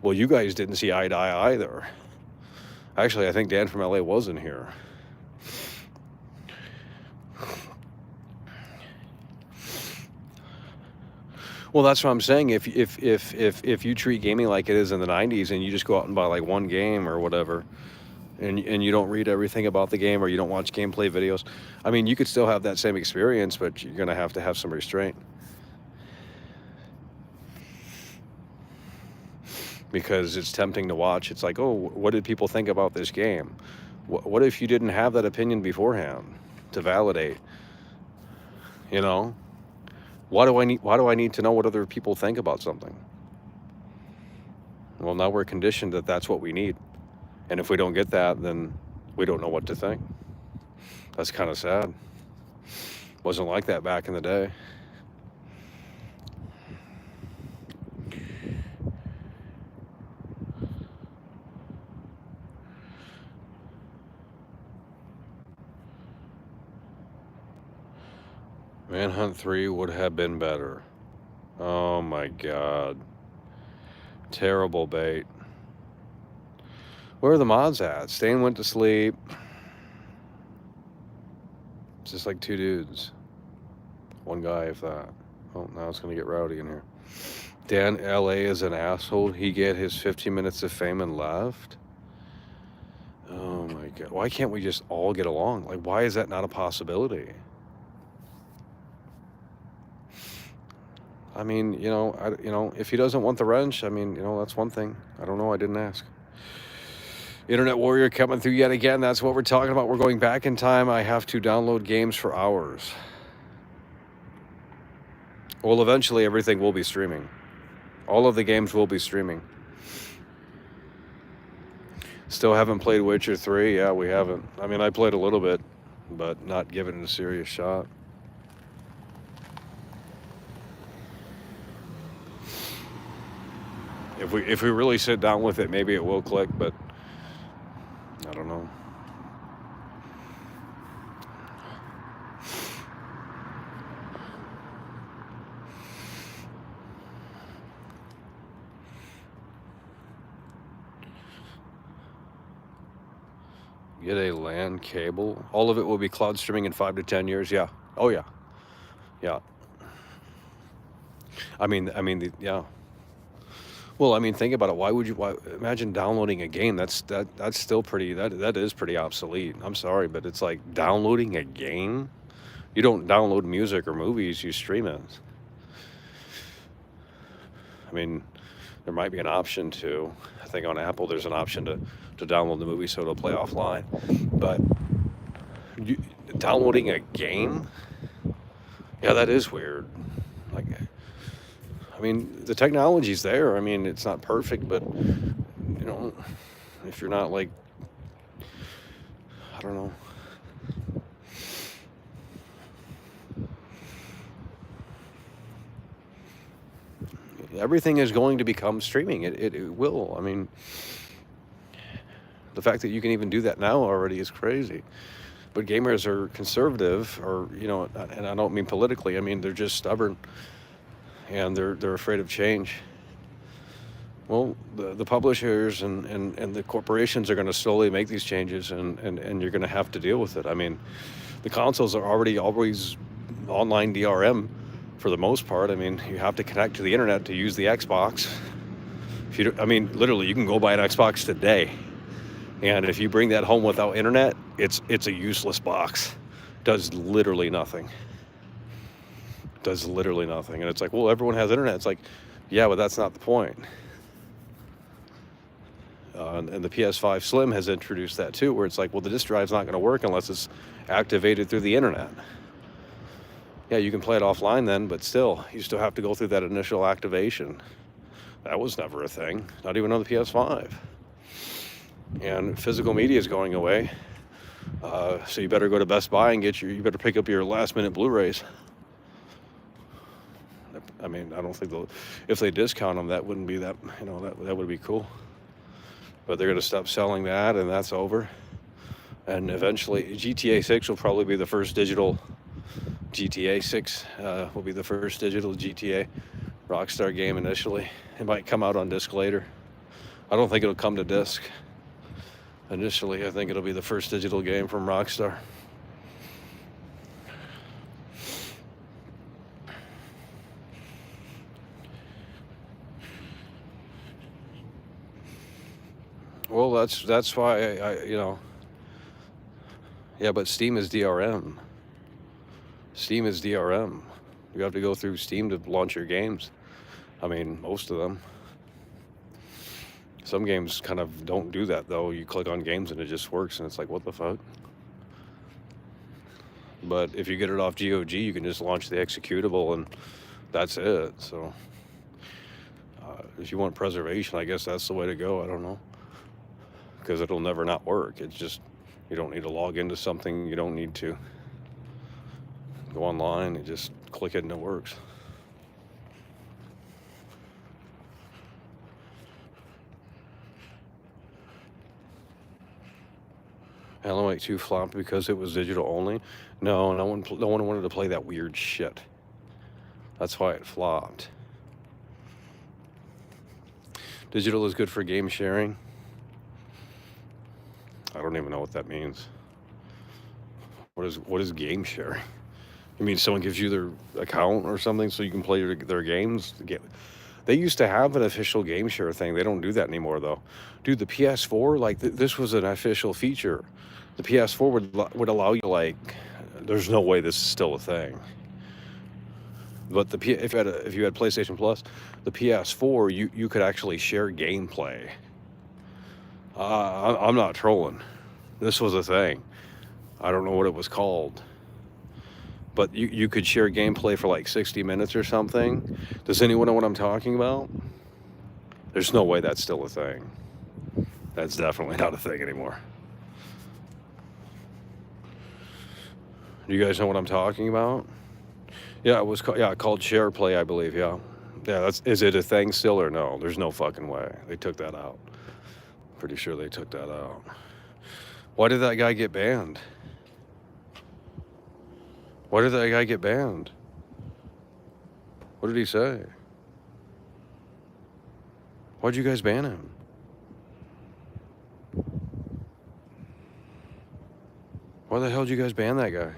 Well, you guys didn't see eye to eye either. Actually, I think Dan from LA was in here. Well, that's what I'm saying. If you treat gaming like it is in the 90s, and you just go out and buy like one game or whatever, and you don't read everything about the game, or you don't watch gameplay videos, I mean, you could still have that same experience, but you're going to have some restraint. Because it's tempting to watch. It's like, oh, what did people think about this game? What if you didn't have that opinion beforehand to validate? You know? Why do I need to know what other people think about something? Well, now we're conditioned that that's what we need. And if we don't get that, then we don't know what to think. That's kind of sad. Wasn't like that back in the day. Manhunt 3 would have been better. Oh my god. Terrible bait. Where are the mods at? Stain went to sleep. It's just like two dudes. One guy, if that. Oh, now it's going to get rowdy in here. Dan LA is an asshole. He get his 15 minutes of fame and left. Oh my god. Why can't we just all get along? Like, why is that not a possibility? I mean, if he doesn't want the wrench, I mean, that's one thing. I don't know. I didn't ask. Internet Warrior coming through yet again. That's what we're talking about. We're going back in time. I have to download games for hours. Well, eventually everything will be streaming. All of the games will be streaming. Still haven't played Witcher 3. Yeah, we haven't. I mean, I played a little bit, but not given it a serious shot. If we really sit down with it, maybe it will click, but I don't know. Get a LAN cable. All of it will be cloud streaming in 5 to 10 years. Yeah. Oh yeah. Yeah. I mean, yeah. Well, I mean, think about it. Why imagine downloading a game? That's still pretty. That is pretty obsolete. I'm sorry, but it's like downloading a game. You don't download music or movies. You stream it. I mean, there might be an option to. I think on Apple there's an option to download the movie so it'll play offline. But downloading a game? Yeah, that is weird. Like, I mean, the technology's there. I mean, it's not perfect, but if you're not like, I don't know. Everything is going to become streaming. It will. I mean, the fact that you can even do that now already is crazy. But gamers are conservative, or and I don't mean politically. I mean, they're just stubborn, and they're afraid of change. Well, the publishers and the corporations are going to slowly make these changes, and you're going to have to deal with it. I mean, the consoles are already always online DRM for the most part. I mean, you have to connect to the internet to use the Xbox. Literally, you can go buy an Xbox today, and if you bring that home without internet, it's a useless box. Does literally nothing. Does literally nothing. And it's like, well, everyone has internet. It's like, yeah, but that's not the point. And the PS5 Slim has introduced that too, where it's like, well, the disk drive's not going to work unless it's activated through the internet. Yeah, you can play it offline then, but still, you still have to go through that initial activation. That was never a thing, not even on the PS5. And physical media is going away. So you better go to Best Buy and you better pick up your last minute Blu-rays. I mean, I don't think if they discount them, that wouldn't be that would be cool. But they're going to stop selling that, and that's over. And eventually, GTA 6 will probably be the first digital. GTA 6 will be the first digital GTA Rockstar game initially. It might come out on disc later. I don't think it'll come to disc. Initially, I think it'll be the first digital game from Rockstar. Well, that's why yeah, but Steam is DRM. Steam is DRM. You have to go through Steam to launch your games. I mean, most of them. Some games kind of don't do that, though. You click on games and it just works, and it's like, what the fuck? But if you get it off GOG, you can just launch the executable, and that's it. So if you want preservation, I guess that's the way to go. I don't know, because it'll never not work. It's just you don't need to log into something. You don't need to go online and just click it and it works. Halo Knight 2 flopped because it was digital only. No one wanted to play that weird shit. That's why it flopped. Digital is good for game sharing. I don't even know what that means. What is game sharing? You mean someone gives you their account or something so you can play their games? They used to have an official game share thing. They don't do that anymore, though. Dude, the PS4, like, this was an official feature. The PS4 would allow you, like, there's no way this is still a thing. But if you had PlayStation Plus, the PS4, you could actually share gameplay. I'm not trolling. This was a thing. I don't know what it was called. But you could share gameplay for like 60 minutes or something. Does anyone know what I'm talking about? There's no way that's still a thing. That's definitely not a thing anymore. Do you guys know what I'm talking about? Yeah, it was called Share Play, I believe. Yeah, is it a thing still or no? There's no fucking way. They took that out. Pretty sure they took that out. Why did that guy get banned? Why did that guy get banned? What did he say? Why'd you guys ban him? Why the hell did you guys ban that guy?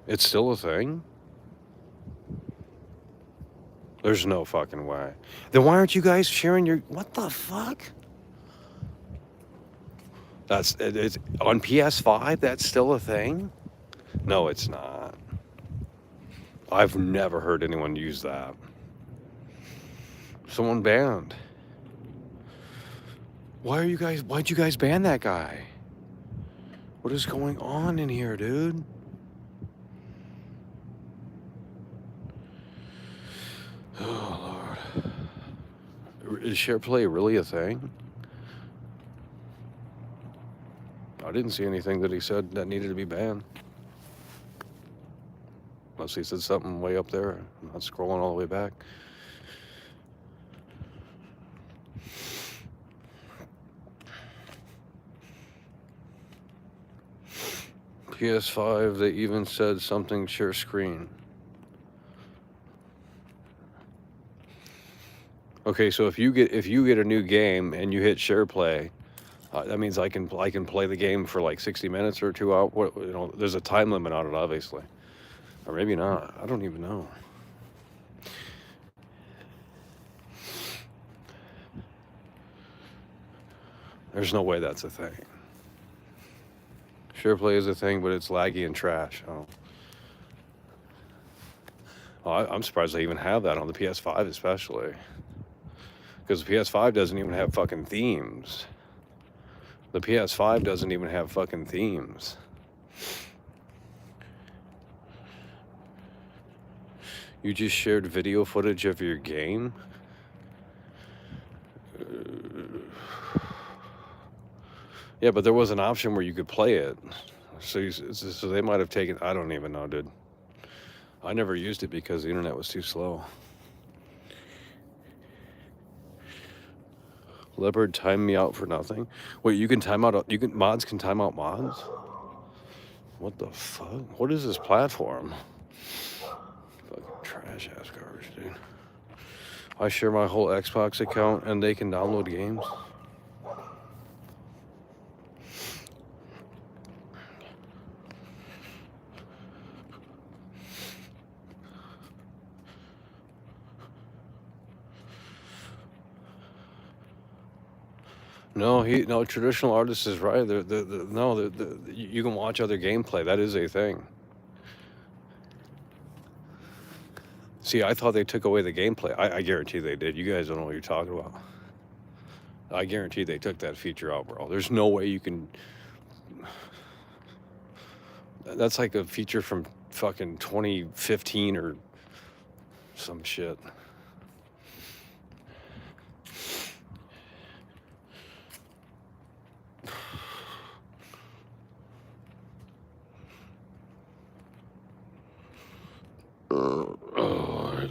It's still a thing? There's no fucking way. Then why aren't you guys sharing your... What the fuck? It's on PS5, that's still a thing? No, it's not. I've never heard anyone use that. Someone banned. Why'd you guys ban that guy? What is going on in here, dude? Oh, Lord. Is SharePlay really a thing? I didn't see anything that he said that needed to be banned. Unless he said something way up there. I'm not scrolling all the way back. PS5, they even said something share screen. Okay, so if you get a new game and you hit share play, that means I can play the game for like 60 minutes or 2 hours. There's a time limit on it, obviously, or maybe not. I don't even know. There's no way that's a thing. Share play is a thing, but it's laggy and trash. I'm surprised they even have that on the PS5, especially. Because the PS5 doesn't even have fucking themes. The PS5 doesn't even have fucking themes. You just shared video footage of your game? Yeah, but there was an option where you could play it. So they might have taken... I don't even know, dude. I never used it because the internet was too slow. Leopard timed me out for nothing. Wait, you can time out... mods can time out mods? What the fuck? What is this platform? Fucking trash-ass garbage, dude. I share my whole Xbox account and they can download games? No, traditional artist is right. You can watch other gameplay. That is a thing. See, I thought they took away the gameplay. I guarantee they did. You guys don't know what you're talking about. I guarantee they took that feature out, bro. There's no way you can... That's like a feature from fucking 2015 or some shit.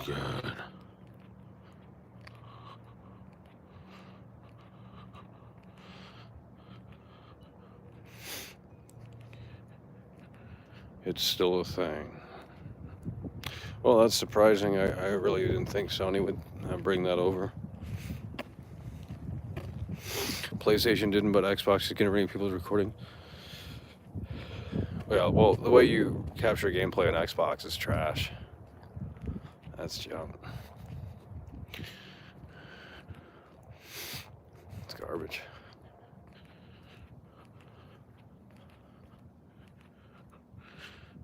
God. It's still a thing. Well, that's surprising. I really didn't think Sony would bring that over. PlayStation didn't, but Xbox is going to bring people's recording. Well, the way you capture gameplay on Xbox is trash. That's junk. It's garbage.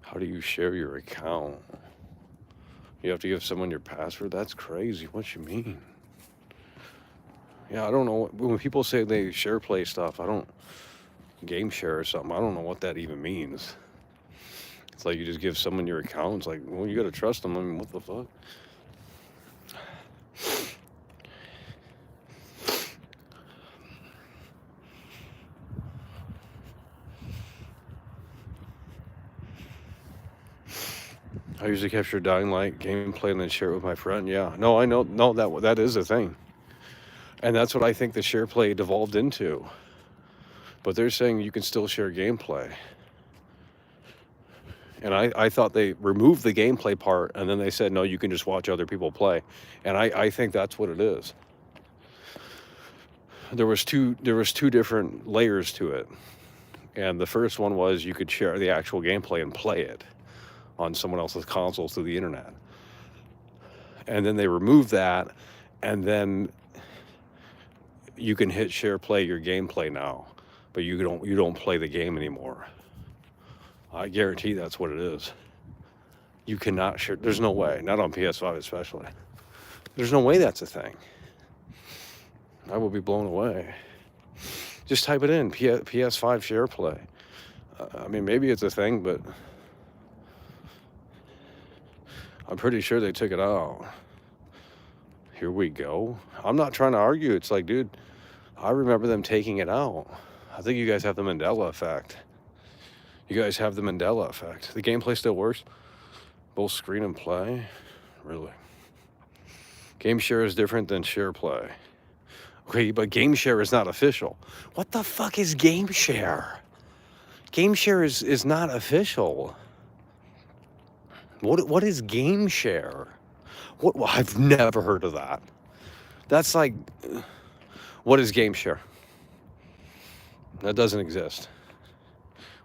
How do you share your account? You have to give someone your password? That's crazy. What you mean? Yeah, I don't know. When people say they share play stuff, I don't... Game share or something, I don't know what that even means. It's like you just give someone your account. It's like, well, you gotta trust them. I mean, what the fuck? I usually capture Dying Light gameplay and then share it with my friend. Yeah, no, I know, no, that is a thing, and that's what I think the share play devolved into. But they're saying you can still share gameplay, and I thought they removed the gameplay part, and then they said no, you can just watch other people play, and I think that's what it is. There was two different layers to it, and the first one was you could share the actual gameplay and play it on someone else's consoles through the internet. And then they removed that, and then you can hit share play your gameplay now, but you don't play the game anymore. I guarantee that's what it is. You cannot share. There's no way. Not on PS5 especially. There's no way that's a thing. I will be blown away. Just type it in, PS5 share play. I mean, maybe it's a thing, but I'm pretty sure they took it out. Here we go. I'm not trying to argue. It's like, dude, I remember them taking it out. I think you guys have the Mandela effect. You guys have the Mandela effect. The gameplay still works. Both screen and play. Really. Game share is different than share play. Okay, but game share is not official. What the fuck is game share? Game share is not official. What is game share? What? I've never heard of that. That's like, what is game share? That doesn't exist.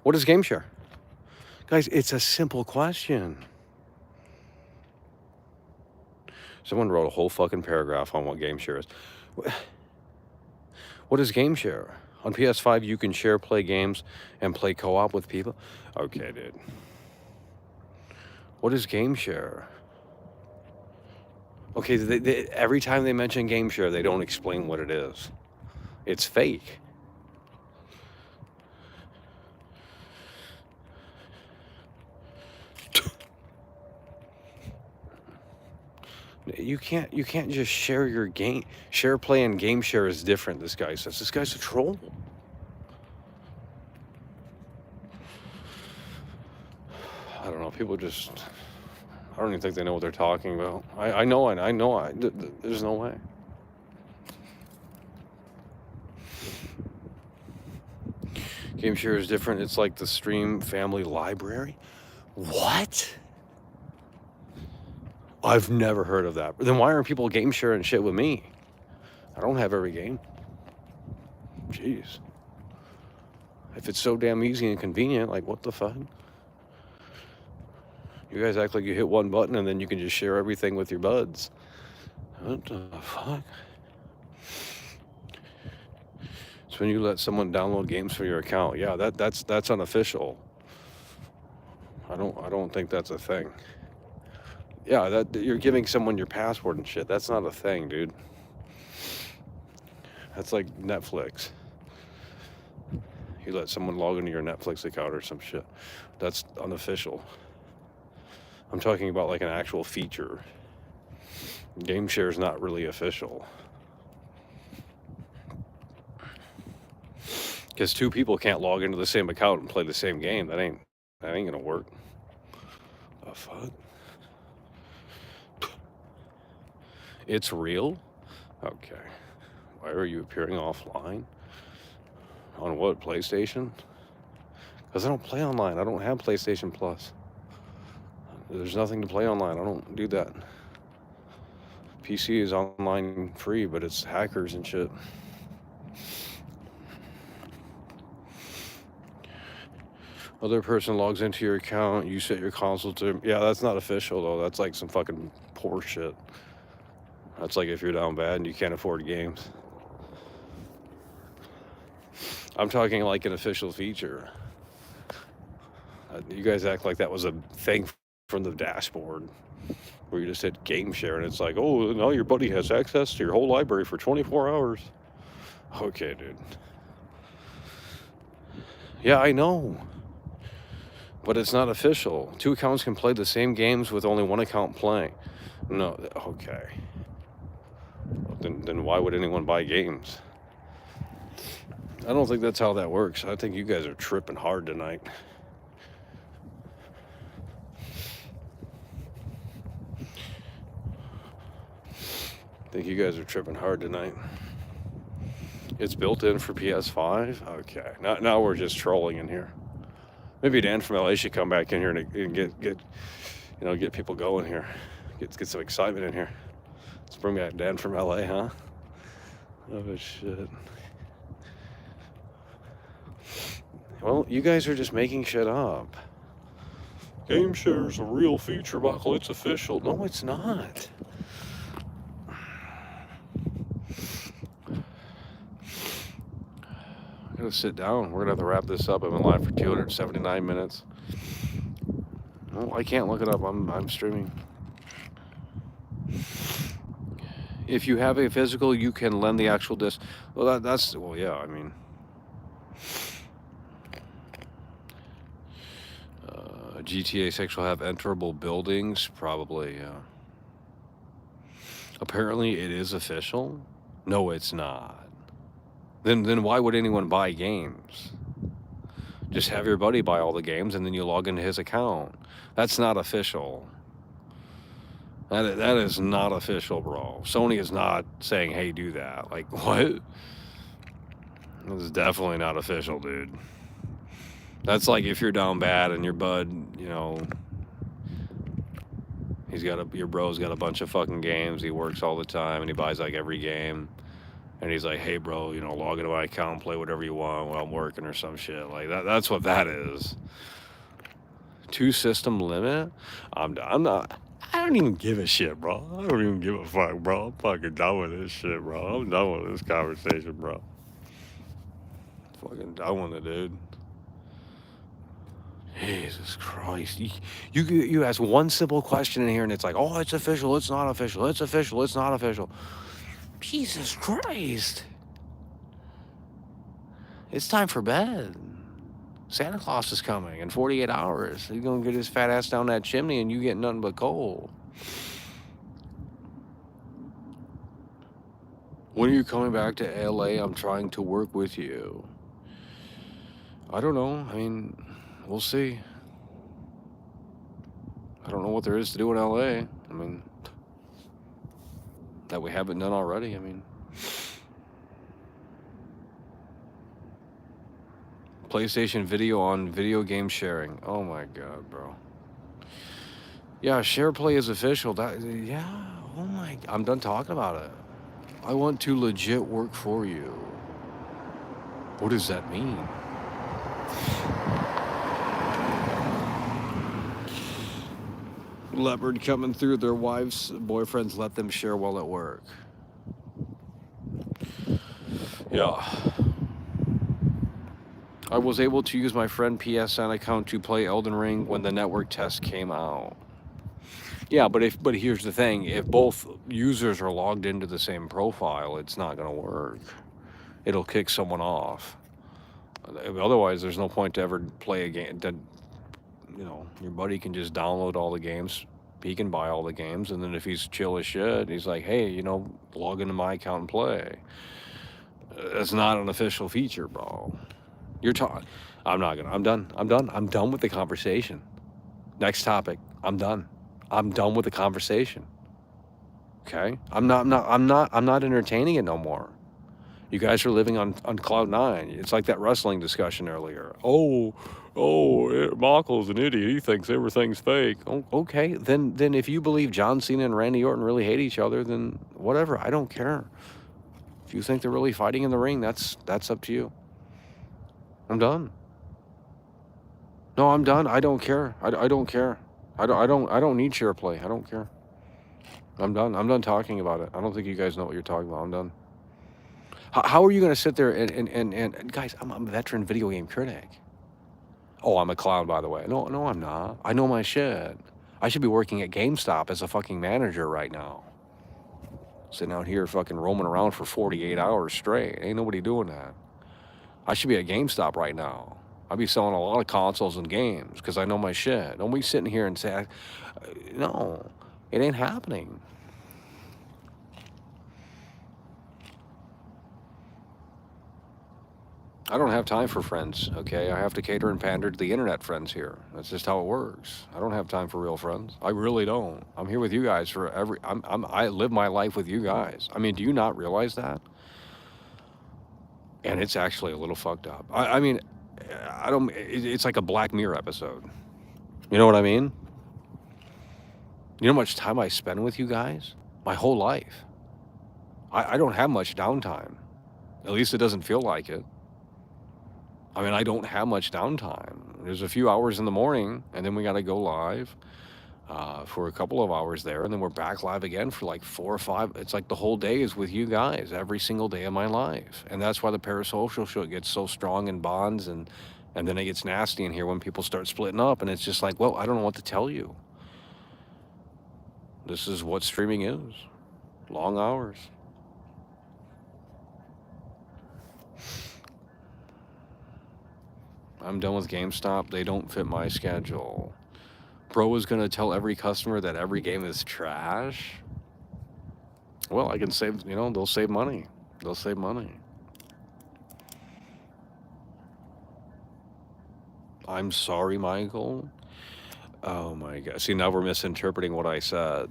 What is game share? Guys, it's a simple question. Someone wrote a whole fucking paragraph on what game share is. What is game share? On PS5, you can share play games and play co-op with people? Okay, dude. What is game share? Okay, every time they mention game share, they don't explain what it is. It's fake. You can't just share your game. Share play and game share is different, this guy says. This guy's a troll. I don't know, people just, I don't even think they know what they're talking about. I know, there's no way. Game share is different. It's like the stream family library. What? I've never heard of that. Then why aren't people game sharing shit with me? I don't have every game. Jeez. If it's so damn easy and convenient, like what the fuck? You guys act like you hit one button and then you can just share everything with your buds. What the fuck? It's when you let someone download games for your account. Yeah, that's unofficial. I don't think that's a thing. Yeah, that you're giving someone your password and shit. That's not a thing, dude. That's like Netflix. You let someone log into your Netflix account or some shit. That's unofficial. I'm talking about like an actual feature. Game share is not really official. Because two people can't log into the same account and play the same game. That ain't gonna work. The fuck? It's real? Okay. Why are you appearing offline? On what, PlayStation? Because I don't play online. I don't have PlayStation Plus. There's nothing to play online. I don't do that. PC is online free, but it's hackers and shit. Other person logs into your account, you set your console to... Yeah, that's not official, though. That's like some fucking poor shit. That's like if you're down bad and you can't afford games. I'm talking like an official feature. You guys act like that was a thing from the dashboard where you just hit game share and it's like, oh, now your buddy has access to your whole library for 24 hours. Okay, dude. Yeah, I know. But it's not official. 2 accounts can play the same games with only 1 account playing. No, okay. Then why would anyone buy games? I don't think that's how that works. I think you guys are tripping hard tonight. It's built in for PS5? Okay. Now we're just trolling in here. Maybe Dan from LA should come back in here and get people going here. Get some excitement in here. Let's bring back Dan from LA, huh? Oh shit. Well, you guys are just making shit up. Game share's a real feature, Michael. It's official. No, it's not. I'm gonna sit down. We're gonna have to wrap this up. I've been live for 279 minutes. No, I can't look it up. I'm streaming. If you have a physical, you can lend the actual disc. Well, yeah, I mean. GTA 6 will have enterable buildings? Probably, yeah. Apparently it is official? No, it's not. Then why would anyone buy games? Just have your buddy buy all the games and then you log into his account. That's not official. That is not official, bro. Sony is not saying, hey, do that. Like, what? This is definitely not official, dude. That's like if you're down bad and your bud, your bro's got a bunch of fucking games. He works all the time and he buys like every game. And he's like, hey, bro, log into my account and play whatever you want while I'm working or some shit. Like, that's what that is. 2 system limit? I don't even give a shit, bro. I don't even give a fuck, bro. I'm fucking done with this shit, bro. I'm done with this conversation, bro. Fucking done with it, dude. Jesus Christ. You ask one simple question in here and it's like, oh, it's official, it's not official, it's official, it's not official. Jesus Christ. It's time for bed. Santa Claus is coming in 48 hours. He's going to get his fat ass down that chimney and you get nothing but coal. When are you coming back to LA? I'm trying to work with you. I don't know. I mean, we'll see. I don't know what there is to do in LA. I mean, that we haven't done already. I mean, PlayStation video on video game sharing. Oh my God, bro. Yeah, SharePlay is official. Yeah. Oh my. I'm done talking about it. I want to legit work for you. What does that mean? Leopard coming through. Their wives, boyfriends let them share while at work. Yeah. I was able to use my friend PSN account to play Elden Ring when the network test came out. Yeah, but here's the thing. If both users are logged into the same profile, it's not going to work. It'll kick someone off. Otherwise, there's no point to ever play a game. Your buddy can just download all the games. He can buy all the games, and then if he's chill as shit, he's like, hey, log into my account and play. That's not an official feature, bro. I'm done. I'm done with the conversation. Next topic. I'm done with the conversation. Okay, I'm not entertaining it no more. You guys are living on cloud nine. It's like that wrestling discussion earlier. Michael's an idiot. He thinks everything's fake. Oh, okay. Then if you believe John Cena and Randy Orton really hate each other, then whatever. I don't care. If you think they're really fighting in the ring, that's up to you. I'm done. No, I'm done. I don't care. I don't care. I don't need share play. I don't care. I'm done. I'm done talking about it. I don't think you guys know what you're talking about. I'm done. How are you going to sit there and guys, I'm a veteran video game critic. Oh, I'm a clown, by the way. No, I'm not. I know my shit. I should be working at GameStop as a fucking manager right now. Sitting out here fucking roaming around for 48 hours straight. Ain't nobody doing that. I should be at GameStop right now. I'd be selling a lot of consoles and games because I know my shit. Don't be sitting here and say, no, it ain't happening. I don't have time for friends, okay? I have to cater and pander to the internet friends here. That's just how it works. I don't have time for real friends. I really don't. I'm here with you guys for I live my life with you guys. I mean, do you not realize that? And it's actually a little fucked up. I mean, it's like a Black Mirror episode. You know what I mean? You know how much time I spend with you guys? My whole life. I don't have much downtime. At least it doesn't feel like it. I mean, I don't have much downtime. There's a few hours in the morning, and then we got to go live for a couple of hours there, and then we're back live again for like 4 or 5. It's like the whole day is with you guys every single day of my life, and that's why the parasocial shit gets so strong in bonds, and then it gets nasty in here when people start splitting up, and it's just like, well, I don't know what to tell you. This is what streaming is. Long hours. I'm done with GameStop. They don't fit my schedule. Bro is going to tell every customer that every game is trash. Well, I can save, they'll save money. They'll save money. I'm sorry, Michael. Oh my God. See, now we're misinterpreting what I said.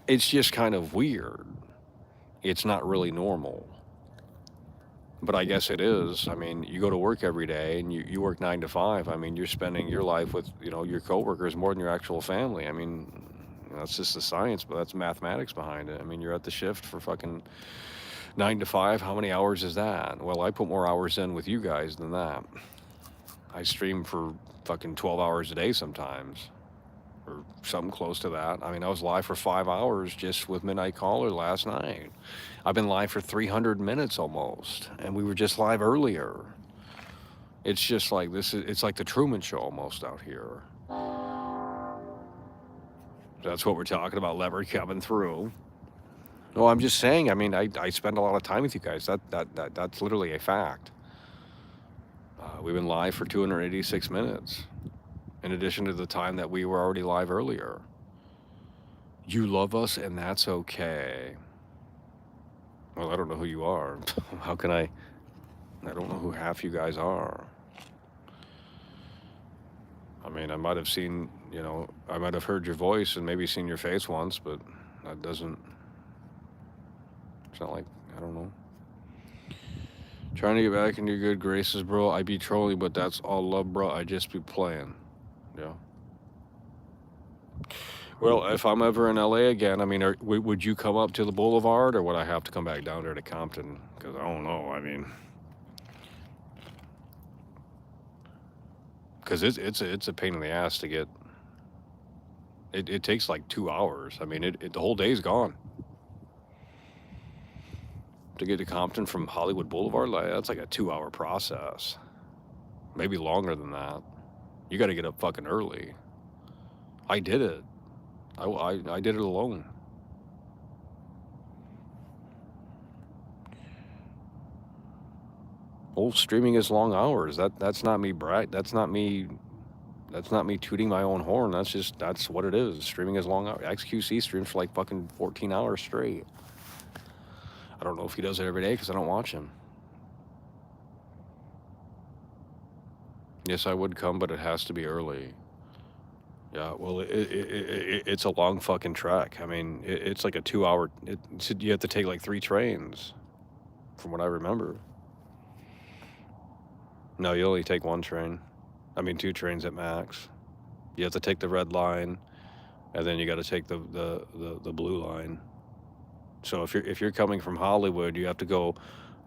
It's just kind of weird. It's not really normal. But I guess it is. I mean, you go to work every day and you work 9 to 5. I mean, you're spending your life with, your coworkers more than your actual family. I mean, that's just the science, but that's mathematics behind it. I mean, you're at the shift for fucking 9 to 5. How many hours is that? Well, I put more hours in with you guys than that. I stream for fucking 12 hours a day sometimes, or something close to that. I mean, I was live for 5 hours just with Midnight Caller last night. I've been live for 300 minutes almost, and we were just live earlier. It's just like it's like the Truman Show almost out here. That's what we're talking about, Leopard coming through. No, I'm just saying, I mean, I spend a lot of time with you guys. That's literally a fact. We've been live for 286 minutes, in addition to the time that we were already live earlier. You love us, and that's okay. Well, I don't know who you are. How can I don't know who half you guys are. I mean, I might have seen, I might have heard your voice and maybe seen your face once, but that doesn't, it's not like, I don't know. Trying to get back into your good graces, bro. I be trolling, but that's all love, bro. I just be playing. Yeah. Well, if I'm ever in LA again, I mean, would you come up to the Boulevard, or would I have to come back down there to Compton? Because I don't know. I mean, because it's a pain in the ass to get. It takes like 2 hours. I mean, the whole day's gone. To get to Compton from Hollywood Boulevard, that's like a 2-hour process. Maybe longer than that. You got to get up fucking early. I did it. I did it alone. Oh, streaming is long hours. That's not me That's not me. That's not me tooting my own horn. That's what it is. Streaming is long hours. XQC streams for like fucking 14 hours straight. I don't know if he does it every day because I don't watch him. Yes, I would come, but it has to be early. Yeah, well, it's a long fucking trek. I mean, it's like a 2 hour. You have to take like 3 trains, from what I remember. No, you only take one train. I mean, 2 trains at max. You have to take the red line, and then you got to take the blue line. So if you're coming from Hollywood, you have to go.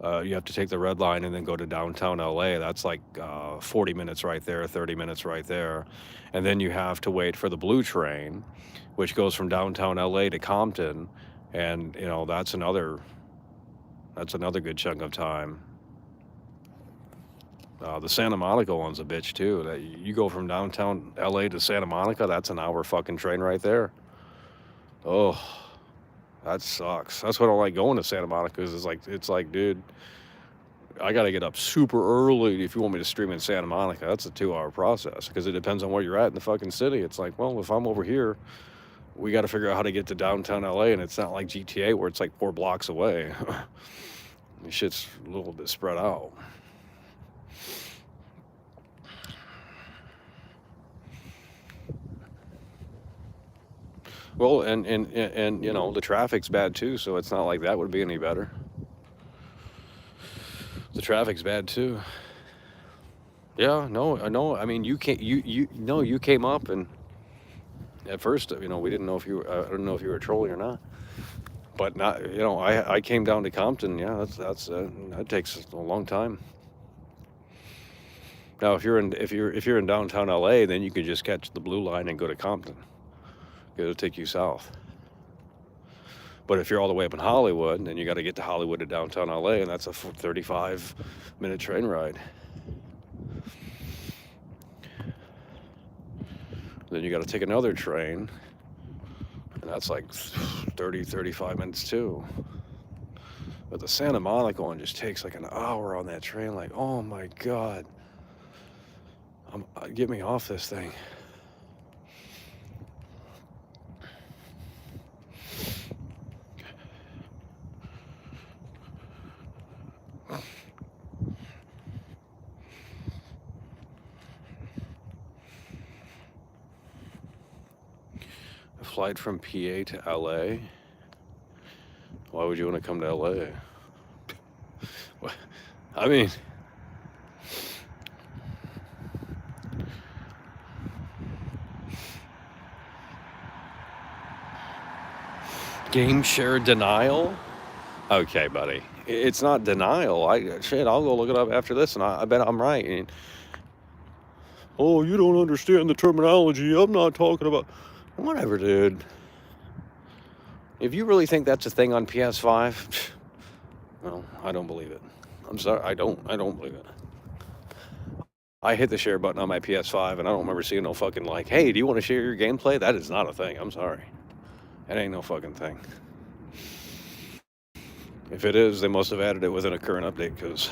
You have to take the red line and then go to downtown LA. That's like 40 minutes right there, 30 minutes right there. And then you have to wait for the blue train, which goes from downtown LA to Compton. And, that's another good chunk of time. The Santa Monica one's a bitch too. That you go from downtown LA to Santa Monica, that's an hour fucking train right there. Oh, that sucks. That's why I don't like going to Santa Monica. Is it's like, dude, I got to get up super early if you want me to stream in Santa Monica. That's a 2 hour process because it depends on where you're at in the fucking city. It's like, well, if I'm over here, we got to figure out how to get to downtown LA, and it's not like GTA where it's like 4 blocks away. This shit's a little bit spread out. Well, and the traffic's bad too, so it's not like that would be any better. The traffic's bad too. Yeah, no, I know. I mean, you can't. You came up, and at first, we didn't know if you. I don't know if you were trolling or not. But not, I came down to Compton. Yeah, that takes a long time. Now, if you're in downtown LA, then you can just catch the blue line and go to Compton. It'll take you south. But if you're all the way up in Hollywood, then you got to get to Hollywood to downtown LA, and that's a 35-minute train ride. Then you got to take another train, and that's like 30, 35 minutes too. But the Santa Monica one just takes like an hour on that train. Like, oh my God. Get me off this thing. A flight from PA to LA? Why would you want to come to LA? I mean, game share denial? Okay, buddy. It's not denial. I'll go look it up after this, and I bet I'm right. And, oh, you don't understand the terminology. I'm not talking about... Whatever, dude. If you really think that's a thing on PS5, well, I don't believe it. I'm sorry, I don't believe it. I hit the share button on my PS5, and I don't remember seeing no fucking like, hey, do you want to share your gameplay? That is not a thing. I'm sorry. It ain't no fucking thing. If it is, they must have added it within a current update, because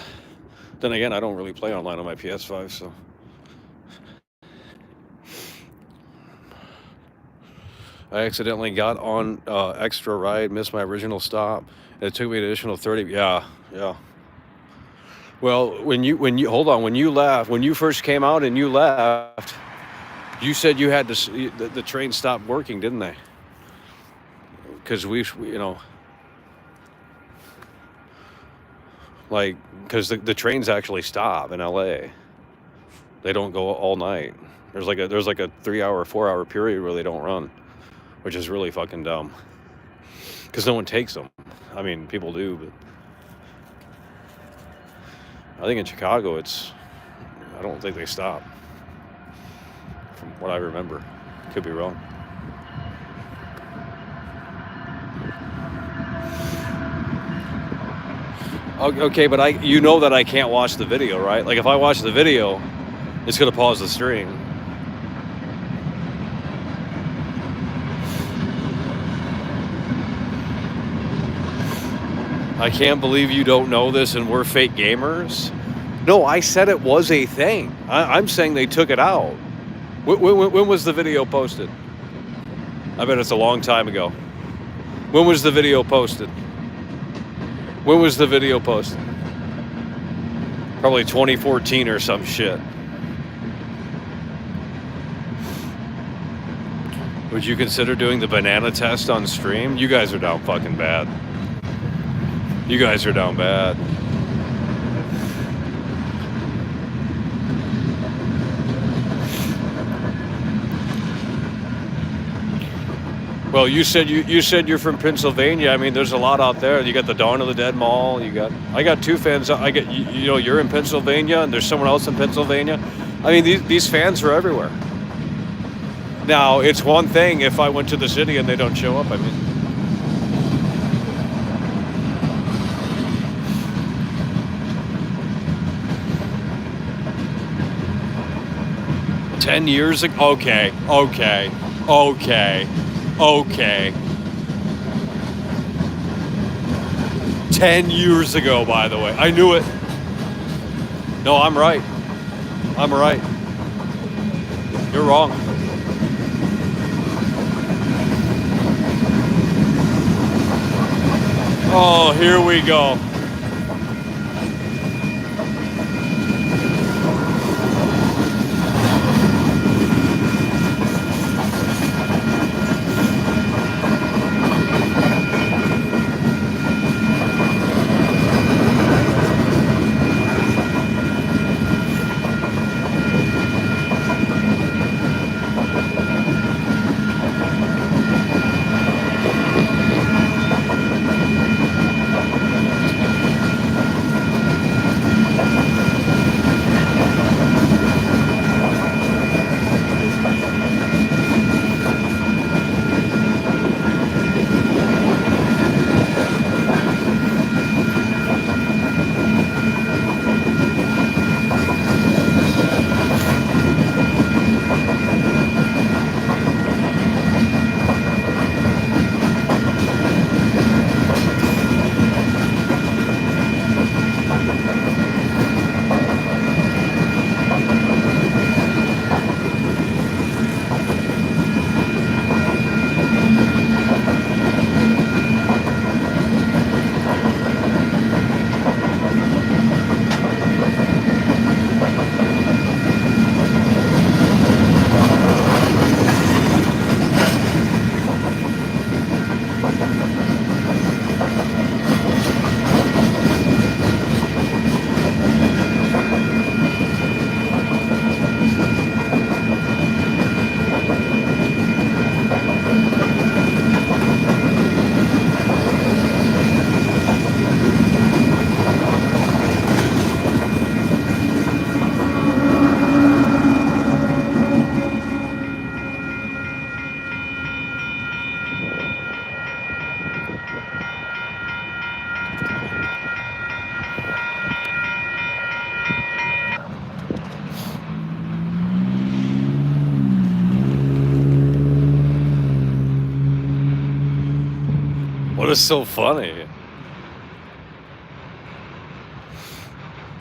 then again, I don't really play online on my PS5, so... I accidentally got on extra ride, missed my original stop. It took me an additional 30. Yeah. Well, when you hold on, when you left, when you first came out and you left, you said you had to. The train stopped working, didn't they? Because because the trains actually stop in LA. They don't go all night. There's like a 3-hour, 4-hour period where they don't run, which is really fucking dumb. Because no one takes them. I mean, people do, but I think in Chicago I don't think they stop. From what I remember. Could be wrong. Okay, but you know that I can't watch the video, right? Like if I watch the video, it's gonna pause the stream. I can't believe you don't know this and we're fake gamers. No, I said it was a thing. I'm saying they took it out. When was the video posted? I bet it's a long time ago. When was the video posted? When was the video posted? Probably 2014 or some shit. Would you consider doing the banana test on stream? You guys are down fucking bad. You guys are down bad. Well, you said you're from Pennsylvania. I mean, there's a lot out there. You got the Dawn of the Dead Mall. I got two fans. I get you know you're in Pennsylvania, and there's someone else in Pennsylvania. I mean, these fans are everywhere. Now, it's one thing if I went to the city and they don't show up. I mean, 10 years ago. Okay. 10 years ago, by the way. I knew it. No, I'm right. I'm right. You're wrong. Oh, here we go. What is so funny?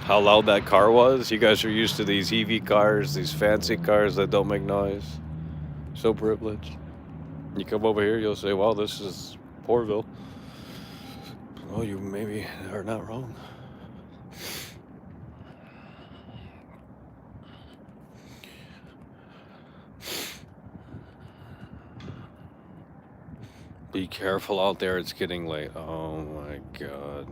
How loud that car was? You guys are used to these EV cars, these fancy cars that don't make noise. So privileged. You come over here, you'll say, "Wow, this is Poorville." Well, you maybe are not wrong. Be careful out there, it's getting late. Oh my god.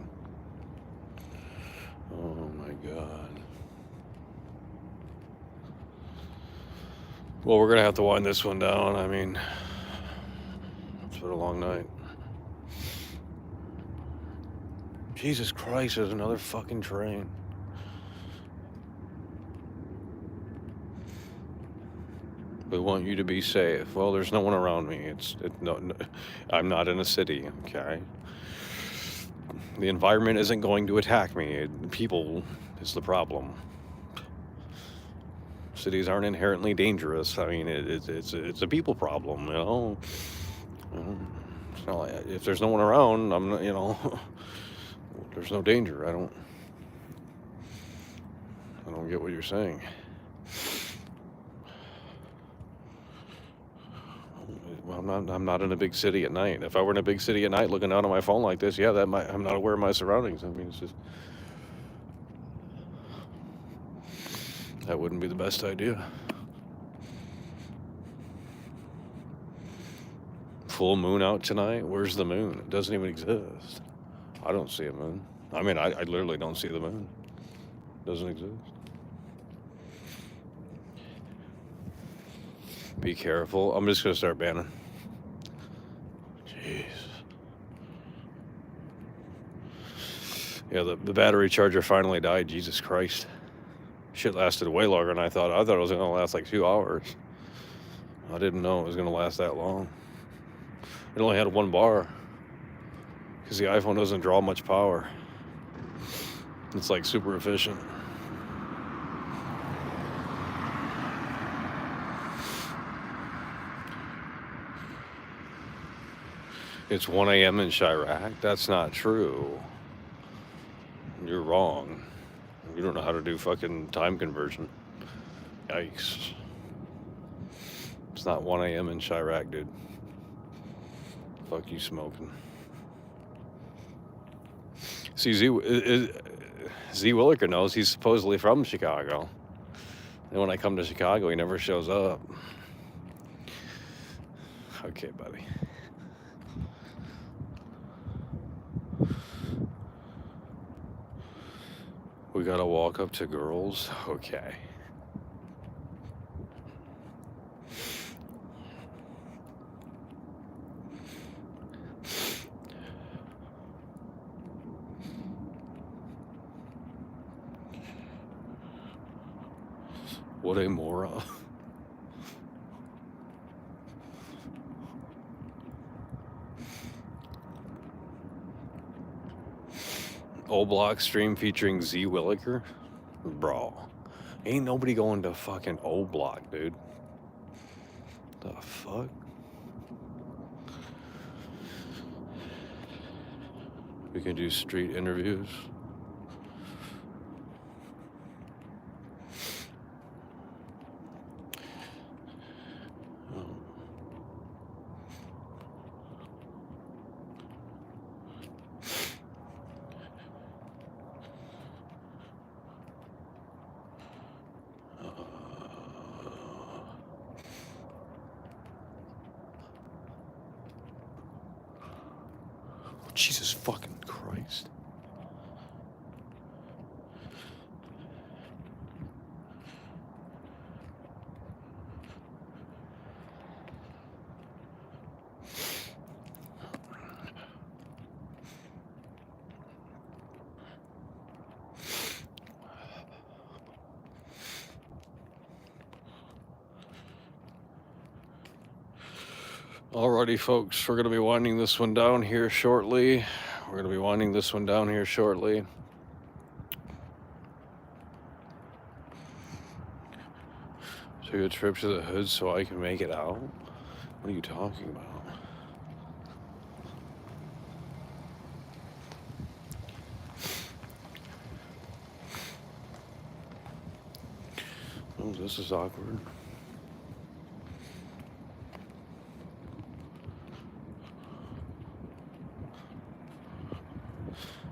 Oh my god. Well, we're gonna have to wind this one down. I mean, it's been a long night. Jesus Christ, there's another fucking train. We want you to be safe. Well, there's no one around me. No, I'm not in a city, okay? The environment isn't going to attack me. People is the problem. Cities aren't inherently dangerous. I mean, it's a people problem, you know? It's not like, if there's no one around, I'm not, you know, there's no danger. I don't get what you're saying. Well, I'm not in a big city at night. If I were in a big city at night looking down on my phone like this, yeah, I'm not aware of my surroundings. I mean, it's just, that wouldn't be the best idea. Full moon out tonight? Where's the moon? It doesn't even exist. I don't see a moon. I mean, I literally don't see the moon. It doesn't exist. Be careful. I'm just going to start banning. Jeez. Yeah, the battery charger finally died. Jesus Christ. Shit lasted way longer than I thought. I thought it was going to last like 2 hours. I didn't know it was going to last that long. It only had 1 bar. Because the iPhone doesn't draw much power. It's like super efficient. It's 1 a.m. in Chirac. That's not true. You're wrong. You don't know how to do fucking time conversion. Yikes. It's not 1 a.m. in Chirac, dude. Fuck you smoking. See, Z Williker knows he's supposedly from Chicago. And when I come to Chicago, he never shows up. Okay, buddy. We gotta walk up to girls? Okay. What a moron. O-Block stream featuring Z Williker? Bro. Ain't nobody going to fucking O-Block, dude. The fuck? We can do street interviews. Jesus fucking Christ. Alrighty, folks, we're going to be winding this one down here shortly. Take a trip to the hood so I can make it out? What are you talking about? Oh, this is awkward.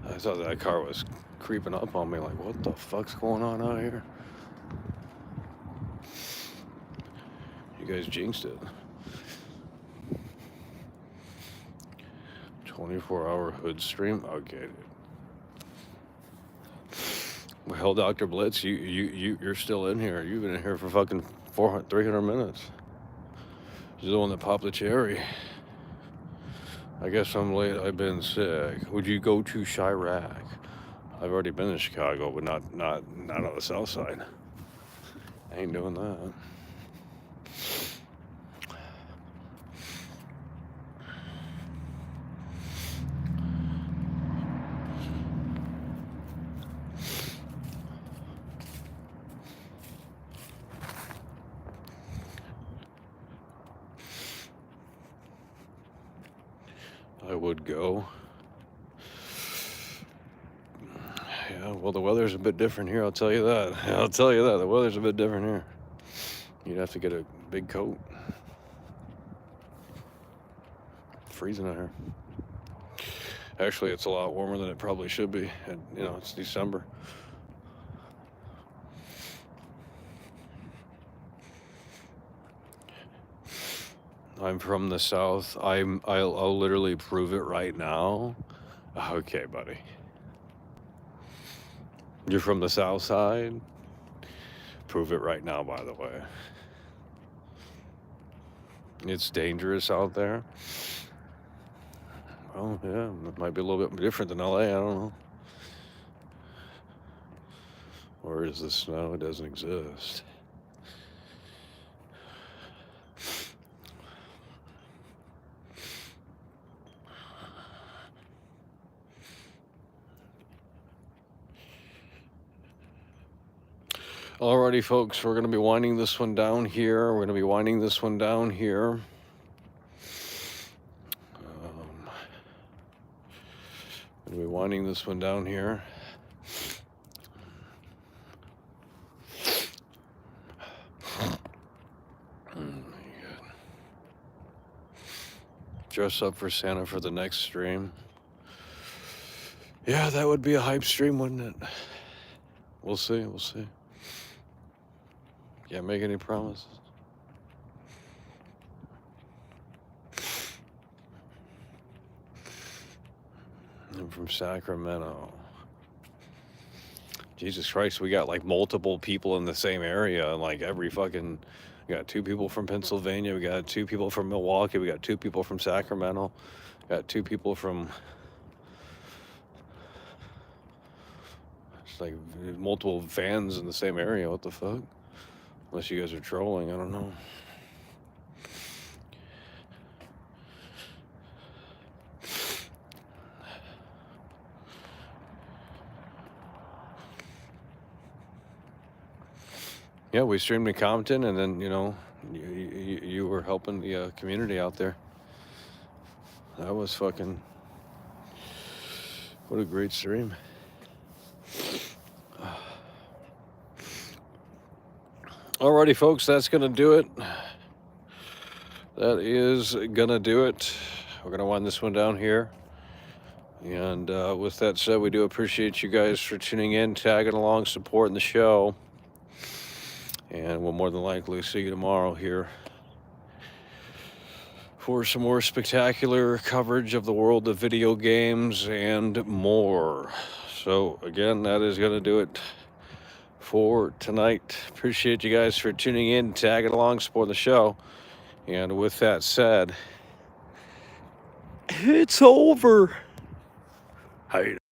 I thought that car was creeping up on me, like, what the fuck's going on out here? You guys jinxed it. 24-hour hood stream? Okay, dude. Well, Dr. Blitz, you're still in here. You've been in here for fucking 300 minutes. You're the one that popped the cherry. I guess I'm late. I've been sick. Would you go to Chirac? I've already been to Chicago, but not on the south side. I ain't doing that. I would go. Yeah, well, the weather's a bit different here, I'll tell you that. The weather's a bit different here. You'd have to get a big coat. Freezing out here. Actually, it's a lot warmer than it probably should be. And, you know, it's December. I'm from the South. I'll literally prove it right now. Okay, buddy. You're from the South Side? Prove it right now, by the way. It's dangerous out there. Well, yeah, it might be a little bit different than LA. I don't know. Or is the snow? It doesn't exist. Alrighty, folks, we're going to be winding this one down here. We're going to be winding this one down here. Going to be winding this one down here. Dress up for Santa for the next stream. Yeah, that would be a hype stream, wouldn't it? We'll see. We'll see. Can't make any promises. I'm from Sacramento. Jesus Christ, we got like multiple people in the same area, and like every fucking. We got 2 people from Pennsylvania. We got 2 people from Milwaukee. We got 2 people from Sacramento. We got 2 people from. It's like multiple fans in the same area. What the fuck? Unless you guys are trolling, I don't know. Yeah, we streamed in Compton, and then you were helping the community out there. That was fucking. What a great stream. Alrighty, folks, that's gonna do it. That is gonna do it. We're gonna wind this one down here. And with that said, we do appreciate you guys for tuning in, tagging along, supporting the show. And we'll more than likely see you tomorrow here for some more spectacular coverage of the world of video games and more. So again, that is gonna do it for tonight. Appreciate you guys for tuning in, tagging along, supporting the show. And with that said, it's over. How you